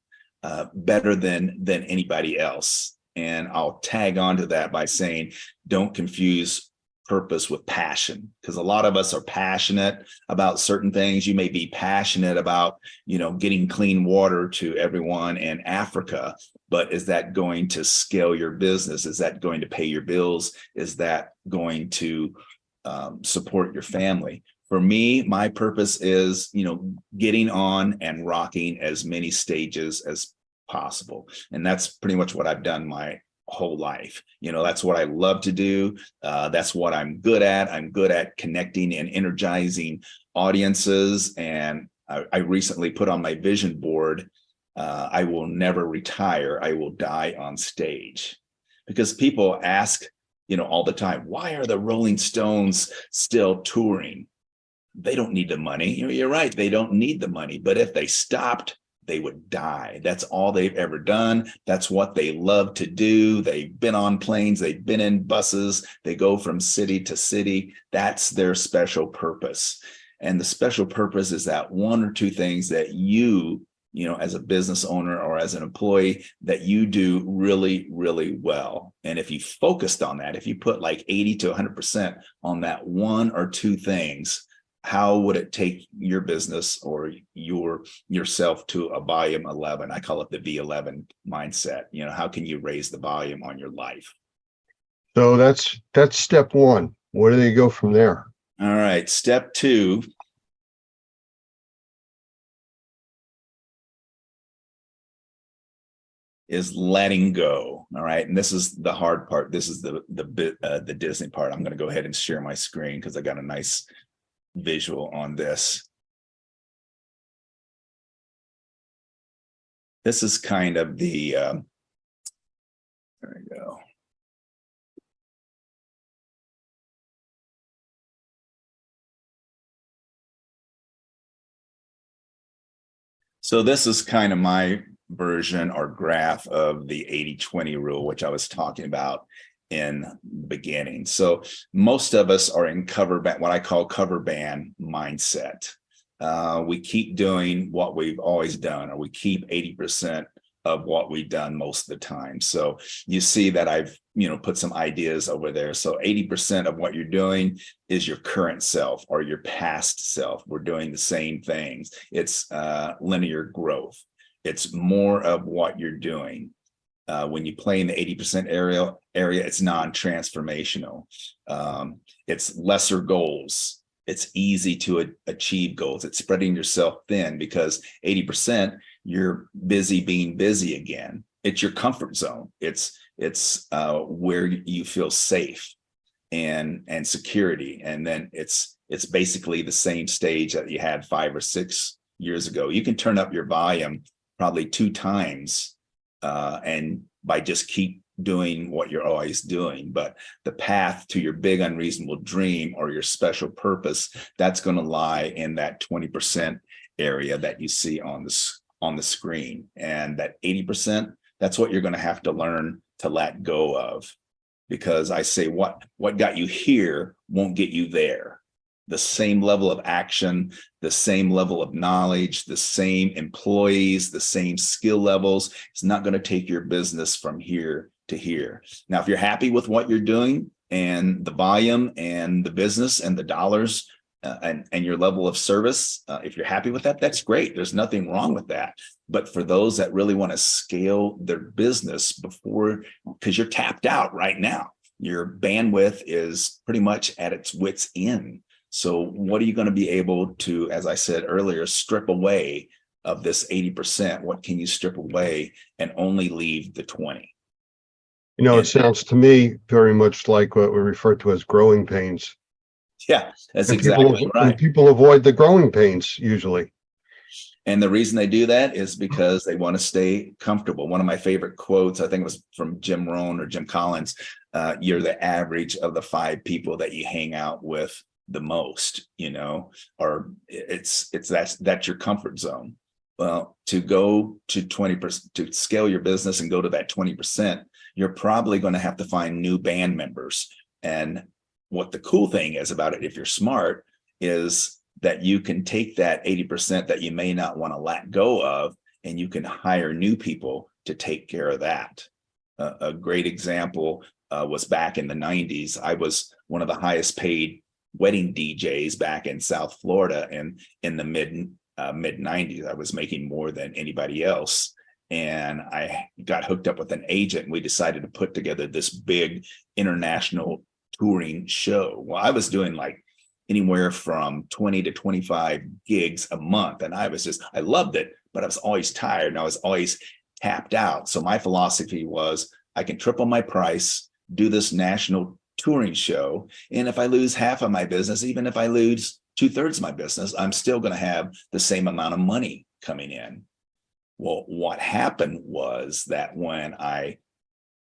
better than anybody else? And I'll tag on to that by saying, don't confuse purpose with passion, because a lot of us are passionate about certain things. You may be passionate about, getting clean water to everyone in Africa, but is that going to scale your business? Is that going to pay your bills? Is that going to support your family? For me, my purpose is, getting on and rocking as many stages as possible. And that's pretty much what I've done my whole life. That's what I love to do. That's what I'm good at. I'm good at connecting and energizing audiences. And I recently put on my vision board, I will never retire. I will die on stage. Because people ask, all the time, why are the Rolling Stones still touring? They don't need the money. You're right. They don't need the money. But if they stopped, they would die. That's all they've ever done. That's what they love to do. They've been on planes. They've been in buses. They go from city to city. That's their special purpose. And the special purpose is that 1 or 2 things that you as a business owner or as an employee that you do really, really well. And if you focused on that, if you put like 80 to 100% on that one or two things, how would it take your business or yourself to a volume 11? I call it the V11 mindset. How can you raise the volume on your life? So that's step one. Where do they go from there? All right. Step two. Is letting go. All right. And this is the hard part. This is the Disney part. I'm going to go ahead and share my screen because I got a nice visual on this. This is kind of the, there we go. So this is kind of my version or graph of the 80-20 rule, which I was talking about in the beginning. So most of us are in what I call cover band mindset. We keep doing what we've always done, or we keep 80% of what we've done most of the time. So you see that I've put some ideas over there. So 80% of what you're doing is your current self or your past self. We're doing the same things. It's linear growth. It's more of what you're doing. When you play in the 80% area, it's non-transformational. It's lesser goals. It's easy to achieve goals. It's spreading yourself thin because 80%, you're busy being busy again. It's your comfort zone. It's where you feel safe and security. And then it's basically the same stage that you had 5 or 6 years ago. You can turn up your volume probably 2 times and by just keep doing what you're always doing. But the path to your big unreasonable dream or your special purpose, that's going to lie in that 20% area that you see on the screen. And that 80%, that's what you're going to have to learn to let go of. Because I say what got you here won't get you there. The same level of action, the same level of knowledge, the same employees, the same skill levels. It's not going to take your business from here to here. Now, if you're happy with what you're doing and the volume and the business and the dollars and your level of service, if you're happy with that, that's great. There's nothing wrong with that. But for those that really want to scale their business because you're tapped out right now, your bandwidth is pretty much at its wit's end. So what are you going to be able to, as I said earlier, strip away of this 80%? What can you strip away and only leave the 20? It sounds to me very much like what we refer to as growing pains. Yeah, that's exactly right. And people avoid the growing pains usually. And the reason they do that is because they want to stay comfortable. One of my favorite quotes, I think it was from Jim Rohn or Jim Collins, you're the average of the 5 people that you hang out with the most, or that's your comfort zone. Well, to go to 20%, to scale your business and go to that 20%, you're probably going to have to find new band members. And what the cool thing is about it, if you're smart, is that you can take that 80% that you may not want to let go of, and you can hire new people to take care of that. A great example was back in the 90s. I was one of the highest paid wedding DJs back in South Florida, and in the mid 90s, I was making more than anybody else. And I got hooked up with an agent, and we decided to put together this big international touring show. Well, I was doing like anywhere from 20 to 25 gigs a month. And I loved it, but I was always tired and I was always tapped out. So my philosophy was I can triple my price, do this national touring show. And if I lose half of my business, even if I lose 2/3 of my business, I'm still going to have the same amount of money coming in. Well, what happened was that when I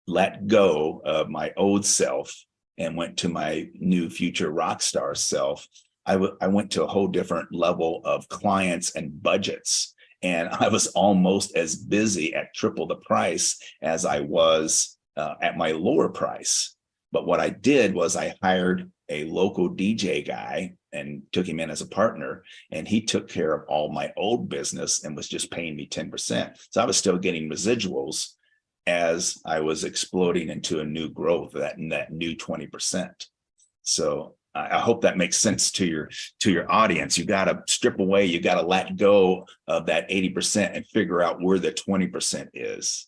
let go of my old self and went to my new future rock star self, I went to a whole different level of clients and budgets. And I was almost as busy at triple the price as I was at my lower price. But what I did was I hired a local DJ guy and took him in as a partner, and he took care of all my old business and was just paying me 10%. So I was still getting residuals as I was exploding into a new growth, that new 20%. So I hope that makes sense to your audience. You got to strip away, you got to let go of that 80% and figure out where the 20% is.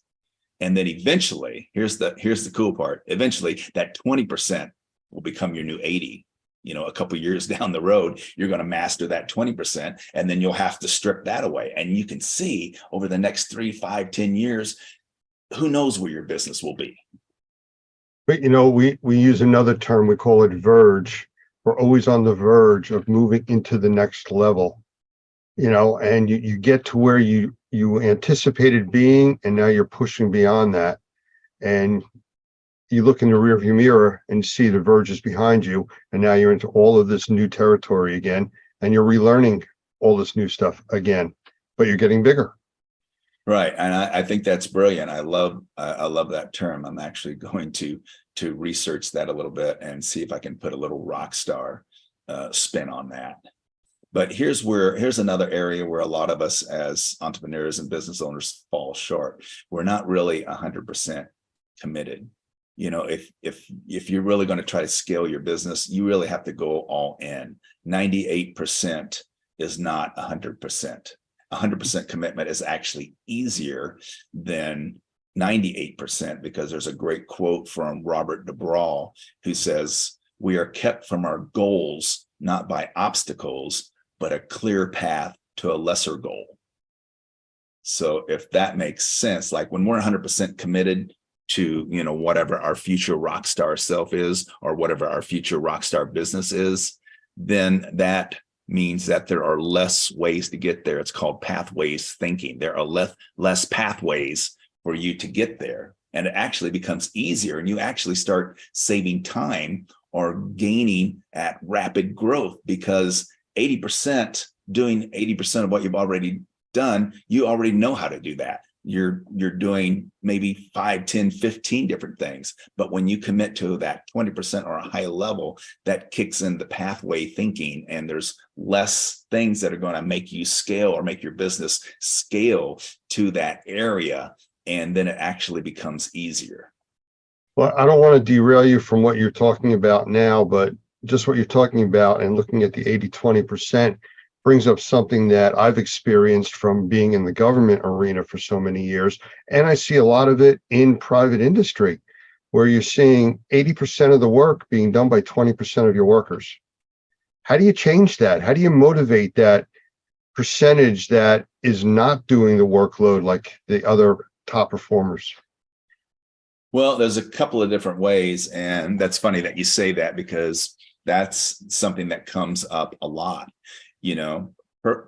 And then eventually, here's the cool part. Eventually that 20% will become your new 80. You know, a couple of years down the road, you're going to master that 20%, and then you'll have to strip that away. And you can see over the next 3, 5, 10 years, who knows where your business will be. But you know, we use another term, we call it verge. We're always on the verge of moving into the next level, you know, and you get to where you anticipated being, and now you're pushing beyond that. And you look in the rearview mirror and see the verge is behind you, and now you're into all of this new territory again, and you're relearning all this new stuff again, but you're getting bigger. Right. And I think that's brilliant. I love that term. I'm actually going to research that a little bit and see if I can put a little rock star spin on that. But here's another area where a lot of us as entrepreneurs and business owners fall short. We're not really 100% committed. You know, if you're really going to try to scale your business, you really have to go all in. 98% is not 100%. 100% commitment is actually easier than 98%, because there's a great quote from Robert DeBraw who says, "We are kept from our goals not by obstacles, but a clear path to a lesser goal." So if that makes sense, like when we're 100% committed to, you know, whatever our future rock star self is, or whatever our future rock star business is, then that means that there are less ways to get there. It's called pathways thinking. There are less pathways for you to get there. And it actually becomes easier, and you actually start saving time or gaining at rapid growth, because 80% doing 80% of what you've already done, you already know how to do that. You're doing maybe 5, 10, 15 different things. But when you commit to that 20% or a higher level, that kicks in the pathway thinking, and there's less things that are going to make you scale or make your business scale to that area. And then it actually becomes easier. Well, I don't want to derail you from what you're talking about now, but just what you're talking about and looking at the 80-20% brings up something that I've experienced from being in the government arena for so many years. And I see a lot of it in private industry, where you're seeing 80% of the work being done by 20% of your workers. How do you change that? How do you motivate that percentage that is not doing the workload like the other top performers? Well, there's a couple of different ways. And that's funny that you say that, because that's something that comes up a lot. You know,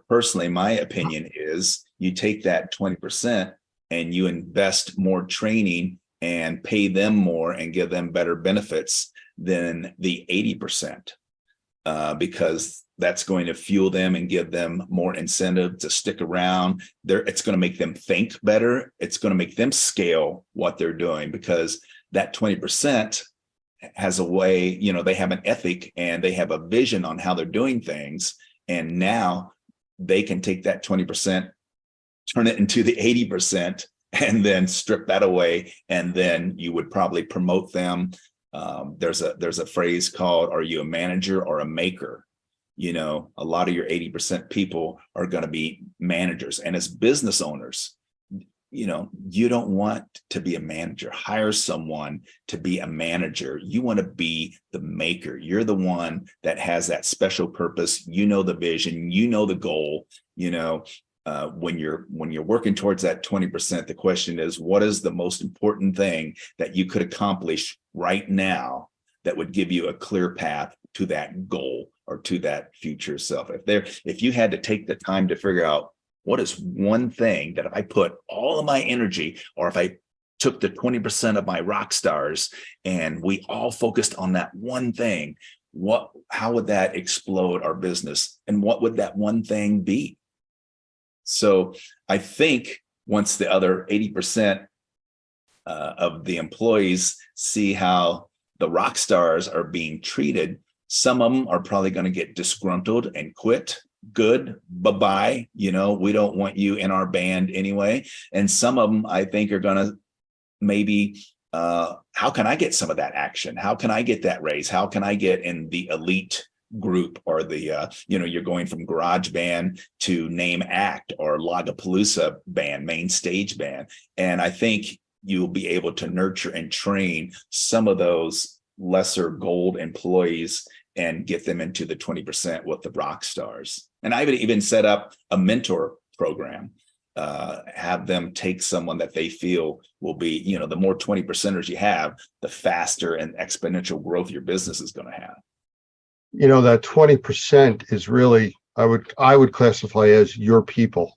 personally, my opinion is you take that 20% and you invest more training and pay them more and give them better benefits than the 80%, because that's going to fuel them and give them more incentive to stick around. It's going to make them think better. It's going to make them scale what they're doing, because that 20% has a way, you know, they have an ethic and they have a vision on how they're doing things. And now they can take that 20%, turn it into the 80%, and then strip that away. And then you would probably promote them. There's a phrase called, are you a manager or a maker? You know, a lot of your 80% people are going to be managers. And as business owners, you know, you don't want to be a manager. Hire someone to be a manager. You want to be the maker. You're the one that has that special purpose. You know the vision, you know the goal. You know, when you're working towards that 20%, the question is, what is the most important thing that you could accomplish right now that would give you a clear path to that goal or to that future self? If you had to take the time to figure out, what is one thing that if I put all of my energy, or if I took the 20% of my rock stars and we all focused on that one thing, how would that explode our business? And what would that one thing be? So I think once the other 80% of the employees see how the rock stars are being treated, Some of them are probably going to get disgruntled and quit. Good, bye-bye. You know, we don't want you in our band anyway. And some of them I think are going to maybe, how can I get some of that action? How can I get that raise? How can I get in the elite group, or the, you're going from garage band to name act or Lollapalooza band, main stage band. And I think you'll be able to nurture and train some of those lesser gold employees and get them into the 20% with the rock stars. And I would even set up a mentor program, have them take someone that they feel will be, the more 20%ers you have, the faster and exponential growth your business is going to have. That 20% is really, I would classify as your people.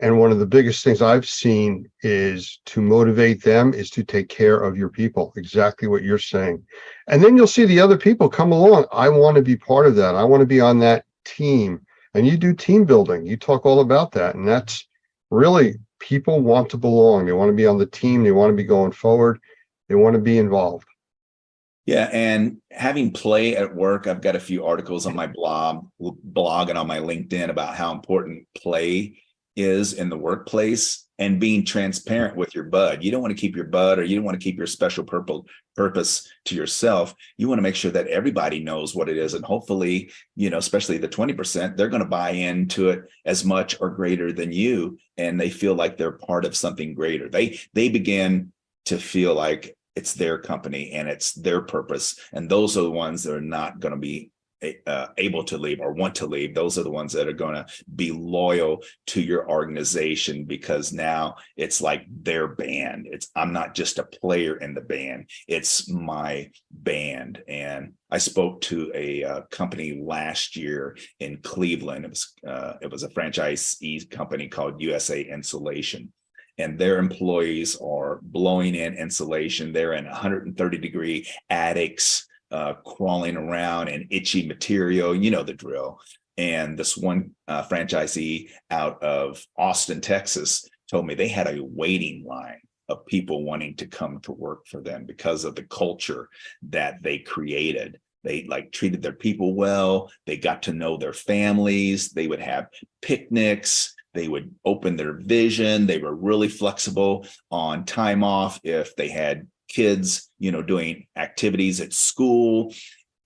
And one of the biggest things I've seen is to motivate them is to take care of your people, exactly what you're saying. And then you'll see the other people come along. I want to be part of that. I want to be on that team. And you do team building. You talk all about that. And that's really, people want to belong. They want to be on the team. They want to be going forward. They want to be involved. Yeah, and having play at work, I've got a few articles on my blog and on my LinkedIn about how important play is in the workplace, and being transparent with your bud. You don't want to keep your bud, or you don't want to keep your special purpose to yourself. You want to make sure that everybody knows what it is. And hopefully, especially the 20%, they're going to buy into it as much or greater than you. And they feel like they're part of something greater. They begin to feel like it's their company and it's their purpose. And those are the ones that are not going to be able to leave or want to leave. Those are the ones that are going to be loyal to your organization, because now it's like their band. I'm not just a player in the band, it's my band. And I spoke to a company last year in Cleveland. It was a franchisee company called USA Insulation. And their employees are blowing in insulation. They're in 130-degree attics, crawling around in itchy material, the drill. And this one franchisee out of Austin, Texas, told me they had a waiting line of people wanting to come to work for them because of the culture that they created. They treated their people well. They got to know their families. They would have picnics. They would open their vision. They were really flexible on time off if they had kids, doing activities at school.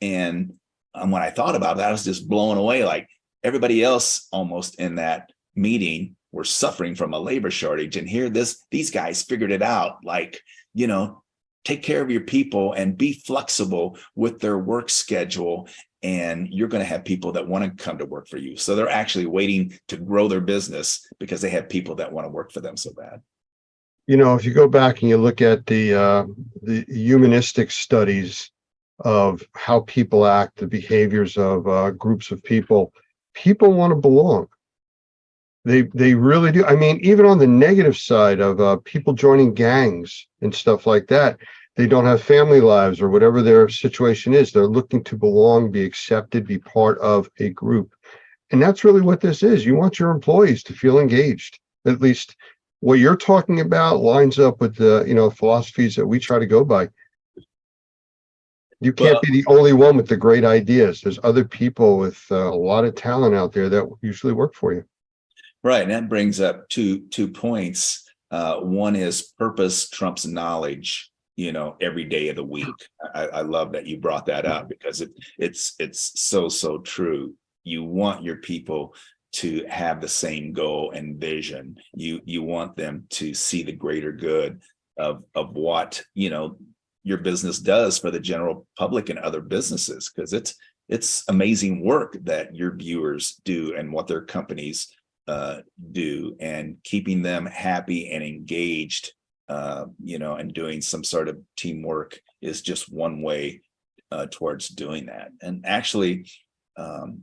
And when I thought about that, I was just blown away. Like everybody else almost in that meeting were suffering from a labor shortage. And here these guys figured it out. Take care of your people and be flexible with their work schedule. And you're going to have people that want to come to work for you. So they're actually waiting to grow their business because they have people that want to work for them so bad. If you go back and you look at the humanistic studies of how people act, the behaviors of groups of people want to belong. They really do. I mean, even on the negative side of people joining gangs and stuff like that, they don't have family lives or whatever their situation is. They're looking to belong, be accepted, be part of a group. And that's really what this is. You want your employees to feel engaged. At least what you're talking about lines up with the, philosophies that we try to go by. You can't be the only one with the great ideas. There's other people with a lot of talent out there that usually work for you. Right. And that brings up two points. One is purpose trumps knowledge, every day of the week. I love that you brought that up because it's so true. You want your people to have the same goal and vision. You want them to see the greater good of what, your business does for the general public and other businesses, because it's amazing work that your viewers do and what their companies do, and keeping them happy and engaged, and doing some sort of teamwork is just one way towards doing that. And actually,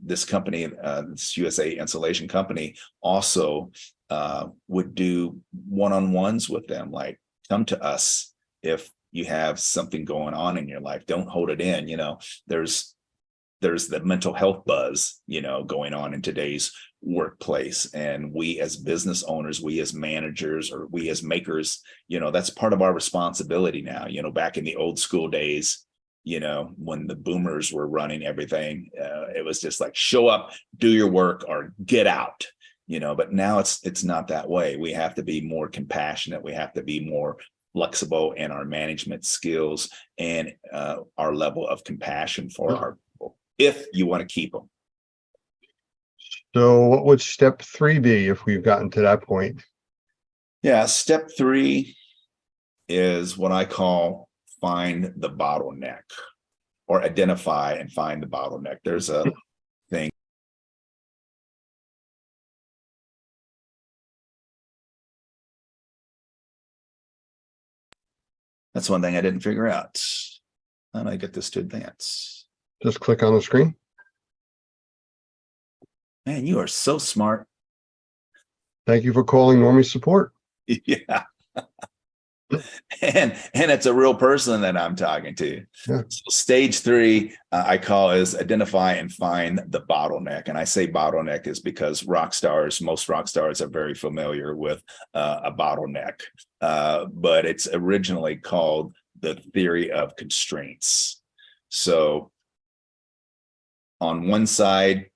this company, this USA Insulation Company, also would do one-on-ones with them, like come to us if you have something going on in your life. Don't hold it in. There's the mental health buzz, going on in today's workplace. And we as business owners, we as managers, or we as makers, that's part of our responsibility now. Back in the old school days, you know, when the boomers were running everything. It was just like, show up, do your work, or get out, you know. But now it's not that way. We have to be more compassionate. We have to be more flexible in our management skills and our level of compassion for our people, if you want to keep them. So what would step 3 be if we've gotten to that point? Yeah, step 3 is what I call find the bottleneck, or identify and find the bottleneck. There's a thing. That's one thing I didn't figure out. How do I get this to advance? Just click on the screen. Man, you are so smart. Thank you for calling Normie Support. Yeah. And it's a real person that I'm talking to. Yeah. So stage 3, I call is identify and find the bottleneck. And I say bottleneck is because most rock stars are very familiar with a bottleneck, but it's originally called the theory of constraints. So on one side,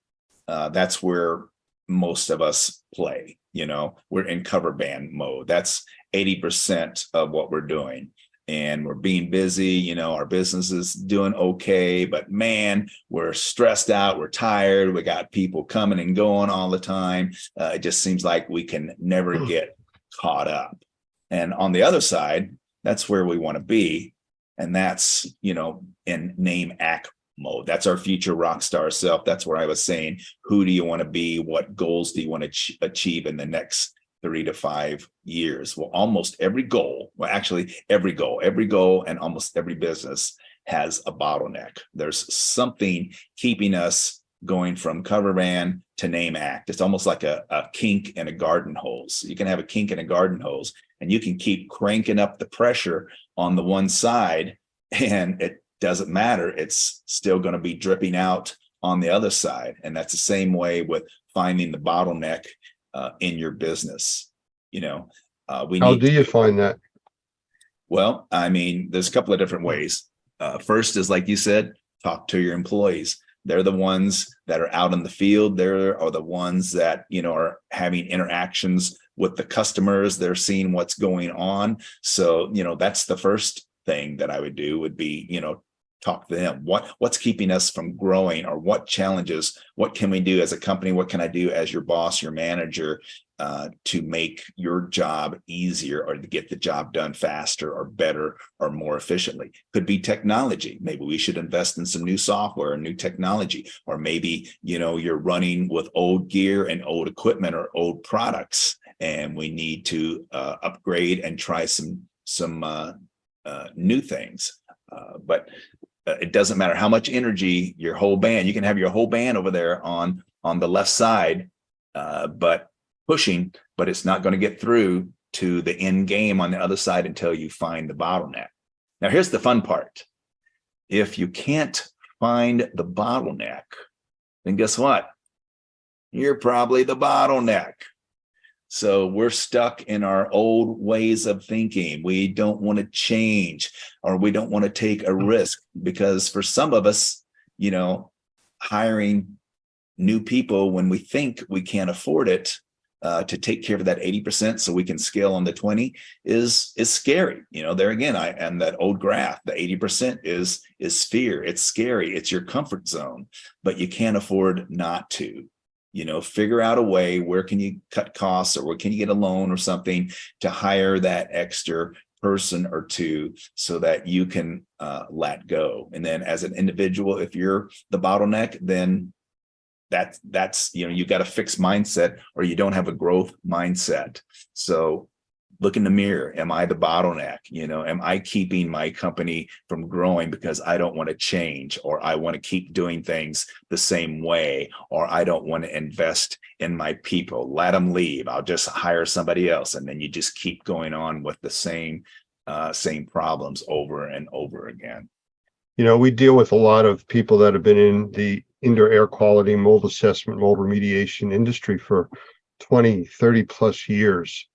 that's where most of us play. You know, we're in cover band mode. That's 80% of what we're doing. And we're being busy, you know, our business is doing okay, but man, we're stressed out, we're tired, we got people coming and going all the time. It just seems like we can never get caught up. And on the other side, that's where we want to be. And that's, you know, in name, act mode. That's our future rock star self. That's where I was saying, who do you want to be? What goals do you want to achieve in the next 3 to 5 years? Well, almost every goal, every goal and almost every business has a bottleneck. There's something keeping us going from cover band to name act. It's almost like a kink in a garden hose. You can have a kink in a garden hose and you can keep cranking up the pressure on the one side and it doesn't matter. It's still going to be dripping out on the other side. And that's the same way with finding the bottleneck in your business. You know, How do you find that? Well, I mean, there's a couple of different ways. First is, like you said, talk to your employees. They're the ones that are out in the field. They're the ones that, you know, are having interactions with the customers. They're seeing what's going on. So, you know, that's the first thing that I would do would be, you know, talk to them. What's keeping us from growing, or what challenges, what can we do as a company? What can I do as your boss, your manager, to make your job easier, or to get the job done faster or better or more efficiently? Could be technology. Maybe we should invest in some new software and new technology, or maybe, you know, you're running with old gear and old equipment or old products, and we need to upgrade and try some new things. But it doesn't matter how much energy your whole band, you can have your whole band over there on the left side, but pushing, but it's not going to get through to the end game on the other side until you find the bottleneck. Now, here's the fun part. If you can't find the bottleneck, then guess what? You're probably the bottleneck. So we're stuck in our old ways of thinking. We don't want to change, or we don't want to take a risk, because for some of us, you know, hiring new people when we think we can't afford it to take care of that 80% so we can scale on the 20 is scary. You know, there again, and that old graph, the 80% is fear. It's scary. It's your comfort zone, but you can't afford not to. You know, figure out a way, where can you cut costs, or where can you get a loan or something to hire that extra person or two so that you can let go. And then as an individual, if you're the bottleneck, then that's, you know, you got a fixed mindset, or you don't have a growth mindset. So look in the mirror. Am I the bottleneck? You know, am I keeping my company from growing because I don't want to change, or I want to keep doing things the same way, or I don't want to invest in my people? Let them leave. I'll just hire somebody else. And then you just keep going on with the same problems over and over again. You know, we deal with a lot of people that have been in the indoor air quality, mold assessment, mold remediation industry for 20, 30 plus years.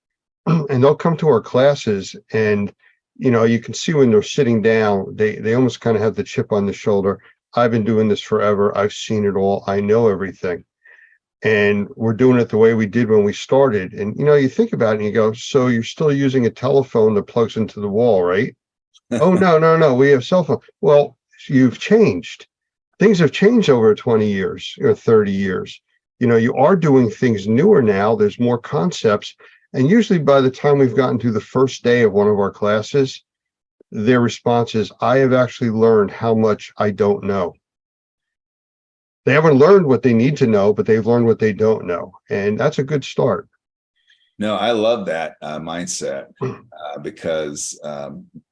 And they'll come to our classes, and you know, you can see when they're sitting down, they almost kind of have the chip on the shoulder. I've been doing this forever. I've seen it all. I know everything. And we're doing it the way we did when we started. And, you know, you think about it and you go, so you're still using a telephone that plugs into the wall, right? Oh, no, we have cell phone. Well, you've changed. Things have changed over 20 years or 30 years. You know, you are doing things newer now. There's more concepts. And usually by the time we've gotten to the first day of one of our classes, their response is, I have actually learned how much I don't know. They haven't learned what they need to know, but they've learned what they don't know. And that's a good start. No, I love that mindset because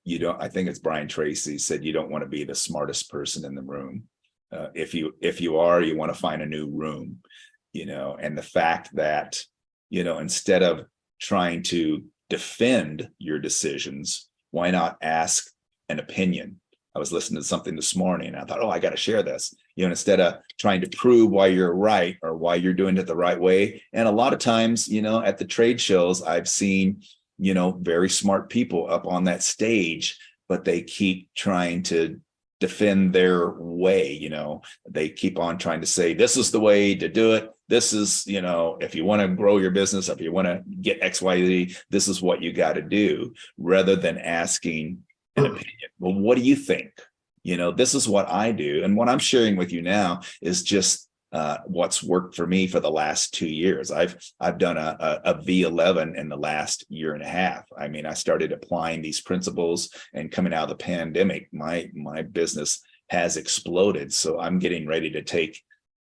you don't, I think it's Brian Tracy said, you don't want to be the smartest person in the room. If you are, you want to find a new room, you know, and the fact that, you know, instead of trying to defend your decisions, why not ask an opinion? I was listening to something this morning and I thought, oh, I got to share this, you know, instead of trying to prove why you're right or why you're doing it the right way. And a lot of times, you know, at the trade shows, I've seen, you know, very smart people up on that stage, but they keep trying to defend their way. You know, they keep on trying to say, this is the way to do it. This is, you know, if you want to grow your business, if you want to get X, Y, Z, this is what you got to do, rather than asking an opinion. Well, what do you think? You know, this is what I do. And what I'm sharing with you now is just what's worked for me for the last 2 years. I've done a V11 in the last year and a half. I mean, I started applying these principles, and coming out of the pandemic, my business has exploded. So I'm getting ready to take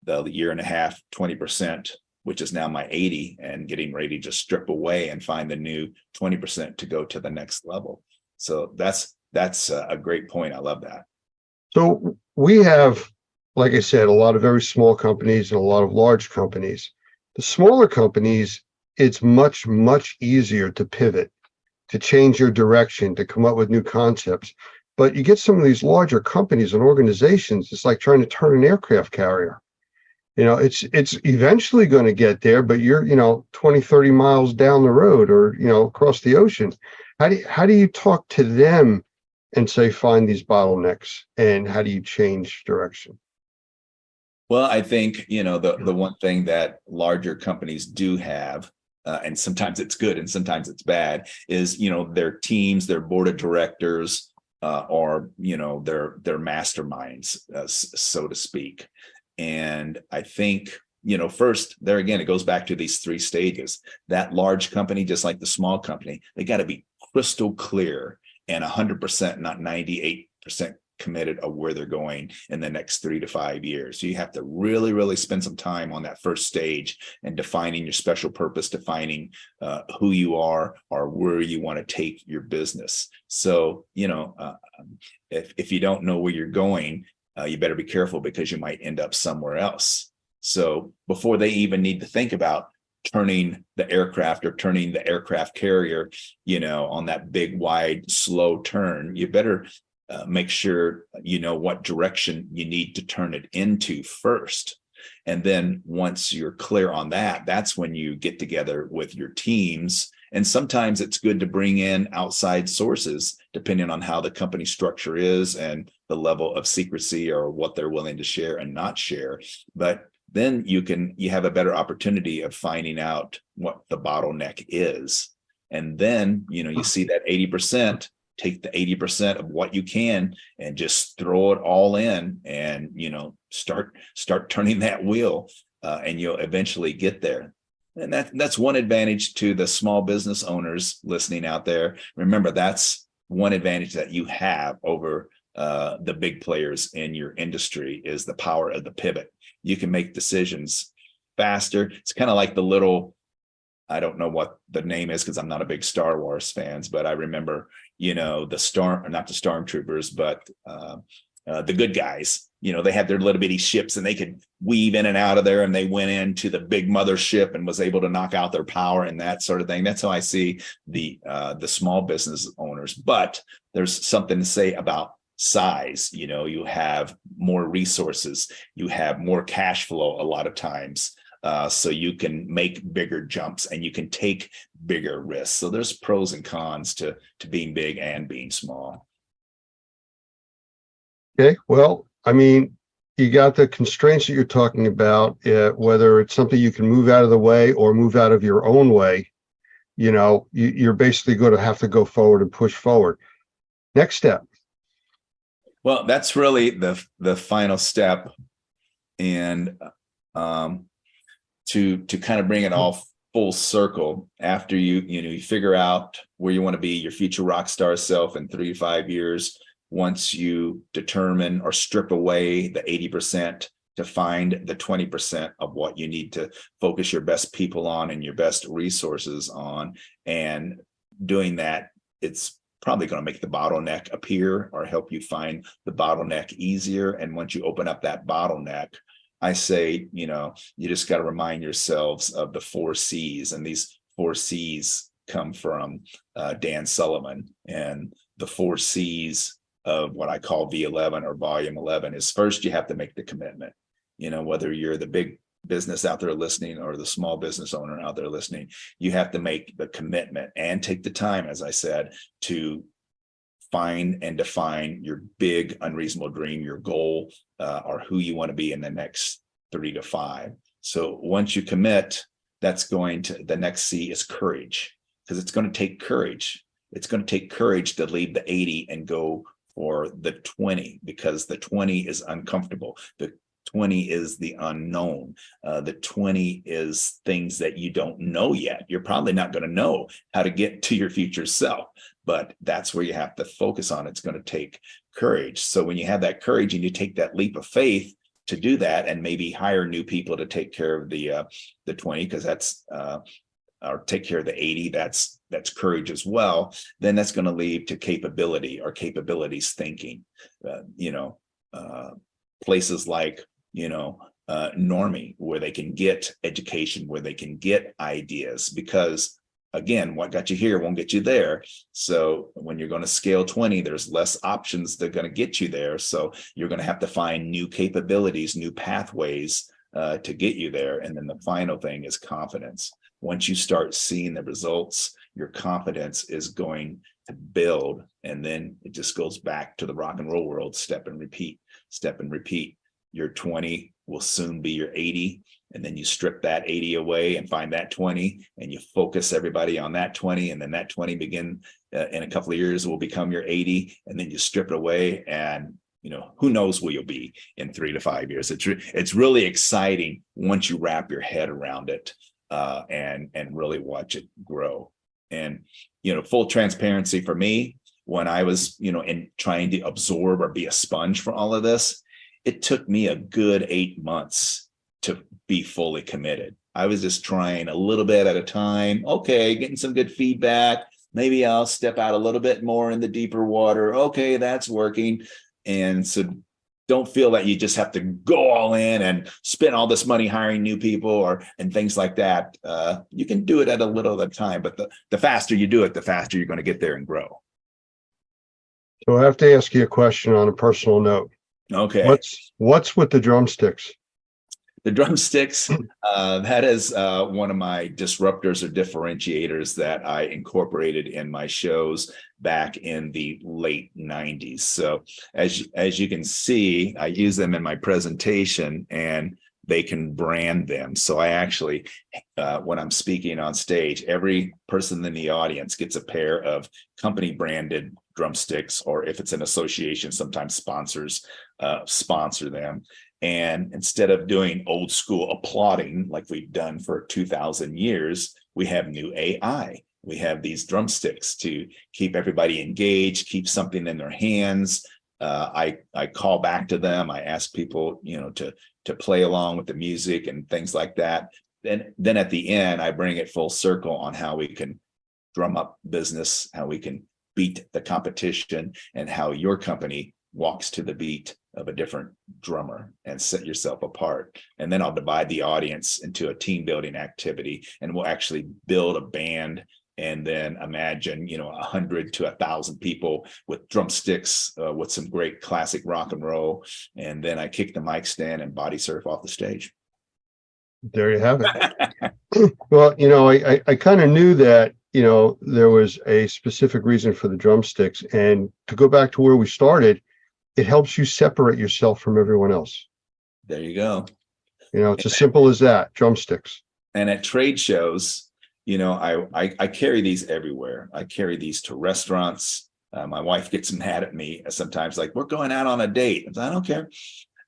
the year and a half, 20%, which is now my 80, and getting ready to strip away and find the new 20% to go to the next level. So that's a great point. I love that. So we have, like I said, a lot of very small companies and a lot of large companies. The smaller companies, it's much, much easier to pivot, to change your direction, to come up with new concepts. But you get some of these larger companies and organizations, it's like trying to turn an aircraft carrier. You know, it's eventually going to get there, but you're, you know, 20, 30 miles down the road, or, you know, across the ocean. How do you talk to them and say, find these bottlenecks, and how do you change direction? Well, I think, you know, the one thing that larger companies do have, and sometimes it's good and sometimes it's bad, is, you know, their teams, their board of directors, or, you know, their masterminds, so to speak. And I think, you know, first, there again, it goes back to these 3 stages. That large company, just like the small company, they got to be crystal clear and 100%, not 98% committed of where they're going in the next 3 to 5 years. So you have to really, really spend some time on that first stage and defining your special purpose, defining who you are or where you want to take your business. So, you know, if you don't know where you're going, you better be careful, because you might end up somewhere else. So before they even need to think about turning the aircraft or turning the aircraft carrier, you know, on that big, wide, slow turn, you better make sure you know what direction you need to turn it into first. And then once you're clear on that, that's when you get together with your teams. And sometimes it's good to bring in outside sources, depending on how the company structure is and the level of secrecy or what they're willing to share and not share. But then you have a better opportunity of finding out what the bottleneck is. And then, you know, you see that 80%, take the 80% of what you can and just throw it all in, and, you know, start turning that wheel, and you'll eventually get there. And that's one advantage to the small business owners listening out there. Remember, that's one advantage that you have over the big players in your industry, is the power of the pivot. You can make decisions faster. It's kind of like the little, I don't know what the name is because I'm not a big Star Wars fans, but I remember, you know, not the stormtroopers, but the good guys. You know, they had their little bitty ships and they could weave in and out of there, and they went into the big mothership and was able to knock out their power and that sort of thing. That's how I see the small business owners. But there's something to say about size. You know, you have more resources, you have more cash flow a lot of times. So you can make bigger jumps and you can take bigger risks. So there's pros and cons to being big and being small. Okay, well, I mean, you got the constraints that you're talking about, whether it's something you can move out of the way or move out of your own way, you're basically going to have to go forward and push forward. Next step. Well, that's really the final step. And to kind of bring it all full circle, after you figure out where you want to be, your future rock star self in 3 to 5 years, once you determine or strip away the 80% to find the 20% of what you need to focus your best people on and your best resources on. And doing that, it's probably going to make the bottleneck appear or help you find the bottleneck easier. And once you open up that bottleneck, I say, you just got to remind yourselves of the 4 C's. And these 4 C's come from Dan Sullivan. And the 4 C's of what I call V11 or volume 11 is, first, you have to make the commitment. Whether you're the big business out there listening or the small business owner out there listening, you have to make the commitment and take the time, as I said, to find and define your big unreasonable dream, your goal, or who you want to be in the next 3 to 5. So once you commit, the next C is courage, because it's going to take courage. It's going to take courage to leave the 80 and go for the 20, because the 20 is uncomfortable. The 20 is the unknown. The 20 is things that you don't know yet. You're probably not going to know how to get to your future self, but that's where you have to focus on. It's going to take courage. So when you have that courage and you take that leap of faith to do that, and maybe hire new people to take care of the 20, because that's or take care of the 80, that's courage as well, then that's going to lead to capability or capabilities thinking. Places like Normie, where they can get education, where they can get ideas, because again, what got you here won't get you there. So when you're going to scale 20, there's less options that are going to get you there. So you're going to have to find new capabilities, new pathways to get you there. And then the final thing is confidence. Once you start seeing the results, your confidence is going to build. And then it just goes back to the rock and roll world, step and repeat, step and repeat. Your 20 will soon be your 80. And then you strip that 80 away and find that 20, and you focus everybody on that 20. And then that 20 in a couple of years will become your 80. And then you strip it away, and who knows where you'll be in 3 to 5 years. It's really exciting once you wrap your head around it and really watch it grow. And, full transparency for me, when I was, in trying to absorb or be a sponge for all of this, it took me a good 8 months to be fully committed. I was just trying a little bit at a time. Okay, getting some good feedback. Maybe I'll step out a little bit more in the deeper water. Okay, that's working. And so don't feel that you just have to go all in and spend all this money hiring new people and things like that. You can do it at a little at a time, but the faster you do it, the faster you're going to get there and grow. So I have to ask you a question on a personal note. Okay. What's with the drumsticks? The drumsticks, that is one of my disruptors or differentiators that I incorporated in my shows back in the late 90s. So as you can see, I use them in my presentation, and they can brand them. So I actually, when I'm speaking on stage, every person in the audience gets a pair of company branded drumsticks, or if it's an association, sometimes sponsors sponsor them. And instead of doing old school applauding like we've done for 2,000 years, we have new AI. We have these drumsticks to keep everybody engaged, keep something in their hands. I call back to them. I ask people, to play along with the music and things like that. Then at the end, I bring it full circle on how we can drum up business, how we can beat the competition, and how your company walks to the beat of a different drummer and set yourself apart. And then I'll divide the audience into a team building activity, and we'll actually build a band, and then imagine 100 to 1,000 people with drumsticks with some great classic rock and roll. And then I kick the mic stand and body surf off the stage. There you have it. Well, I kind of knew that, there was a specific reason for the drumsticks. And to go back to where we started, it helps you separate yourself from everyone else. There you go. It's as simple as that, drumsticks. And at trade shows, I carry these everywhere. I carry these to restaurants. My wife gets mad at me sometimes, like, we're going out on a date. I don't care.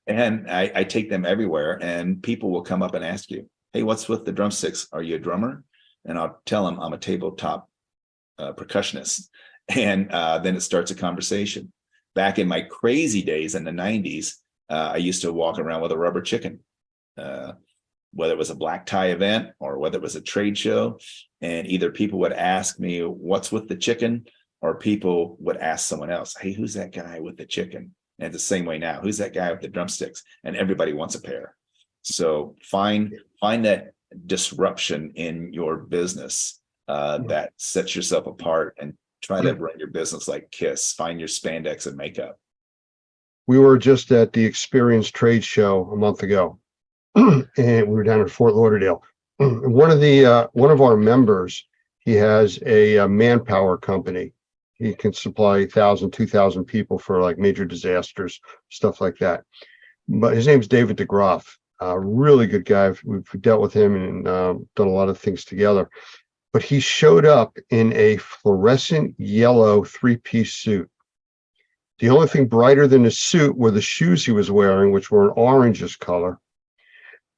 And I take them everywhere, and people will come up and ask you, hey, what's with the drumsticks? Are you a drummer? And I'll tell them I'm a tabletop percussionist. And then it starts a conversation. Back in my crazy days in the 90s, I used to walk around with a rubber chicken, whether it was a black tie event or whether it was a trade show. And either people would ask me, what's with the chicken? Or people would ask someone else, hey, who's that guy with the chicken? And the same way now, who's that guy with the drumsticks? And everybody wants a pair. So find that disruption in your business that sets yourself apart, and try to run your business like KISS. Find your spandex and makeup. We were just at the Experience trade show a month ago, and we were down in Fort Lauderdale. One of our members, he has a manpower company. He can supply 1,000, 2,000 people for like major disasters, stuff like that. But his name's David DeGroff, a really good guy. We've dealt with him and done a lot of things together. But he showed up in a fluorescent yellow 3-piece suit. The only thing brighter than the suit were the shoes he was wearing, which were an orangish color.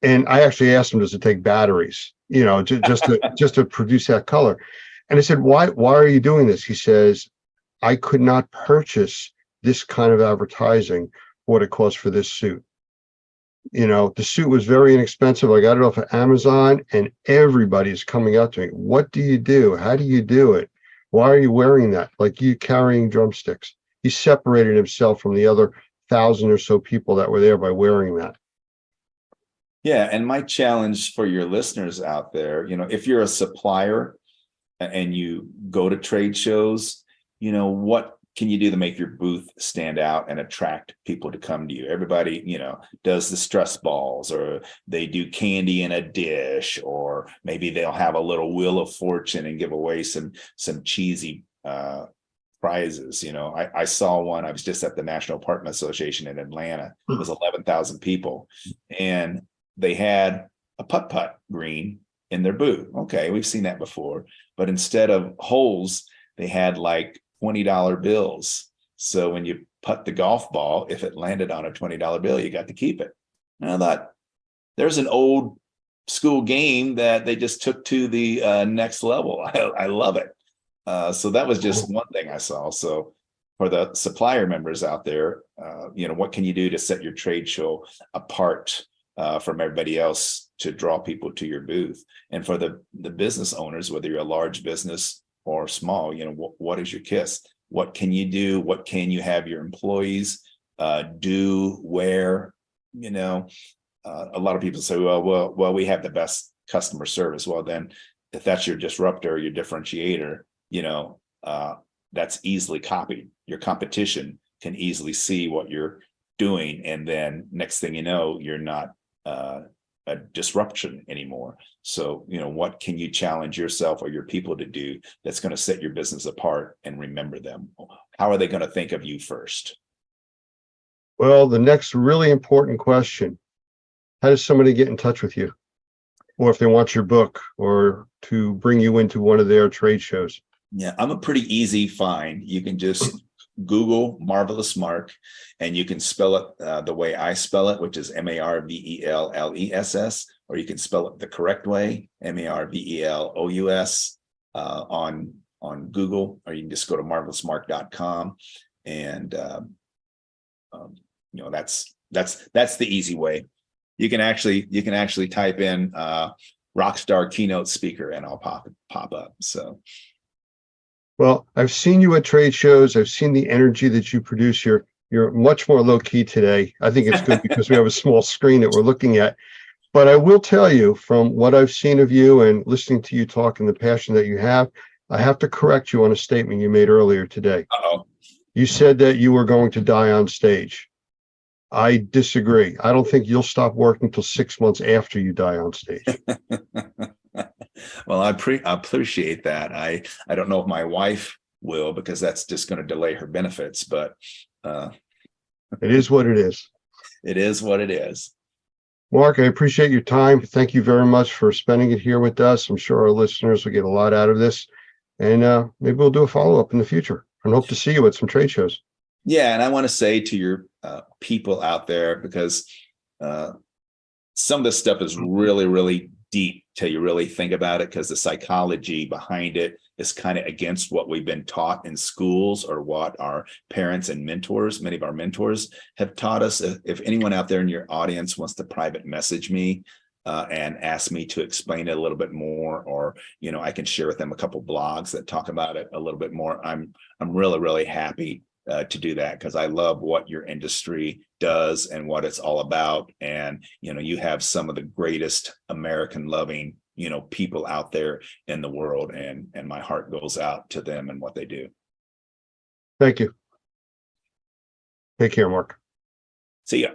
And I actually asked him, does it take batteries? Just to produce that color. And I said, why are you doing this? He says, I could not purchase this kind of advertising, what it costs for this suit. The suit was very inexpensive. I got it off of Amazon, and everybody's coming up to me. What do you do? How do you do it? Why are you wearing that? Like you carrying drumsticks. He separated himself from the other 1,000 or so people that were there by wearing that. Yeah. And my challenge for your listeners out there, if you're a supplier and you go to trade shows, what can you do to make your booth stand out and attract people to come to you? Everybody, does the stress balls, or they do candy in a dish, or maybe they'll have a little wheel of fortune and give away some cheesy prizes. I saw one. I was just at the National Apartment Association in Atlanta. It was 11,000 people, and they had a putt-putt green in their booth. Okay, we've seen that before, but instead of holes, they had like $20 bills. So when you putt the golf ball, if it landed on a $20 bill, you got to keep it. And I thought, there's an old school game that they just took to the next level. I love it. So that was just one thing I saw. So for the supplier members out there, what can you do to set your trade show apart from everybody else to draw people to your booth? And for the business owners, whether you're a large business or small, what is your KISS? What can you do? What can you have your employees do, wear? A lot of people say, well, we have the best customer service. Well, then if that's your disruptor, your differentiator, that's easily copied. Your competition can easily see what you're doing. And then next thing you know, you're not a disruption anymore. So, what can you challenge yourself or your people to do that's going to set your business apart and remember them? How are they going to think of you first? Well, the next really important question, how does somebody get in touch with you? Or if they want your book, or to bring you into one of their trade shows? Yeah, I'm a pretty easy find. You can just Google Marvelous Mark, and you can spell it the way I spell it, which is Marvelless, or you can spell it the correct way, Marvelous, on Google, or you can just go to marvelousmark.com, and that's the easy way. You can actually type in Rockstar keynote speaker, and I'll pop up. So. Well, I've seen you at trade shows. I've seen the energy that you produce. You're much more low key today. I think it's good because we have a small screen that we're looking at. But I will tell you, from what I've seen of you and listening to you talk and the passion that you have, I have to correct you on a statement you made earlier today. Uh-oh. You said that you were going to die on stage. I disagree. I don't think you'll stop working until 6 months after you die on stage. Well, I appreciate that. I don't know if my wife will, because that's just going to delay her benefits, but it is what it is. It is what it is. Mark, I appreciate your time. Thank you very much for spending it here with us. I'm sure our listeners will get a lot out of this, and maybe we'll do a follow-up in the future and hope to see you at some trade shows. Yeah, and I want to say to your people out there, because some of this stuff is really, really deep till you really think about it, because the psychology behind it is kind of against what we've been taught in schools or what our parents and mentors, many of our mentors, have taught us. If anyone out there in your audience wants to private message me and ask me to explain it a little bit more, or I can share with them a couple blogs that talk about it a little bit more, I'm really, really happy to do that, because I love what your industry does and what it's all about. And you have some of the greatest American loving people out there in the world, and my heart goes out to them and what they do. Thank you. Take care, Mark. See ya.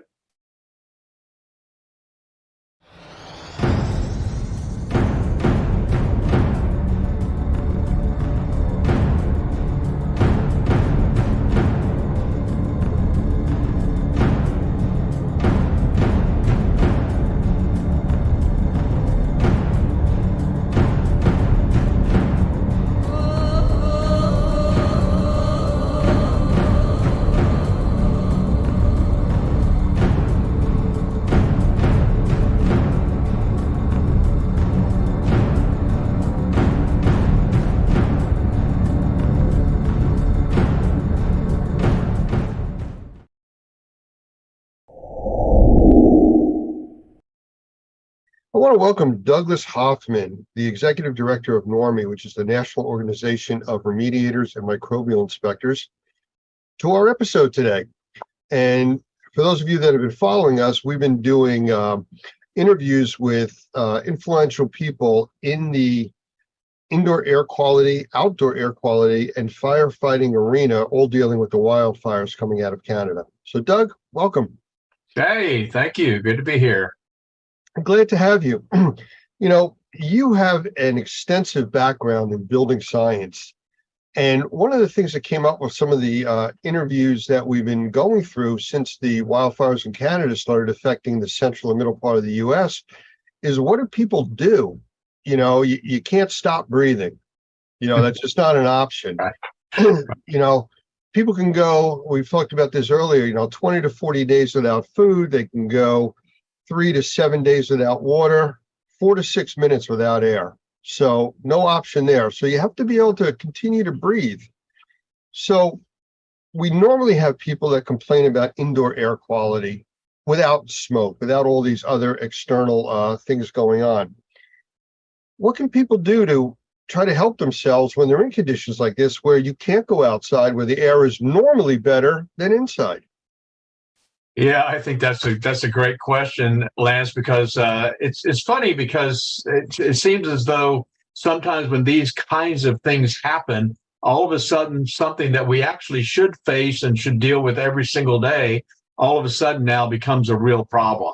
I want to welcome Douglas Hoffman, the Executive Director of NORMI, which is the National Organization of Remediators and Microbial Inspectors, to our episode today. And for those of you that have been following us, we've been doing interviews with influential people in the indoor air quality, outdoor air quality, and firefighting arena, all dealing with the wildfires coming out of Canada. So Doug, welcome. Hey, thank you. Good to be here. I'm glad to have you. You have an extensive background in building science. And one of the things that came up with some of the interviews that we've been going through since the wildfires in Canada started affecting the central and middle part of the US is, what do people do? You can't stop breathing. That's just not an option. People can go, we've talked about this earlier, 20 to 40 days without food. They can go 3 to 7 days without water, 4 to 6 minutes without air. So no option there. So you have to be able to continue to breathe. So we normally have people that complain about indoor air quality without smoke, without all these other external things going on. What can people do to try to help themselves when they're in conditions like this, where you can't go outside, where the air is normally better than inside? Yeah, I think that's a great question, Lance, because it's funny, because it seems as though sometimes when these kinds of things happen, all of a sudden something that we actually should face and should deal with every single day, all of a sudden now becomes a real problem.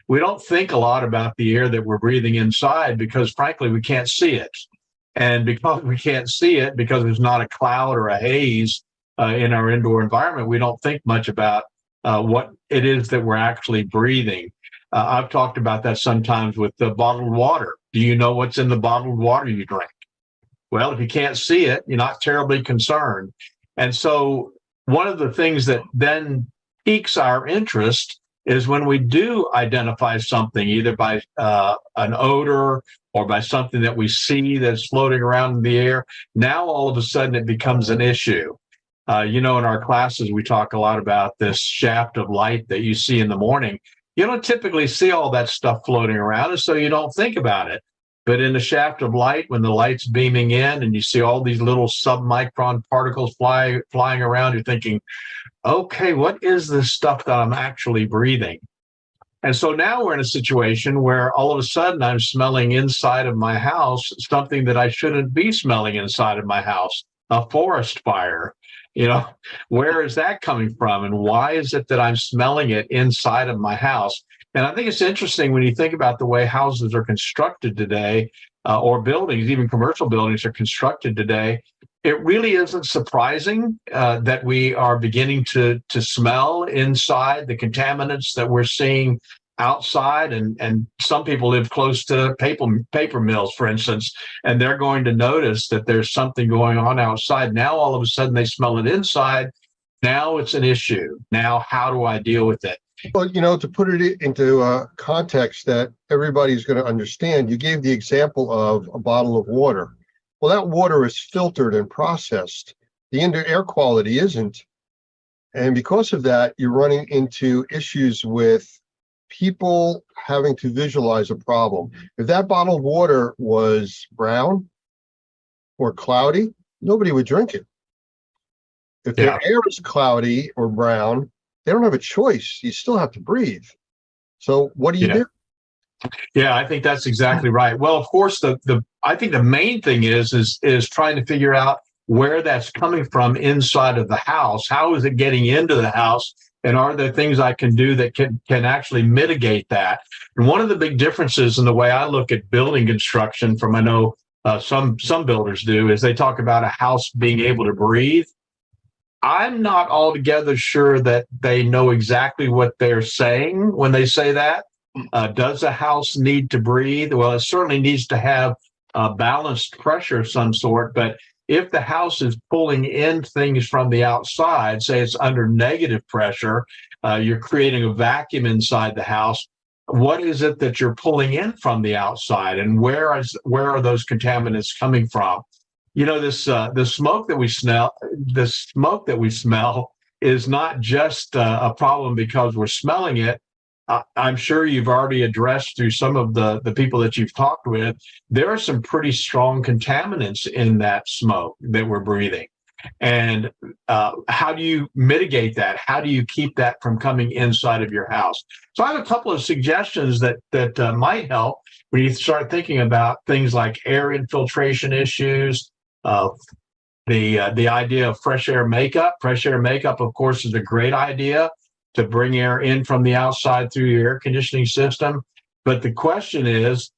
We don't think a lot about the air that we're breathing inside, because frankly, we can't see it. And because we can't see it, because there's not a cloud or a haze in our indoor environment, we don't think much about what it is that we're actually breathing. I've talked about that sometimes with the bottled water. Do you know what's in the bottled water you drink? Well, if you can't see it, you're not terribly concerned. And so one of the things that then piques our interest is when we do identify something, either by an odor or by something that we see that's floating around in the air. Now, all of a sudden, it becomes an issue. In our classes, we talk a lot about this shaft of light that you see in the morning. You don't typically see all that stuff floating around, and so you don't think about it. But in the shaft of light, when the light's beaming in and you see all these little submicron particles flying around, you're thinking, okay, what is this stuff that I'm actually breathing? And so now we're in a situation where all of a sudden I'm smelling inside of my house something that I shouldn't be smelling inside of my house, a forest fire. You know, where is that coming from? And why is it that I'm smelling it inside of my house? And I think it's interesting when you think about the way houses are constructed today, or buildings, even commercial buildings are constructed today. It really isn't surprising that we are beginning to smell inside the contaminants that we're seeing outside. And some people live close to paper mills, for instance, and they're going to notice that there's something going on outside. Now, all of a sudden, they smell it inside. Now it's an issue. Now, how do I deal with it? Well, you know, to put it into context that everybody's going to understand, you gave the example of a bottle of water. Well, that water is filtered and processed. The indoor air quality isn't. And because of that, you're running into issues with people having to visualize a problem. If that bottle of water was brown or cloudy, nobody would drink it. If their air is cloudy or brown, they don't have a choice. You still have to breathe. So what do you do? Yeah, I think that's exactly right. Well, of course, I think the main thing is trying to figure out where that's coming from inside of the house. How is it getting into the house? And are there things I can do that can actually mitigate that? And one of the big differences in the way I look at building construction from, I know some builders do, is they talk about a house being able to breathe. I'm not altogether sure that they know exactly what they're saying when they say that. Does a house need to breathe? Well, it certainly needs to have balanced pressure of some sort, but if the house is pulling in things from the outside, say it's under negative pressure, you're creating a vacuum inside the house. What is it that you're pulling in from the outside, and where are those contaminants coming from? You know, the smoke that we smell is not just a problem because we're smelling it. I'm sure you've already addressed through some of the people that you've talked with, there are some pretty strong contaminants in that smoke that we're breathing. And how do you mitigate that? How do you keep that from coming inside of your house? So I have a couple of suggestions that might help when you start thinking about things like air infiltration issues, the idea of fresh air makeup. Fresh air makeup, of course, is a great idea to bring air in from the outside through your air conditioning system. But the question is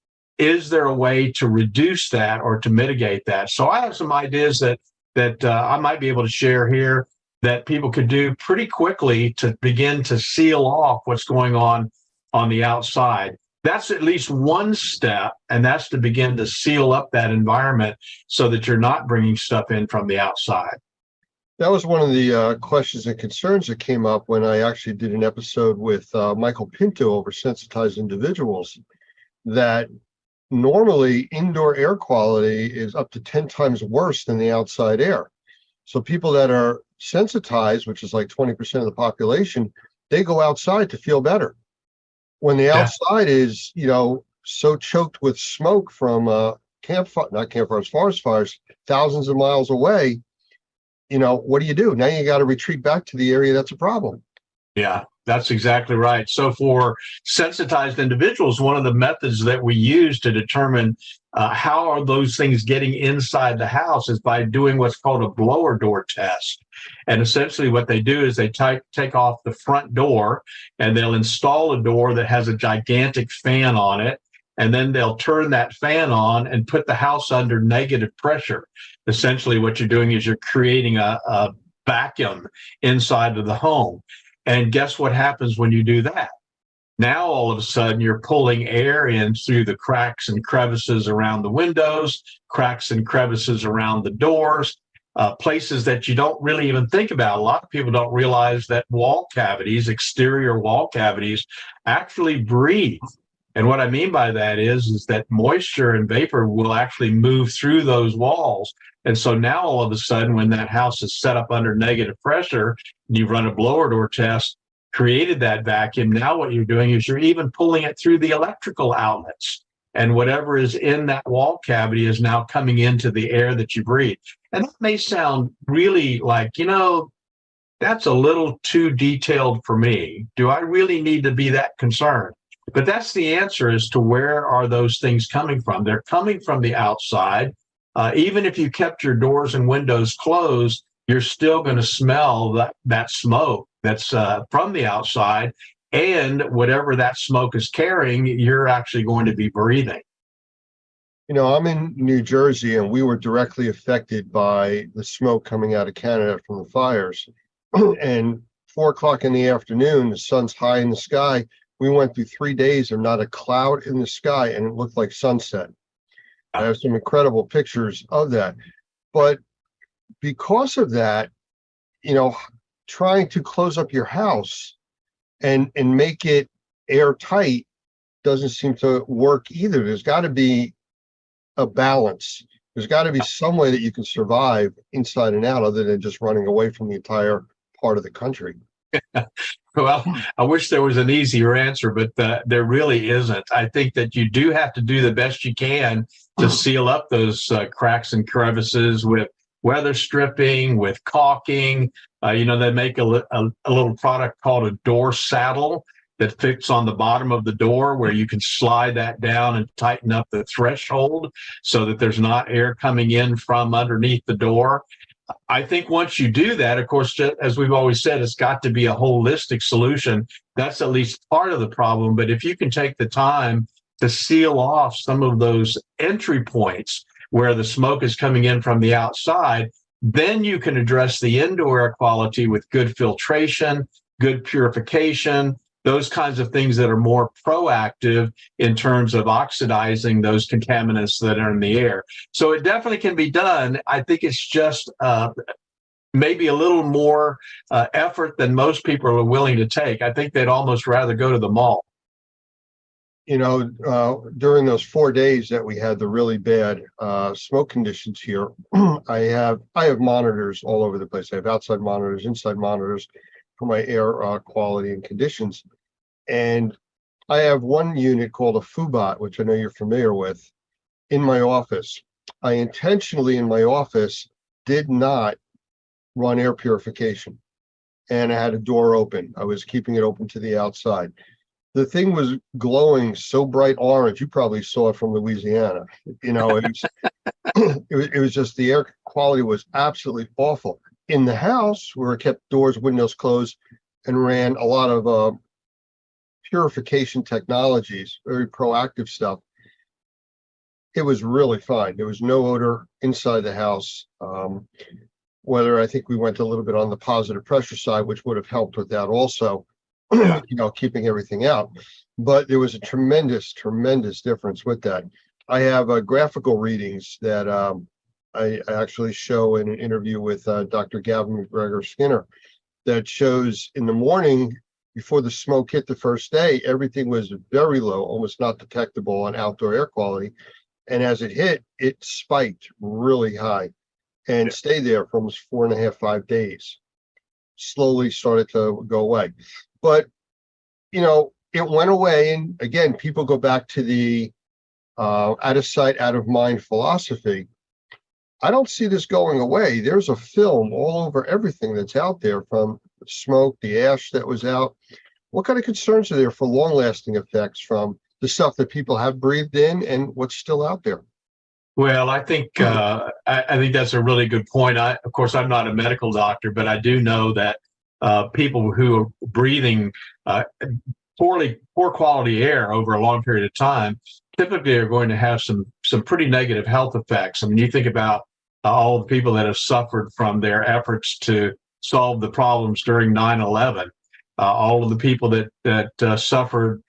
there a way to reduce that or to mitigate that? So I have some ideas that I might be able to share here that people could do pretty quickly to begin to seal off what's going on the outside. That's at least one step, and that's to begin to seal up that environment so that you're not bringing stuff in from the outside. That was one of the questions and concerns that came up when I actually did an episode with Michael Pinto over sensitized individuals, that normally indoor air quality is up to 10 times worse than the outside air. So people that are sensitized, which is like 20% of the population, they go outside to feel better. When the outside is, you know, so choked with smoke from forest fires, thousands of miles away, you know, what do? Now you got to retreat back to the area that's a problem. Yeah, that's exactly right. So for sensitized individuals, one of the methods that we use to determine how are those things getting inside the house is by doing what's called a blower door test. And essentially what they do is they take off the front door and they'll install a door that has a gigantic fan on it. And then they'll turn that fan on and put the house under negative pressure. Essentially, what you're doing is you're creating a vacuum inside of the home. And guess what happens when you do that? Now, all of a sudden, you're pulling air in through the cracks and crevices around the windows, cracks and crevices around the doors, places that you don't really even think about. A lot of people don't realize that wall cavities, exterior wall cavities, actually breathe. And what I mean by that is that moisture and vapor will actually move through those walls. And so now all of a sudden, when that house is set up under negative pressure, and you run a blower door test, created that vacuum, now what you're doing is you're even pulling it through the electrical outlets. And whatever is in that wall cavity is now coming into the air that you breathe. And that may sound really like, you know, that's a little too detailed for me. Do I really need to be that concerned? But that's the answer as to where are those things coming from. They're coming from the outside. Even if you kept your doors and windows closed, you're still going to smell that smoke that's from the outside, and whatever that smoke is carrying, you're actually going to be breathing. You know, I'm in New Jersey, and we were directly affected by the smoke coming out of Canada from the fires. And 4 o'clock in the afternoon, the sun's high in the sky. We went through 3 days of not a cloud in the sky, and it looked like sunset. I have some incredible pictures of that. But because of that, you know, trying to close up your house and make it airtight doesn't seem to work either. There's got to be a balance. There's got to be some way that you can survive inside and out other than just running away from the entire part of the country. Well, I wish there was an easier answer, but there really isn't. I think that you do have to do the best you can to seal up those cracks and crevices with weather stripping, with caulking. You know, they make a little product called a door saddle that fits on the bottom of the door, where you can slide that down and tighten up the threshold so that there's not air coming in from underneath the door. I think once you do that, of course, as we've always said, it's got to be a holistic solution. That's at least part of the problem. But if you can take the time to seal off some of those entry points where the smoke is coming in from the outside, then you can address the indoor air quality with good filtration, good purification, those kinds of things that are more proactive in terms of oxidizing those contaminants that are in the air. So it definitely can be done. I think it's just maybe a little more effort than most people are willing to take. I think they'd almost rather go to the mall. You know, during those 4 days that we had the really bad smoke conditions here, I have monitors all over the place. I have outside monitors, inside monitors for my air quality and conditions. And I have one unit called a Fubot, which I know you're familiar with, in my office. I intentionally in my office did not run air purification, and I had a door open. I was keeping it open to the outside. The thing was glowing so bright orange. You probably saw it from Louisiana. You know, it was just, the air quality was absolutely awful. In the house, where I kept doors, windows closed, and ran a lot of purification technologies, very proactive stuff, it was really fine. There was no odor inside the house. Whether I think we went a little bit on the positive pressure side, which would have helped with that also, you know, keeping everything out. But there was a tremendous difference with that. I have graphical readings that I actually show in an interview with Dr. Gavin McGregor Skinner that shows in the morning, before the smoke hit the first day, everything was very low, almost not detectable on outdoor air quality. And as it hit, it spiked really high and stayed there for almost 4.5, 5 days. Slowly started to go away. But, you know, it went away. And again, people go back to the out of sight, out of mind philosophy. I don't see this going away. There's a film all over everything that's out there, from the smoke, the ash that was out. What kind of concerns are there for long-lasting effects from the stuff that people have breathed in and what's still out there? Well, I think I think that's a really good point. Of course, I'm not a medical doctor, but I do know that people who are breathing poor quality air over a long period of time typically are going to have some pretty negative health effects. I mean, you think about all the people that have suffered from their efforts to solve the problems during 9/11, all of the people that suffered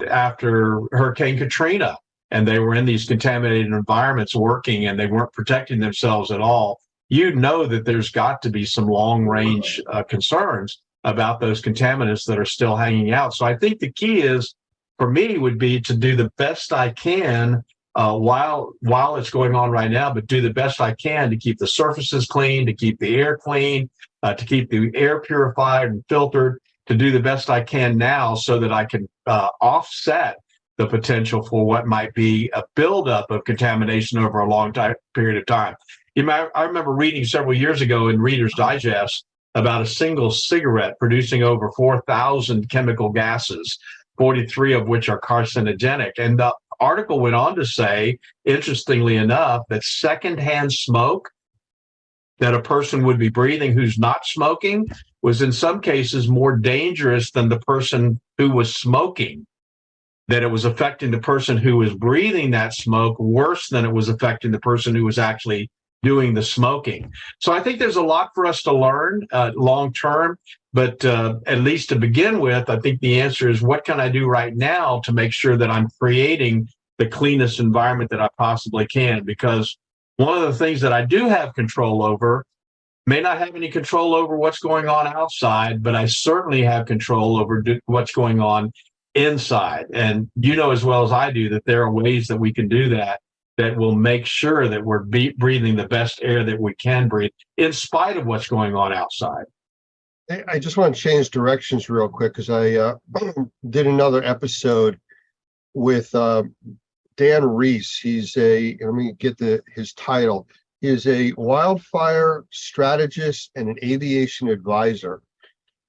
after Hurricane Katrina, and they were in these contaminated environments working, and they weren't protecting themselves at all. You know that there's got to be some long-range concerns about those contaminants that are still hanging out. So I think the key is, for me, would be to do the best I can while it's going on right now, but do the best I can to keep the surfaces clean, to keep the air clean, to keep the air purified and filtered, to do the best I can now so that I can offset the potential for what might be a buildup of contamination over a long period of time. You know, I remember reading several years ago in Reader's Digest about a single cigarette producing over 4,000 chemical gases, 43 of which are carcinogenic. And the article went on to say, interestingly enough, that secondhand smoke that a person would be breathing who's not smoking was in some cases more dangerous than the person who was smoking, that it was affecting the person who was breathing that smoke worse than it was affecting the person who was actually doing the smoking. So I think there's a lot for us to learn long term, but at least to begin with, I think the answer is what can I do right now to make sure that I'm creating the cleanest environment that I possibly can? Because one of the things that I do have control over, may not have any control over what's going on outside, but I certainly have control over what's going on inside. And you know as well as I do that there are ways that we can do that will make sure that we're breathing the best air that we can breathe in spite of what's going on outside. I just want to change directions real quick because I did another episode with Dan Reese. He's let me get his title. He is a wildfire strategist and an aviation advisor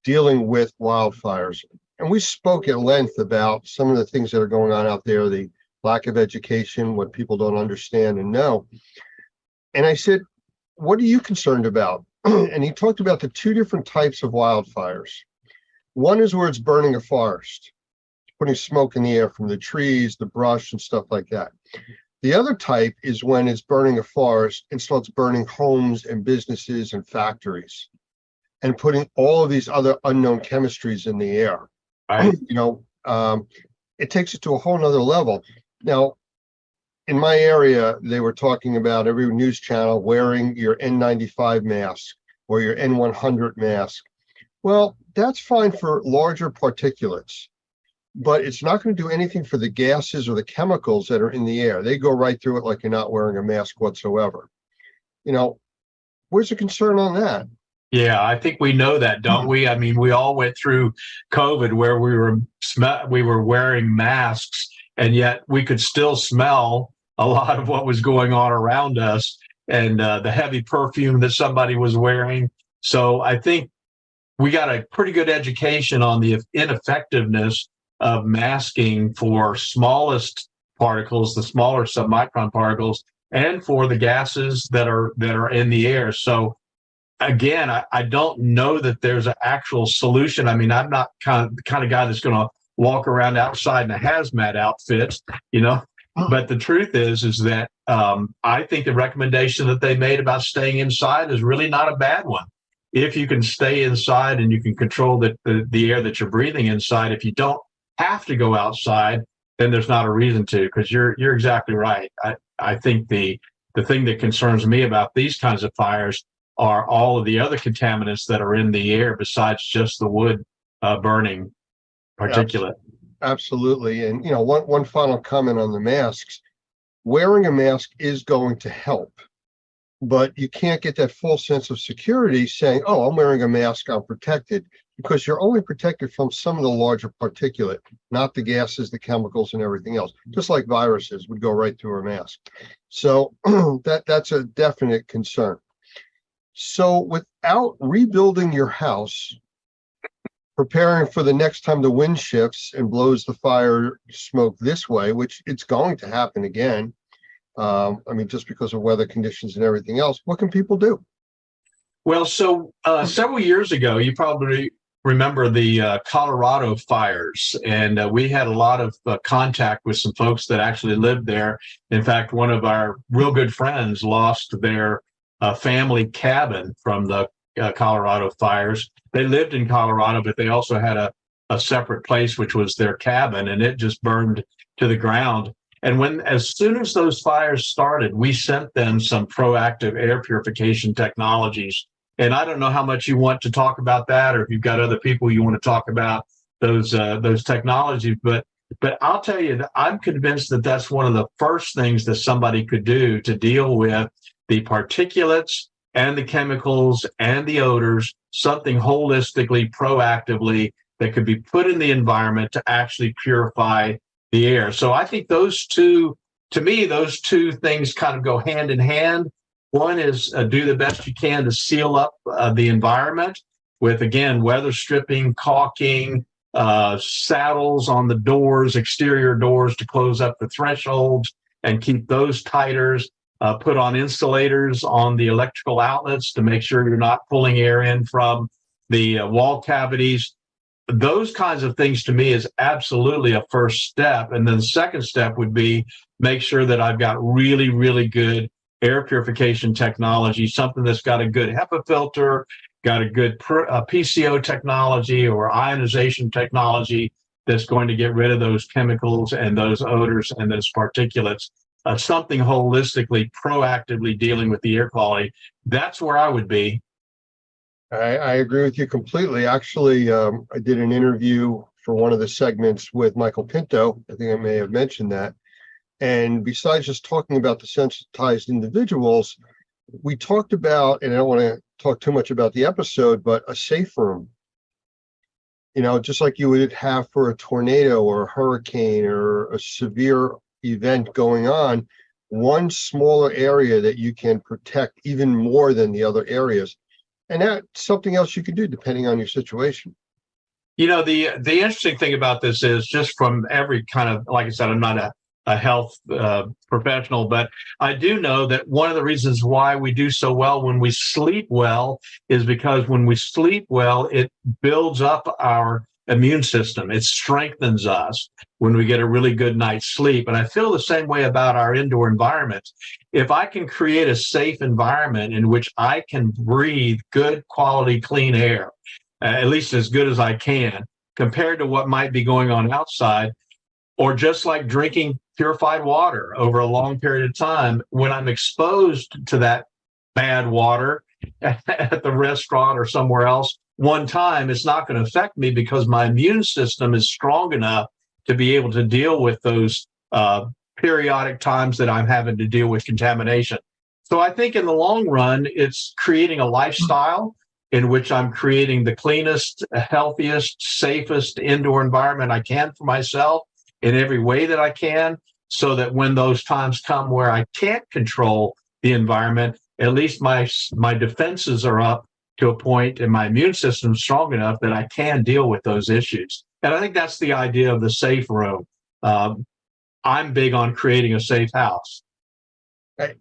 dealing with wildfires. And we spoke at length about some of the things that are going on out there, the lack of education, what people don't understand and know. And I said, what are you concerned about? And he talked about the two different types of wildfires. One is where it's burning a forest, putting smoke in the air from the trees, the brush and stuff like that. The other type is when it's burning a forest and starts burning homes and businesses and factories and putting all of these other unknown chemistries in the air. Right. It takes it to a whole nother level. Now, in my area, they were talking about every news channel wearing your N95 mask or your N100 mask. Well, that's fine for larger particulates, but it's not going to do anything for the gases or the chemicals that are in the air. They go right through it like you're not wearing a mask whatsoever. Where's the concern on that? Yeah, I think we know that, don't we? I mean, we all went through COVID where we were wearing masks, and yet we could still smell a lot of what was going on around us and the heavy perfume that somebody was wearing. So I think we got a pretty good education on the ineffectiveness of masking for smallest particles, the smaller submicron particles, and for the gases that are in the air. So again, I don't know that there's an actual solution. I mean, I'm not the kind of guy that's going to walk around outside in a hazmat outfit, But the truth is that I think the recommendation that they made about staying inside is really not a bad one. If you can stay inside and you can control the air that you're breathing inside, if you don't have to go outside, then there's not a reason to, because you're exactly right. I think the thing that concerns me about these kinds of fires are all of the other contaminants that are in the air besides just the wood burning particulate. Absolutely. And, one final comment on the masks. Wearing a mask is going to help, but you can't get that full sense of security saying, oh, I'm wearing a mask, I'm protected, because you're only protected from some of the larger particulate, not the gases, the chemicals, and everything else, just like viruses would go right through a mask. So that's a definite concern. So without rebuilding your house, preparing for the next time the wind shifts and blows the fire smoke this way, which it's going to happen again, just because of weather conditions and everything else, what can people do? Well, so several years ago, you probably remember the Colorado fires, and we had a lot of contact with some folks that actually lived there. In fact, one of our real good friends lost their family cabin from the Colorado fires. They lived in Colorado, but they also had a separate place, which was their cabin, and it just burned to the ground. And as soon as those fires started, we sent them some proactive air purification technologies. And I don't know how much you want to talk about that, or if you've got other people you want to talk about those technologies. But I'll tell you, I'm convinced that that's one of the first things that somebody could do to deal with the particulates and the chemicals and the odors, something holistically, proactively that could be put in the environment to actually purify the air. So I think those two things kind of go hand in hand. One is do the best you can to seal up the environment with, again, weather stripping, caulking, saddles on the doors, exterior doors to close up the thresholds and keep those tighter. put on insulators on the electrical outlets to make sure you're not pulling air in from the wall cavities. Those kinds of things to me is absolutely a first step. And then the second step would be make sure that I've got really, really good air purification technology, something that's got a good HEPA filter, got a good PCO technology or ionization technology that's going to get rid of those chemicals and those odors and those particulates. Something holistically, proactively dealing with the air quality. That's where I would be. I agree with you completely. Actually, I did an interview for one of the segments with Michael Pinto. I think I may have mentioned that. And besides just talking about the sensitized individuals, we talked about, and I don't want to talk too much about the episode, but a safe room. You know, just like you would have for a tornado or a hurricane or a severe event going on, one smaller area that you can protect even more than the other areas. And that's something else you can do depending on your situation. You know, the interesting thing about this is just from every kind of, like I said, I'm not a health professional, but I do know that one of the reasons why we do so well when we sleep well is because when we sleep well, it builds up our immune system. It strengthens us when we get a really good night's sleep. And I feel the same way about our indoor environments. If I can create a safe environment in which I can breathe good quality, clean air, at least as good as I can, compared to what might be going on outside, or just like drinking purified water over a long period of time, when I'm exposed to that bad water at the restaurant or somewhere else, one time, it's not going to affect me because my immune system is strong enough to be able to deal with those periodic times that I'm having to deal with contamination. So I think in the long run, it's creating a lifestyle in which I'm creating the cleanest, healthiest, safest indoor environment I can for myself in every way that I can, so that when those times come where I can't control the environment, at least my defenses are up to a point and my immune system is strong enough that I can deal with those issues. And I think that's the idea of the safe room. I'm big on creating a safe house.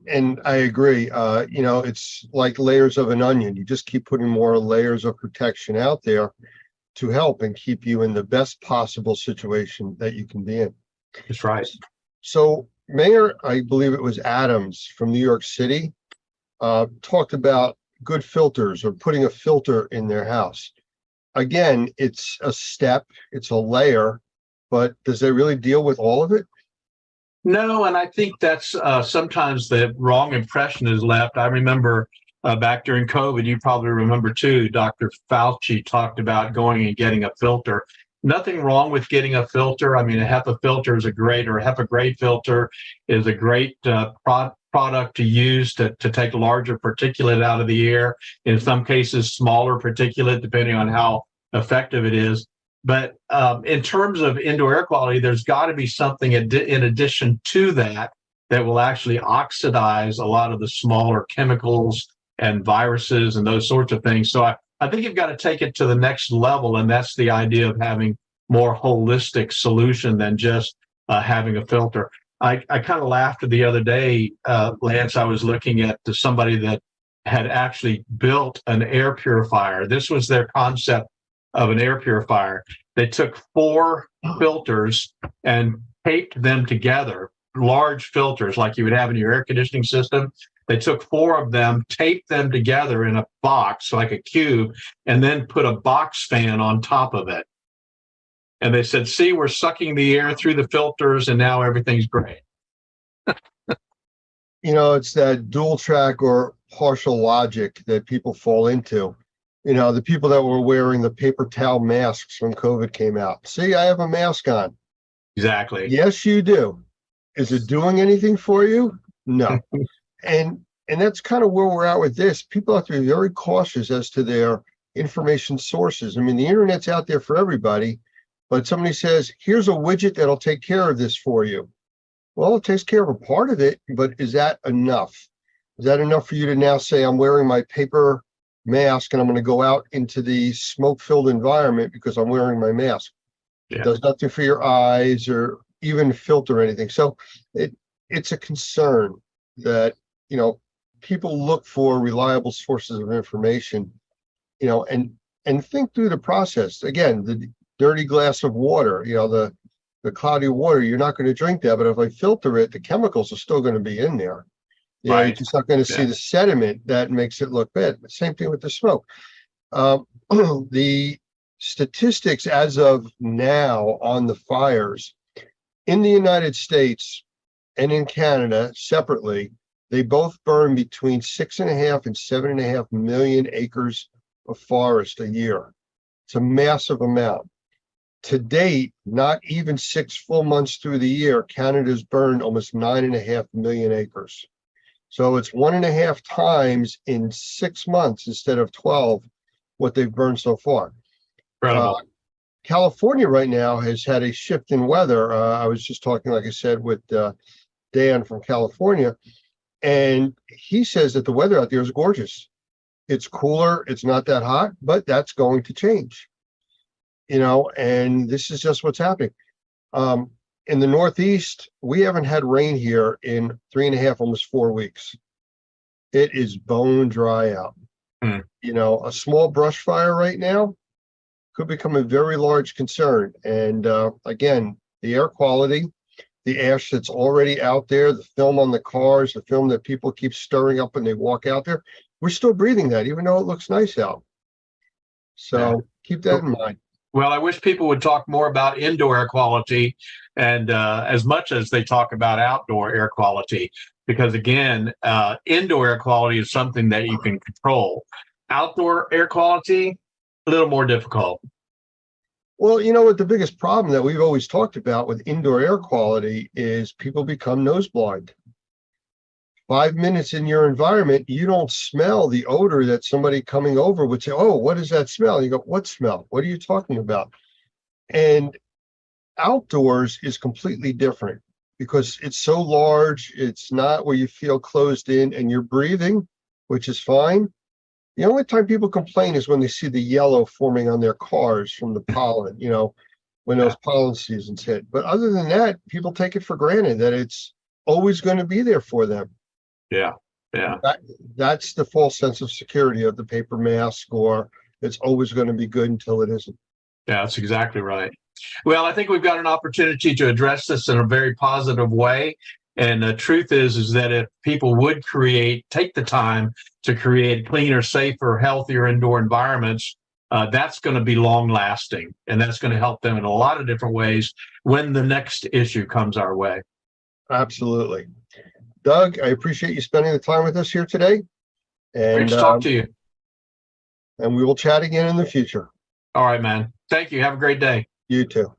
And I agree. You know, it's like layers of an onion. You just keep putting more layers of protection out there to help and keep you in the best possible situation that you can be in. That's right. So Mayor, I believe it was Adams from New York City, talked about good filters or putting a filter in their house. Again, it's a step, it's a layer, but does it really deal with all of it? No, and I think that's sometimes the wrong impression is left. I remember back during COVID, you probably remember too, Dr. Fauci talked about going and getting a filter. Nothing wrong with getting a filter. I mean, a HEPA filter is a HEPA grade filter is a great product to use to take larger particulate out of the air. In some cases, smaller particulate, depending on how effective it is. But in terms of indoor air quality, there's got to be something in addition to that will actually oxidize a lot of the smaller chemicals and viruses and those sorts of things. So I think you've got to take it to the next level, and that's the idea of having more holistic solution than just having a filter. I kind of laughed the other day, Lance. I was looking at somebody that had actually built an air purifier. This was their concept of an air purifier. They took 4 filters and taped them together, large filters like you would have in your air conditioning system. They took 4 of them, taped them together in a box, like a cube, and then put a box fan on top of it. And they said, see, we're sucking the air through the filters and now everything's great. You know, it's that dual track or partial logic that people fall into. You know, the people that were wearing the paper towel masks when COVID came out. See, I have a mask on. Exactly. Yes, you do. Is it doing anything for you? No. And that's kind of where we're at with this. People have to be very cautious as to their information sources. I mean, the internet's out there for everybody, but somebody says, here's a widget that'll take care of this for you. Well, it takes care of a part of it, but is that enough? Is that enough for you to now say, I'm wearing my paper mask and I'm going to go out into the smoke-filled environment because I'm wearing my mask? Yeah. It does nothing for your eyes or even filter anything. So it's a concern that you know, people look for reliable sources of information, you know, and think through the process. Again, the dirty glass of water, you know, the cloudy water, you're not going to drink that, but if I filter it, the chemicals are still going to be in there. You know, you're just not going to see the sediment that makes it look bad. Same thing with the smoke. The statistics as of now on the fires in the United States and in Canada separately, they both burn between 6.5 and 7.5 million acres of forest a year. It's a massive amount. To date, not even 6 full months through the year, Canada's burned almost 9.5 million acres. So it's 1.5 times in 6 months instead of 12 what they've burned so far. California right now has had a shift in weather. I was just talking, like I said, with Dan from California, and he says that the weather out there is gorgeous. It's cooler, it's not that hot, but that's going to change. You know, and this is just what's happening. In the Northeast, we haven't had rain here in 3.5, almost 4 weeks. It is bone dry out. You know, a small brush fire right now could become a very large concern. And again, the air quality, the ash that's already out there, the film on the cars, the film that people keep stirring up when they walk out there, we're still breathing that, even though it looks nice out. So keep that in mind. Well, I wish people would talk more about indoor air quality and as much as they talk about outdoor air quality, because again, indoor air quality is something that you can control. Outdoor air quality, a little more difficult. Well, you know what the biggest problem that we've always talked about with indoor air quality is people become nose blind. 5 minutes in your environment, you don't smell the odor that somebody coming over would say, oh, what is that smell? And you go, what smell? What are you talking about? And outdoors is completely different because it's so large. It's not where you feel closed in and you're breathing, which is fine. The only time people complain is when they see the yellow forming on their cars from the pollen, you know, when those pollen seasons hit. But other than that, people take it for granted that it's always going to be there for them. Yeah. That's the false sense of security of the paper mask, or it's always going to be good until it isn't. Yeah, that's exactly right. Well, I think we've got an opportunity to address this in a very positive way. And the truth is that if people would take the time to create cleaner, safer, healthier indoor environments, that's going to be long lasting. And that's going to help them in a lot of different ways when the next issue comes our way. Absolutely. Doug, I appreciate you spending the time with us here today. And great to talk to you. And we will chat again in the future. All right, man. Thank you. Have a great day. You too.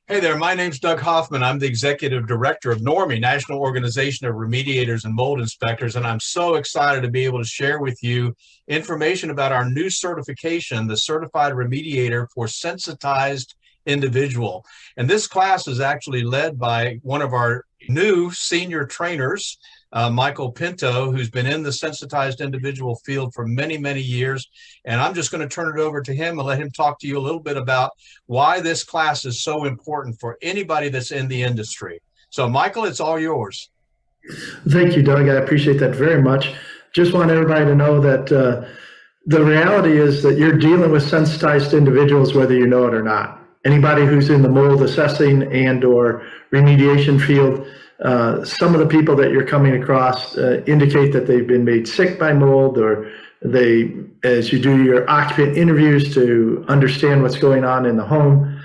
Hey there, my name's Doug Hoffman. I'm the Executive Director of NORMI, National Organization of Remediators and Mold Inspectors, and I'm so excited to be able to share with you information about our new certification, the Certified Remediator for Sensitized Individual. And this class is actually led by one of our new senior trainers, Michael Pinto, who's been in the sensitized individual field for many, many years. And I'm just going to turn it over to him and let him talk to you a little bit about why this class is so important for anybody that's in the industry. So, Michael, it's all yours. Thank you, Doug. I appreciate that very much. Just want everybody to know that the reality is that you're dealing with sensitized individuals, whether you know it or not. Anybody who's in the mold assessing and or remediation field, some of the people that you're coming across indicate that they've been made sick by mold, or they, as you do your occupant interviews to understand what's going on in the home,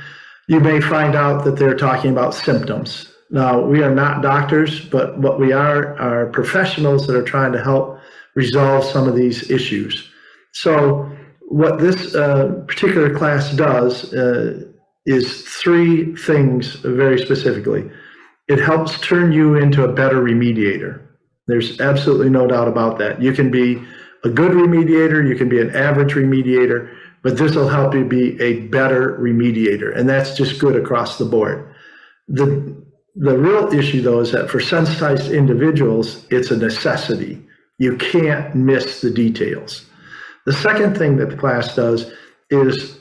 you may find out that they're talking about symptoms. Now, we are not doctors, but what we are professionals that are trying to help resolve some of these issues. So what this particular class does is 3 things very specifically. It helps turn you into a better remediator. There's absolutely no doubt about that. You can be a good remediator, you can be an average remediator, but this will help you be a better remediator, and that's just good across the board. The real issue, though, is that for sensitized individuals, it's a necessity. You can't miss the details. The second thing that the class does is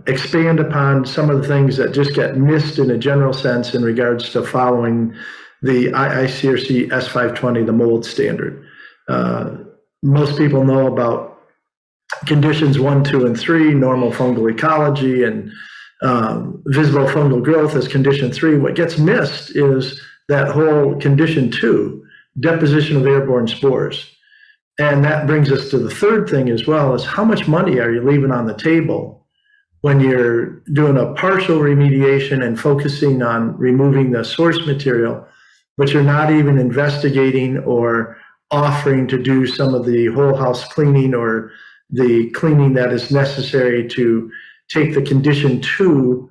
expand upon some of the things that just get missed in a general sense in regards to following the IICRC S520, the mold standard. Most people know about conditions 1, 2, and 3, normal fungal ecology, and visible fungal growth as condition 3. What gets missed is that whole condition 2, deposition of airborne spores. And that brings us to the third thing as well, is how much money are you leaving on the table when you're doing a partial remediation and focusing on removing the source material, but you're not even investigating or offering to do some of the whole house cleaning or the cleaning that is necessary to take the condition 2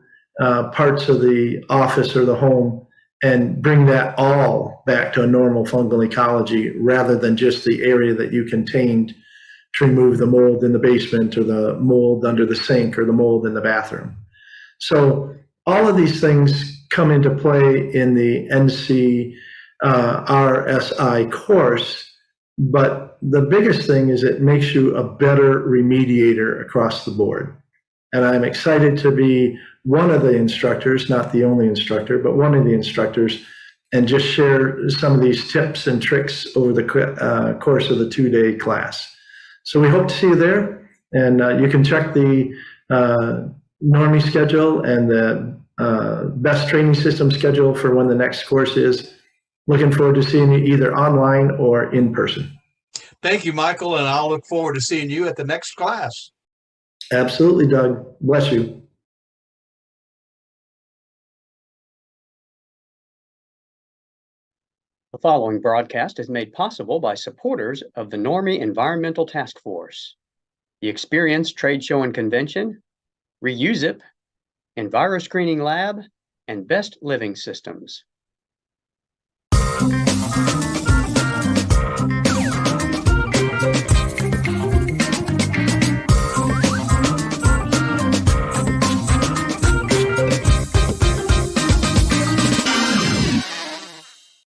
parts of the office or the home and bring that all back to a normal fungal ecology rather than just the area that you contained to remove the mold in the basement or the mold under the sink or the mold in the bathroom. So all of these things come into play in the NC RSI course, but the biggest thing is it makes you a better remediator across the board. And I'm excited to be one of the instructors, not the only instructor, but one of the instructors, and just share some of these tips and tricks over the course of the 2-day class. So we hope to see you there, and you can check the Normie schedule and the best training system schedule for when the next course is. Looking forward to seeing you either online or in person. Thank you, Michael, and I'll look forward to seeing you at the next class. Absolutely, Doug. Bless you. The following broadcast is made possible by supporters of the Normie Environmental Task Force, the Experience Trade Show and Convention, Reusip, EnviroScreening Lab, and Best Living Systems.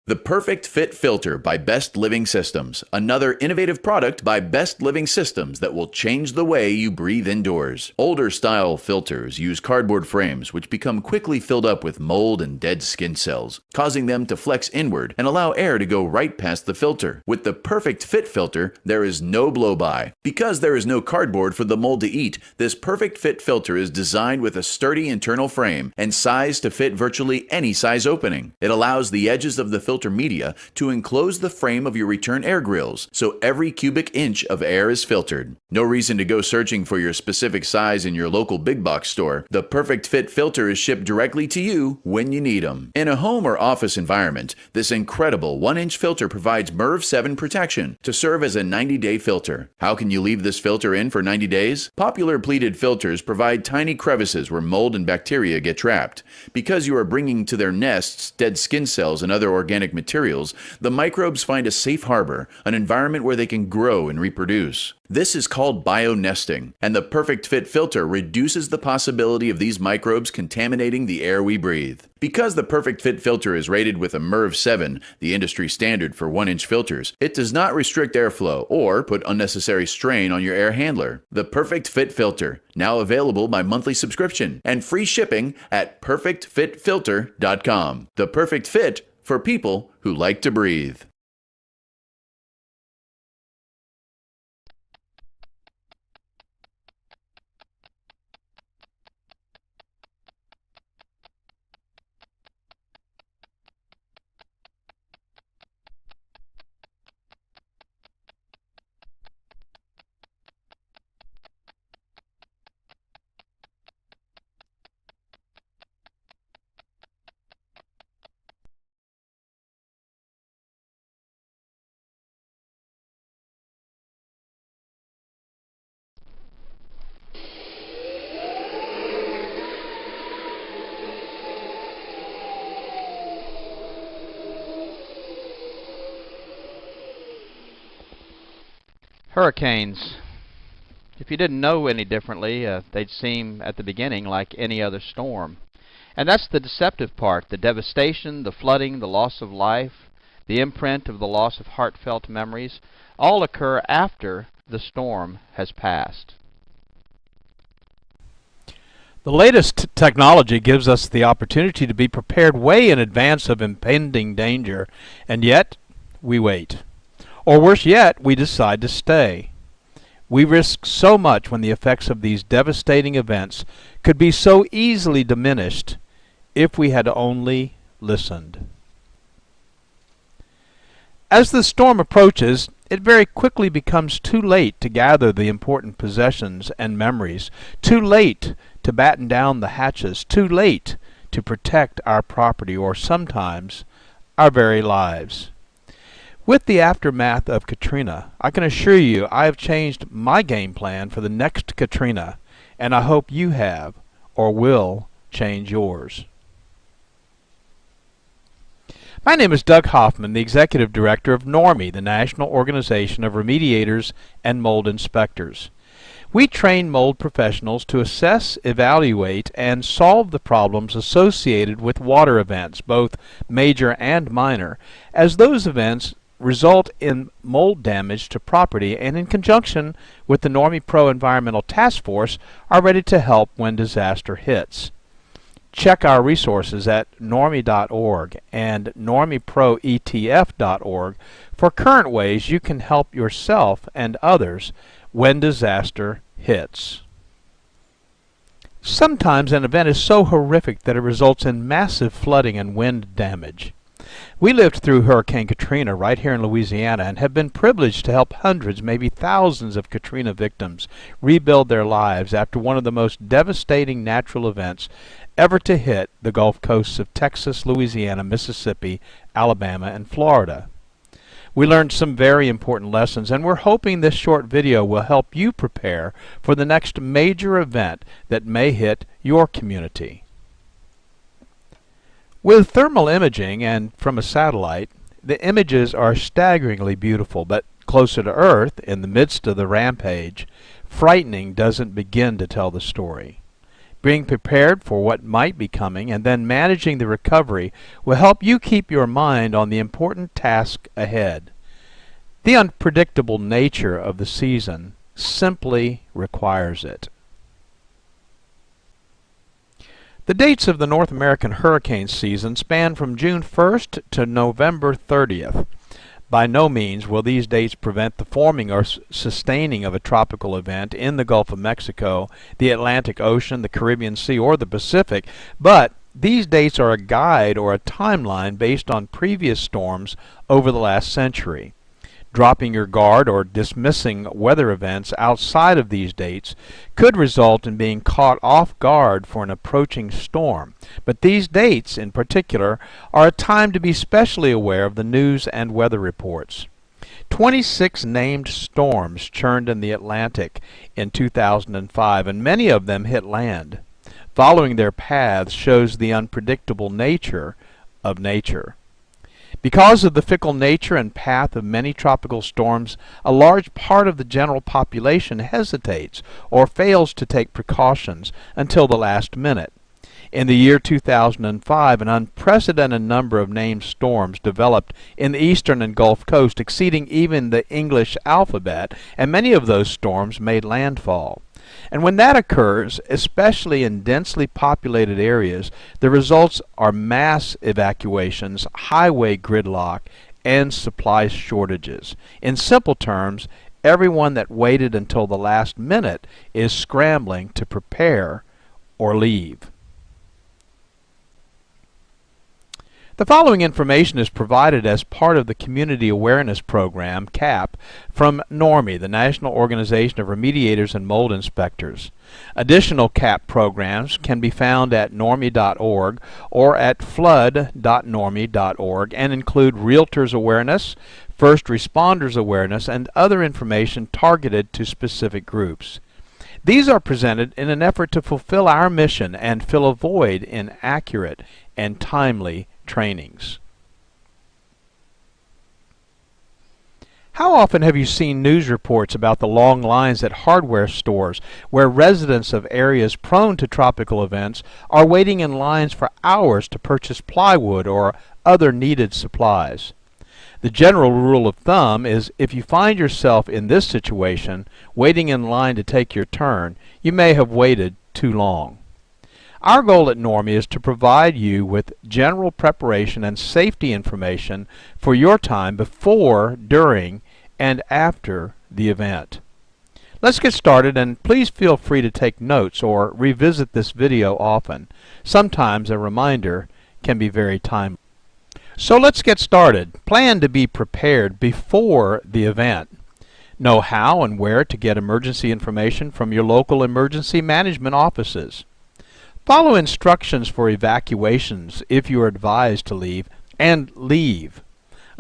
The Perfect Fit Filter by Best Living Systems, another innovative product by Best Living Systems that will change the way you breathe indoors. Older style filters use cardboard frames which become quickly filled up with mold and dead skin cells, causing them to flex inward and allow air to go right past the filter. With the Perfect Fit Filter, there is no blow-by. Because there is no cardboard for the mold to eat, this Perfect Fit Filter is designed with a sturdy internal frame and sized to fit virtually any size opening. It allows the edges of the filter media to enclose the frame of your return air grills, so every cubic inch of air is filtered. No reason to go searching for your specific size in your local big box store. The Perfect Fit Filter is shipped directly to you when you need them. In a home or office environment, this incredible 1-inch filter provides MERV 7 protection to serve as a 90-day filter. How can you leave this filter in for 90 days? Popular pleated filters provide tiny crevices where mold and bacteria get trapped. Because you are bringing to their nests dead skin cells and other organic materials, the microbes find a safe harbor, an environment where they can grow and reproduce. This is called bionesting, and the Perfect Fit Filter reduces the possibility of these microbes contaminating the air we breathe. Because the Perfect Fit Filter is rated with a MERV 7, the industry standard for 1-inch filters, it does not restrict airflow or put unnecessary strain on your air handler. The Perfect Fit Filter, now available by monthly subscription and free shipping at perfectfitfilter.com. The Perfect Fit for people who like to breathe. Hurricanes. If you didn't know any differently, they'd seem at the beginning like any other storm. And that's the deceptive part, the devastation, the flooding, the loss of life, the imprint of the loss of heartfelt memories, all occur after the storm has passed. The latest technology gives us the opportunity to be prepared way in advance of impending danger, and yet we wait. Or worse yet, we decide to stay. We risk so much when the effects of these devastating events could be so easily diminished if we had only listened. As the storm approaches, it very quickly becomes too late to gather the important possessions and memories, too late to batten down the hatches, too late to protect our property or sometimes our very lives. With the aftermath of Katrina, I can assure you I have changed my game plan for the next Katrina, and I hope you have or will change yours. My name is Doug Hoffman, the Executive Director of NORMI, the National Organization of Remediators and Mold Inspectors. We train mold professionals to assess, evaluate, and solve the problems associated with water events, both major and minor, as those events result in mold damage to property, and in conjunction with the NORMI Pro Environmental Task Force are ready to help when disaster hits. Check our resources at normi.org and normiproetf.org for current ways you can help yourself and others when disaster hits. Sometimes an event is so horrific that it results in massive flooding and wind damage. We lived through Hurricane Katrina right here in Louisiana and have been privileged to help hundreds, maybe thousands of Katrina victims rebuild their lives after one of the most devastating natural events ever to hit the Gulf coasts of Texas, Louisiana, Mississippi, Alabama, and Florida. We learned some very important lessons, and we're hoping this short video will help you prepare for the next major event that may hit your community. With thermal imaging and from a satellite, the images are staggeringly beautiful, but closer to Earth, in the midst of the rampage, frightening doesn't begin to tell the story. Being prepared for what might be coming and then managing the recovery will help you keep your mind on the important task ahead. The unpredictable nature of the season simply requires it. The dates of the North American hurricane season span from June 1st to November 30th. By no means will these dates prevent the forming or sustaining of a tropical event in the Gulf of Mexico, the Atlantic Ocean, the Caribbean Sea, or the Pacific, but these dates are a guide or a timeline based on previous storms over the last century. Dropping your guard or dismissing weather events outside of these dates could result in being caught off guard for an approaching storm. But these dates, in particular, are a time to be specially aware of the news and weather reports. 26 named storms churned in the Atlantic in 2005, and many of them hit land. Following their paths shows the unpredictable nature of nature. Because of the fickle nature and path of many tropical storms, a large part of the general population hesitates or fails to take precautions until the last minute. In the year 2005, an unprecedented number of named storms developed in the eastern and Gulf Coast, exceeding even the English alphabet, and many of those storms made landfall. And when that occurs, especially in densely populated areas, the results are mass evacuations, highway gridlock, and supply shortages. In simple terms, everyone that waited until the last minute is scrambling to prepare or leave. The following information is provided as part of the Community Awareness Program, CAP, from NORMI, the National Organization of Remediators and Mold Inspectors. Additional CAP programs can be found at normi.org or at flood.normi.org and include realtors awareness, first responders awareness, and other information targeted to specific groups. These are presented in an effort to fulfill our mission and fill a void in accurate and timely trainings. How often have you seen news reports about the long lines at hardware stores where residents of areas prone to tropical events are waiting in lines for hours to purchase plywood or other needed supplies? The general rule of thumb is if you find yourself in this situation, waiting in line to take your turn, you may have waited too long. Our goal at Normie is to provide you with general preparation and safety information for your time before, during, and after the event. Let's get started, and please feel free to take notes or revisit this video often. Sometimes a reminder can be very timely. So let's get started. Plan to be prepared before the event. Know how and where to get emergency information from your local emergency management offices. Follow instructions for evacuations if you are advised to leave, and leave.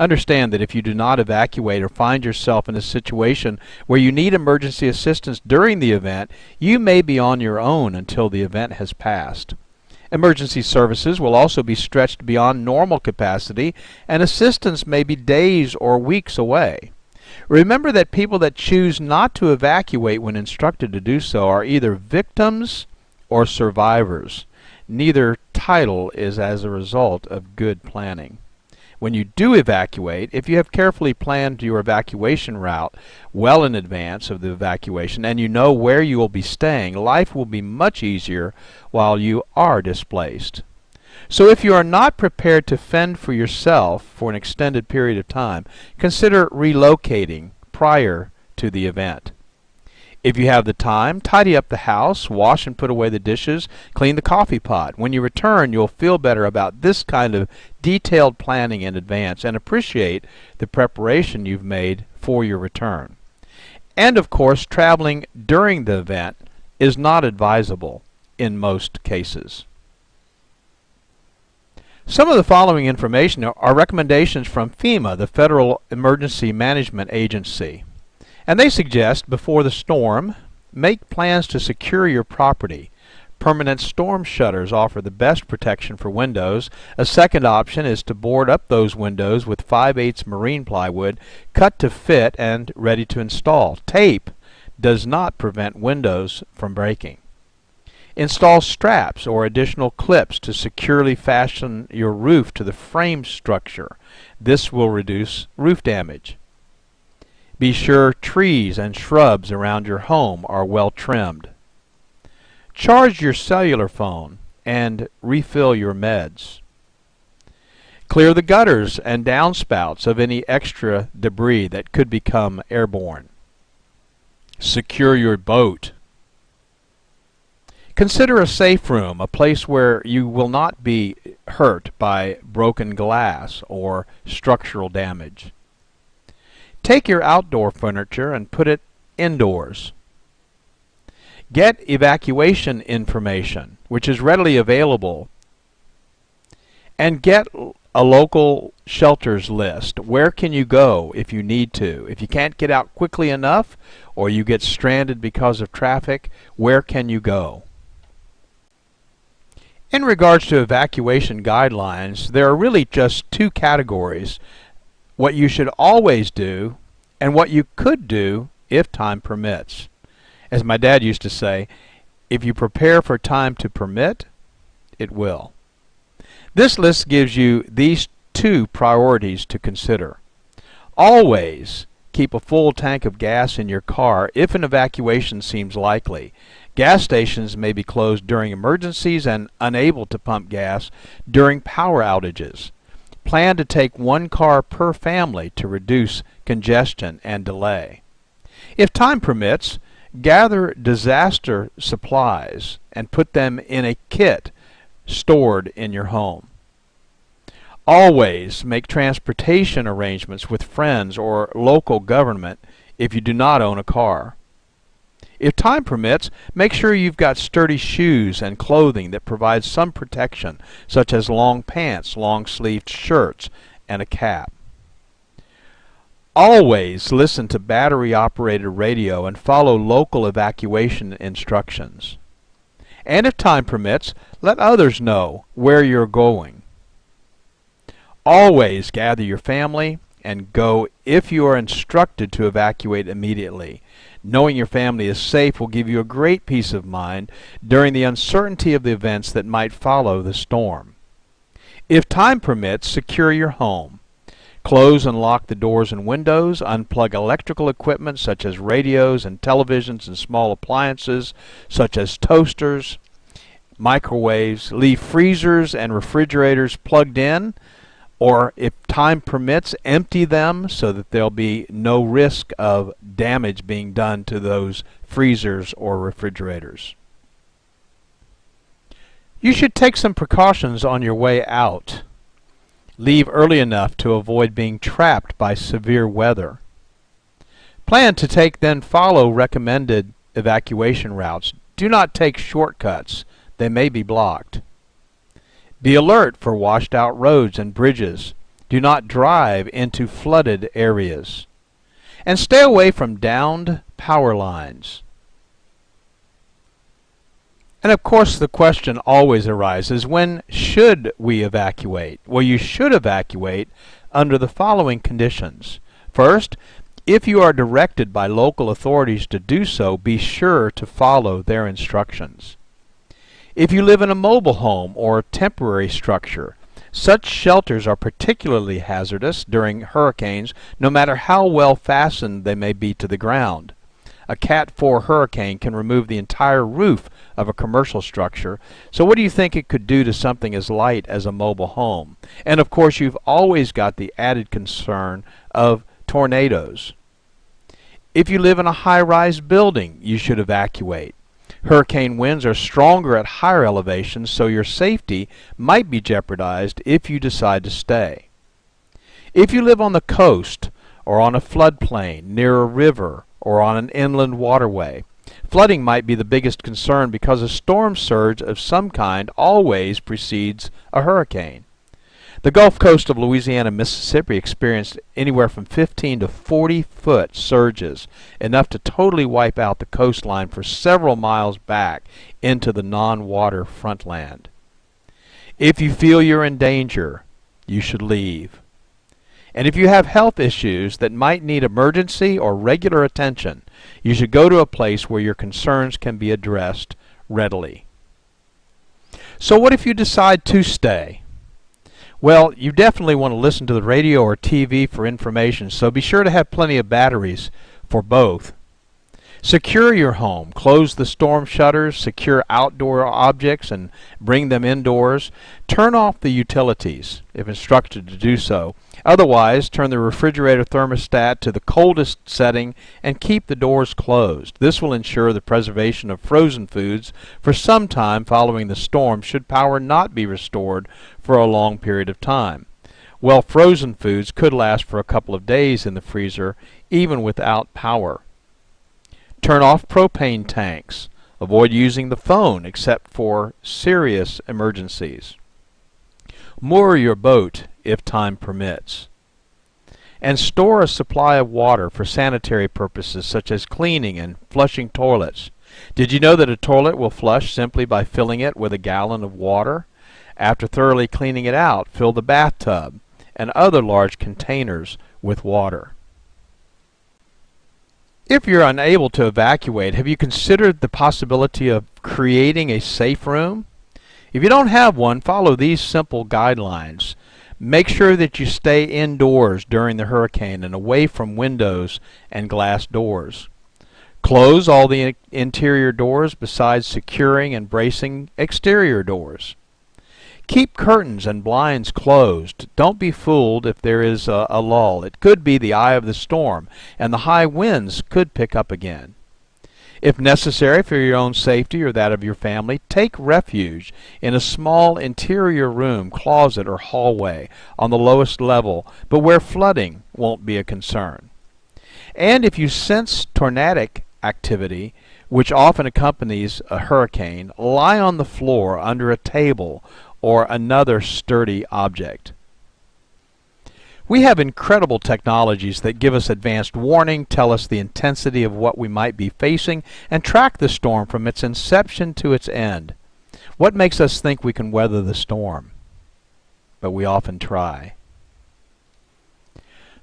Understand that if you do not evacuate or find yourself in a situation where you need emergency assistance during the event, you may be on your own until the event has passed. Emergency services will also be stretched beyond normal capacity, and assistance may be days or weeks away. Remember that people that choose not to evacuate when instructed to do so are either victims or survivors. Neither title is as a result of good planning. When you do evacuate, if you have carefully planned your evacuation route well in advance of the evacuation and you know where you will be staying, life will be much easier while you are displaced. So if you are not prepared to fend for yourself for an extended period of time, consider relocating prior to the event. If you have the time, tidy up the house, wash and put away the dishes, clean the coffee pot. When you return, you'll feel better about this kind of detailed planning in advance and appreciate the preparation you've made for your return. And of course, traveling during the event is not advisable in most cases. Some of the following information are recommendations from FEMA, the Federal Emergency Management Agency. And they suggest, before the storm, make plans to secure your property. Permanent storm shutters offer the best protection for windows. A second option is to board up those windows with 5/8 marine plywood, cut to fit and ready to install. Tape does not prevent windows from breaking. Install straps or additional clips to securely fasten your roof to the frame structure. This will reduce roof damage. Be sure trees and shrubs around your home are well trimmed. Charge your cellular phone and refill your meds. Clear the gutters and downspouts of any extra debris that could become airborne. Secure your boat. Consider a safe room, a place where you will not be hurt by broken glass or structural damage. Take your outdoor furniture and put it indoors. Get evacuation information, which is readily available, and get a local shelters list. Where can you go if you need to? If you can't get out quickly enough or you get stranded because of traffic, where can you go? In regards to evacuation guidelines, there are really just two categories: what you should always do and what you could do if time permits. As my dad used to say, if you prepare for time to permit, it will. This list gives you these two priorities to consider. Always keep a full tank of gas in your car if an evacuation seems likely. Gas stations may be closed during emergencies and unable to pump gas during power outages. Plan to take one car per family to reduce congestion and delay. If time permits, gather disaster supplies and put them in a kit stored in your home. Always make transportation arrangements with friends or local government if you do not own a car. If time permits, make sure you've got sturdy shoes and clothing that provide some protection, such as long pants, long-sleeved shirts, and a cap. Always listen to battery-operated radio and follow local evacuation instructions. And if time permits, let others know where you're going. Always gather your family and go if you are instructed to evacuate immediately. Knowing your family is safe will give you a great peace of mind during the uncertainty of the events that might follow the storm. If time permits, secure your home. Close and lock the doors and windows, unplug electrical equipment such as radios and televisions and small appliances such as toasters. microwaves, leave freezers and refrigerators plugged in, or if time permits, empty them so that there'll be no risk of damage being done to those freezers or refrigerators. You should take some precautions on your way out. Leave early enough to avoid being trapped by severe weather. Plan to then follow recommended evacuation routes. Do not take shortcuts. They may be blocked. Be alert for washed out roads and bridges. Do not drive into flooded areas. And stay away from downed power lines. And of course the question always arises, when should we evacuate? Well, you should evacuate under the following conditions. First, if you are directed by local authorities to do so, be sure to follow their instructions. If you live in a mobile home or temporary structure, such shelters are particularly hazardous during hurricanes, no matter how well fastened they may be to the ground. A Cat 4 hurricane can remove the entire roof of a commercial structure, so what do you think it could do to something as light as a mobile home? And of course, you've always got the added concern of tornadoes. If you live in a high-rise building, you should evacuate. Hurricane winds are stronger at higher elevations, so your safety might be jeopardized if you decide to stay. If you live on the coast or on a floodplain, near a river, or on an inland waterway, flooding might be the biggest concern because a storm surge of some kind always precedes a hurricane. The Gulf Coast of Louisiana and Mississippi experienced anywhere from 15 to 40-foot surges, enough to totally wipe out the coastline for several miles back into the non-water frontland. If you feel you're in danger, you should leave. And if you have health issues that might need emergency or regular attention, you should go to a place where your concerns can be addressed readily. So what if you decide to stay? Well, you definitely want to listen to the radio or TV for information, so be sure to have plenty of batteries for both. Secure your home. Close the storm shutters, secure outdoor objects, and bring them indoors. Turn off the utilities, if instructed to do so. Otherwise, turn the refrigerator thermostat to the coldest setting and keep the doors closed. This will ensure the preservation of frozen foods for some time following the storm should power not be restored for a long period of time. Well, frozen foods could last for a couple of days in the freezer, even without power. Turn off propane tanks. Avoid using the phone except for serious emergencies. Moor your boat if time permits. And store a supply of water for sanitary purposes such as cleaning and flushing toilets. Did you know that a toilet will flush simply by filling it with a gallon of water? After thoroughly cleaning it out, fill the bathtub and other large containers with water. If you're unable to evacuate, have you considered the possibility of creating a safe room? If you don't have one, follow these simple guidelines. Make sure that you stay indoors during the hurricane and away from windows and glass doors. Close all the interior doors besides securing and bracing exterior doors. Keep curtains and blinds closed. Don't be fooled if there is a lull. It could be the eye of the storm, and the high winds could pick up again. If necessary for your own safety or that of your family, take refuge in a small interior room, closet, or hallway on the lowest level, but where flooding won't be a concern. And if you sense tornadic activity, which often accompanies a hurricane, lie on the floor under a table or another sturdy object. We have incredible technologies that give us advanced warning, tell us the intensity of what we might be facing, and track the storm from its inception to its end. What makes us think we can weather the storm? But we often try.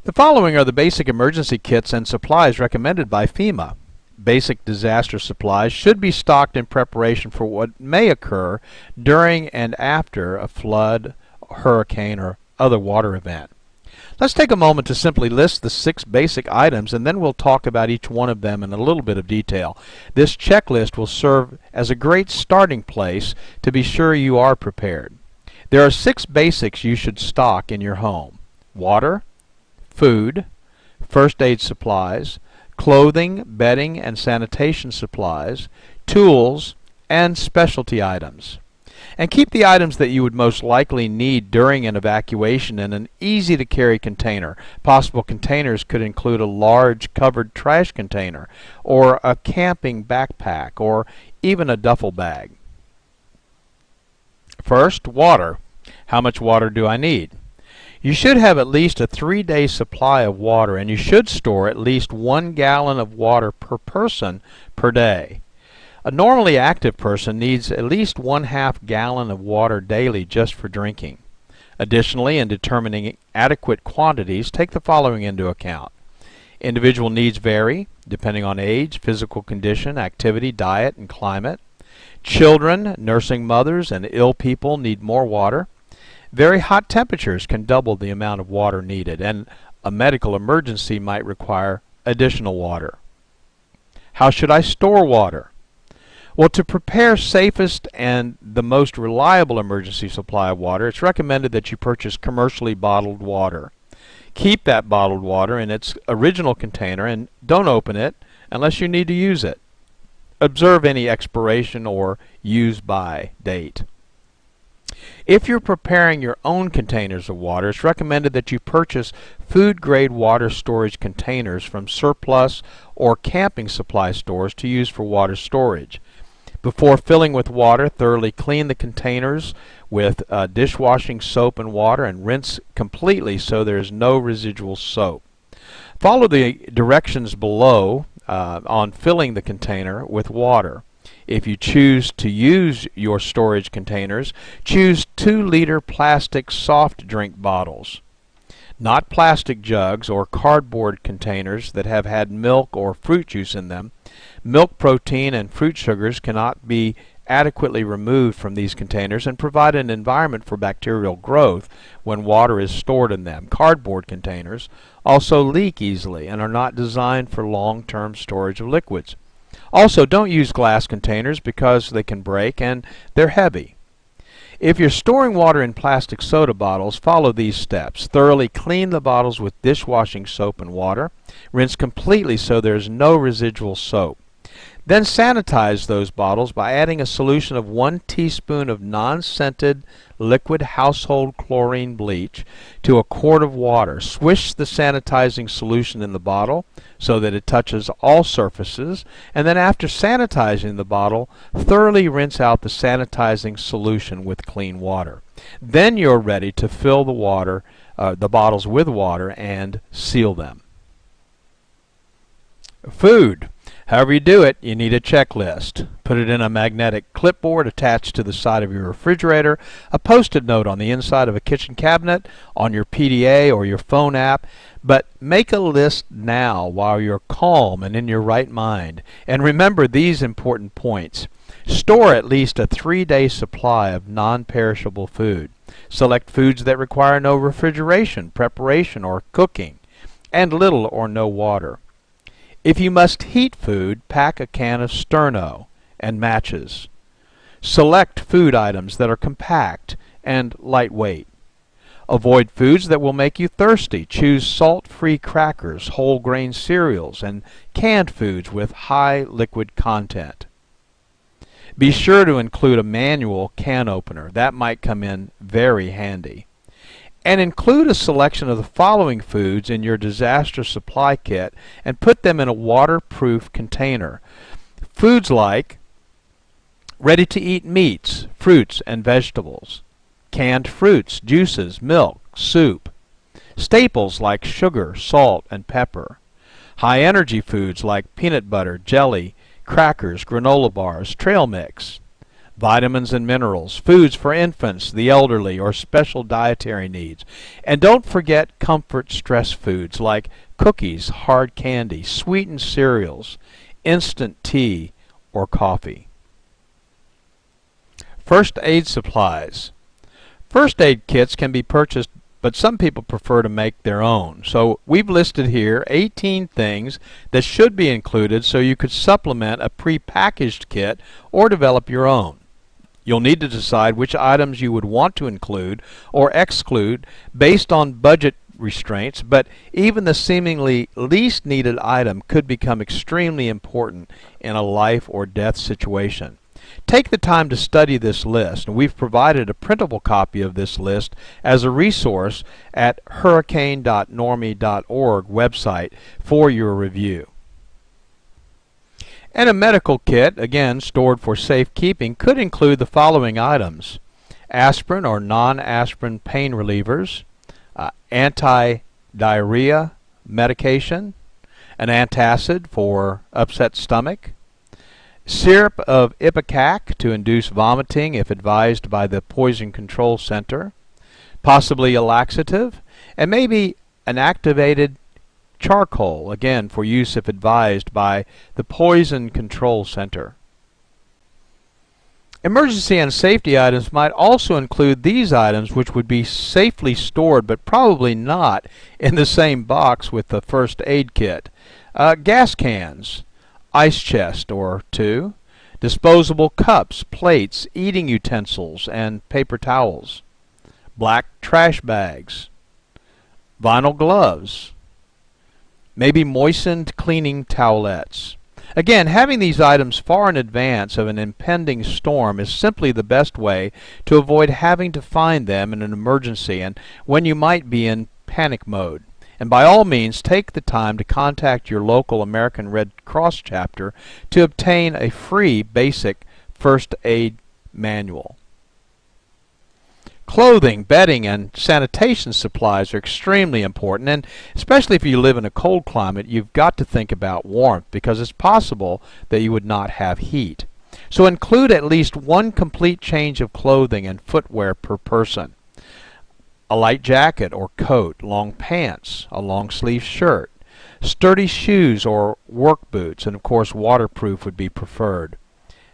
The following are the basic emergency kits and supplies recommended by FEMA. Basic disaster supplies should be stocked in preparation for what may occur during and after a flood, hurricane, or other water event. Let's take a moment to simply list the 6 basic items, and then we'll talk about each one of them in a little bit of detail. This checklist will serve as a great starting place to be sure you are prepared. There are 6 basics you should stock in your home: water, food, first aid supplies, clothing, bedding, and sanitation supplies, tools, and specialty items. And keep the items that you would most likely need during an evacuation in an easy-to-carry container. Possible containers could include a large covered trash container, or a camping backpack, or even a duffel bag. First, water. How much water do I need? You should have at least a 3-day supply of water, and you should store at least 1 gallon of water per person per day. A normally active person needs at least 1/2 gallon of water daily just for drinking. Additionally, in determining adequate quantities, take the following into account. Individual needs vary depending on age, physical condition, activity, diet, and climate. Children, nursing mothers, and ill people need more water. Very hot temperatures can double the amount of water needed, and a medical emergency might require additional water. How should I store water? Well, to prepare safest and the most reliable emergency supply of water, it's recommended that you purchase commercially bottled water. Keep that bottled water in its original container and don't open it unless you need to use it. Observe any expiration or use by date. If you're preparing your own containers of water, it's recommended that you purchase food-grade water storage containers from surplus or camping supply stores to use for water storage. Before filling with water, thoroughly clean the containers with dishwashing soap and water and rinse completely so there is no residual soap. Follow the directions below on filling the container with water. If you choose to use your storage containers, choose 2-liter plastic soft drink bottles. Not plastic jugs or cardboard containers that have had milk or fruit juice in them. Milk protein and fruit sugars cannot be adequately removed from these containers and provide an environment for bacterial growth when water is stored in them. Cardboard containers also leak easily and are not designed for long-term storage of liquids. Also, don't use glass containers because they can break and they're heavy. If you're storing water in plastic soda bottles, follow these steps. Thoroughly clean the bottles with dishwashing soap and water. Rinse completely so there's no residual soap. Then sanitize those bottles by adding a solution of 1 teaspoon of non-scented liquid household chlorine bleach to a quart of water. Swish the sanitizing solution in the bottle so that it touches all surfaces, and then after sanitizing the bottle, thoroughly rinse out the sanitizing solution with clean water. Then you're ready to fill the bottles with water and seal them. Food. However you do it, you need a checklist. Put it in a magnetic clipboard attached to the side of your refrigerator, a post-it note on the inside of a kitchen cabinet, on your PDA or your phone app, but make a list now while you're calm and in your right mind. And remember these important points. Store at least a 3-day supply of non-perishable food. Select foods that require no refrigeration, preparation, or cooking, and little or no water. If you must heat food, pack a can of Sterno and matches. Select food items that are compact and lightweight. Avoid foods that will make you thirsty. Choose salt-free crackers, whole grain cereals, and canned foods with high liquid content. Be sure to include a manual can opener. That might come in very handy. And include a selection of the following foods in your disaster supply kit and put them in a waterproof container. Foods like ready-to-eat meats, fruits, and vegetables, canned fruits, juices, milk, soup, staples like sugar, salt, and pepper, high-energy foods like peanut butter, jelly, crackers, granola bars, trail mix, vitamins and minerals, foods for infants, the elderly, or special dietary needs. And don't forget comfort stress foods like cookies, hard candy, sweetened cereals, instant tea, or coffee. First aid supplies. First aid kits can be purchased but some people prefer to make their own. So we've listed here 18 things that should be included so you could supplement a pre-packaged kit or develop your own. You'll need to decide which items you would want to include or exclude based on budget restraints, but even the seemingly least needed item could become extremely important in a life or death situation. Take the time to study this list, and we've provided a printable copy of this list as a resource at hurricane.normie.org website for your review. And a medical kit, again stored for safekeeping, could include the following items: aspirin or non-aspirin pain relievers, anti-diarrhea medication, an antacid for upset stomach, syrup of ipecac to induce vomiting if advised by the Poison Control Center, possibly a laxative, and maybe an activated charcoal, again for use if advised by the Poison Control Center. Emergency and safety items might also include these items, which would be safely stored but probably not in the same box with the first aid kit. Gas cans, ice chest or two, disposable cups, plates, eating utensils, and paper towels, black trash bags, vinyl gloves, maybe moistened cleaning towelettes. Again, having these items far in advance of an impending storm is simply the best way to avoid having to find them in an emergency and when you might be in panic mode. And by all means, take the time to contact your local American Red Cross chapter to obtain a free basic first aid manual. Clothing, bedding, and sanitation supplies are extremely important, and especially if you live in a cold climate, you've got to think about warmth because it's possible that you would not have heat. So include at least one complete change of clothing and footwear per person. A light jacket or coat, long pants, a long sleeve shirt, sturdy shoes or work boots, and of course waterproof would be preferred.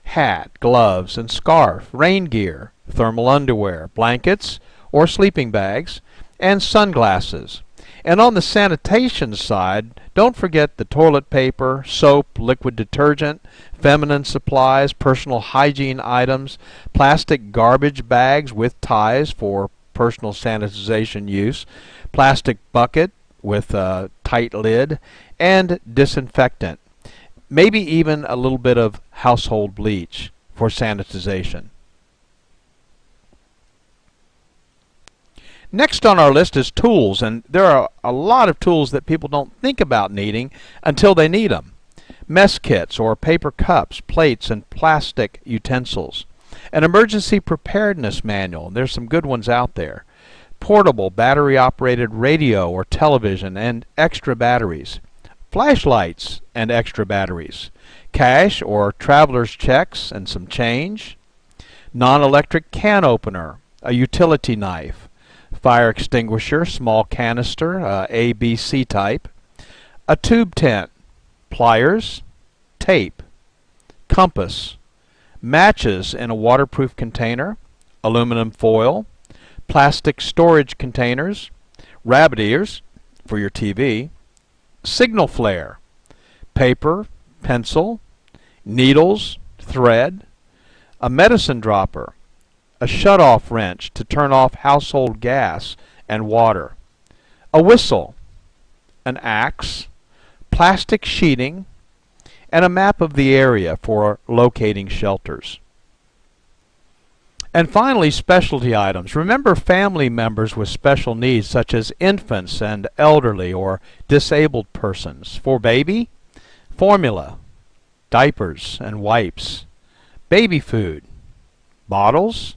Hat, gloves, and scarf, rain gear, thermal underwear, blankets or sleeping bags, and sunglasses. And on the sanitation side, don't forget the toilet paper, soap, liquid detergent, feminine supplies, personal hygiene items, plastic garbage bags with ties for personal sanitization use, plastic bucket with a tight lid, and disinfectant. Maybe even a little bit of household bleach for sanitization. Next on our list is tools, and there are a lot of tools that people don't think about needing until they need them. Mess kits or paper cups, plates, and plastic utensils. An emergency preparedness manual, there's some good ones out there. Portable battery-operated radio or television and extra batteries. Flashlights and extra batteries. Cash or traveler's checks and some change. Non-electric can opener, a utility knife. Fire extinguisher, small canister, ABC type. A tube tent. Pliers. Tape. Compass. Matches in a waterproof container, aluminum foil, plastic storage containers, rabbit ears for your TV, signal flare, paper, pencil, needles, thread, a medicine dropper, a shut-off wrench to turn off household gas and water, a whistle, an axe, plastic sheeting, and a map of the area for locating shelters. And finally, specialty items. Remember family members with special needs such as infants and elderly or disabled persons. For baby, formula, diapers and wipes, baby food, bottles,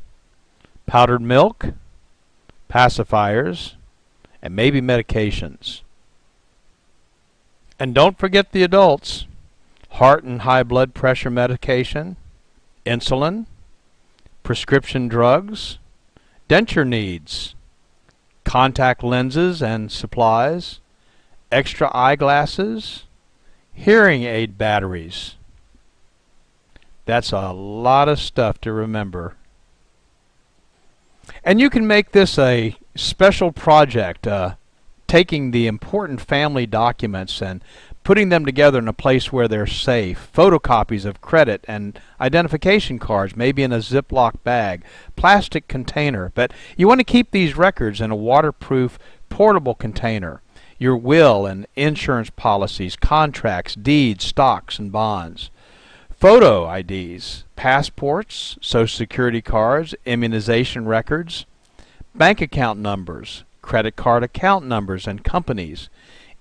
powdered milk, pacifiers, and maybe medications. And don't forget the adults. Heart and high blood pressure medication, insulin, prescription drugs, denture needs, contact lenses and supplies, extra eyeglasses, hearing aid batteries. That's a lot of stuff to remember. And you can make this a special project, taking the important family documents and putting them together in a place where they're safe. Photocopies of credit and identification cards, maybe in a Ziploc bag, plastic container. But you want to keep these records in a waterproof, portable container. Your will and insurance policies, contracts, deeds, stocks, and bonds. Photo IDs, passports, social security cards, immunization records, bank account numbers, credit card account numbers and companies,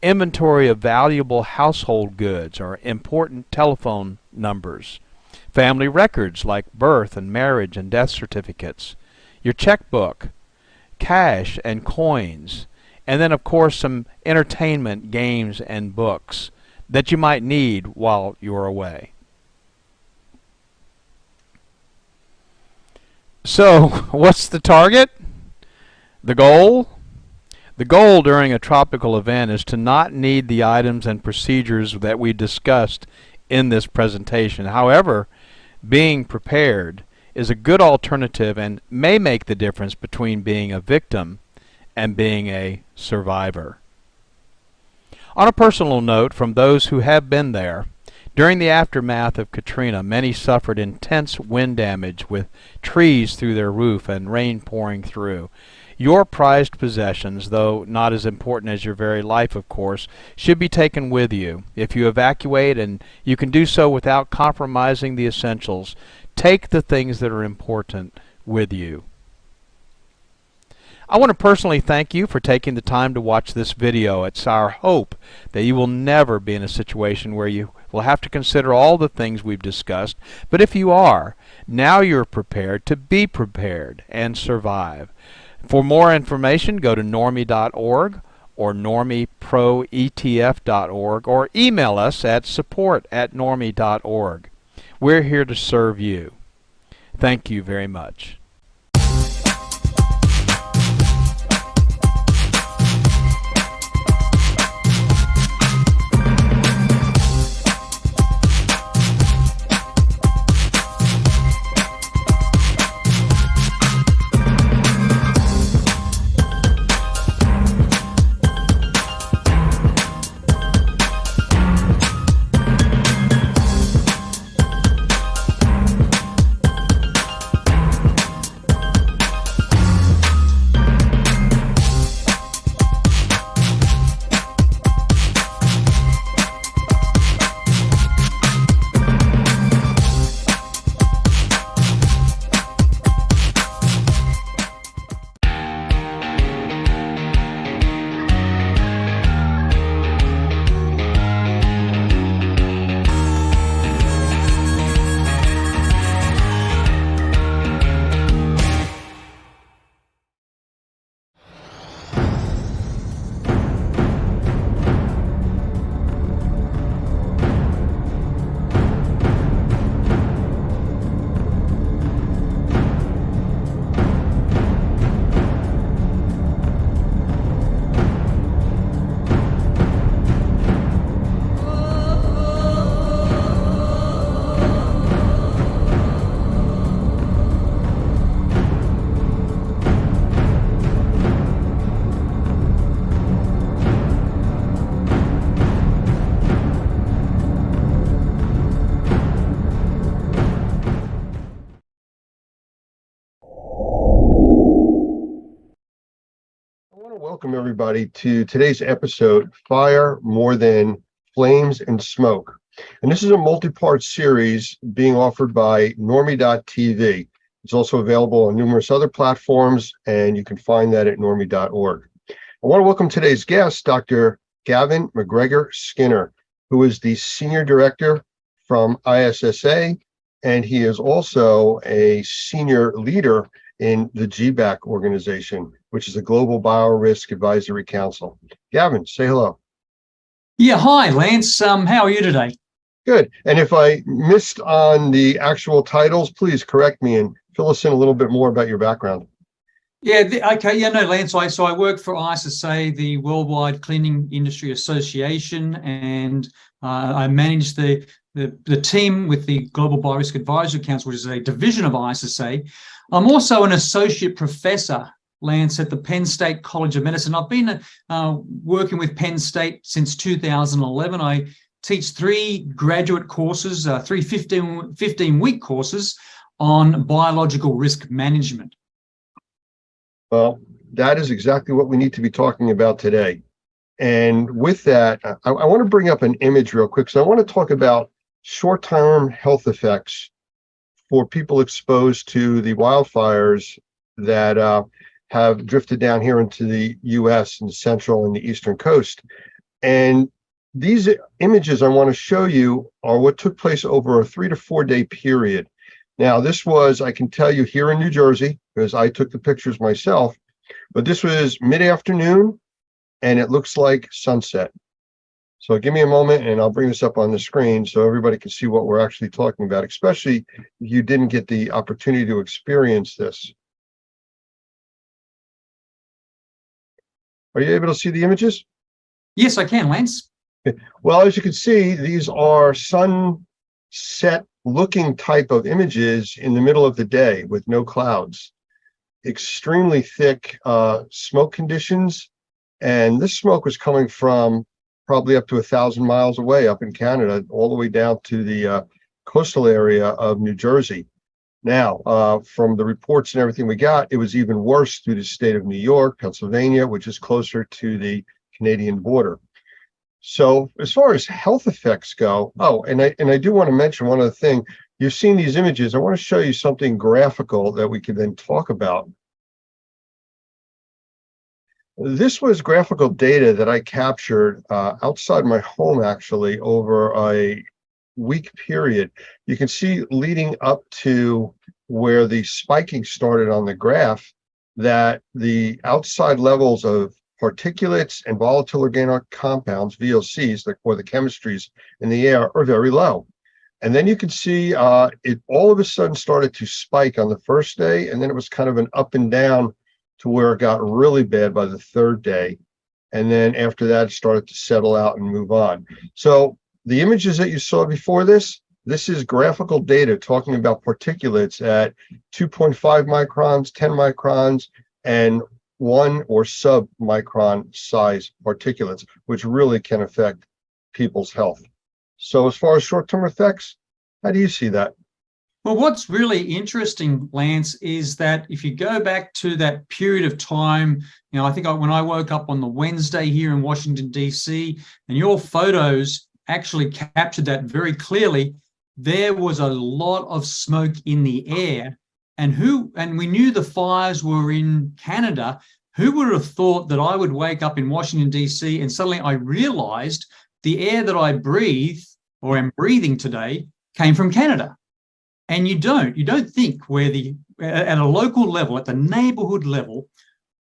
inventory of valuable household goods or important telephone numbers, family records like birth and marriage and death certificates, your checkbook, cash and coins, and then of course some entertainment, games, and books that you might need while you're away. So, what's the target? The goal? The goal during a tropical event is to not need the items and procedures that we discussed in this presentation. However, being prepared is a good alternative and may make the difference between being a victim and being a survivor. On a personal note, from those who have been there, during the aftermath of Katrina, many suffered intense wind damage with trees through their roof and rain pouring through. Your prized possessions, though not as important as your very life, of course, should be taken with you. If you evacuate, and you can do so without compromising the essentials, take the things that are important with you. I want to personally thank you for taking the time to watch this video. It's our hope that you will never be in a situation where you will have to consider all the things we've discussed. But if you are, now you're prepared to be prepared and survive. For more information, go to normie.org or normieproetf.org or email us at support@normie.org. We're here to serve you. Thank you very much. Welcome everybody to today's episode, Fire More Than Flames and Smoke. And this is a multi-part series being offered by normie.tv. It's also available on numerous other platforms, and you can find that at normie.org. I want to welcome today's guest, Dr. Gavin McGregor Skinner, who is the Senior Director from ISSA, and he is also a senior leader in the GBAC organization, which is the Global Biorisk Advisory Council. Gavin, say hello. Yeah, hi, Lance. How are you today? Good. And if I missed on the actual titles, please correct me and fill us in a little bit more about your background. Yeah, okay. Yeah, no, Lance. I work for ISSA, the Worldwide Cleaning Industry Association, and I manage the team with the Global Biorisk Advisory Council, which is a division of ISSA. I'm also an associate professor, Lance, at the Penn State College of Medicine. I've been working with Penn State since 2011. I teach 3 graduate courses, 3 15-week courses on biological risk management. Well, that is exactly what we need to be talking about today. And with that, I want to bring up an image real quick. So I want to talk about short-term health effects for people exposed to the wildfires that have drifted down here into the U.S. and the central and the eastern coast. And these images I want to show you are what took place over a 3 to 4 day period. Now, this was, I can tell you, here in New Jersey, because I took the pictures myself, but this was mid-afternoon, and it looks like sunset. So give me a moment and I'll bring this up on the screen so everybody can see what we're actually talking about, especially if you didn't get the opportunity to experience this. Are you able to see the images? Yes, I can, Lance. Well, as you can see, these are sunset looking type of images in the middle of the day with no clouds. Extremely thick smoke conditions. And this smoke was coming from probably up to 1,000 miles away up in Canada, all the way down to the coastal area of New Jersey. Now, from the reports and everything we got, it was even worse through the state of New York, Pennsylvania, which is closer to the Canadian border. So as far as health effects go, and I do want to mention one other thing. You've seen these images. I want to show you something graphical that we can then talk about. This was graphical data that I captured outside my home, actually, over a week period. You can see leading up to where the spiking started on the graph that the outside levels of particulates and volatile organic compounds, VOCs, or the chemistries in the air, are very low. And then you can see it all of a sudden started to spike on the first day, and then it was kind of an up and down to where it got really bad by the third day. And then after that, it started to settle out and move on. So the images that you saw before this is graphical data talking about particulates at 2.5 microns, 10 microns, and 1 or sub-micron size particulates, which really can affect people's health. So as far as short-term effects, how do you see that? Well, what's really interesting, Lance, is that if you go back to that period of time, I think when I woke up on the Wednesday here in Washington, D.C., and your photos actually captured that very clearly, there was a lot of smoke in the air. And we knew the fires were in Canada. Who would have thought that I would wake up in Washington, D.C., and suddenly I realized the air that I breathe or am breathing today came from Canada? And you don't think at a local level, at the neighborhood level,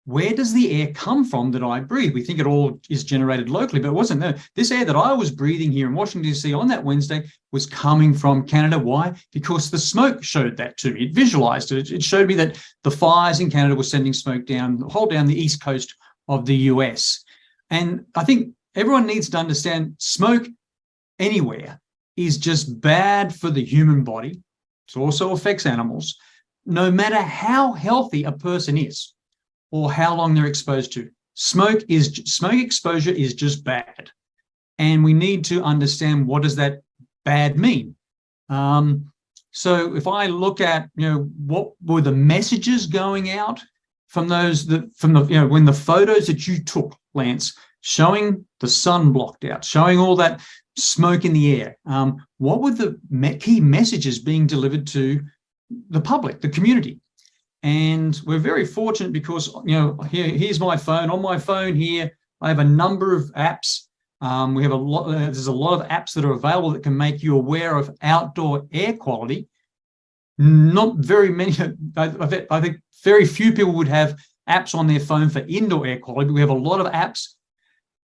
where does the air come from that I breathe? We think it all is generated locally, but it wasn't there. This air that I was breathing here in Washington, D.C. on that Wednesday was coming from Canada. Why? Because the smoke showed that to me. It visualized it. It showed me that the fires in Canada were sending smoke down the east coast of the US. And I think everyone needs to understand smoke anywhere is just bad for the human body. It also affects animals, no matter how healthy a person is or how long they're exposed to. Smoke exposure is just bad. And we need to understand, what does that bad mean? So if I look at, what were the messages going out from when the photos that you took, Lance, showing the sun blocked out, showing all that smoke in the air, what were the key messages being delivered to the public, the community? And we're very fortunate because, here's my phone. On my phone here, I have a number of apps. There's a lot of apps that are available that can make you aware of outdoor air quality. Not very many, I think very few people would have apps on their phone for indoor air quality, but we have a lot of apps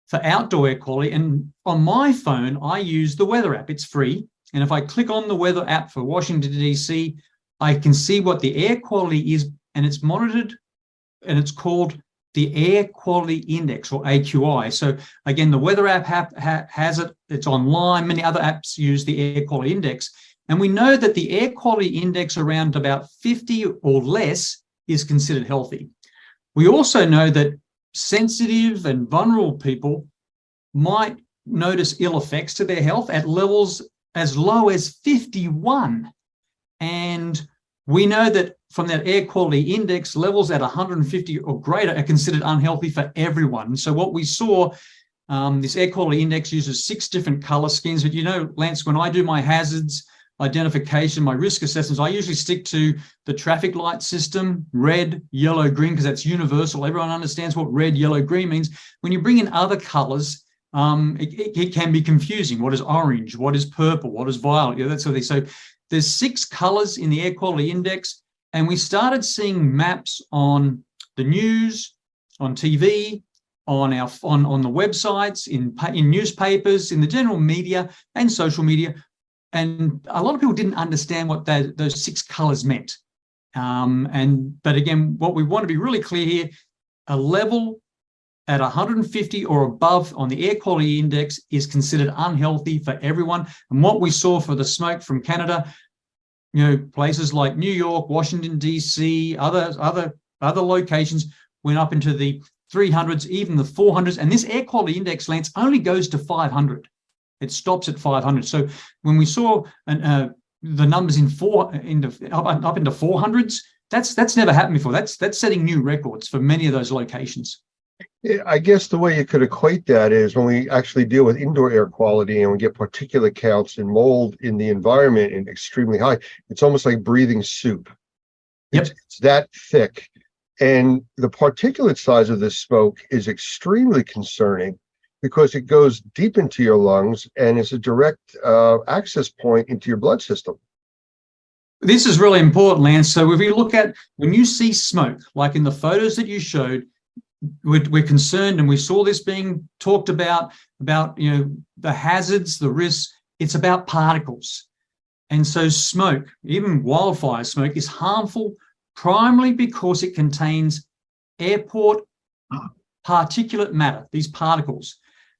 for outdoor air quality. And on my phone, I use the weather app. It's free. And if I click on the weather app for Washington, D.C., I can see what the air quality is, and it's monitored, and it's called the Air Quality Index, or AQI. So again, the weather app has it. It's online. Many other apps use the Air Quality Index. And we know that the Air Quality Index around about 50 or less is considered healthy. We also know that sensitive and vulnerable people might notice ill effects to their health at levels as low as 51. And we know that from that air quality index, levels at 150 or greater are considered unhealthy for everyone. So what we saw, this air quality index uses 6 different color schemes. But you know, Lance, when I do my hazards identification, my risk assessments, I usually stick to the traffic light system, red, yellow, green, because that's universal. Everyone understands what red, yellow, green means. When you bring in other colors, it can be confusing. What is orange? What is purple? What is violet? Yeah, that sort of thing. So there's 6 colors in the air quality index, and we started seeing maps on the news, on TV, on the websites, in newspapers, in the general media and social media. And a lot of people didn't understand what those 6 colors meant. But again, what we want to be really clear here, a level at 150 or above on the air quality index is considered unhealthy for everyone. And what we saw for the smoke from Canada, you know, places like New York, Washington, DC, other locations went up into the 300s, even the 400s. And this air quality index, Lance, only goes to 500. It stops at 500. So when we saw the numbers up into 400s, that's never happened before. That's setting new records for many of those locations. Yeah, I guess the way you could equate that is when we actually deal with indoor air quality and we get particulate counts and mold in the environment and extremely high, it's almost like breathing soup. Yep. It's that thick. And the particulate size of this smoke is extremely concerning because it goes deep into your lungs and it's a direct access point into your blood system. This is really important, Lance. So if you look at, when you see smoke, like in the photos that you showed, we're concerned, and we saw this being talked about you know, the hazards, the risks. It's about particles. And so smoke, even wildfire smoke, is harmful primarily because it contains airport particulate matter, these particles.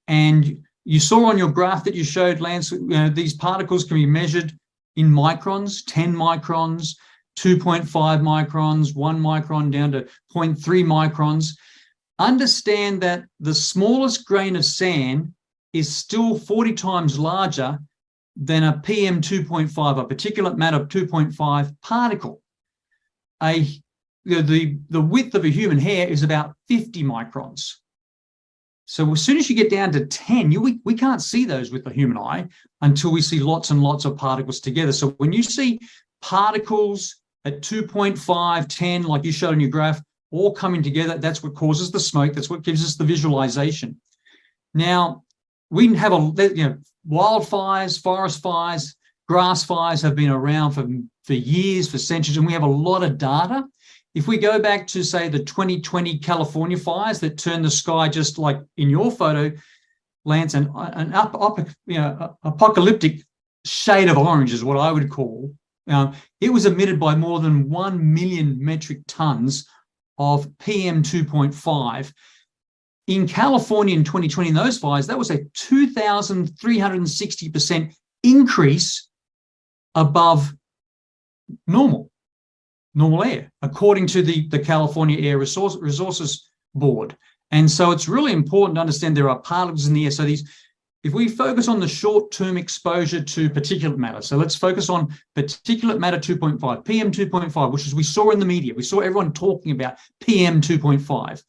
And you saw on your graph that you showed, Lance, you know, these particles can be measured in microns, 10 microns, 2.5 microns, 1 micron down to 0.3 microns. Understand that the smallest grain of sand is still 40 times larger than a PM 2.5, a particulate matter 2.5 particle. The width of a human hair is about 50 microns. So as soon as you get down to 10, we can't see those with the human eye until we see lots and lots of particles together. So when you see particles at 2.5, 10, like you showed in your graph, all coming together, that's what causes the smoke. That's what gives us the visualization. Now, we have wildfires, forest fires, grass fires have been around for years, for centuries, and we have a lot of data. If we go back to, say, the 2020 California fires that turned the sky just like in your photo, Lance, an apocalyptic shade of orange is what I would call. It was emitted by more than 1 million metric tons of PM 2.5. In California in 2020, in those fires, that was a 2,360% increase above normal air, according to the California Air Resources Board. And so it's really important to understand there are particles in the air. So if we focus on the short-term exposure to particulate matter, so let's focus on particulate matter 2.5, PM 2.5, which is we saw in the media. We saw everyone talking about PM 2.5.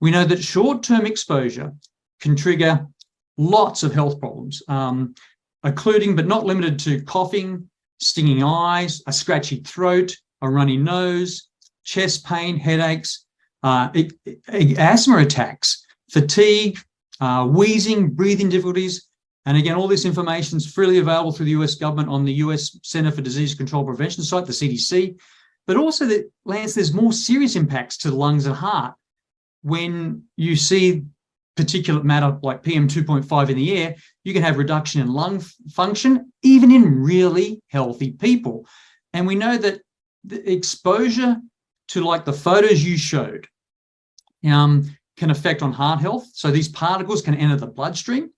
We know that short-term exposure can trigger lots of health problems, including but not limited to coughing, stinging eyes, a scratchy throat, a runny nose, chest pain, headaches, asthma attacks, fatigue, wheezing, breathing difficulties. And again, all this information is freely available through the US government on the US Center for Disease Control Prevention site, the CDC. But also, Lance, there's more serious impacts to the lungs and heart when you see particulate matter like PM 2.5 in the air. You can have reduction in lung function, even in really healthy people. And we know that the exposure to, like the photos you showed, can affect on heart health. So these particles can enter the bloodstream.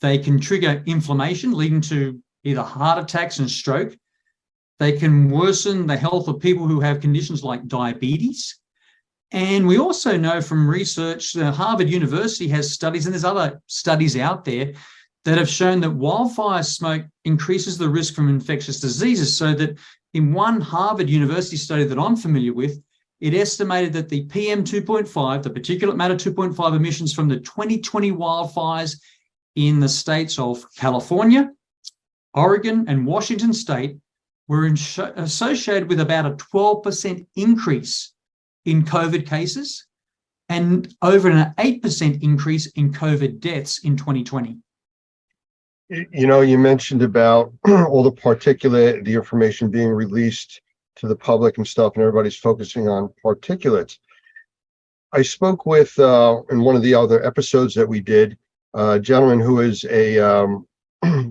They can trigger inflammation, leading to either heart attacks and stroke. They can worsen the health of people who have conditions like diabetes. And we also know from research that Harvard University has studies, and there's other studies out there that have shown that wildfire smoke increases the risk from infectious diseases. So that in one Harvard University study that I'm familiar with, it estimated that the PM 2.5, the particulate matter 2.5 emissions from the 2020 wildfires in the states of California, Oregon, and Washington state were associated with about a 12% increase in COVID cases and over an 8% increase in COVID deaths in 2020. You know, you mentioned about all the particulate, the information being released to the public and stuff, and everybody's focusing on particulates. I spoke with, in one of the other episodes that we did, a gentleman who is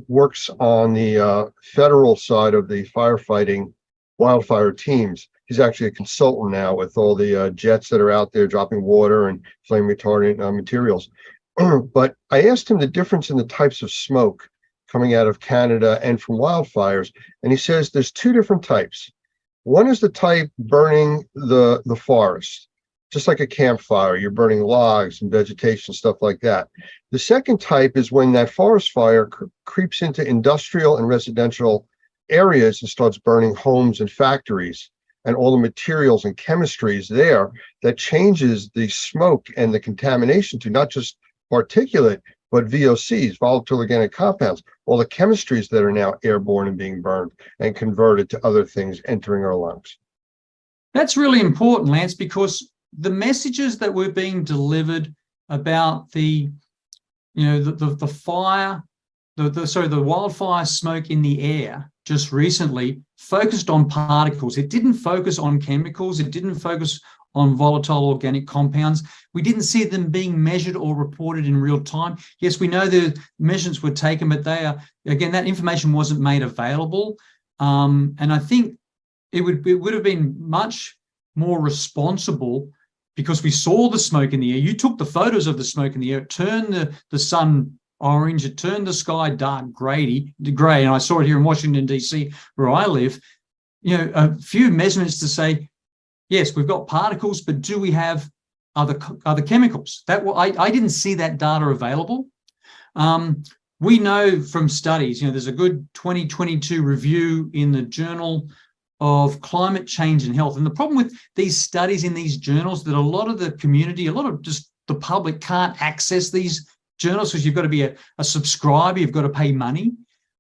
works on the federal side of the firefighting wildfire teams. He's actually a consultant now with all the jets that are out there dropping water and flame retardant materials. But I asked him the difference in the types of smoke coming out of Canada and from wildfires. And he says there's two different types. One is the type burning the forest, just like a campfire. You're burning logs and vegetation, stuff like that. The second type is when that forest fire creeps into industrial and residential areas and starts burning homes and factories and all the materials and chemistries there, that changes the smoke and the contamination to not just particulate, but VOCs, volatile organic compounds, all the chemistries that are now airborne and being burned and converted to other things entering our lungs. That's really important, Lance, because the messages that were being delivered about the fire, the wildfire smoke in the air just recently focused on particles. It didn't focus on chemicals. It didn't focus on volatile organic compounds. We didn't see them being measured or reported in real time. Yes, we know the measurements were taken, but that information wasn't made available. And I think it would have been much more responsible, because we saw the smoke in the air. You took the photos of the smoke in the air, it turned the sun orange, it turned the sky dark gray, and I saw it here in Washington, D.C., where I live. A few measurements to say, yes, we've got particles, but do we have other chemicals? I didn't see that data available. We know from studies, there's a good 2022 review in the Journal of Climate Change and Health. And the problem with these studies in these journals, that a lot of the community, a lot of just the public can't access these journals because you've got to be a subscriber, you've got to pay money.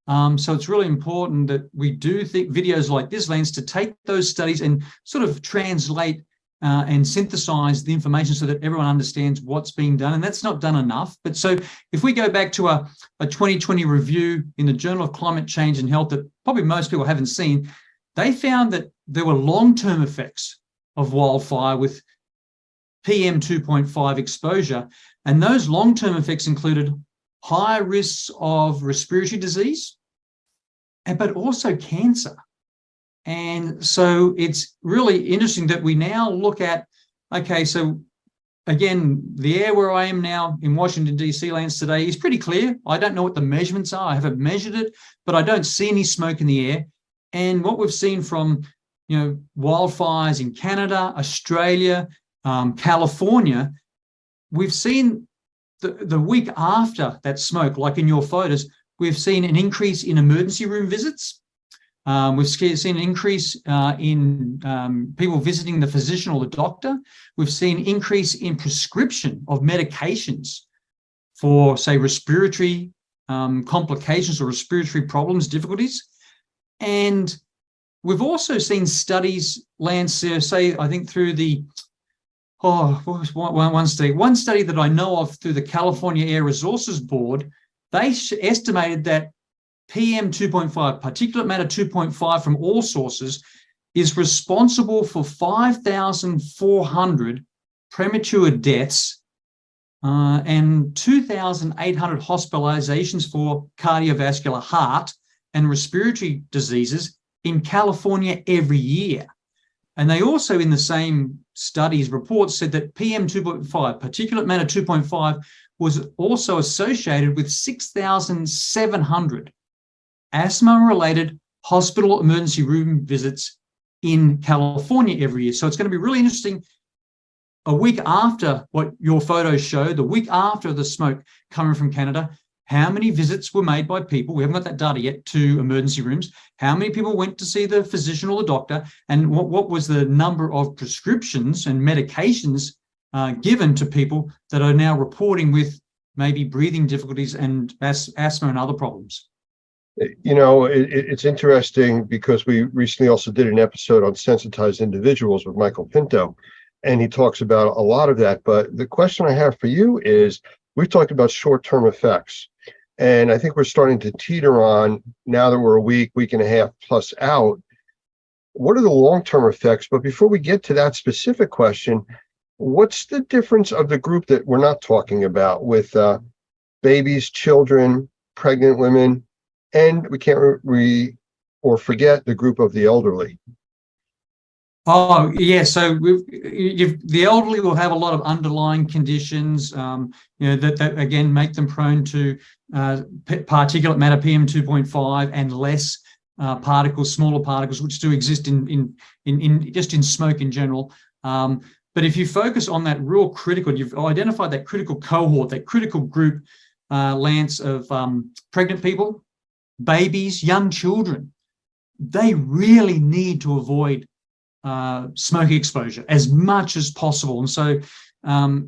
So it's really important that we do think videos like this, Lance, to take those studies and sort of translate and synthesize the information so that everyone understands what's being done. And that's not done enough. But so if we go back to a 2020 review in the Journal of Climate Change and Health that probably most people haven't seen, they found that there were long-term effects of wildfire with PM 2.5 exposure. And those long-term effects included higher risks of respiratory disease, but also cancer. And so it's really interesting that we now look at, okay, so again, the air where I am now in Washington, D.C., Lance, today is pretty clear. I don't know what the measurements are. I haven't measured it, but I don't see any smoke in the air. And what we've seen from, wildfires in Canada, Australia, California, we've seen the week after that smoke, like in your photos, we've seen an increase in emergency room visits. We've seen an increase in people visiting the physician or the doctor. We've seen an increase in prescription of medications for, say, respiratory complications or respiratory problems, difficulties. And we've also seen studies, Lance, say, I think through the, what was one study that I know of through the California Air Resources Board, they estimated that PM 2.5, particulate matter 2.5 from all sources, is responsible for 5,400 premature deaths and 2,800 hospitalizations for cardiovascular, heart, and respiratory diseases in California every year. And they also, in the same studies, reports said that PM 2.5, particulate matter 2.5, was also associated with 6,700 asthma-related hospital emergency room visits in California every year. So it's going to be really interesting. A week after what your photos show, the week after the smoke coming from Canada, how many visits were made by people, we haven't got that data yet, to emergency rooms, how many people went to see the physician or the doctor, and what was the number of prescriptions and medications given to people that are now reporting with maybe breathing difficulties and asthma and other problems. You know, it's interesting because we recently also did an episode on sensitized individuals with Michael Pinto, and he talks about a lot of that. But the question I have for you is, we've talked about short-term effects, and I think we're starting to teeter on, now that we're a week and a half plus out, what are the long-term effects? But before we get to that specific question, what's the difference of the group that we're not talking about with babies, children, pregnant women, and we can't forget the group of the elderly? Oh, yeah. So the elderly will have a lot of underlying conditions, that again make them prone to particulate matter PM 2.5 and less particles, smaller particles, which do exist in smoke in general. But if you focus on that real critical, you've identified that critical cohort, that critical group, Lance, of pregnant people, babies, young children, they really need to avoid smoke exposure as much as possible. And so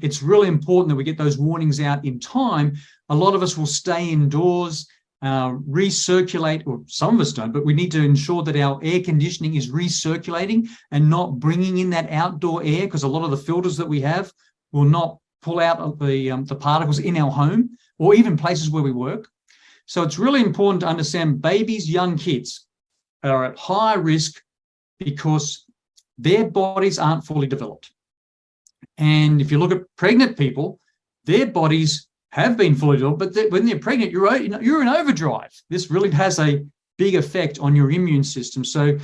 it's really important that we get those warnings out in time. A lot of us will stay indoors, recirculate, or some of us don't, but we need to ensure that our air conditioning is recirculating and not bringing in that outdoor air, because a lot of the filters that we have will not pull out the particles in our home or even places where we work. So it's really important to understand babies, young kids are at high risk because their bodies aren't fully developed. And if you look at pregnant people, their bodies have been fully developed, but when they're pregnant, you're in overdrive. This really has a big effect on your immune system. So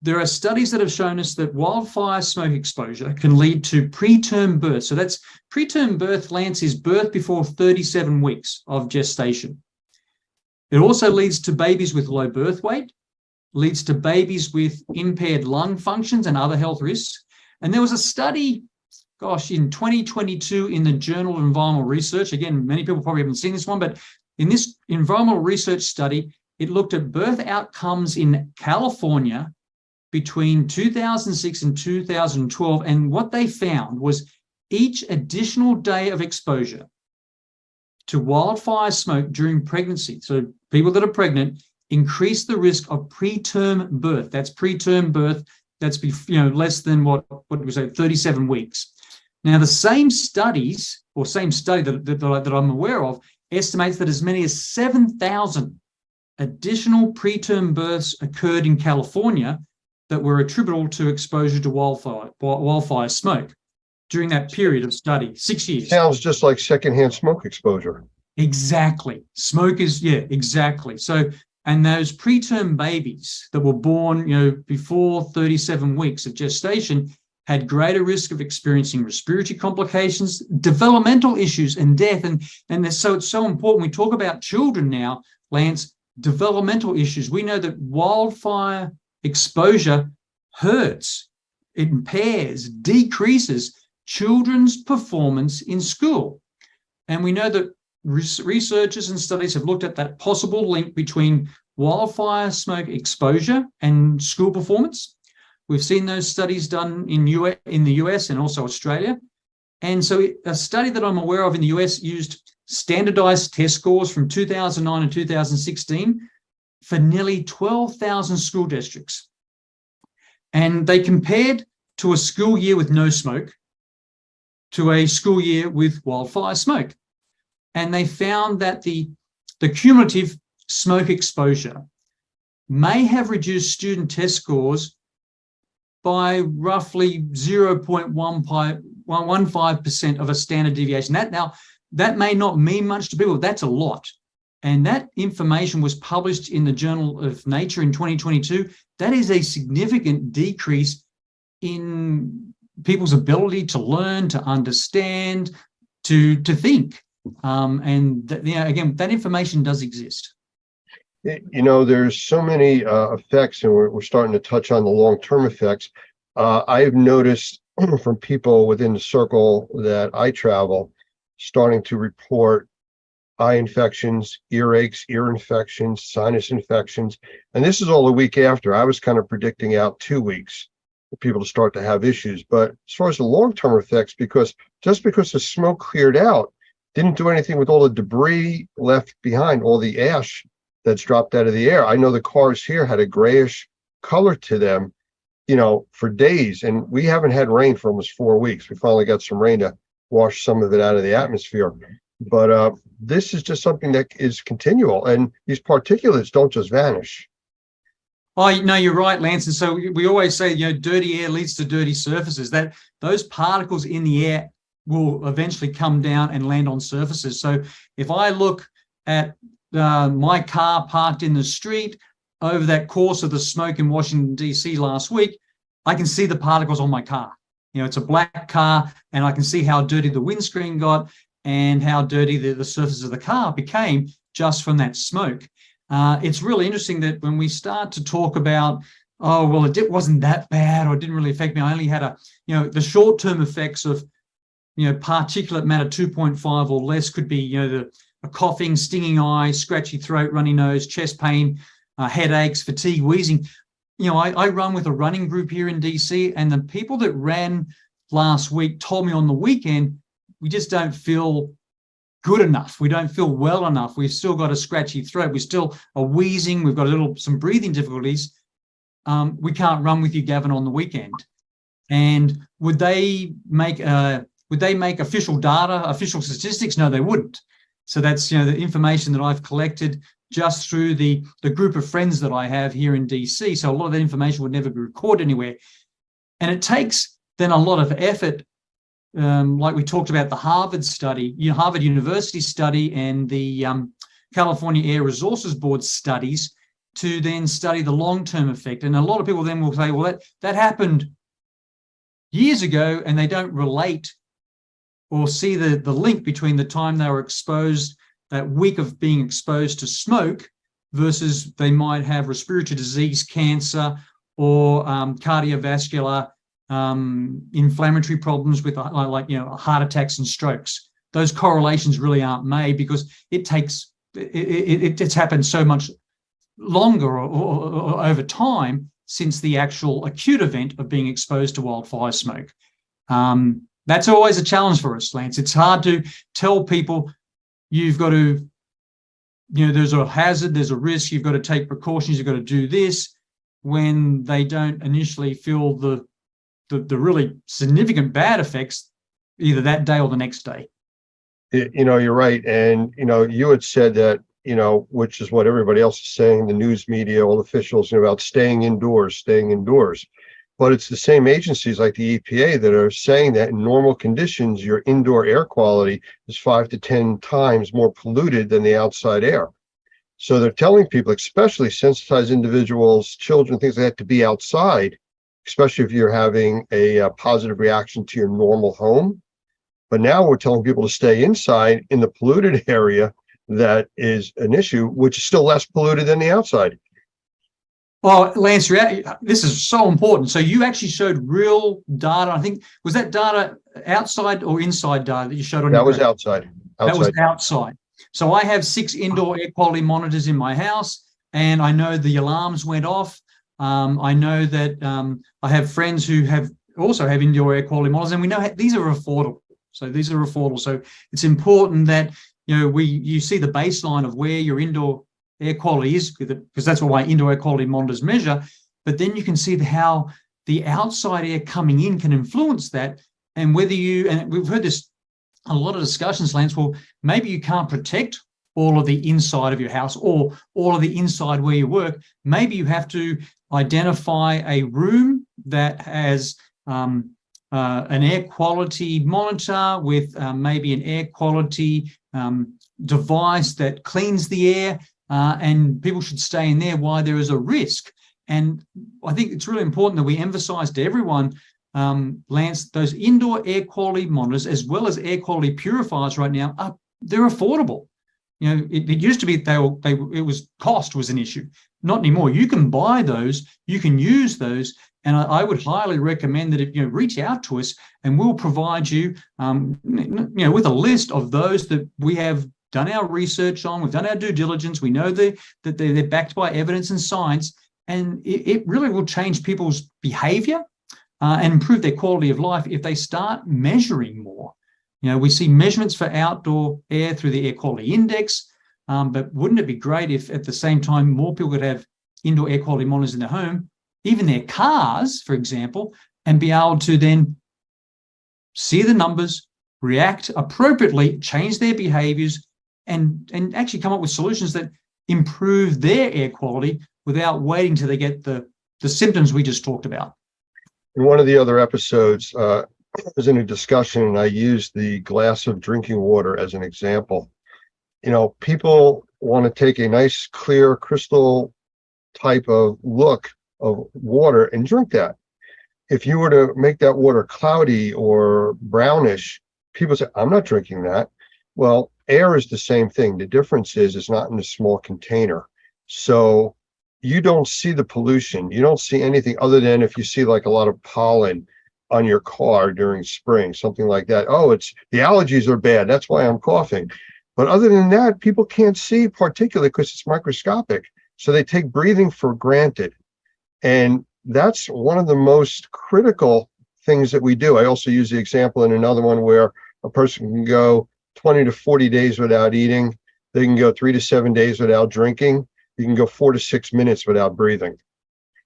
there are studies that have shown us that wildfire smoke exposure can lead to preterm birth. So that's preterm birth, Lance, is birth before 37 weeks of gestation. It also leads to babies with low birth weight, leads to babies with impaired lung functions and other health risks. And there was a study, in 2022 in the Journal of Environmental Research. Again, many people probably haven't seen this one, but in this environmental research study, it looked at birth outcomes in California between 2006 and 2012. And what they found was each additional day of exposure to wildfire smoke during pregnancy, so people that are pregnant, increase the risk of preterm birth. That's preterm birth. That's less than what we say, 37 weeks. Now, the same study that I'm aware of estimates that as many as 7,000 additional preterm births occurred in California that were attributable to exposure to wildfire smoke during that period of study, 6 years. Sounds just like secondhand smoke exposure. Exactly. Smoke is, exactly. So, and those preterm babies that were born, before 37 weeks of gestation had greater risk of experiencing respiratory complications, developmental issues, and death. And so it's so important. We talk about children now, Lance, developmental issues. We know that wildfire exposure hurts, impairs, decreases children's performance in school. And we know that researchers and studies have looked at that possible link between wildfire smoke exposure and school performance. We've seen those studies done in the US and also Australia. And so a study that I'm aware of in the US used standardized test scores from 2009 and 2016 for nearly 12,000 school districts. And they compared to a school year with no smoke to a school year with wildfire smoke. And they found that the cumulative smoke exposure may have reduced student test scores by roughly 0.15% of a standard deviation. That may not mean much to people. That's a lot. And that information was published in the Journal of Nature in 2022. That is a significant decrease in people's ability to learn, to understand, to think. Again, that information does exist. There's so many effects, and we're starting to touch on the long-term effects. I've noticed from people within the circle that I travel starting to report eye infections, earaches, ear infections, sinus infections. And this is all a week after. I was kind of predicting out 2 weeks for people to start to have issues. But as far as the long-term effects, because the smoke cleared out, didn't do anything with all the debris left behind, all the ash that's dropped out of the air. I know the cars here had a grayish color to them, for days. And we haven't had rain for almost 4 weeks. We finally got some rain to wash some of it out of the atmosphere. But this is just something that is continual, and these particulates don't just vanish. Oh, no, you're right, Lance. And so we always say, dirty air leads to dirty surfaces, that those particles in the air will eventually come down and land on surfaces. So if I look at my car parked in the street over that course of the smoke in Washington, D.C. last week, I can see the particles on my car. It's a black car, and I can see how dirty the windscreen got and how dirty the surface of the car became just from that smoke. It's really interesting that when we start to talk about, oh, well, it wasn't that bad, or it didn't really affect me. I only had the short-term effects of, particulate matter 2.5 or less could be, a coughing, stinging eye, scratchy throat, runny nose, chest pain, headaches, fatigue, wheezing. I run with a running group here in DC, and the people that ran last week told me on the weekend, we just don't feel good enough. We don't feel well enough. We've still got a scratchy throat. We still are wheezing. We've got some breathing difficulties. We can't run with you, Gavin, on the weekend. And would they make official data, official statistics? No, they wouldn't. So that's the information that I've collected just through the group of friends that I have here in DC. So a lot of that information would never be recorded anywhere. And it takes then a lot of effort, like we talked about the Harvard study, Harvard University study, and the California Air Resources Board studies, to then study the long-term effect. And a lot of people then will say, well, that happened years ago, and they don't relate or see the link between the time they were exposed, that week of being exposed to smoke, versus they might have respiratory disease, cancer, or cardiovascular inflammatory problems with heart attacks and strokes. Those correlations really aren't made because it's happened so much longer or over time since the actual acute event of being exposed to wildfire smoke. That's always a challenge for us, Lance. It's hard to tell people you've got to, there's a hazard, there's a risk, you've got to take precautions, you've got to do this, when they don't initially feel the really significant bad effects either that day or the next day. You're right. And, you had said that, which is what everybody else is saying, the news media, all officials, about staying indoors. But it's the same agencies like the EPA that are saying that in normal conditions, your indoor air quality is 5 to 10 times more polluted than the outside air. So they're telling people, especially sensitized individuals, children, things like that, to be outside, especially if you're having a positive reaction to your normal home. But now we're telling people to stay inside in the polluted area that is an issue, which is still less polluted than the outside. Well, Lance, this is so important. So you actually showed real data. I think, was that data outside or inside data that you showed on that your was graph? outside. That was outside. So I have 6 indoor air quality monitors in my house, and I know the alarms went off. I know that I have friends who also have indoor air quality monitors, and we know these are affordable. So these are affordable. So it's important that you see the baseline of where your indoor air quality is, because that's what my indoor air quality monitors measure. But then you can see how the outside air coming in can influence that, and whether and we've heard this a lot of discussions, Lance. Well, maybe you can't protect all of the inside of your house or all of the inside where you work. Maybe you have to identify a room that has an air quality monitor with maybe an air quality device that cleans the air, and people should stay in there while there is a risk. And I think it's really important that we emphasize to everyone Lance, those indoor air quality monitors, as well as air quality purifiers right now, they're affordable. You know, it used to be it was cost was an issue. Not anymore. You can buy those, you can use those, and I would highly recommend that if you reach out to us, and we'll provide you, with a list of those that we have done our research on, we've done our due diligence, we know that they're backed by evidence and science, and it really will change people's behavior and improve their quality of life if they start measuring more. You know, we see measurements for outdoor air through the air quality index, but wouldn't it be great if at the same time more people could have indoor air quality monitors in their home, even their cars, for example, and be able to then see the numbers, react appropriately, change their behaviors, and actually come up with solutions that improve their air quality without waiting till they get the symptoms we just talked about. In one of the other episodes, I was in a discussion and I used the glass of drinking water as an example. You know, people want to take a nice, clear, crystal type of look of water and drink that. If you were to make that water cloudy or brownish, people say, I'm not drinking that. Well, air is the same thing. The difference is it's not in a small container. So you don't see the pollution. You don't see anything other than if you see like a lot of pollen on your car during spring, something like that. Oh, it's the allergies are bad. That's why I'm coughing. But other than that, people can't see particulate because it's microscopic. So they take breathing for granted. And that's one of the most critical things that we do. I also use the example in another one where a person can go 20 to 40 days without eating. They can go 3 to 7 days without drinking. You can go 4 to 6 minutes without breathing.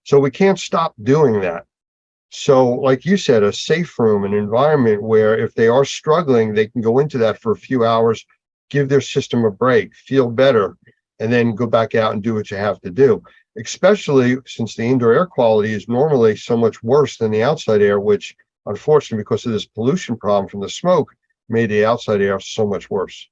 So we can't stop doing that. So like you said, a safe room, an environment where if they are struggling, they can go into that for a few hours, give their system a break, feel better, and then go back out and do what you have to do. Especially since the indoor air quality is normally so much worse than the outside air, which unfortunately, because of this pollution problem from the smoke, made the outside air so much worse.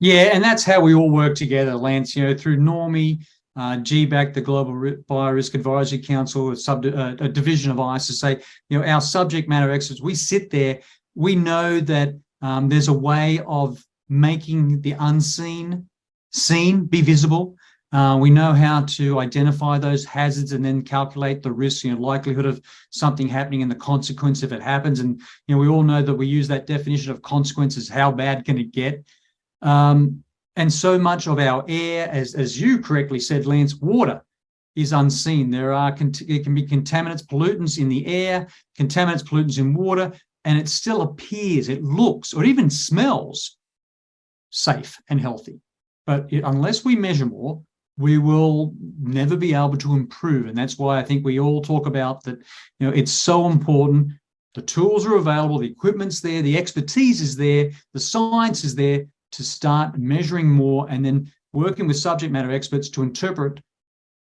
Yeah, and that's how we all work together, Lance, through NORMI, GBAC, the Global Biorisk Advisory Council, a division of ISSA, our subject matter experts, we sit there, we know that there's a way of making the unseen seen, be visible. We know how to identify those hazards and then calculate the risk, likelihood of something happening and the consequence if it happens. And, we all know that we use that definition of consequences, how bad can it get? And so much of our air, as you correctly said, Lance, water is unseen. There can be contaminants, pollutants in the air, contaminants, pollutants in water, and it still appears, it looks, or even smells safe and healthy. But unless we measure more, we will never be able to improve. And that's why I think we all talk about that, it's so important. The tools are available, the equipment's there, the expertise is there, the science is there to start measuring more and then working with subject matter experts to interpret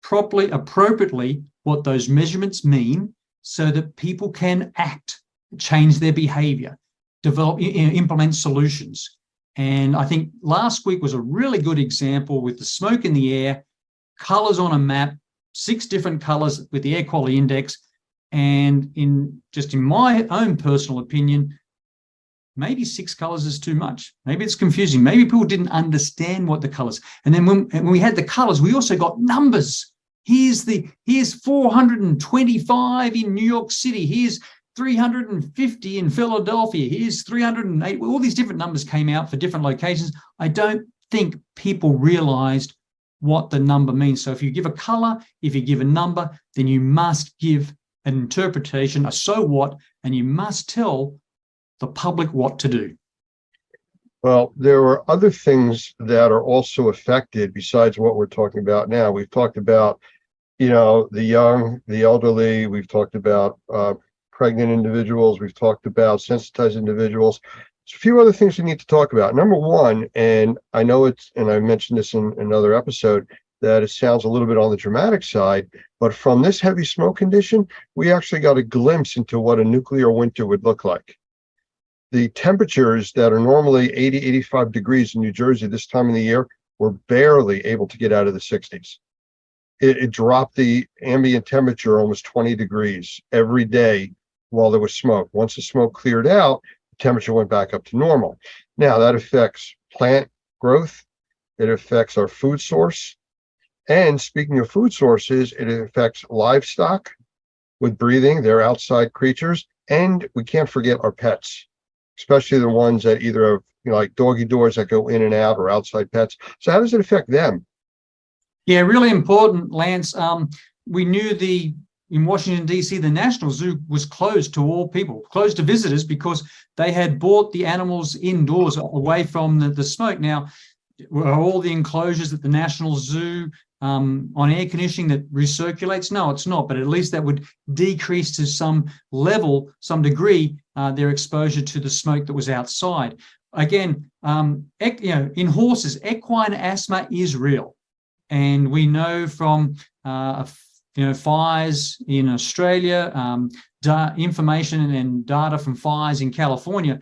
properly, appropriately what those measurements mean so that people can act, change their behavior, develop, implement solutions. And I think last week was a really good example with the smoke in the air, colors on a map, 6 different colors with the air quality index. And in my own personal opinion, maybe 6 colors is too much. Maybe it's confusing. Maybe people didn't understand what the colors. And then when we had the colors, we also got numbers. Here's 425 in New York City. Here's 350 in Philadelphia. Here's 308. All these different numbers came out for different locations. I don't think people realized what the number means. So if you give a color, if you give a number, then you must give an interpretation, a so what, and you must tell the public what to do. Well, there are other things that are also affected besides what we're talking about now. We've talked about, the young, the elderly. We've talked about pregnant individuals. We've talked about sensitized individuals. There's a few other things we need to talk about. Number one, and I know and I mentioned this in another episode, that it sounds a little bit on the dramatic side, but from this heavy smoke condition, we actually got a glimpse into what a nuclear winter would look like. The temperatures that are normally 80, 85 degrees in New Jersey this time of the year were barely able to get out of the 60s. It dropped the ambient temperature almost 20 degrees every day while there was smoke. Once the smoke cleared out, the temperature went back up to normal. Now that affects plant growth. It affects our food source. And speaking of food sources, it affects livestock with breathing. They're outside creatures. And we can't forget our pets, especially the ones that either have, like doggy doors that go in and out, or outside pets. So how does it affect them? Yeah, really important, Lance. We knew in Washington, D.C., the National Zoo was closed to all people, closed to visitors, because they had brought the animals indoors away from the smoke. Now, are all the enclosures at the National Zoo on air conditioning that recirculates? No, it's not, but at least that would decrease to some level, some degree, their exposure to the smoke that was outside. Again, in horses, equine asthma is real. And we know from, fires in Australia, information and data from fires in California,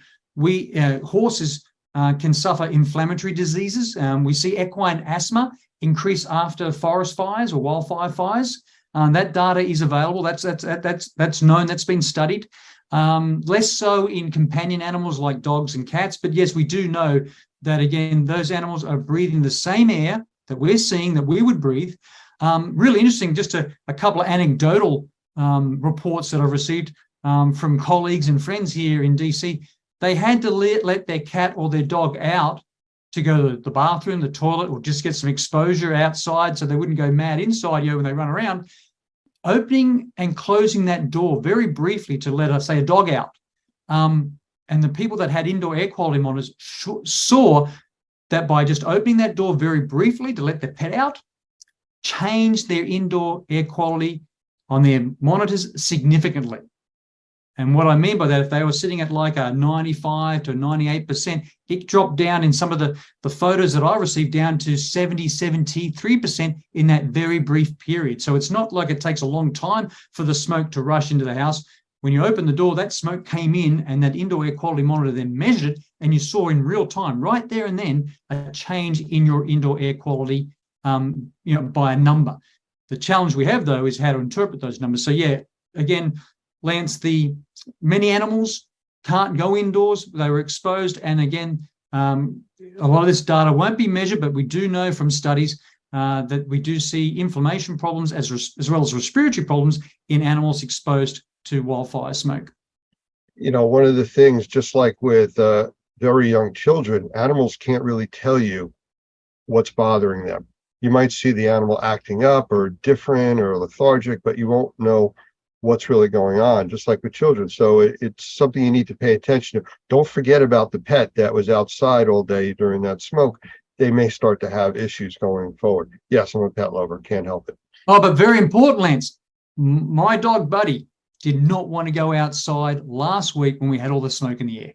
horses can suffer inflammatory diseases. We see equine asthma increase after forest fires or wildfire fires. That data is available. That's known. That's been studied. Less so in companion animals like dogs and cats. But yes, we do know that, again, those animals are breathing the same air that we're seeing, that we would breathe. Really interesting, just a couple of anecdotal reports that I've received from colleagues and friends here in DC. They had to let their cat or their dog out to go to the bathroom, the toilet, or just get some exposure outside so they wouldn't go mad inside when they run around. Opening and closing that door very briefly to let us say a dog out. And the people that had indoor air quality monitors saw that by just opening that door very briefly to let their pet out, changed their indoor air quality on their monitors significantly. And what I mean by that, if they were sitting at like a 95 to 98%, it dropped down in some of the photos that I received down to 70, 73% in that very brief period. So it's not like it takes a long time for the smoke to rush into the house. When you open the door, that smoke came in, and that indoor air quality monitor then measured it, and you saw in real time, right there and then, a change in your indoor air quality, by a number. The challenge we have, though, is how to interpret those numbers. So yeah, again, Lance, many animals can't go indoors. They were exposed. And again, a lot of this data won't be measured, but we do know from studies that we do see inflammation problems as well as respiratory problems in animals exposed to wildfire smoke. One of the things, just like with very young children, animals can't really tell you what's bothering them. You might see the animal acting up or different or lethargic, but you won't know what's really going on, just like with children. So it's something you need to pay attention to. Don't forget about the pet that was outside all day during that smoke. They may start to have issues going forward. Yes, I'm a pet lover, can't help it. Oh, but very important, Lance, my dog Buddy did not want to go outside last week when we had all the smoke in the air.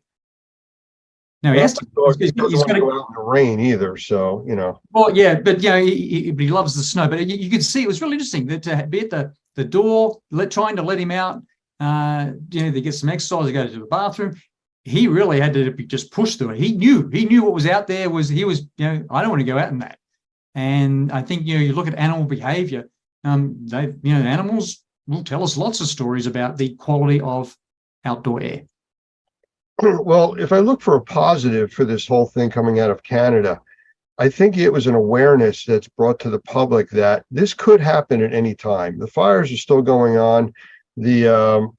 Now he has to. He's going to go out in the rain either, so Well, yeah, but he loves the snow. But you could see it was really interesting that to be at the door, trying to let him out. They get some exercise, they go to the bathroom. He really had to be just pushed through it. He knew what was out there. I don't want to go out in that. And I think you look at animal behavior. Animals will tell us lots of stories about the quality of outdoor air. Well, if I look for a positive for this whole thing coming out of Canada, I think it was an awareness that's brought to the public that this could happen at any time. The fires are still going on. The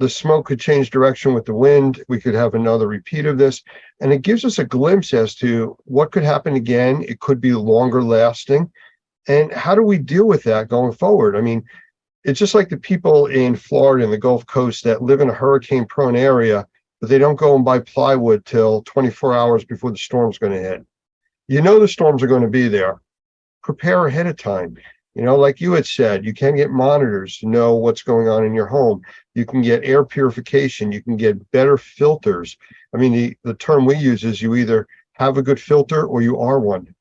smoke could change direction with the wind. We could have another repeat of this. And it gives us a glimpse as to what could happen again. It could be longer lasting. And how do we deal with that going forward? I mean, it's just like the people in Florida and the Gulf Coast that live in a hurricane-prone area, but they don't go and buy plywood till 24 hours before the storm's going to hit. The storms are going to be there. Prepare ahead of time. Like you had said, you can get monitors to know what's going on in your home. You can get air purification. You can get better filters. I mean, the term we use is you either have a good filter or you are one.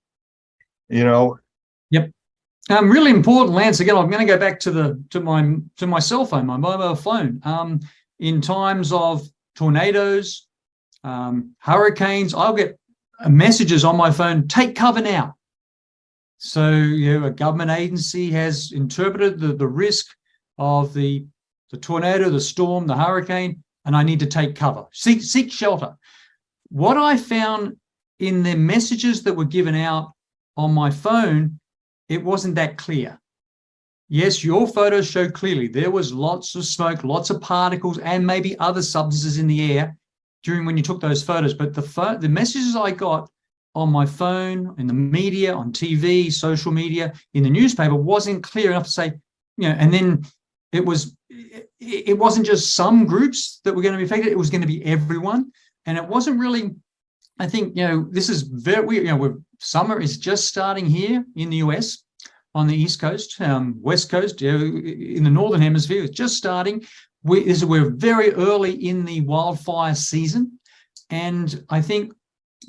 Yep. Really important, Lance. Again, I'm going to go back to my cell phone, my mobile phone. In times of tornadoes, hurricanes, I'll get messages on my phone, take cover now. So, a government agency has interpreted the risk of the the tornado, the storm, the hurricane, and I need to take cover. Seek shelter. What I found in the messages that were given out on my phone, it wasn't that clear. Yes, your photos show clearly there was lots of smoke, lots of particles, and maybe other substances in the air during when you took those photos. But the messages I got on my phone, in the media, on TV, social media, in the newspaper wasn't clear enough to say, and then it wasn't just some groups that were going to be affected, it was going to be everyone. And it wasn't really, I think, this is very, summer is just starting here in the US, on the East Coast, West Coast, in the Northern Hemisphere, it's just starting. We're very early in the wildfire season. And I think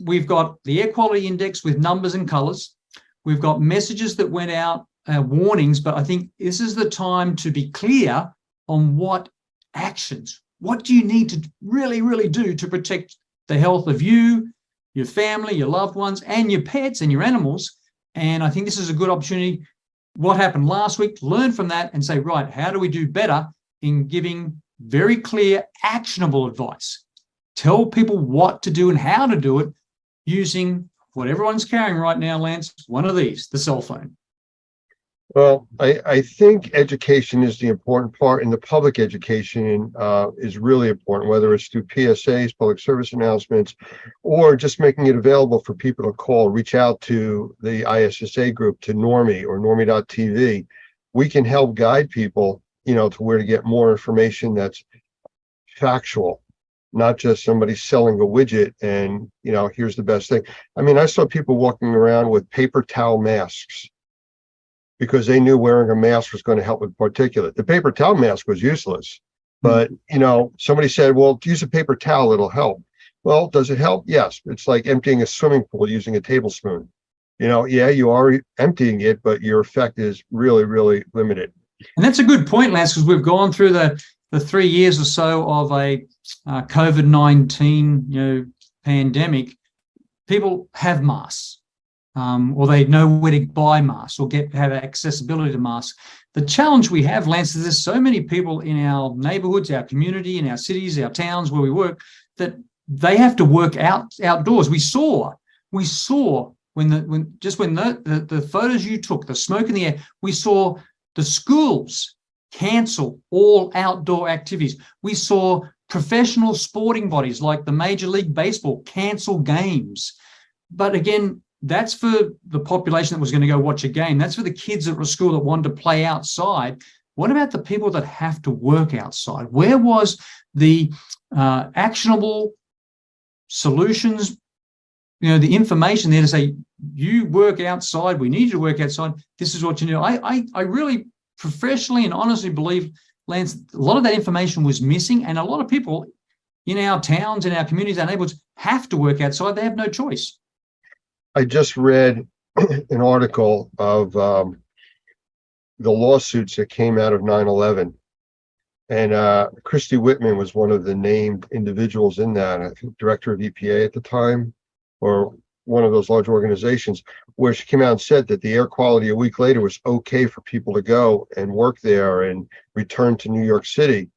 we've got the air quality index with numbers and colors. We've got messages that went out, warnings, but I think this is the time to be clear on what actions, what do you need to really, really do to protect the health of you, your family, your loved ones, and your pets and your animals. And I think this is a good opportunity. What happened last week, learn from that and say, right, how do we do better in giving very clear, actionable advice? Tell people what to do and how to do it using what everyone's carrying right now, Lance, one of these, the cell phone. Well, I think education is the important part, and the public education is really important, whether it's through PSAs, public service announcements, or just making it available for people to call, reach out to the ISSA group, to Normie or Normie.tv. We can help guide people, to where to get more information that's factual, not just somebody selling a widget and, here's the best thing. I mean, I saw people walking around with paper towel masks because they knew wearing a mask was going to help with particulate. The paper towel mask was useless, but, somebody said, well, use a paper towel, it'll help. Well, does it help? Yes. It's like emptying a swimming pool using a tablespoon. Yeah, you are emptying it, but your effect is really, really limited. And that's a good point, Lance, because we've gone through the 3 years or so of a COVID-19, pandemic. People have masks. Or they know where to buy masks or have accessibility to masks. The challenge we have, Lance, is there's so many people in our neighborhoods, our community, in our cities, our towns where we work, that they have to work outdoors. We saw when the photos you took, the smoke in the air, we saw the schools cancel all outdoor activities. We saw professional sporting bodies like the Major League Baseball cancel games. But again, that's for the population that was going to go watch a game. That's for the kids that were at school that wanted to play outside. What about the people that have to work outside? Where was the actionable solutions, the information there to say, you work outside, we need you to work outside, this is what you do. I really professionally and honestly believe, Lance, a lot of that information was missing, and a lot of people in our towns, in our communities, our neighborhoods have to work outside. They have no choice. I just read an article of the lawsuits that came out of 9/11, and Christy Whitman was one of the named individuals in that. I think director of EPA at the time, or one of those large organizations, where she came out and said that the air quality a week later was okay for people to go and work there and return to New York City.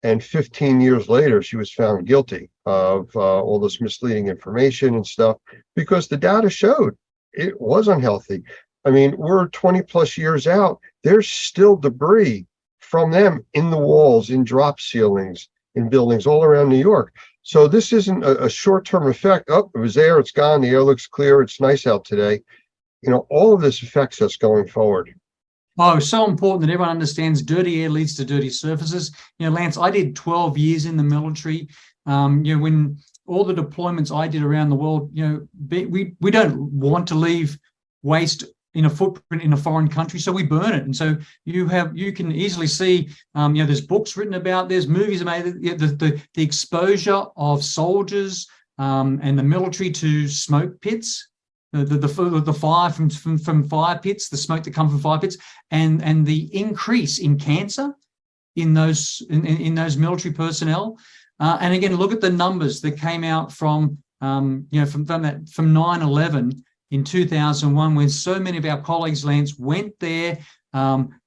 And 15 years later, she was found guilty of all this misleading information and stuff, because the data showed it was unhealthy. I mean, we're 20 plus years out. There's still debris from them in the walls, in drop ceilings, in buildings all around New York. So this isn't a short-term effect. Oh, it was there, it's gone, the air looks clear, it's nice out today. All of this affects us going forward. Oh, so important that everyone understands dirty air leads to dirty surfaces. Lance, I did 12 years in the military. When all the deployments I did around the world, we don't want to leave waste in a footprint in a foreign country, so we burn it. And so you can easily see, there's books written about, there's movies made, the exposure of soldiers and the military to smoke pits. The fire from fire pits, the smoke that comes from fire pits, and the increase in cancer in those military personnel. And again, look at the numbers that came out from 9/11 in 2001, when so many of our colleagues, Lance, went there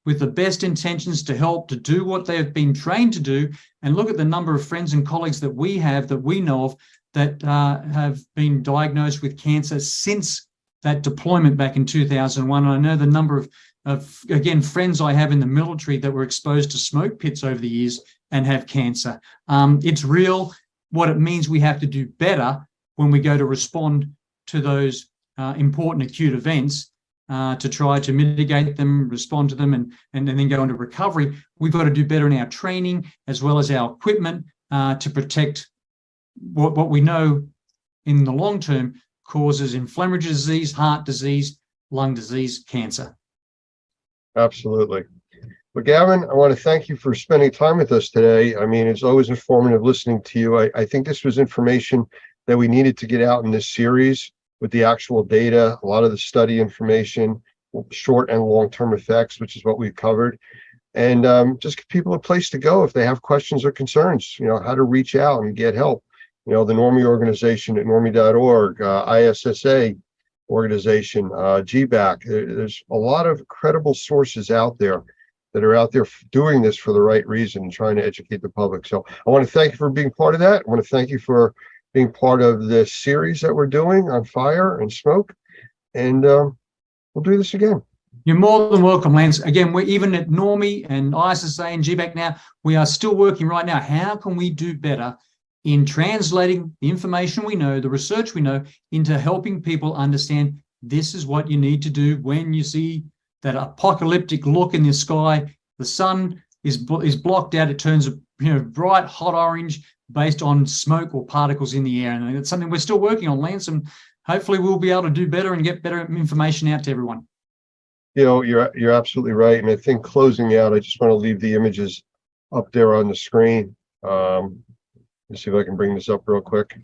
with the best intentions to help to do what they've been trained to do. And look at the number of friends and colleagues that we have, that we know of, that have been diagnosed with cancer since that deployment back in 2001. And I know the number of again, friends I have in the military that were exposed to smoke pits over the years and have cancer. It's real. What it means, we have to do better when we go to respond to those important acute events, to try to mitigate them, respond to them, and then go into recovery. We've got to do better in our training as well as our equipment to protect what we know in the long term causes inflammatory disease, heart disease, lung disease, cancer. Absolutely. But Gavin, I want to thank you for spending time with us today. I mean, it's always informative listening to you. I think this was information that we needed to get out in this series with the actual data, a lot of the study information, short and long-term effects, which is what we've covered. And just give people a place to go if they have questions or concerns, how to reach out and get help. The Normie organization at normie.org, ISSA organization, GBAC. There's a lot of credible sources out there that are out there doing this for the right reason and trying to educate the public. So I want to thank you for being part of that. I want to thank you for being part of this series that we're doing on fire and smoke. And we'll do this again. You're more than welcome, Lance. Again, we're even at Normie and ISSA and GBAC now, we are still working right now. How can we do better in translating the information we know, the research we know, into helping people understand this is what you need to do when you see that apocalyptic look in the sky. The sun is blocked out. It turns bright hot orange based on smoke or particles in the air. And it's something we're still working on, Lance, and hopefully we'll be able to do better and get better information out to everyone. You're absolutely right. And I think closing out, I just want to leave the images up there on the screen. Let's see if I can bring this up real quick.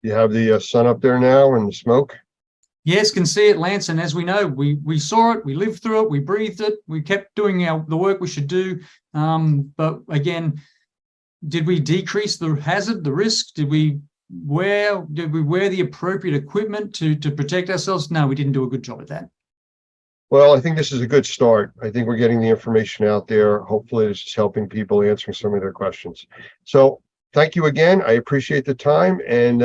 You have the sun up there now and the smoke. Yes, can see it, Lance. And as we know, we saw it, we lived through it, we breathed it, we kept doing the work we should do. But again, did we decrease the hazard, the risk? Did we wear the appropriate equipment to protect ourselves? No, we didn't do a good job at that. Well, I think this is a good start. I think we're getting the information out there. Hopefully this is helping people, answering some of their questions. So thank you again. I appreciate the time, and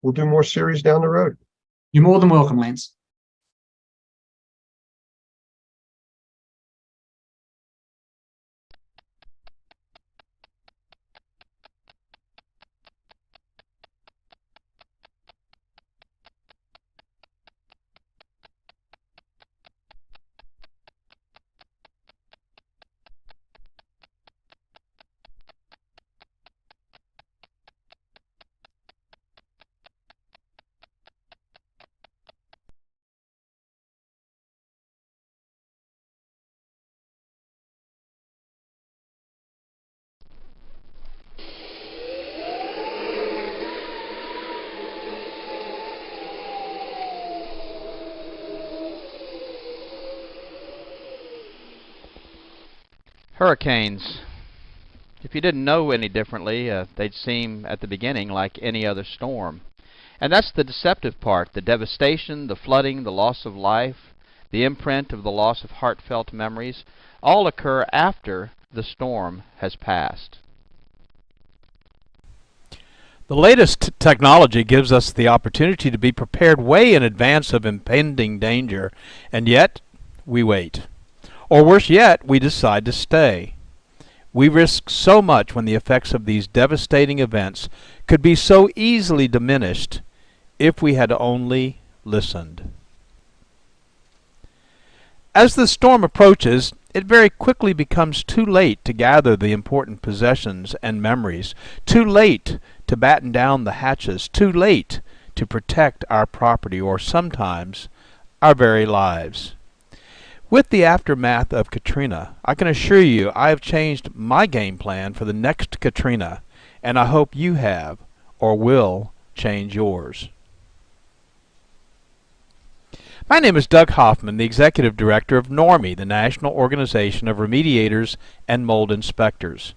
we'll do more series down the road. You're more than welcome, Lance. Hurricanes. If you didn't know any differently, they'd seem at the beginning like any other storm. And that's the deceptive part, the devastation, the flooding, the loss of life, the imprint of the loss of heartfelt memories, all occur after the storm has passed. The latest technology gives us the opportunity to be prepared way in advance of impending danger, and yet we wait. Or worse yet, we decide to stay. We risk so much when the effects of these devastating events could be so easily diminished if we had only listened. As the storm approaches, it very quickly becomes too late to gather the important possessions and memories, too late to batten down the hatches, too late to protect our property or sometimes our very lives. With the aftermath of Katrina, I can assure you I have changed my game plan for the next Katrina, and I hope you have or will change yours. My name is Doug Hoffman, the Executive Director of Normie, the National Organization of Remediators and Mold Inspectors.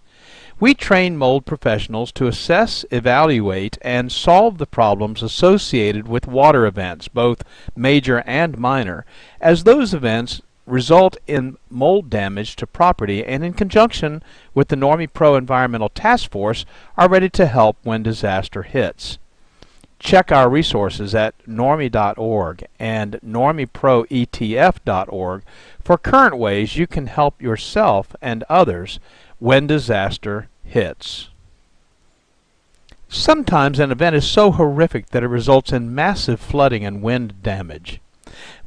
We train mold professionals to assess, evaluate, and solve the problems associated with water events, both major and minor, as those events result in mold damage to property, and in conjunction with the Normie Pro Environmental Task Force are ready to help when disaster hits. Check our resources at normie.org and normieproetf.org for current ways you can help yourself and others when disaster hits. Sometimes an event is so horrific that it results in massive flooding and wind damage.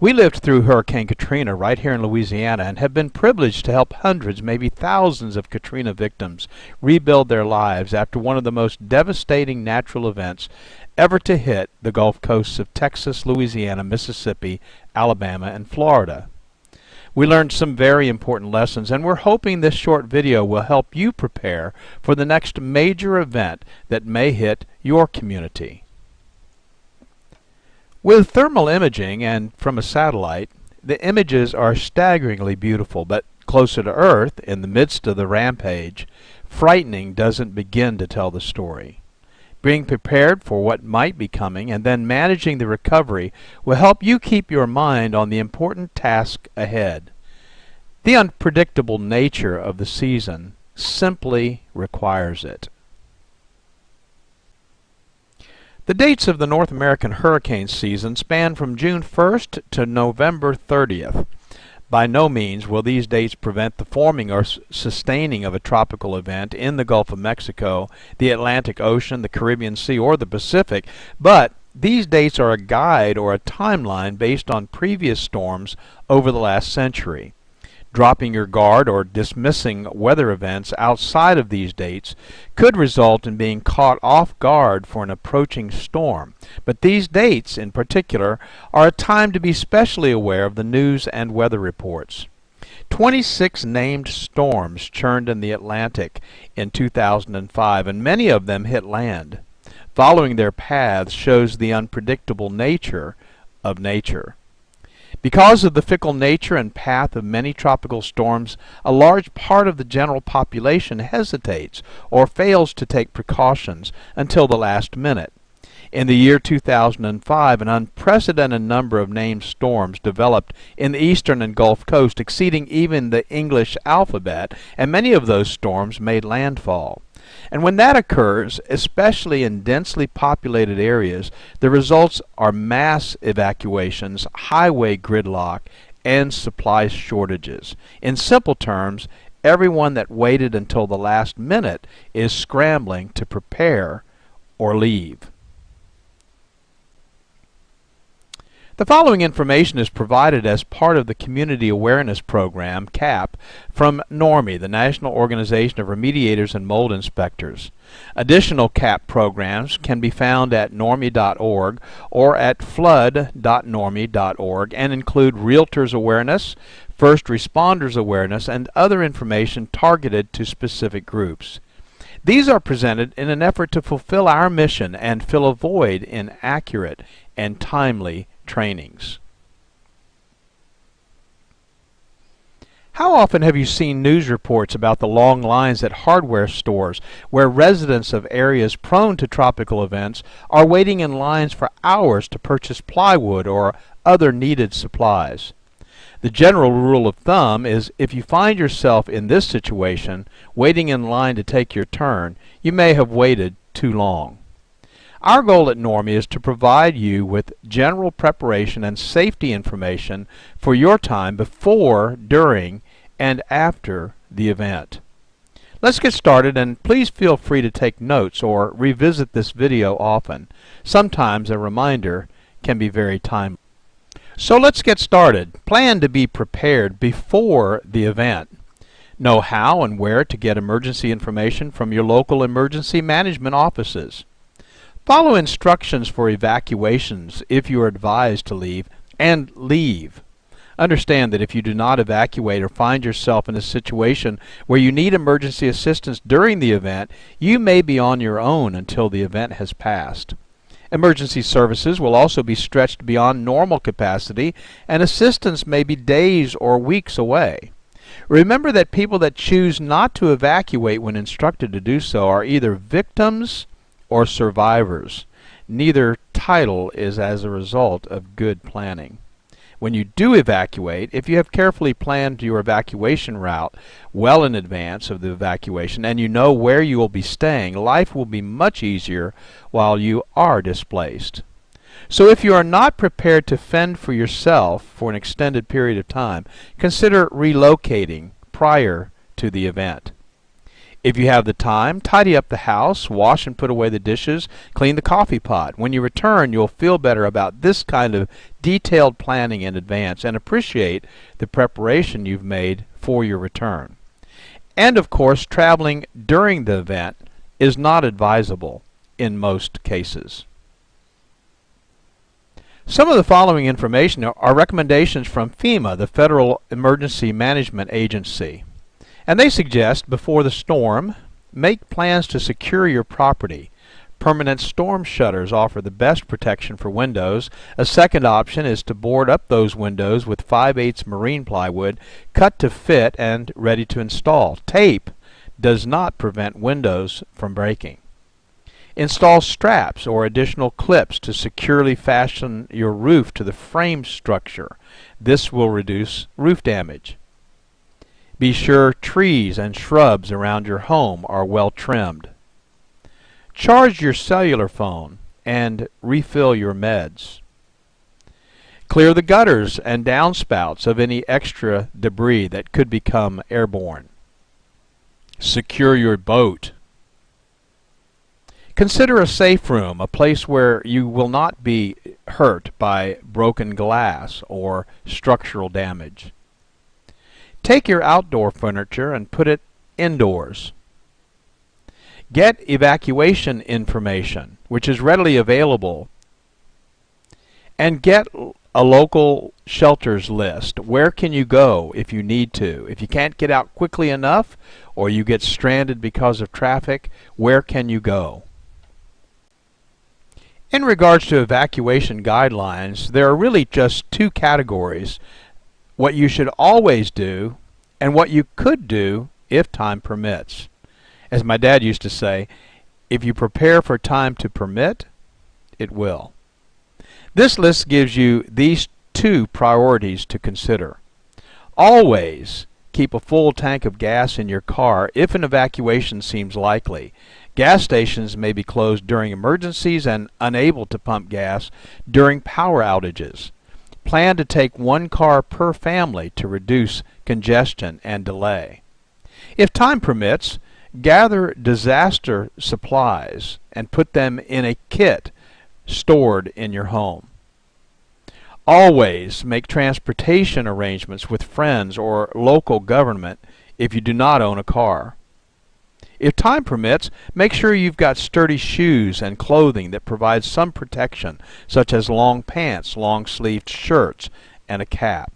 We lived through Hurricane Katrina right here in Louisiana and have been privileged to help hundreds, maybe thousands of Katrina victims rebuild their lives after one of the most devastating natural events ever to hit the Gulf coasts of Texas, Louisiana, Mississippi, Alabama, and Florida. We learned some very important lessons, and we're hoping this short video will help you prepare for the next major event that may hit your community. With thermal imaging and from a satellite, the images are staggeringly beautiful, but closer to Earth, in the midst of the rampage, frightening doesn't begin to tell the story. Being prepared for what might be coming and then managing the recovery will help you keep your mind on the important task ahead. The unpredictable nature of the season simply requires it. The dates of the North American hurricane season span from June 1st to November 30th. By no means will these dates prevent the forming or sustaining of a tropical event in the Gulf of Mexico, the Atlantic Ocean, the Caribbean Sea, or the Pacific, but these dates are a guide or a timeline based on previous storms over the last century. Dropping your guard or dismissing weather events outside of these dates could result in being caught off guard for an approaching storm. But these dates, in particular, are a time to be specially aware of the news and weather reports. 26 named storms churned in the Atlantic in 2005, and many of them hit land. Following their paths shows the unpredictable nature of nature. Because of the fickle nature and path of many tropical storms, a large part of the general population hesitates or fails to take precautions until the last minute. In the year 2005, an unprecedented number of named storms developed in the eastern and Gulf Coast, exceeding even the English alphabet, and many of those storms made landfall. And when that occurs, especially in densely populated areas, the results are mass evacuations, highway gridlock, and supply shortages. In simple terms, everyone that waited until the last minute is scrambling to prepare or leave. The following information is provided as part of the Community Awareness Program, CAP, from NORMI, the National Organization of Remediators and Mold Inspectors. Additional CAP programs can be found at normie.org or at flood.normie.org and include realtors awareness, first responders awareness, and other information targeted to specific groups. These are presented in an effort to fulfill our mission and fill a void in accurate and timely trainings. How often have you seen news reports about the long lines at hardware stores where residents of areas prone to tropical events are waiting in lines for hours to purchase plywood or other needed supplies? The general rule of thumb is if you find yourself in this situation, waiting in line to take your turn, you may have waited too long. Our goal at NORMI is to provide you with general preparation and safety information for your time before, during, and after the event. Let's get started, and please feel free to take notes or revisit this video often. Sometimes a reminder can be very timely. So let's get started. Plan to be prepared before the event. Know how and where to get emergency information from your local emergency management offices. Follow instructions for evacuations if you are advised to leave, and leave. Understand that if you do not evacuate or find yourself in a situation where you need emergency assistance during the event, you may be on your own until the event has passed. Emergency services will also be stretched beyond normal capacity, and assistance may be days or weeks away. Remember that people that choose not to evacuate when instructed to do so are either victims or survivors. Neither title is as a result of good planning. When you do evacuate, if you have carefully planned your evacuation route well in advance of the evacuation and you know where you will be staying, life will be much easier while you are displaced. So if you are not prepared to fend for yourself for an extended period of time, consider relocating prior to the event. If you have the time, tidy up the house, wash and put away the dishes, clean the coffee pot. When you return, you'll feel better about this kind of detailed planning in advance and appreciate the preparation you've made for your return. And of course, traveling during the event is not advisable in most cases. Some of the following information are recommendations from FEMA, the Federal Emergency Management Agency. And they suggest, before the storm, make plans to secure your property. Permanent storm shutters offer the best protection for windows. A second option is to board up those windows with 5/8 marine plywood, cut to fit and ready to install. Tape does not prevent windows from breaking. Install straps or additional clips to securely fasten your roof to the frame structure. This will reduce roof damage. Be sure trees and shrubs around your home are well trimmed. Charge your cellular phone and refill your meds. Clear the gutters and downspouts of any extra debris that could become airborne. Secure your boat. Consider a safe room, a place where you will not be hurt by broken glass or structural damage. Take your outdoor furniture and put it indoors. Get evacuation information, which is readily available, and get a local shelters list. Where can you go if you need to? If you can't get out quickly enough or you get stranded because of traffic, where can you go? In regards to evacuation guidelines, there are really just two categories: what you should always do and what you could do if time permits. As my dad used to say, if you prepare for time to permit, it will. This list gives you these two priorities to consider. Always keep a full tank of gas in your car if an evacuation seems likely. Gas stations may be closed during emergencies and unable to pump gas during power outages. Plan to take one car per family to reduce congestion and delay. If time permits, gather disaster supplies and put them in a kit stored in your home. Always make transportation arrangements with friends or local government if you do not own a car. If time permits, make sure you've got sturdy shoes and clothing that provide some protection, such as long pants, long-sleeved shirts, and a cap.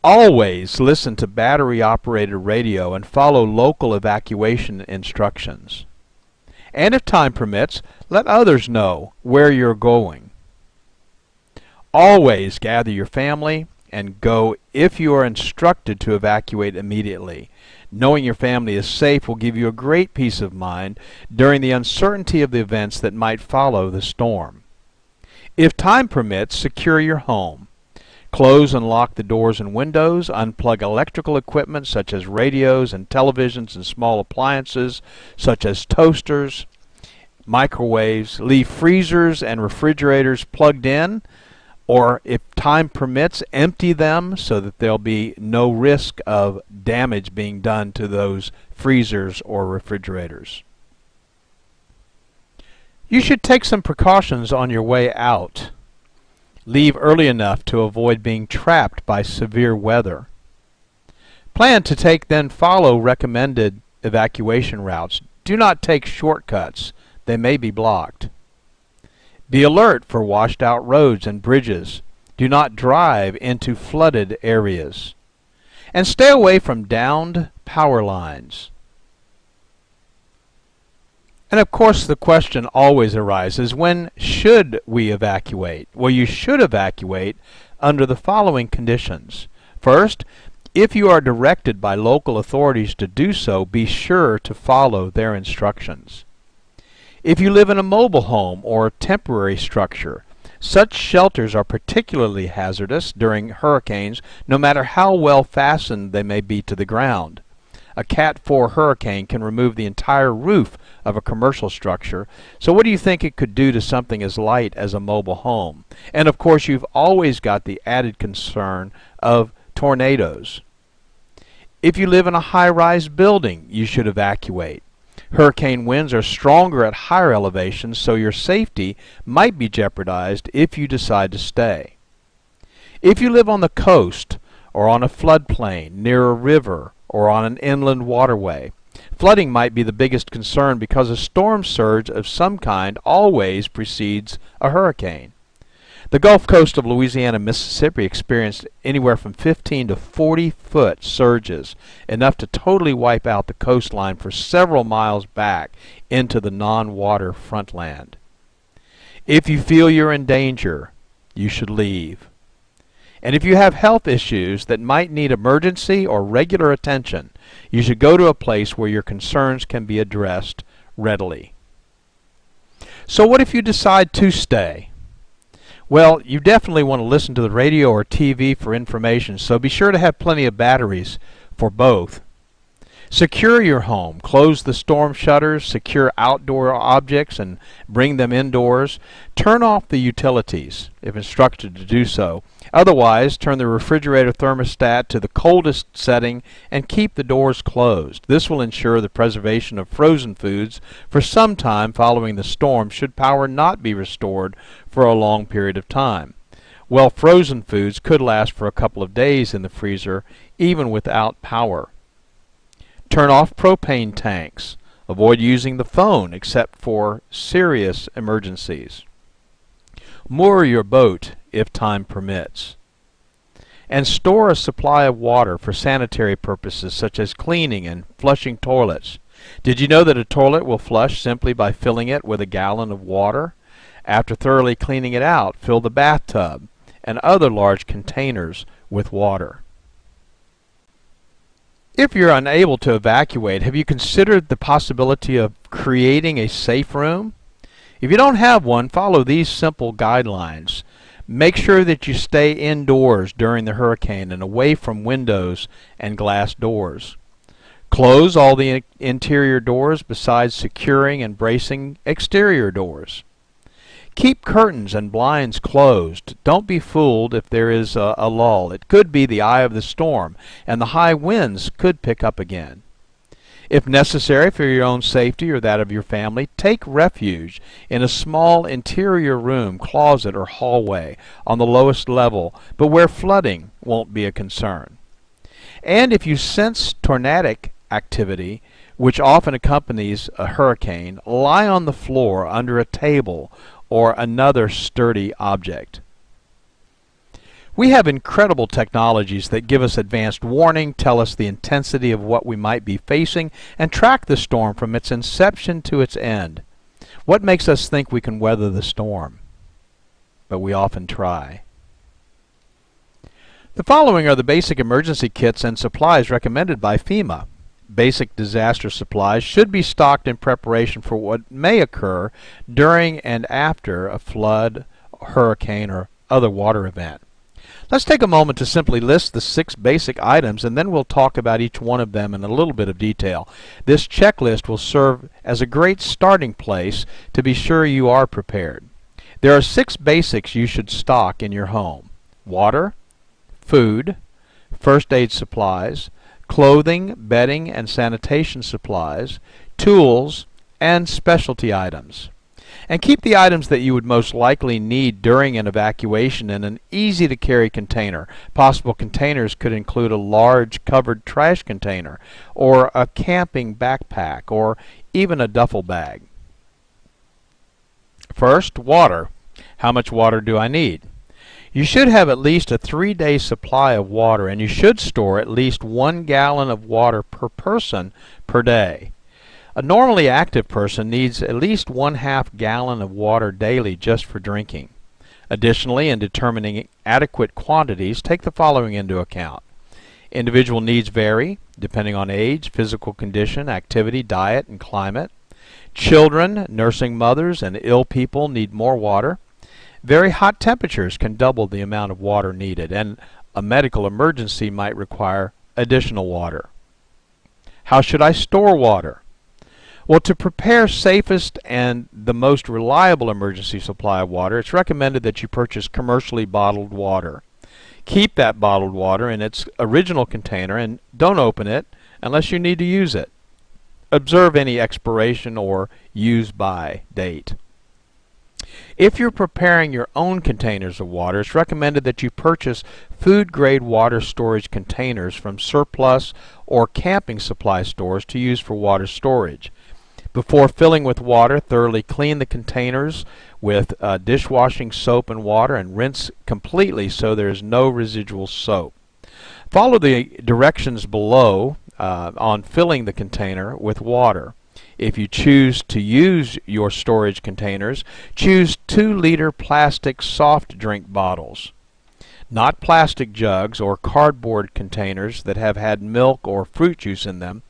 Always listen to battery-operated radio and follow local evacuation instructions. And if time permits, let others know where you're going. Always gather your family and go if you are instructed to evacuate immediately. Knowing your family is safe will give you a great peace of mind during the uncertainty of the events that might follow the storm. If time permits, secure your home. Close and lock the doors and windows. Unplug electrical equipment such as radios and televisions and small appliances such as toasters, microwaves. Leave freezers and refrigerators plugged in, or if time permits, empty them so that there'll be no risk of damage being done to those freezers or refrigerators. You should take some precautions on your way out. Leave early enough to avoid being trapped by severe weather. Plan to then follow recommended evacuation routes. Do not take shortcuts. They may be blocked. Be alert for washed out roads and bridges. Do not drive into flooded areas. And stay away from downed power lines. And of course the question always arises, when should we evacuate? Well, you should evacuate under the following conditions. First, If you are directed by local authorities to do so, be sure to follow their instructions. If you live in a mobile home or temporary structure, such shelters are particularly hazardous during hurricanes, no matter how well fastened they may be to the ground. A Cat 4 hurricane can remove the entire roof of a commercial structure, so what do you think it could do to something as light as a mobile home? And of course, you've always got the added concern of tornadoes. If you live in a high-rise building, you should evacuate. Hurricane winds are stronger at higher elevations, so your safety might be jeopardized if you decide to stay. If you live on the coast or on a floodplain near a river or on an inland waterway, flooding might be the biggest concern because a storm surge of some kind always precedes a hurricane. The Gulf Coast of Louisiana and Mississippi experienced anywhere from 15 to 40-foot surges, enough to totally wipe out the coastline for several miles back into the non-water frontland. If you feel you're in danger, you should leave. And if you have health issues that might need emergency or regular attention, you should go to a place where your concerns can be addressed readily. So what if you decide to stay? Well, you definitely want to listen to the radio or TV for information, so be sure to have plenty of batteries for both. Secure your home. Close the storm shutters, secure outdoor objects, and bring them indoors. Turn off the utilities, if instructed to do so. Otherwise, turn the refrigerator thermostat to the coldest setting and keep the doors closed. This will ensure the preservation of frozen foods for some time following the storm should power not be restored for a long period of time. Well, frozen foods could last for a couple of days in the freezer, even without power. Turn off propane tanks. Avoid using the phone except for serious emergencies. Moor your boat if time permits. And store a supply of water for sanitary purposes such as cleaning and flushing toilets. Did you know that a toilet will flush simply by filling it with a gallon of water? After thoroughly cleaning it out, fill the bathtub and other large containers with water. If you're unable to evacuate, have you considered the possibility of creating a safe room? If you don't have one, follow these simple guidelines. Make sure that you stay indoors during the hurricane and away from windows and glass doors. Close all the interior doors besides securing and bracing exterior doors. Keep curtains and blinds closed. Don't be fooled if there is a lull. It could be the eye of the storm, and the high winds could pick up again. If necessary for your own safety or that of your family, take refuge in a small interior room, closet, or hallway on the lowest level, but where flooding won't be a concern. And if you sense tornadic activity, which often accompanies a hurricane, lie on the floor under a table or another sturdy object. We have incredible technologies that give us advanced warning, tell us the intensity of what we might be facing, and track the storm from its inception to its end. What makes us think we can weather the storm? But we often try. The following are the basic emergency kits and supplies recommended by FEMA. Basic disaster supplies should be stocked in preparation for what may occur during and after a flood, hurricane, or other water event. Let's take a moment to simply list the 6 basic items, and then we'll talk about each one of them in a little bit of detail. This checklist will serve as a great starting place to be sure you are prepared. There are 6 basics you should stock in your home: water, food, first aid supplies, clothing, bedding, and sanitation supplies, tools, and specialty items. And keep the items that you would most likely need during an evacuation in an easy-to-carry container. Possible containers could include a large covered trash container, or a camping backpack, or even a duffel bag. First, water. How much water do I need? You should have at least a 3-day supply of water, and you should store at least 1 gallon of water per person per day. A normally active person needs at least 1/2 gallon of water daily just for drinking. Additionally, in determining adequate quantities, take the following into account. Individual needs vary depending on age, physical condition, activity, diet, and climate. Children, nursing mothers, and ill people need more water. Very hot temperatures can double the amount of water needed, and a medical emergency might require additional water. How should I store water? Well, to prepare safest and the most reliable emergency supply of water, it's recommended that you purchase commercially bottled water. Keep that bottled water in its original container and don't open it unless you need to use it. Observe any expiration or use by date. If you're preparing your own containers of water, it's recommended that you purchase food-grade water storage containers from surplus or camping supply stores to use for water storage. Before filling with water, thoroughly clean the containers with dishwashing soap and water and rinse completely so there is no residual soap. Follow the directions below on filling the container with water. If you choose to use your storage containers, choose 2-liter plastic soft drink bottles, not plastic jugs or cardboard containers that have had milk or fruit juice in them.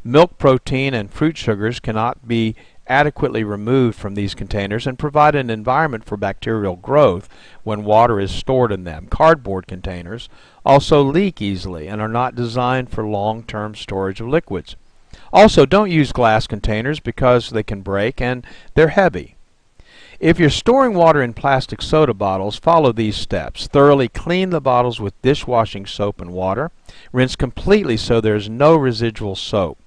Milk protein and fruit sugars cannot be adequately removed from these containers and provide an environment for bacterial growth when water is stored in them. Cardboard containers also leak easily and are not designed for long-term storage of liquids. Also, don't use glass containers because they can break and they're heavy. If you're storing water in plastic soda bottles, follow these steps. Thoroughly clean the bottles with dishwashing soap and water. Rinse completely so there's no residual soap.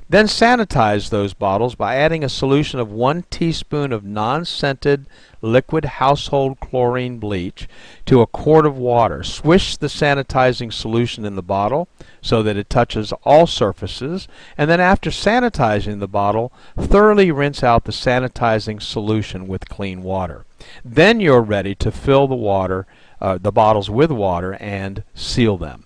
Then sanitize those bottles by adding a solution of 1 teaspoon of non-scented liquid household chlorine bleach to a quart of water. Swish the sanitizing solution in the bottle so that it touches all surfaces, and then after sanitizing the bottle, thoroughly rinse out the sanitizing solution with clean water. Then you're ready to fill the bottles with water and seal them.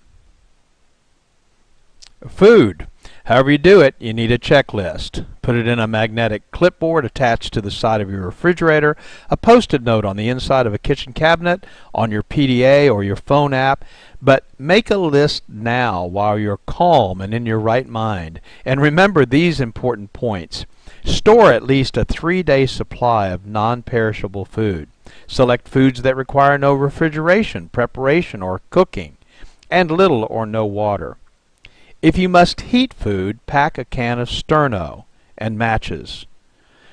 Food. However you do it, you need a checklist. Put it in a magnetic clipboard attached to the side of your refrigerator, a post-it note on the inside of a kitchen cabinet, on your PDA or your phone app. But make a list now while you're calm and in your right mind. And remember these important points. Store at least a 3-day supply of non-perishable food. Select foods that require no refrigeration, preparation, or cooking, and little or no water. If you must heat food, pack a can of Sterno and matches.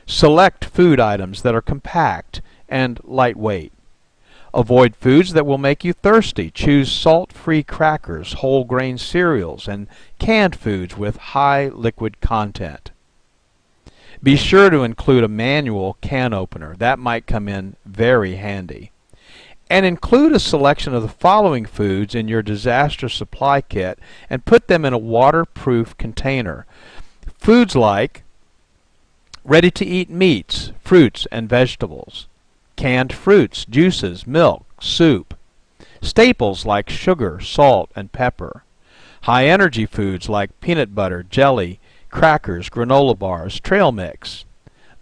Select food items that are compact and lightweight. Avoid foods that will make you thirsty. Choose salt-free crackers, whole grain cereals, and canned foods with high liquid content. Be sure to include a manual can opener. That might come in very handy. And include a selection of the following foods in your disaster supply kit and put them in a waterproof container. Foods like ready-to-eat meats, fruits, and vegetables, canned fruits, juices, milk, soup, staples like sugar, salt, and pepper, high-energy foods like peanut butter, jelly, crackers, granola bars, trail mix,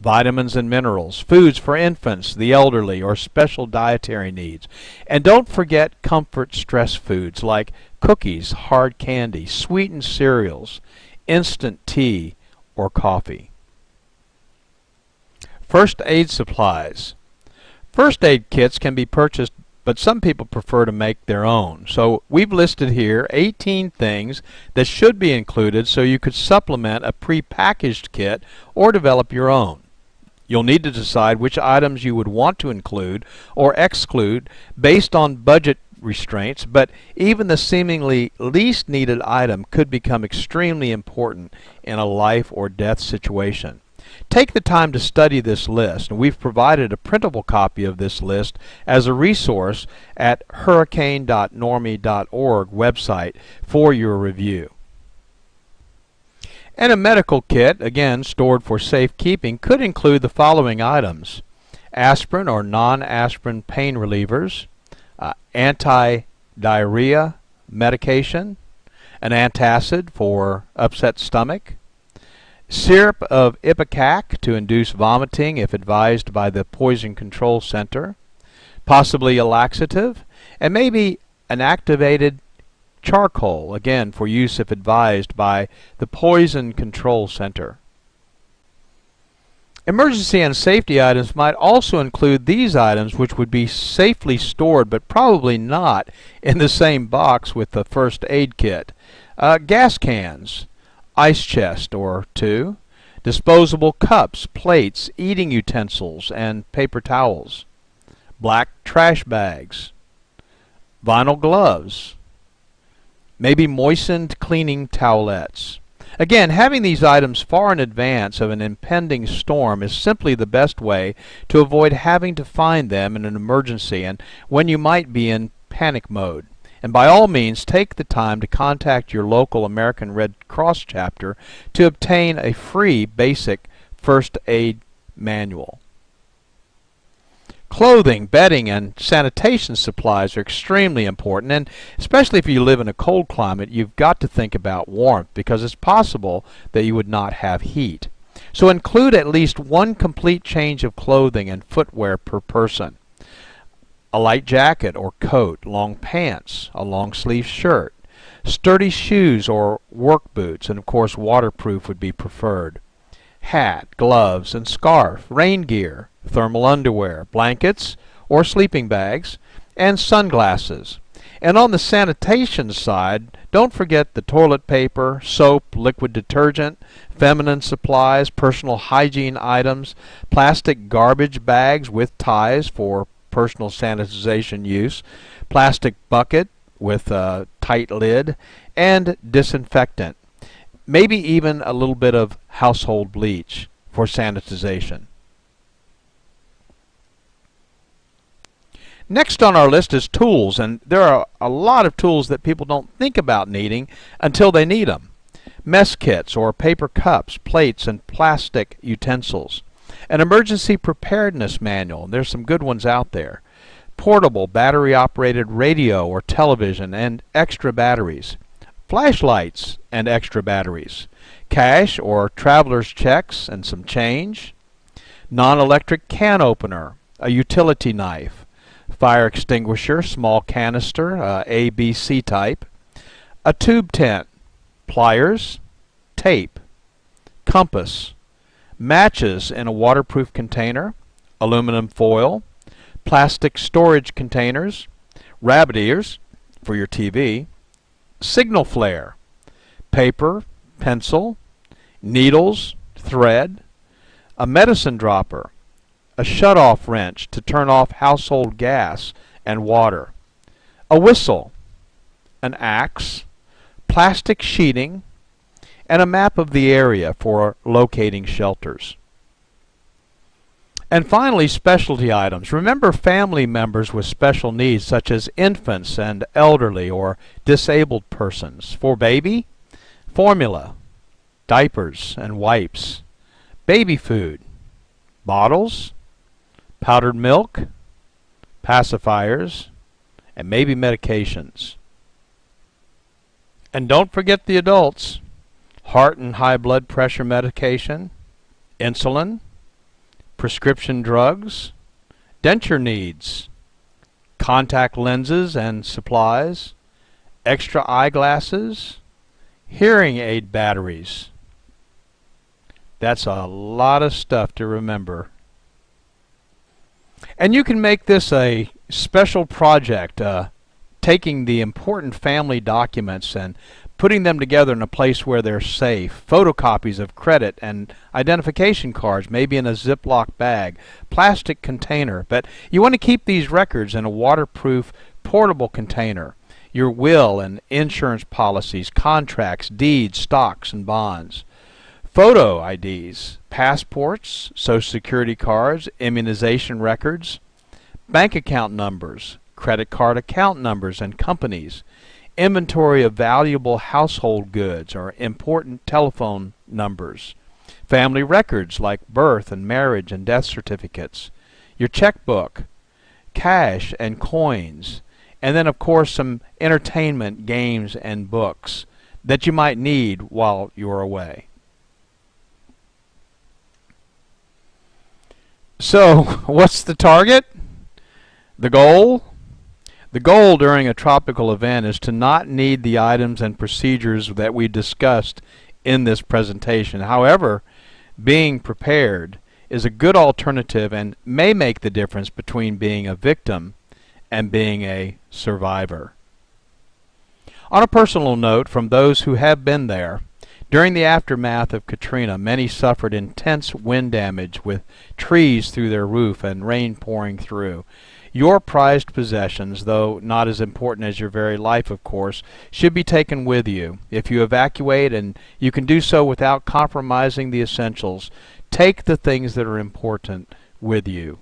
vitamins and minerals, foods for infants, the elderly, or special dietary needs. And don't forget comfort stress foods like cookies, hard candy, sweetened cereals, instant tea, or coffee. First aid supplies. First aid kits can be purchased, but some people prefer to make their own. So we've listed here 18 things that should be included so you could supplement a pre-packaged kit or develop your own. You'll need to decide which items you would want to include or exclude based on budget restraints, but even the seemingly least needed item could become extremely important in a life or death situation. Take the time to study this list, and we've provided a printable copy of this list as a resource at hurricane.normie.org website for your review. And a medical kit, again stored for safekeeping, could include the following items: aspirin or non-aspirin pain relievers, anti-diarrhea medication, an antacid for upset stomach, syrup of ipecac to induce vomiting if advised by the Poison Control Center, possibly a laxative, and maybe an activated charcoal, again for use if advised by the Poison Control Center. Emergency and safety items might also include these items, which would be safely stored but probably not in the same box with the first aid kit. Gas cans, ice chest or two, disposable cups, plates, eating utensils, and paper towels, black trash bags, vinyl gloves, maybe moistened cleaning towelettes. Again, having these items far in advance of an impending storm is simply the best way to avoid having to find them in an emergency and when you might be in panic mode. And by all means, take the time to contact your local American Red Cross chapter to obtain a free basic first aid manual. Clothing, bedding, and sanitation supplies are extremely important, and especially if you live in a cold climate, you've got to think about warmth because it's possible that you would not have heat. So include at least one complete change of clothing and footwear per person. A light jacket or coat, long pants, a long sleeve shirt, sturdy shoes or work boots, and of course waterproof would be preferred. Hat, gloves, and scarf, rain gear, thermal underwear, blankets or sleeping bags, and sunglasses. And on the sanitation side, don't forget the toilet paper, soap, liquid detergent, feminine supplies, personal hygiene items, plastic garbage bags with ties for personal sanitization use, plastic bucket with a tight lid, and disinfectant. Maybe even a little bit of household bleach for sanitization. Next on our list is tools, and there are a lot of tools that people don't think about needing until they need them. Mess kits or paper cups, plates, and plastic utensils. An emergency preparedness manual, there's some good ones out there. Portable battery-operated radio or television and extra batteries. Flashlights and extra batteries. Cash or traveler's checks and some change. Non-electric can opener, a utility knife. Fire extinguisher, small canister, ABC type. A tube tent. Pliers. Tape. Compass. Matches in a waterproof container, aluminum foil, plastic storage containers, rabbit ears for your TV, signal flare, paper, pencil, needles, thread, a medicine dropper, a shut-off wrench to turn off household gas and water, a whistle, an axe, plastic sheeting, and a map of the area for locating shelters. And finally, specialty items. Remember family members with special needs such as infants and elderly or disabled persons. For baby, formula, diapers and wipes, baby food, bottles, powdered milk, pacifiers, and maybe medications. And don't forget the adults. Heart and high blood pressure medication, insulin, prescription drugs, denture needs, contact lenses and supplies, extra eyeglasses, hearing aid batteries. That's a lot of stuff to remember. And you can make this a special project, taking the important family documents and putting them together in a place where they're safe. Photocopies of credit and identification cards, maybe in a Ziploc bag, plastic container. But you want to keep these records in a waterproof, portable container. Your will and insurance policies, contracts, deeds, stocks, and bonds. Photo IDs, passports, social security cards, immunization records, bank account numbers, credit card account numbers and companies, inventory of valuable household goods or important telephone numbers, family records like birth and marriage and death certificates, your checkbook, cash and coins, and then of course some entertainment, games, and books that you might need while you're away. So, what's the target? The goal? The goal during a tropical event is to not need the items and procedures that we discussed in this presentation. However, being prepared is a good alternative and may make the difference between being a victim and being a survivor. On a personal note, from those who have been there, during the aftermath of Katrina, many suffered intense wind damage with trees through their roof and rain pouring through. Your prized possessions, though not as important as your very life, of course, should be taken with you. If you evacuate, and you can do so without compromising the essentials, take the things that are important with you.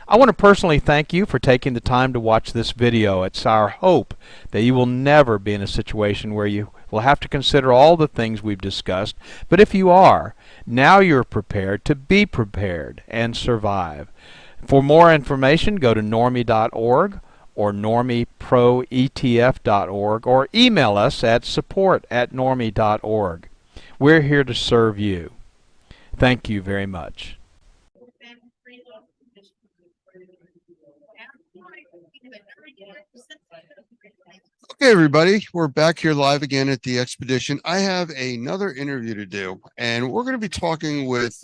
I want to personally thank you for taking the time to watch this video. It's our hope that you will never be in a situation where you will have to consider all the things we've discussed, but if you are, now you're prepared to be prepared and survive. For more information, go to normie.org or normieproetf.org or email us at support@normie.org. We're here to serve you. Thank you very much. Okay, everybody, we're back here live again at the expedition. I have another interview to do, and we're going to be talking with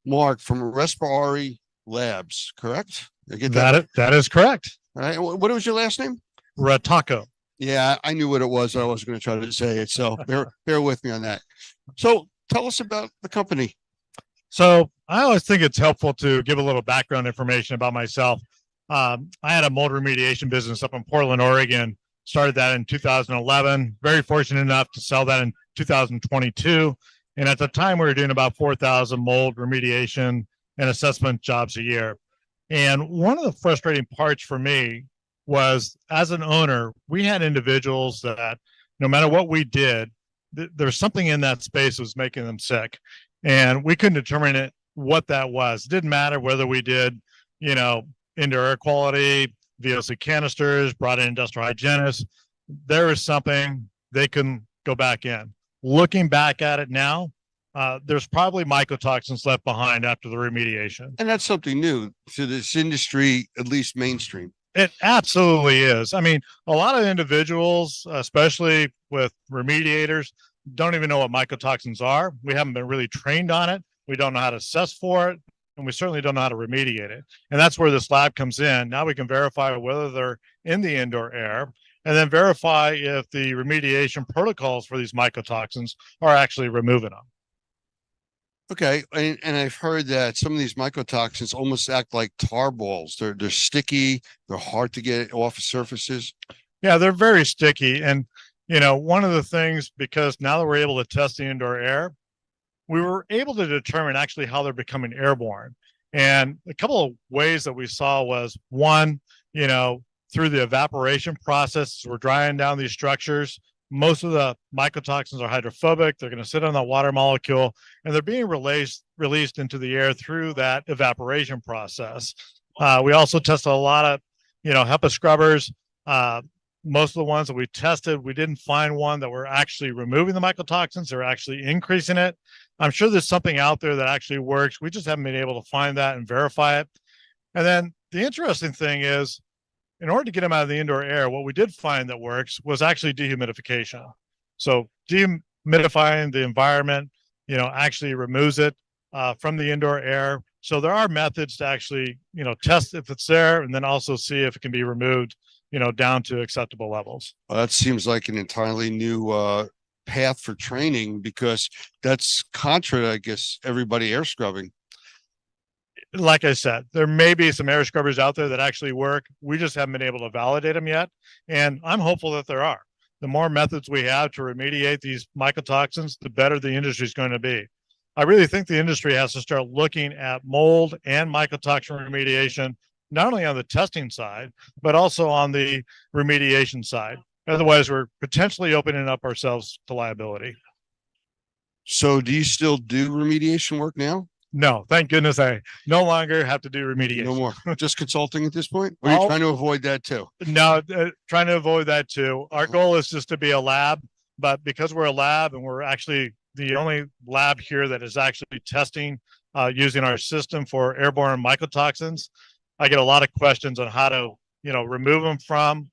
Mark from Respiratory Labs, correct? Did I get that? That is correct. All right. What was your last name? Ratako. Yeah, I knew what it was. I wasn't going to try to say it, so bear with me on that. So tell us about the company. So I always think it's helpful to give a little background information about myself. I had a mold remediation business up in Portland, Oregon. Started that in 2011. Very fortunate enough to sell that in 2022. And at the time, we were doing about 4,000 mold remediation and assessment jobs a year. And one of the frustrating parts for me was, as an owner, we had individuals that no matter what we did, there's something in that space that was making them sick. And we couldn't determine what that was. It didn't matter whether we did, indoor air quality, VOC canisters, brought in industrial hygienists. There is something they couldn't go back in. Looking back at it now, there's probably mycotoxins left behind after the remediation. And that's something new to this industry, at least mainstream. It absolutely is. I mean, a lot of individuals, especially with remediators, don't even know what mycotoxins are. We haven't been really trained on it. We don't know how to assess for it. And we certainly don't know how to remediate it. And that's where this lab comes in. Now we can verify whether they're in the indoor air and then verify if the remediation protocols for these mycotoxins are actually removing them. Okay. And I've heard that some of these mycotoxins almost act like tar balls. They're sticky. They're hard to get off of surfaces. Yeah, they're very sticky. And, one of the things, because now that we're able to test the indoor air, we were able to determine actually how they're becoming airborne. And a couple of ways that we saw was, one, through the evaporation process, we're drying down these structures. Most of the mycotoxins are hydrophobic. They're going to sit on the water molecule, and they're being released into the air through that evaporation process. We also tested a lot of, HEPA scrubbers. Most of the ones that we tested, we didn't find one that were actually removing the mycotoxins. They're actually increasing it. I'm sure there's something out there that actually works. We just haven't been able to find that and verify it. And then the interesting thing is, in order to get them out of the indoor air, what we did find that works was actually dehumidification. So dehumidifying the environment, actually removes it from the indoor air. So there are methods to actually, test if it's there and then also see if it can be removed, down to acceptable levels. Well, that seems like an entirely new path for training, because that's contra, I guess, everybody air scrubbing. Like I said, there may be some air scrubbers out there that actually work. We just haven't been able to validate them yet. And I'm hopeful that there are. The more methods we have to remediate these mycotoxins, the better the industry is going to be. I really think the industry has to start looking at mold and mycotoxin remediation, not only on the testing side, but also on the remediation side. Otherwise, we're potentially opening up ourselves to liability. So do you still do remediation work now? No, thank goodness I no longer have to do remediation. No more. Just consulting at this point? Or are you trying to avoid that too? No, trying to avoid that too. Our goal is just to be a lab, but because we're a lab and we're actually the only lab here that is actually testing using our system for airborne mycotoxins, I get a lot of questions on how to remove them from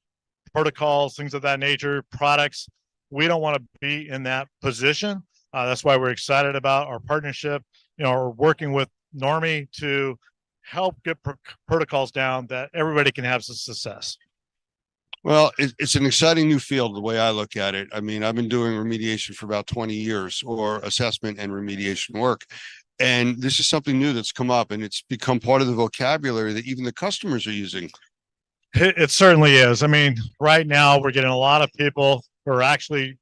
protocols, things of that nature, products. We don't want to be in that position. That's why we're excited about our partnership, or working with Normie to help get protocols down that everybody can have some success. Well, it's an exciting new field, the way I look at it. I mean, I've been doing remediation for about 20 years, or assessment and remediation work. And this is something new that's come up, and it's become part of the vocabulary that even the customers are using. It certainly is. I mean, right now we're getting a lot of people who are actually,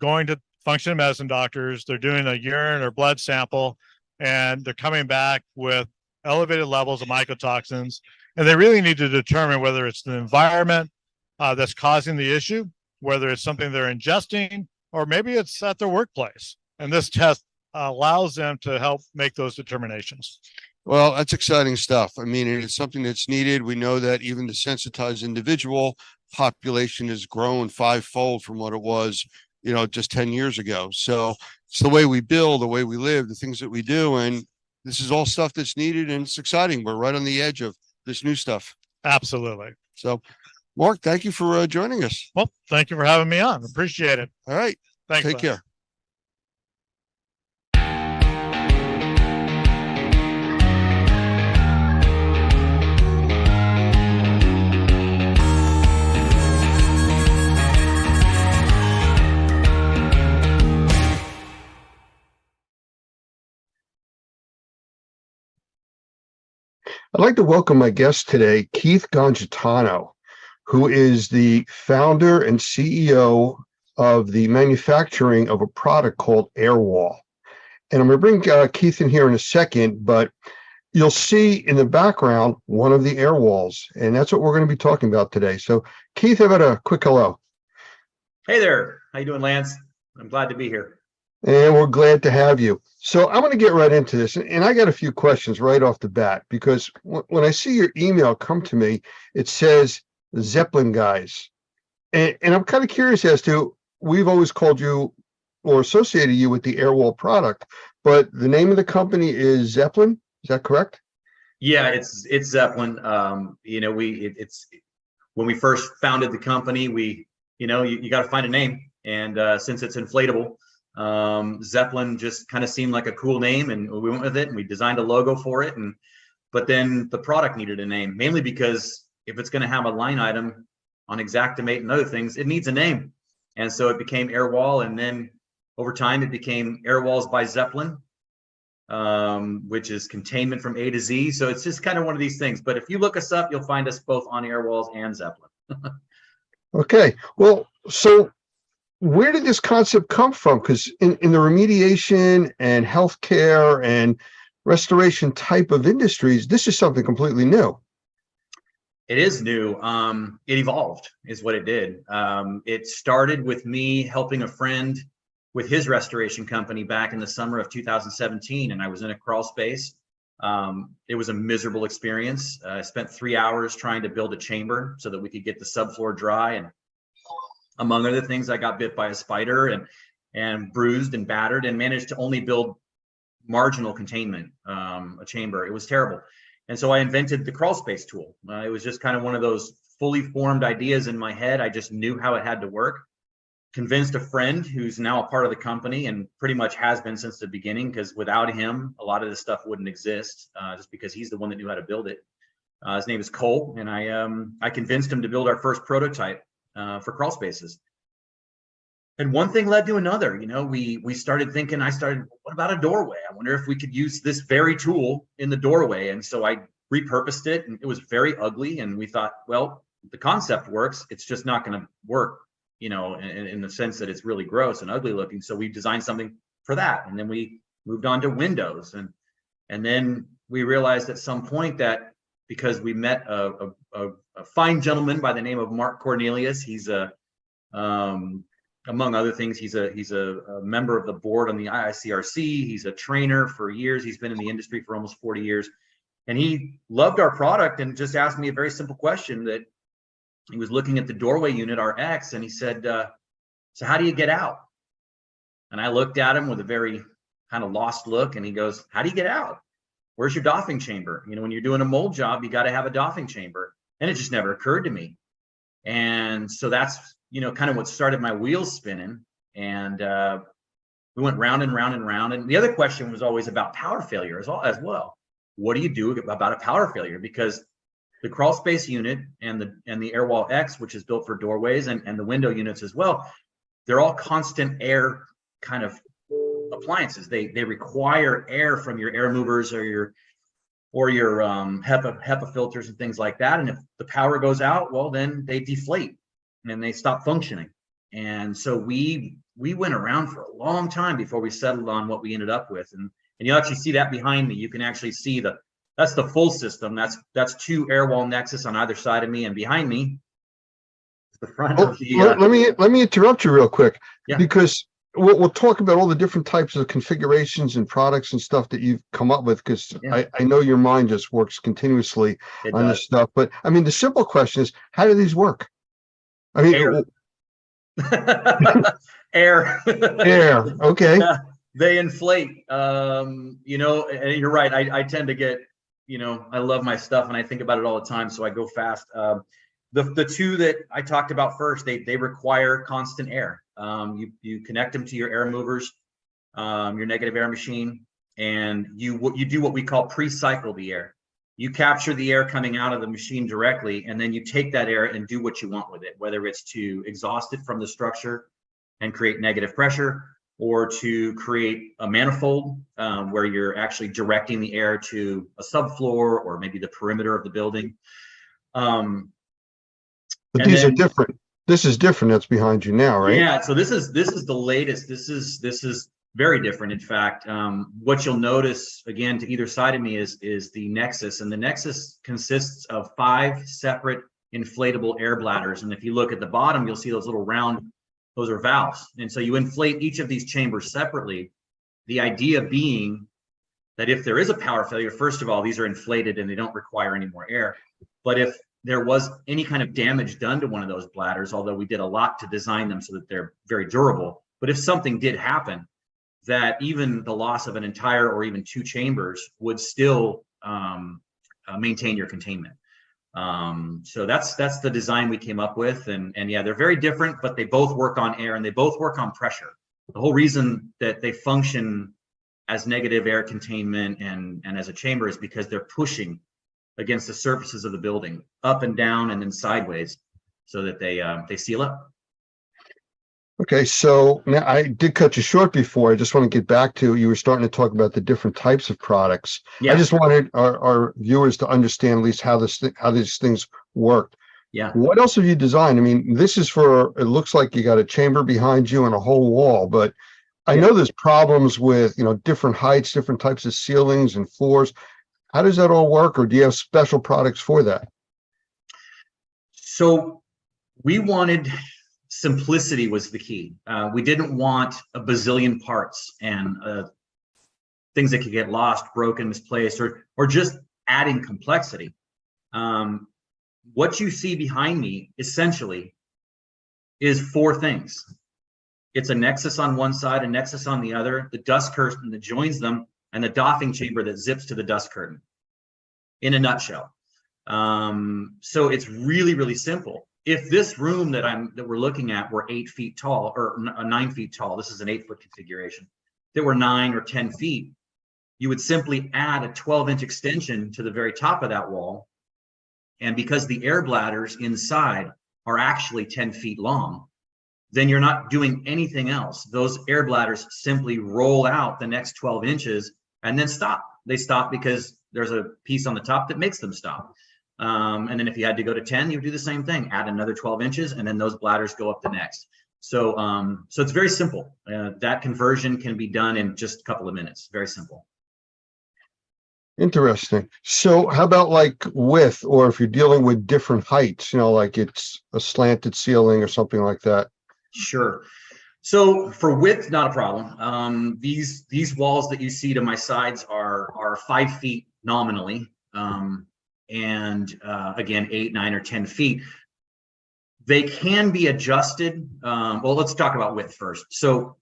going to functional medicine doctors. They're doing a urine or blood sample, and they're coming back with elevated levels of mycotoxins. And they really need to determine whether it's the environment that's causing the issue, whether it's something they're ingesting, or maybe it's at their workplace. And this test allows them to help make those determinations. Well, that's exciting stuff. I mean, it's something that's needed. We know that even the sensitized individual population has grown 5-fold from what it was, just 10 years ago. So it's the way we build, the way we live, the things that we do. And this is all stuff that's needed, and it's exciting. We're right on the edge of this new stuff. Absolutely. So, Mark, thank you for joining us. Well, thank you for having me on. Appreciate it. All right. Thanks. Take care. I'd like to welcome my guest today, Keith Gongitano, who is the founder and CEO of the manufacturing of a product called Airwall. And I'm going to bring Keith in here in a second, but you'll see in the background one of the Airwalls, and that's what we're going to be talking about today. So, Keith, how about a quick hello? Hey there. How you doing, Lance? I'm glad to be here. And we're glad to have you. So I'm going to get right into this. And I got a few questions right off the bat, because when I see your email come to me, it says Zeppelin guys. And I'm kind of curious as to, we've always called you or associated you with the Airwall product, but the name of the company is Zeppelin. Is that correct? Yeah, it's Zeppelin. It's when we first founded the company, you got to find a name. And since it's inflatable, Zeppelin just kind of seemed like a cool name, and we went with it, and we designed a logo for it. But then the product needed a name, mainly because if it's going to have a line item on Xactimate and other things, it needs a name. And so it became Airwall. And then over time, it became Airwalls by Zeppelin, which is containment from A to Z. So it's just kind of one of these things. But if you look us up, you'll find us both on Airwalls and Zeppelin. Okay. Well, so where did this concept come from? Because in the remediation and healthcare and restoration type of industries, this is something completely new. It is new. It evolved is what it did. It started with me helping a friend with his restoration company back in the summer of 2017. And I was in a crawl space. It was a miserable experience. I spent 3 hours trying to build a chamber so that we could get the subfloor dry. And among other things, I got bit by a spider and bruised and battered, and managed to only build marginal containment, a chamber. It was terrible. And so I invented the crawl space tool. It was just kind of one of those fully formed ideas in my head. I just knew how it had to work. Convinced a friend who's now a part of the company, and pretty much has been since the beginning, because without him, a lot of this stuff wouldn't exist, just because he's the one that knew how to build it. His name is Cole, and I convinced him to build our first prototype for crawl spaces. And one thing led to another. We started thinking, what about a doorway? I wonder if we could use this very tool in the doorway. And so I repurposed it, and it was very ugly. And we thought, well, the concept works. It's just not going to work, in the sense that it's really gross and ugly looking. So we designed something for that. And then we moved on to windows. And then we realized at some point that, because we met a fine gentleman by the name of Mark Cornelius, he's among other things, he's a member of the board on the IICRC. He's a trainer for years. He's been in the industry for almost 40 years. And he loved our product and just asked me a very simple question. That he was looking at the doorway unit, our X, and he said, so how do you get out? And I looked at him with a very kind of lost look, and he goes, how do you get out? Where's your doffing chamber? When you're doing a mold job, you got to have a doffing chamber. And it just never occurred to me. And so that's, kind of what started my wheels spinning. And we went round and round and round. And the other question was always about power failure as well. What do you do about a power failure? Because the crawl space unit and the Airwall X, which is built for doorways, and the window units as well, they're all constant air kind of appliances. They require air from your air movers or your HEPA filters and things like that. And if the power goes out, well, then they deflate and they stop functioning. And so we went around for a long time before we settled on what we ended up with. And you'll actually see that behind me. You can actually see that's the full system. That's 2 Airwall Nexus on either side of me, and behind me is the front of the. Let me interrupt you real quick, Yeah. because we'll talk about all the different types of configurations and products and stuff that you've come up with, because Yeah. I know your mind just works continuously on this stuff. But I mean, the simple question is, how do these work? I mean, Air. Air. Okay. Yeah, they inflate. And you're right. I tend to get, I love my stuff and I think about it all the time, so I go fast. The 2 that I talked about first, they require constant air. You connect them to your air movers, your negative air machine, and you do what we call pre-cycle the air. You capture the air coming out of the machine directly, and then you take that air and do what you want with it, whether it's to exhaust it from the structure and create negative pressure, or to create a manifold where you're actually directing the air to a subfloor or maybe the perimeter of the building. But these are different. This is different. That's behind you now, right? Yeah. So this is the latest. This is very different. In fact, what you'll notice again to either side of me is the Nexus, and the Nexus consists of 5 separate inflatable air bladders. And if you look at the bottom, you'll see those little round. Those are valves. And so you inflate each of these chambers separately. The idea being that if there is a power failure, first of all, these are inflated and they don't require any more air. But if there was any kind of damage done to one of those bladders, although we did a lot to design them so that they're very durable, but if something did happen, that even the loss of an entire or even 2 chambers would still maintain your containment. So that's the design we came up with, and yeah, they're very different, but they both work on air and they both work on pressure. The whole reason that they function as negative air containment and as a chamber is because they're pushing against the surfaces of the building, up and down and then sideways, so that they seal up. Okay, so now I did cut you short before. I just want to get back to, you were starting to talk about the different types of products. Yeah. I just wanted our viewers to understand at least how these things work. Yeah. What else have you designed? I mean, this is for, it looks like you got a chamber behind you and a whole wall, but I know there's problems with, different heights, different types of ceilings and floors. How does that all work, or do you have special products for that? So we wanted simplicity was the key. We didn't want a bazillion parts and things that could get lost, broken, misplaced, or just adding complexity. What you see behind me essentially is 4 things. It's a Nexus on one side, a Nexus on the other, the dust curtain that joins them, and the doffing chamber that zips to the dust curtain, in a nutshell. So it's really, really simple. If this room that we're looking at were 8 feet tall, or 9 feet tall, this is an 8-foot configuration, that were 9 or 10 feet, you would simply add a 12-inch extension to the very top of that wall. And because the air bladders inside are actually 10 feet long, then you're not doing anything else. Those air bladders simply roll out the next 12 inches and then stop. They stop because there's a piece on the top that makes them stop. And then if you had to go to 10, you do the same thing, add another 12 inches, and then those bladders go up the next. So so it's very simple. That conversion can be done in just a couple of minutes. Very simple. Interesting. So how about like width, or if you're dealing with different heights, like it's a slanted ceiling or something like that? Sure. So for width, not a problem. These walls that you see to my sides are 5 feet nominally. And again, 8, 9, or 10 feet. They can be adjusted. Well, let's talk about width first. So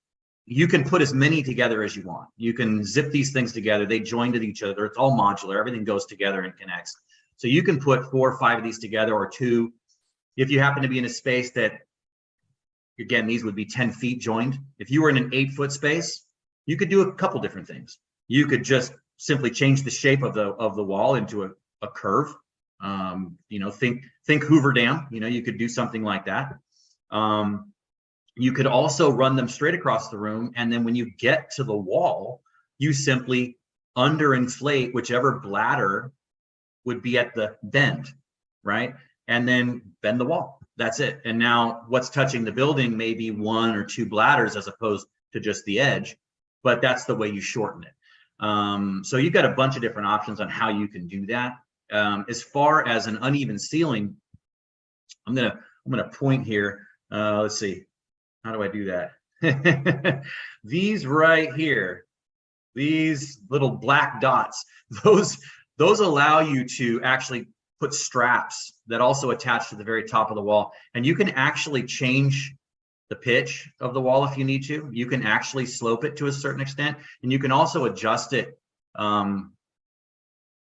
you can put as many together as you want. You can zip these things together. They join to each other. It's all modular. Everything goes together and connects. So you can put 4 or 5 of these together, or 2. If you happen to be in a space that, again, these would be 10 feet joined. If you were in an 8-foot space, you could do a couple different things. You could just simply change the shape of the wall into a curve. Think Hoover Dam. You could do something like that. You could also run them straight across the room, and then when you get to the wall, you simply underinflate whichever bladder would be at the bend, right? And then bend the wall. That's it. And now what's touching the building may be 1 or 2 bladders as opposed to just the edge, but that's the way you shorten it. So you've got a bunch of different options on how you can do that. As far as an uneven ceiling, I'm gonna point here. Let's see, how do I do that? These right here, these little black dots, those allow you to actually put straps that also attach to the very top of the wall, and you can actually change the pitch of the wall if you need to. You can actually slope it to a certain extent, and you can also adjust it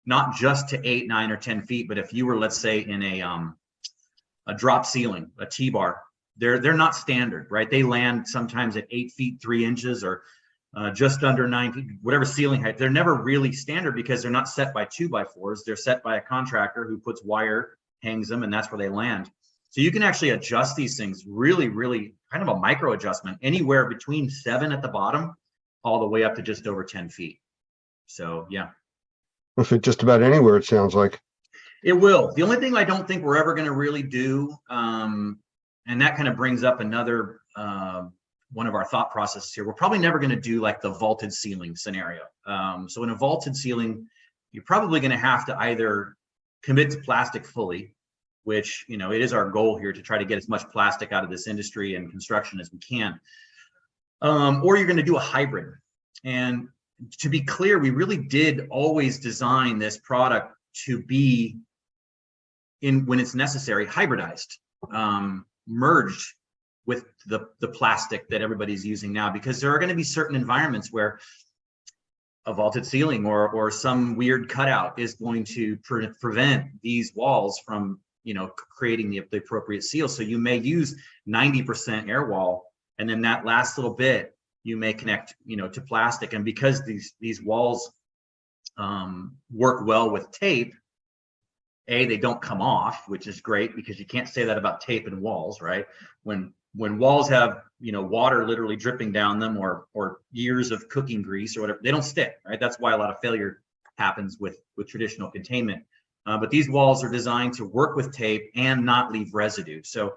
not just to 8, 9, or 10 feet, but if you were, let's say, in a drop ceiling, a T-bar, they're not standard, right? They land sometimes at 8 feet 3 inches, or just under 9 feet, whatever ceiling height. They're never really standard because they're not set by 2x4s. They're set by a contractor who puts wire, hangs them, and that's where they land. So you can actually adjust these things really, really kind of a micro adjustment, anywhere between 7 at the bottom, all the way up to just over 10 feet. So yeah. Will fit just about anywhere, it sounds like. It will. The only thing I don't think we're ever going to really do, and that kind of brings up another one of our thought processes here. We're probably never going to do like the vaulted ceiling scenario. So in a vaulted ceiling, you're probably going to have to either commit to plastic fully, which, it is our goal here to try to get as much plastic out of this industry and construction as we can. Or you're going to do a hybrid. And to be clear, we really did always design this product to be, when it's necessary, hybridized, merged with the plastic that everybody's using now, because there are going to be certain environments where a vaulted ceiling or some weird cutout is going to prevent these walls from creating the appropriate seal. So you may use 90% air wall, and then that last little bit you may connect to plastic. And because these walls work well with tape, they don't come off, which is great, because you can't say that about tape and walls, right? When walls have water literally dripping down them, or years of cooking grease or whatever, they don't stick, right? That's why a lot of failure happens with traditional containment. But these walls are designed to work with tape and not leave residue. So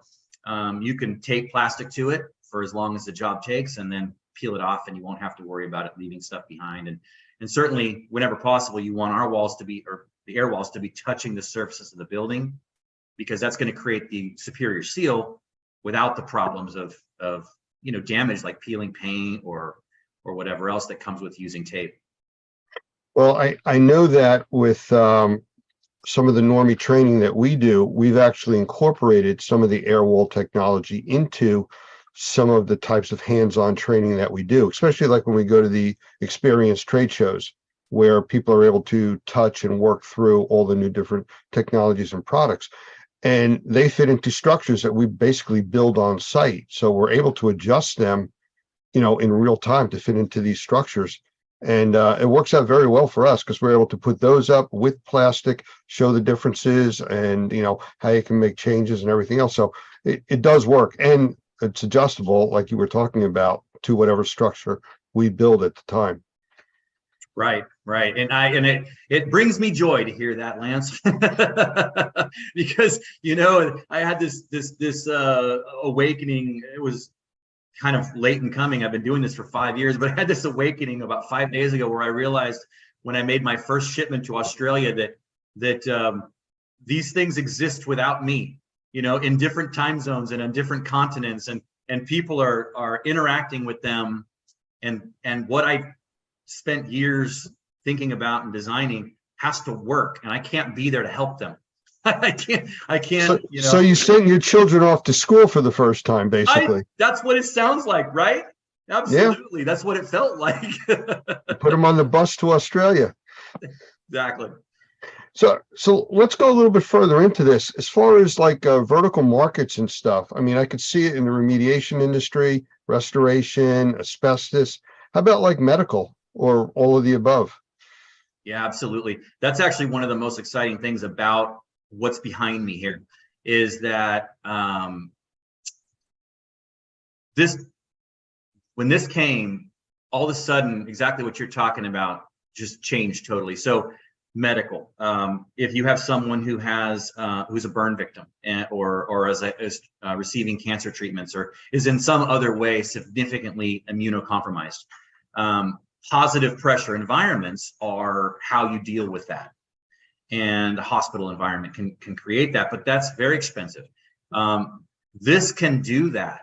you can tape plastic to it for as long as the job takes, and then peel it off, and you won't have to worry about it leaving stuff behind. And certainly, whenever possible, you want our walls to be, or the air walls to be, touching the surfaces of the building, because that's going to create the superior seal without the problems of damage like peeling paint or whatever else that comes with using tape. Well, I know that with some of the normie training that we do, we've actually incorporated some of the air wall technology into some of the types of hands-on training that we do, especially like when we go to the experience trade shows, where people are able to touch and work through all the new different technologies and products. And they fit into structures that we basically build on site. So we're able to adjust them, in real time to fit into these structures. And it works out very well for us, because we're able to put those up with plastic, show the differences, and how you can make changes and everything else. So it does work, and it's adjustable, like you were talking about, to whatever structure we build at the time. Right. And it brings me joy to hear that, Lance, because I had this awakening. It was kind of late in coming. I've been doing this for 5 years, but I had this awakening about 5 days ago, where I realized, when I made my first shipment to Australia, that these things exist without me, in different time zones and on different continents, and people are interacting with them, and what I spent years thinking about and designing has to work, and I can't be there to help them. I can't. So you sent your children off to school for the first time, basically. That's what it sounds like, right? Absolutely. Yeah. That's what it felt like. Put them on the bus to Australia. Exactly. So let's go a little bit further into this. As far as like vertical markets and stuff, I mean, I could see it in the remediation industry, restoration, asbestos. How about like medical or all of the above? Yeah, absolutely. That's actually one of the most exciting things about what's behind me here is that when this came, all of a sudden, exactly what you're talking about just changed totally. So medical, if you have someone who has who's a burn victim or is receiving cancer treatments or is in some other way significantly immunocompromised, positive pressure environments are how you deal with that. And a hospital environment can create that, but that's very expensive. This can do that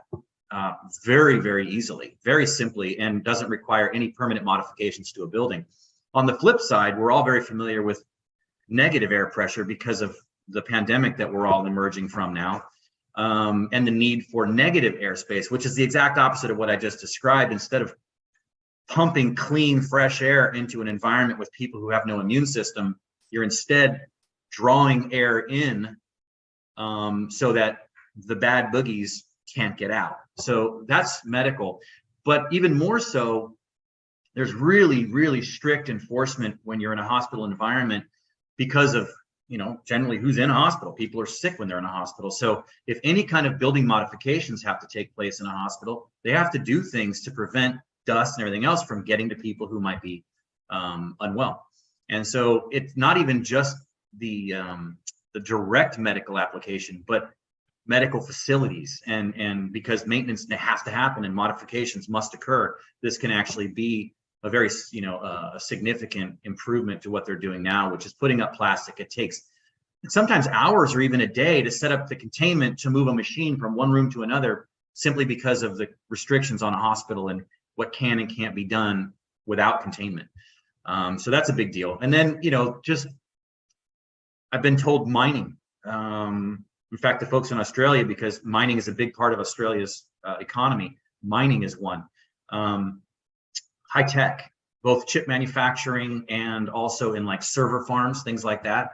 very, very easily, very simply, and doesn't require any permanent modifications to a building. On the flip side, we're all very familiar with negative air pressure because of the pandemic that we're all emerging from now, and the need for negative airspace, which is the exact opposite of what I just described. Instead of pumping clean, fresh air into an environment with people who have no immune system, you're instead drawing air in so that the bad boogies can't get out. So that's medical. But even more so, there's really, really strict enforcement when you're in a hospital environment because of, generally who's in a hospital. People are sick when they're in a hospital. So if any kind of building modifications have to take place in a hospital, they have to do things to prevent dust and everything else from getting to people who might be unwell. And so it's not even just the direct medical application, but medical facilities, and because maintenance has to happen and modifications must occur, this can actually be a very a significant improvement to what they're doing now, which is putting up plastic. It takes sometimes hours or even a day to set up the containment to move a machine from one room to another, simply because of the restrictions on a hospital and what can and can't be done without containment. So that's a big deal. And then just I've been told mining. In fact, the folks in Australia, because mining is a big part of Australia's economy, mining is one. High tech, both chip manufacturing and also in like server farms, things like that,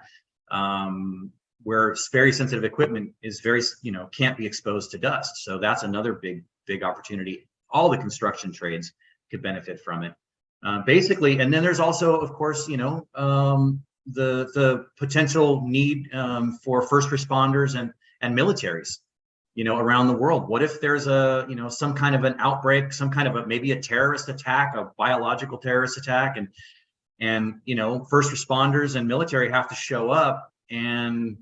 where very sensitive equipment is very, can't be exposed to dust. So that's another big opportunity. All the construction trades could benefit from it, basically. And then there's also, of course, the potential need for first responders and militaries, around the world. What if there's some kind of an outbreak, some kind of maybe a terrorist attack, a biological terrorist attack, and first responders and military have to show up and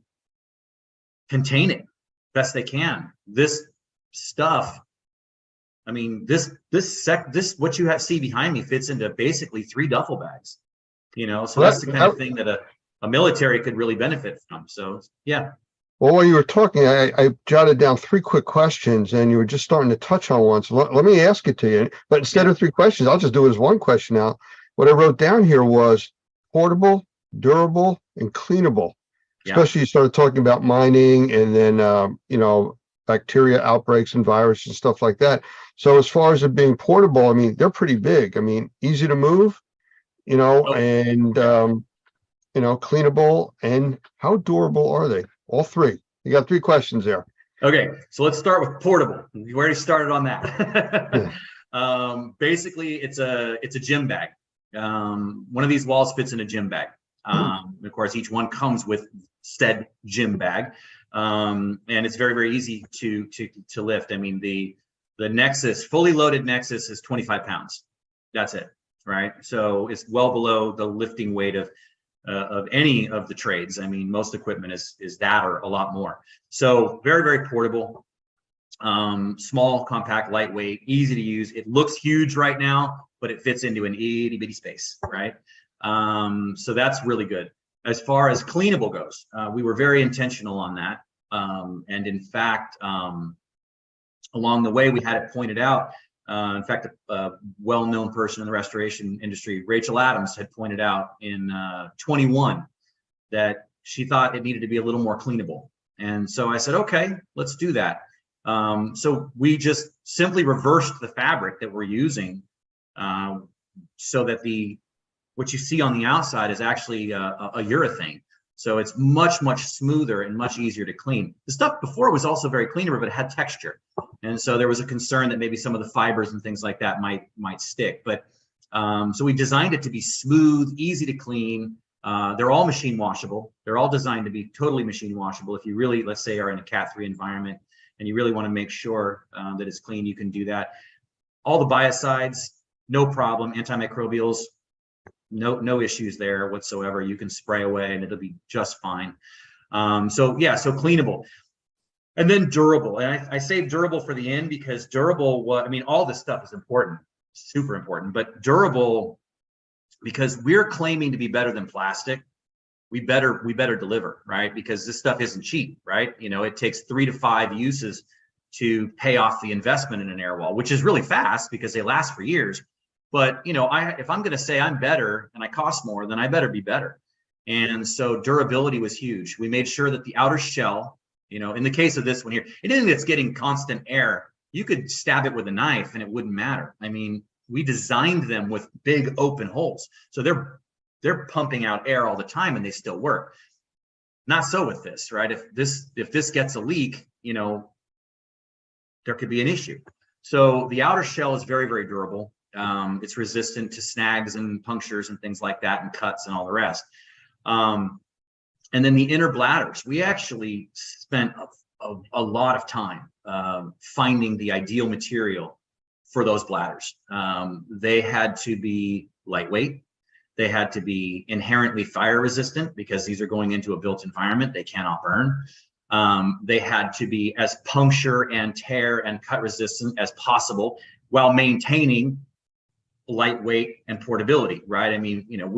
contain it best they can. This stuff, I mean, this what you see behind me fits into basically 3 duffel bags. So that's the kind of thing that a military could really benefit from. So yeah. Well, while you were talking, I jotted down 3 quick questions, and you were just starting to touch on one. So let me ask it to you. But instead of 3 questions, I'll just do it as 1 question now. What I wrote down here was portable, durable, and cleanable. Yeah. Especially you started talking about mining and then, bacteria outbreaks and viruses and stuff like that. So as far as it being portable, I mean, they're pretty big. I mean, easy to move, and, cleanable. And how durable are they? All 3. You got 3 questions there. Okay, so let's start with portable. We already started on that. Basically, it's a gym bag. One of these walls fits in a gym bag. Of course, each one comes with said gym bag, and it's very, very easy to lift. I mean, the Nexus, fully loaded Nexus, is 25 pounds. That's it, right? So it's well below the lifting weight of any of the trades. I mean, most equipment is that or a lot more. So very, very portable, small, compact, lightweight, easy to use. It looks huge right now, but it fits into an itty bitty space, right? So that's really good. As far as cleanable goes, we were very intentional on that. And in fact, along the way, we had it pointed out. In fact, a well-known person in the restoration industry, Rachel Adams, had pointed out in 21 that she thought it needed to be a little more cleanable. And so I said, okay, let's do that. So we just simply reversed the fabric that we're using so that what you see on the outside is actually a urethane. So it's much, much smoother and much easier to clean. The stuff before was also very cleanable, but it had texture. And so there was a concern that maybe some of the fibers and things like that might stick. But so we designed it to be smooth, easy to clean. They're all machine washable. They're all designed to be totally machine washable. If you really, let's say, are in a Cat 3 environment and you really want to make sure that it's clean, you can do that. All the biocides, no problem. Antimicrobials, no issues there whatsoever. You can spray away and it'll be just fine. So cleanable. And then durable. And I say durable for the end because durable, I mean, all this stuff is important, super important, but durable, because we're claiming to be better than plastic, we better deliver, right? Because this stuff isn't cheap, right? You know, it takes 3 to 5 uses to pay off the investment in an air wall, which is really fast because they last for years. But, you know, if I'm going to say I'm better and I cost more, then I better be better. And so durability was huge. We made sure that the outer shell, you know, in the case of this one here, anything that's getting constant air, you could stab it with a knife and it wouldn't matter. I mean, we designed them with big open holes. So they're pumping out air all the time and they still work. Not so with this, right? If this gets a leak, you know, there could be an issue. So the outer shell is very, very durable. It's resistant to snags and punctures and things like that and cuts and all the rest. And then the inner bladders, we actually spent a lot of time finding the ideal material for those bladders. They had to be lightweight. They had to be inherently fire resistant because these are going into a built environment. They cannot burn. They had to be as puncture and tear and cut resistant as possible while maintaining lightweight and portability, right? I mean, you know,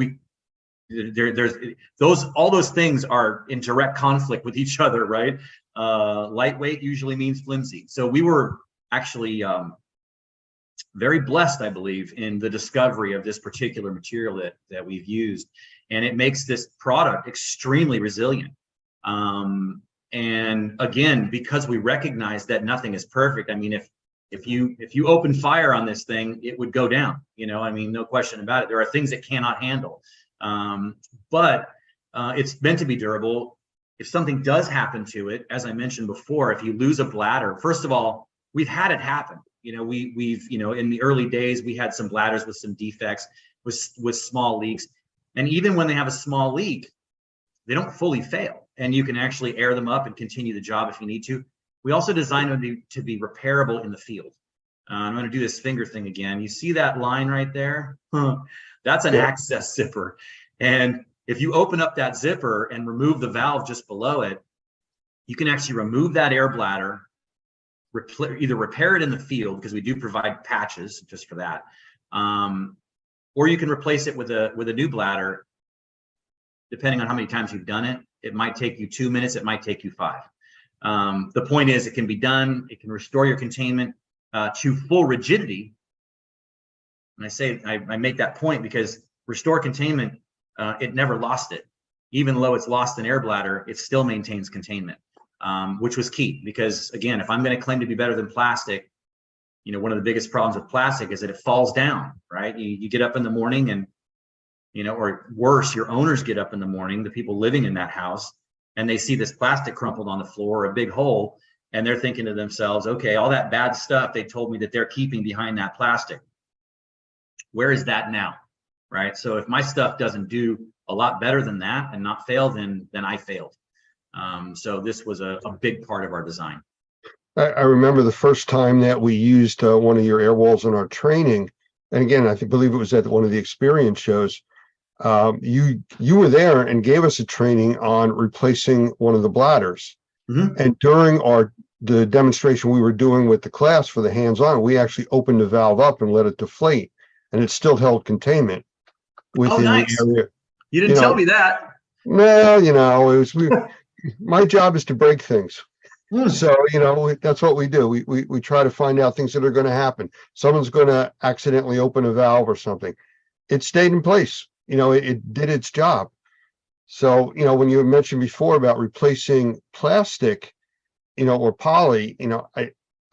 all those things are in direct conflict with each other, right? Lightweight usually means flimsy. So we were actually very blessed, I believe, in the discovery of this particular material that we've used, and it makes this product extremely resilient. And again, because we recognize that nothing is perfect. I mean, if you open fire on this thing, it would go down, you know, I mean, no question about it. There are things it cannot handle, but it's meant to be durable. If something does happen to it, as I mentioned before, if you lose a bladder, first of all, we've had it happen. You know, we've, you know, in the early days, we had some bladders with some defects, with small leaks. And even when they have a small leak, they don't fully fail. And you can actually air them up and continue the job if you need to. We also designed them to be repairable in the field. I'm going to do this finger thing again. You see that line right there? That's an access zipper. And if you open up that zipper and remove the valve just below it, you can actually remove that air bladder, either repair it in the field, because we do provide patches just for that, or you can replace it with a new bladder. Depending on how many times you've done it, it might take you 2 minutes, it might take you 5. The point is, it can be done. It can restore your containment to full rigidity. And I say I make that point because restore containment, it never lost it. Even though it's lost an air bladder, it still maintains containment, which was key. Because again, if I'm going to claim to be better than plastic, you know, one of the biggest problems with plastic is that it falls down, right? You get up in the morning and, you know, or worse, your owners get up in the morning, the people living in that house, and they see this plastic crumpled on the floor, a big hole, and they're thinking to themselves, okay, all that bad stuff they told me that they're keeping behind that plastic, where is that now, right? So if my stuff doesn't do a lot better than that and not fail, then I failed. So this was a big part of our design. I remember the first time that we used one of your air walls in our training, and again, I believe it was at one of the experience shows. You were there and gave us a training on replacing one of the bladders. Mm-hmm. And during the demonstration we were doing with the class for the hands-on, we actually opened the valve up and let it deflate, and it still held containment within nice. the area. You didn't tell me that. No, you know, it was my job is to break things. So, you know, that's what we do. We try to find out things that are going to happen. Someone's going to accidentally open a valve or something. It stayed in place. You know, it did its job. So, you know, when you mentioned before about replacing plastic, you know, or poly, you know,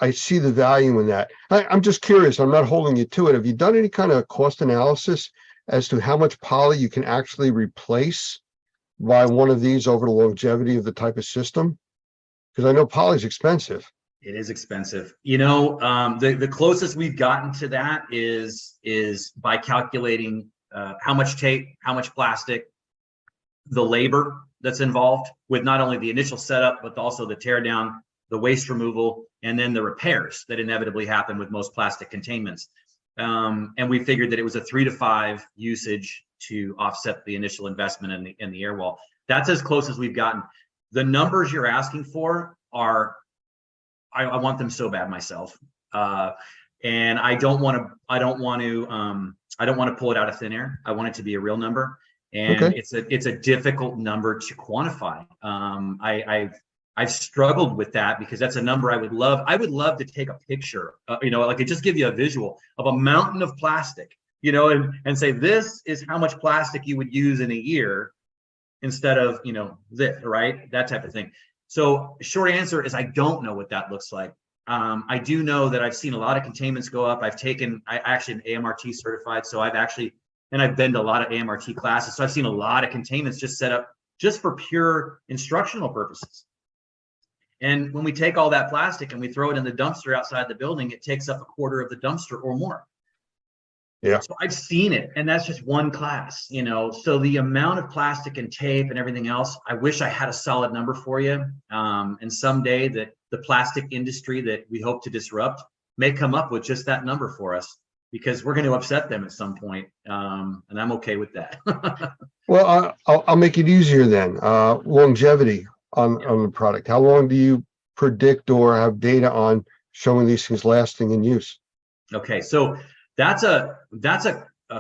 I see the value in that. I'm just curious. I'm not holding you to it. Have you done any kind of cost analysis as to how much poly you can actually replace by one of these over the longevity of the type of system? Because I know poly is expensive. It is expensive. You know, the closest we've gotten to that is by calculating how much tape, how much plastic, the labor that's involved with not only the initial setup, but also the tear down, the waste removal, and then the repairs that inevitably happen with most plastic containments. And we figured that it was a 3 to 5 usage to offset the initial investment in the air wall. That's as close as we've gotten. The numbers you're asking for are, I want them so bad myself. And I don't want to pull it out of thin air. I want it to be a real number. And Okay. it's a difficult number to quantify. I've struggled with that because that's a number I would love to take a picture, you know, like it just give you a visual of a mountain of plastic, you know, and say, this is how much plastic you would use in a year instead of, you know, this, right? That type of thing. So short answer is I don't know what that looks like. I do know that I've seen a lot of containments go up. I actually am AMRT certified. So I've been to a lot of AMRT classes. So I've seen a lot of containments just set up just for pure instructional purposes. And when we take all that plastic and we throw it in the dumpster outside the building, it takes up a quarter of the dumpster or more. Yeah. So I've seen it, and that's just one class, you know. So the amount of plastic and tape and everything else, I wish I had a solid number for you. And someday that the plastic industry that we hope to disrupt may come up with just that number for us, because we're going to upset them at some point. And I'm okay with that. Well, I'll make it easier then. Longevity on the product. How long do you predict or have data on showing these things lasting in use? Okay, so that's a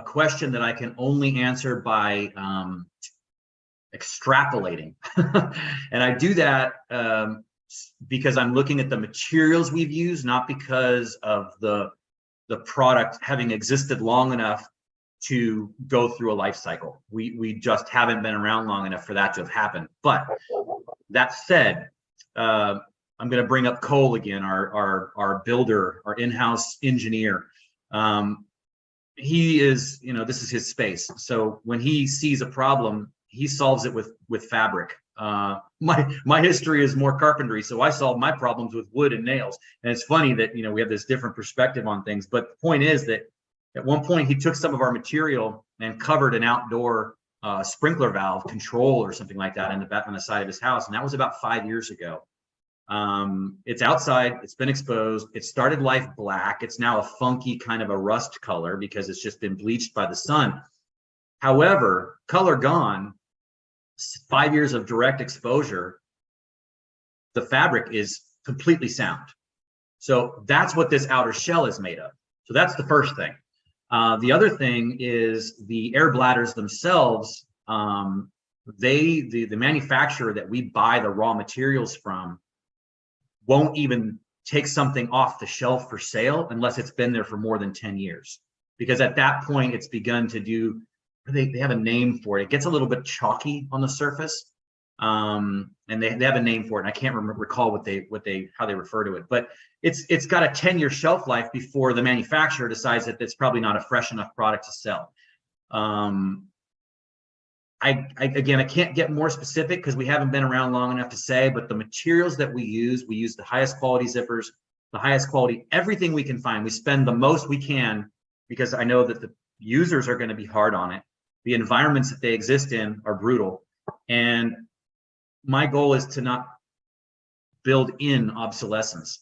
question that I can only answer by extrapolating. And I do that because I'm looking at the materials we've used, not because of the product having existed long enough to go through a life cycle. We just haven't been around long enough for that to have happened. But that said, I'm going to bring up Cole again, our builder, our in-house engineer. He is, you know, this is his space. So when he sees a problem, he solves it with fabric. My history is more carpentry, so I solve my problems with wood and nails. And it's funny that, you know, we have this different perspective on things. But the point is that at one point he took some of our material and covered an outdoor sprinkler valve control or something like that in the back on the side of his house, and that was about 5 years ago. It's outside, it's been exposed, it started life black. It's now a funky kind of a rust color because it's just been bleached by the sun. However, color gone, 5 years of direct exposure, the fabric is completely sound. So that's what this outer shell is made of. So that's the first thing. The other thing is the air bladders themselves. The manufacturer that we buy the raw materials from won't even take something off the shelf for sale unless it's been there for more than 10 years. Because at that point, it's begun to do, they have a name for it. It gets a little bit chalky on the surface. And they have a name for it. And I can't recall how they refer to it, but it's got a 10-year shelf life before the manufacturer decides that it's probably not a fresh enough product to sell. Again, I can't get more specific because we haven't been around long enough to say, but the materials that we use the highest quality zippers, the highest quality, everything we can find. We spend the most we can because I know that the users are going to be hard on it. The environments that they exist in are brutal. And my goal is to not build in obsolescence.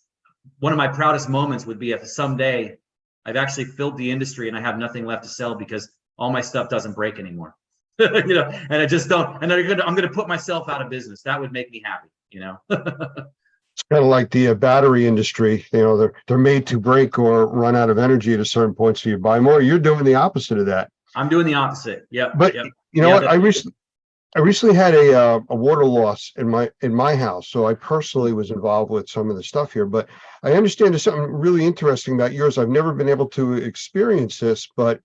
One of my proudest moments would be if someday I've actually filled the industry and I have nothing left to sell because all my stuff doesn't break anymore. You know, and I just don't, and I'm going to put myself out of business. That would make me happy, you know. It's kind of like the battery industry. You know, they're made to break or run out of energy at a certain point, so you buy more. You're doing the opposite of that. I'm doing the opposite. Yep. But yep. you know what? I recently had a water loss in my house, so I personally was involved with some of the stuff here. But I understand there's something really interesting about yours. I've never been able to experience this, but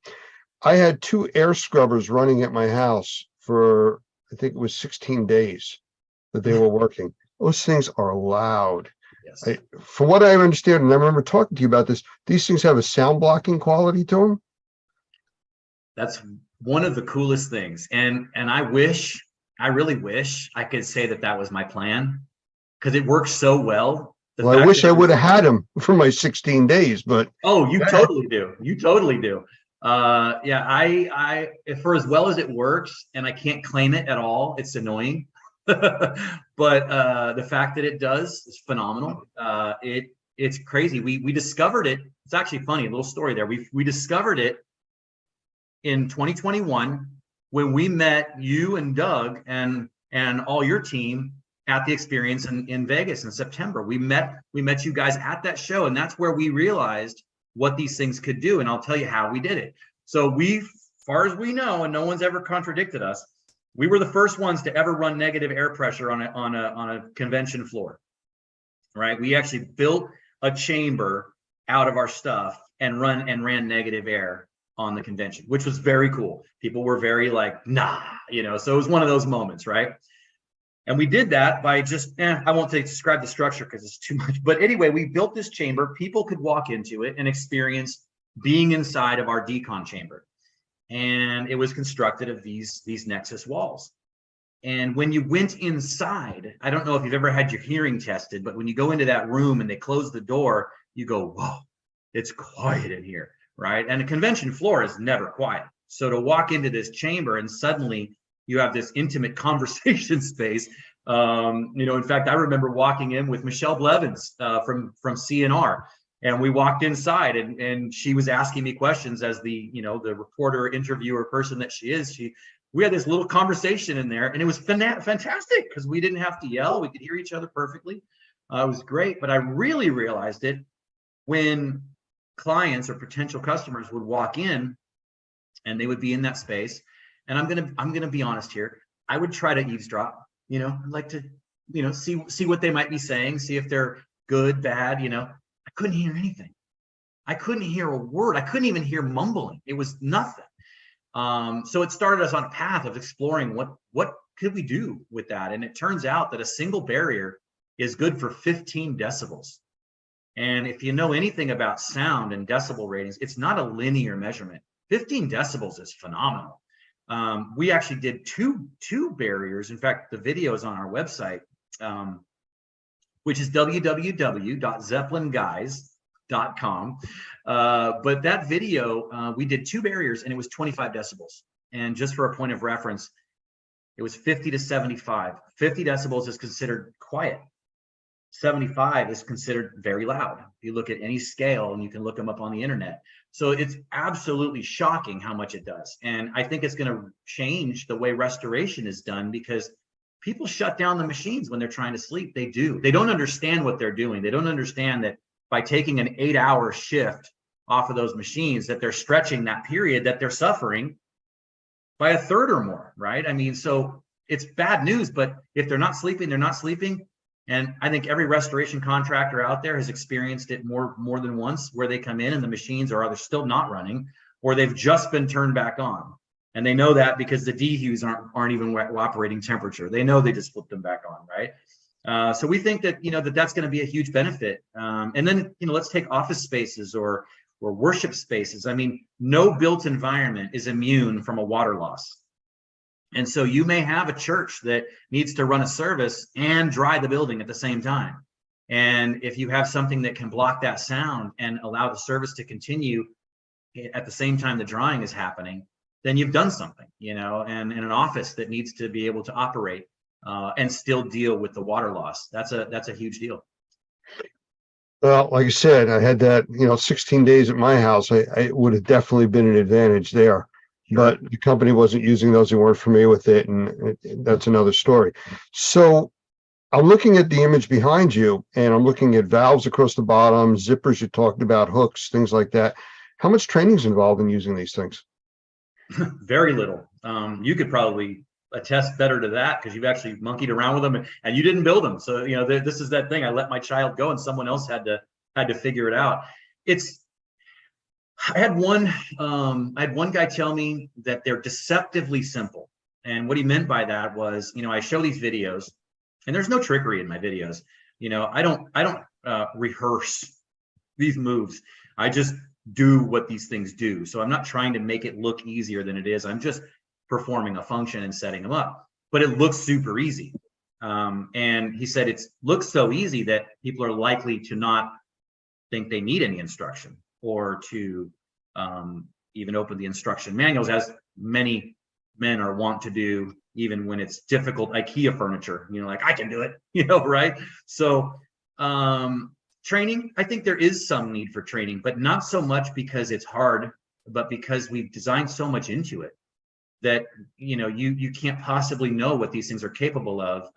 I had 2 air scrubbers running at my house for, I think it was 16 days that they were working. Those things are loud. Yes. From what I understand, and I remember talking to you about this, these things have a sound blocking quality to them. That's one of the coolest things. And I really wish I could say that that was my plan, because it works so well. The Well, I fact wish that I it was- would have had him for my 16 days, but Oh, you totally do. You totally do. Yeah, I for as well as it works, and I can't claim it at all, it's annoying. But the fact that it does is phenomenal. It's crazy. We discovered it. It's actually funny, a little story there. We discovered it in 2021 when we met you and Doug and all your team at the experience in Vegas in September. We met you guys at that show, and that's where we realized what these things could do. And I'll tell you how we did it. So we, far as we know, and no one's ever contradicted us, we were the first ones to ever run negative air pressure on a convention floor, right? We actually built a chamber out of our stuff and ran negative air on the convention, which was very cool. People were very like, nah, so it was one of those moments, right? And we did that by just, I won't describe the structure because it's too much. But anyway, we built this chamber. People could walk into it and experience being inside of our decon chamber. And it was constructed of these Nexus walls. And when you went inside, I don't know if you've ever had your hearing tested, but when you go into that room and they close the door, you go, whoa, it's quiet in here, right? And a convention floor is never quiet. So to walk into this chamber and suddenly you have this intimate conversation space. In fact, I remember walking in with Michelle Blevins from CNR, and we walked inside, and she was asking me questions as the reporter, interviewer person that she is. We had this little conversation in there, and it was fantastic because we didn't have to yell. We could hear each other perfectly. It was great, but I really realized it when clients or potential customers would walk in, and they would be in that space. And I'm gonna be honest here. I would try to eavesdrop. I'd like to, see what they might be saying, see if they're good, bad. I couldn't hear anything. I couldn't hear a word. I couldn't even hear mumbling. It was nothing. So it started us on a path of exploring what could we do with that. And it turns out that a single barrier is good for 15 decibels. And if you know anything about sound and decibel ratings, it's not a linear measurement. 15 decibels is phenomenal. We actually did two barriers. In fact, the video is on our website, which is www.zeppelinguys.com. But that video, we did 2 barriers, and it was 25 decibels. And just for a point of reference, it was 50 to 75. 50 decibels is considered quiet. 75 is considered very loud. If you look at any scale, and you can look them up on the internet. So it's absolutely shocking how much it does. And I think it's going to change the way restoration is done, because people shut down the machines when they're trying to sleep. They do. They don't understand what they're doing. They don't understand that by taking an 8-hour shift off of those machines, that they're stretching that period that they're suffering by a third or more, right? I mean, so it's bad news, but if they're not sleeping, they're not sleeping. And I think every restoration contractor out there has experienced it more than once, where they come in and the machines are either still not running, or they've just been turned back on. And they know that because the DHUs aren't even operating temperature. They know they just flipped them back on, right? So we think that that's going to be a huge benefit. And then let's take office spaces or worship spaces. I mean, no built environment is immune from a water loss. And so you may have a church that needs to run a service and dry the building at the same time. And if you have something that can block that sound and allow the service to continue at the same time the drying is happening, then you've done something, and in an office that needs to be able to operate and still deal with the water loss. That's a huge deal. Well, like I said, I had that, 16 days at my house. I would have definitely been an advantage there. But the company wasn't using those. They weren't familiar with it. And that's another story. So I'm looking at the image behind you, and I'm looking at valves across the bottom, zippers you talked about, hooks, things like that. How much training is involved in using these things? Very little. You could probably attest better to that, because you've actually monkeyed around with them and you didn't build them. So, this is that thing. I let my child go and someone else had to figure it out. I had one guy tell me that they're deceptively simple. And what he meant by that was, I show these videos, and there's no trickery in my videos. I don't rehearse these moves. I just do what these things do. So I'm not trying to make it look easier than it is. I'm just performing a function and setting them up, but it looks super easy. And he said it looks so easy that people are likely to not think they need any instruction, or to even open the instruction manuals, as many men are wont to do, even when it's difficult IKEA furniture, like, I can do it, right? So training, I think there is some need for training, but not so much because it's hard, but because we've designed so much into it that, you can't possibly know what these things are capable of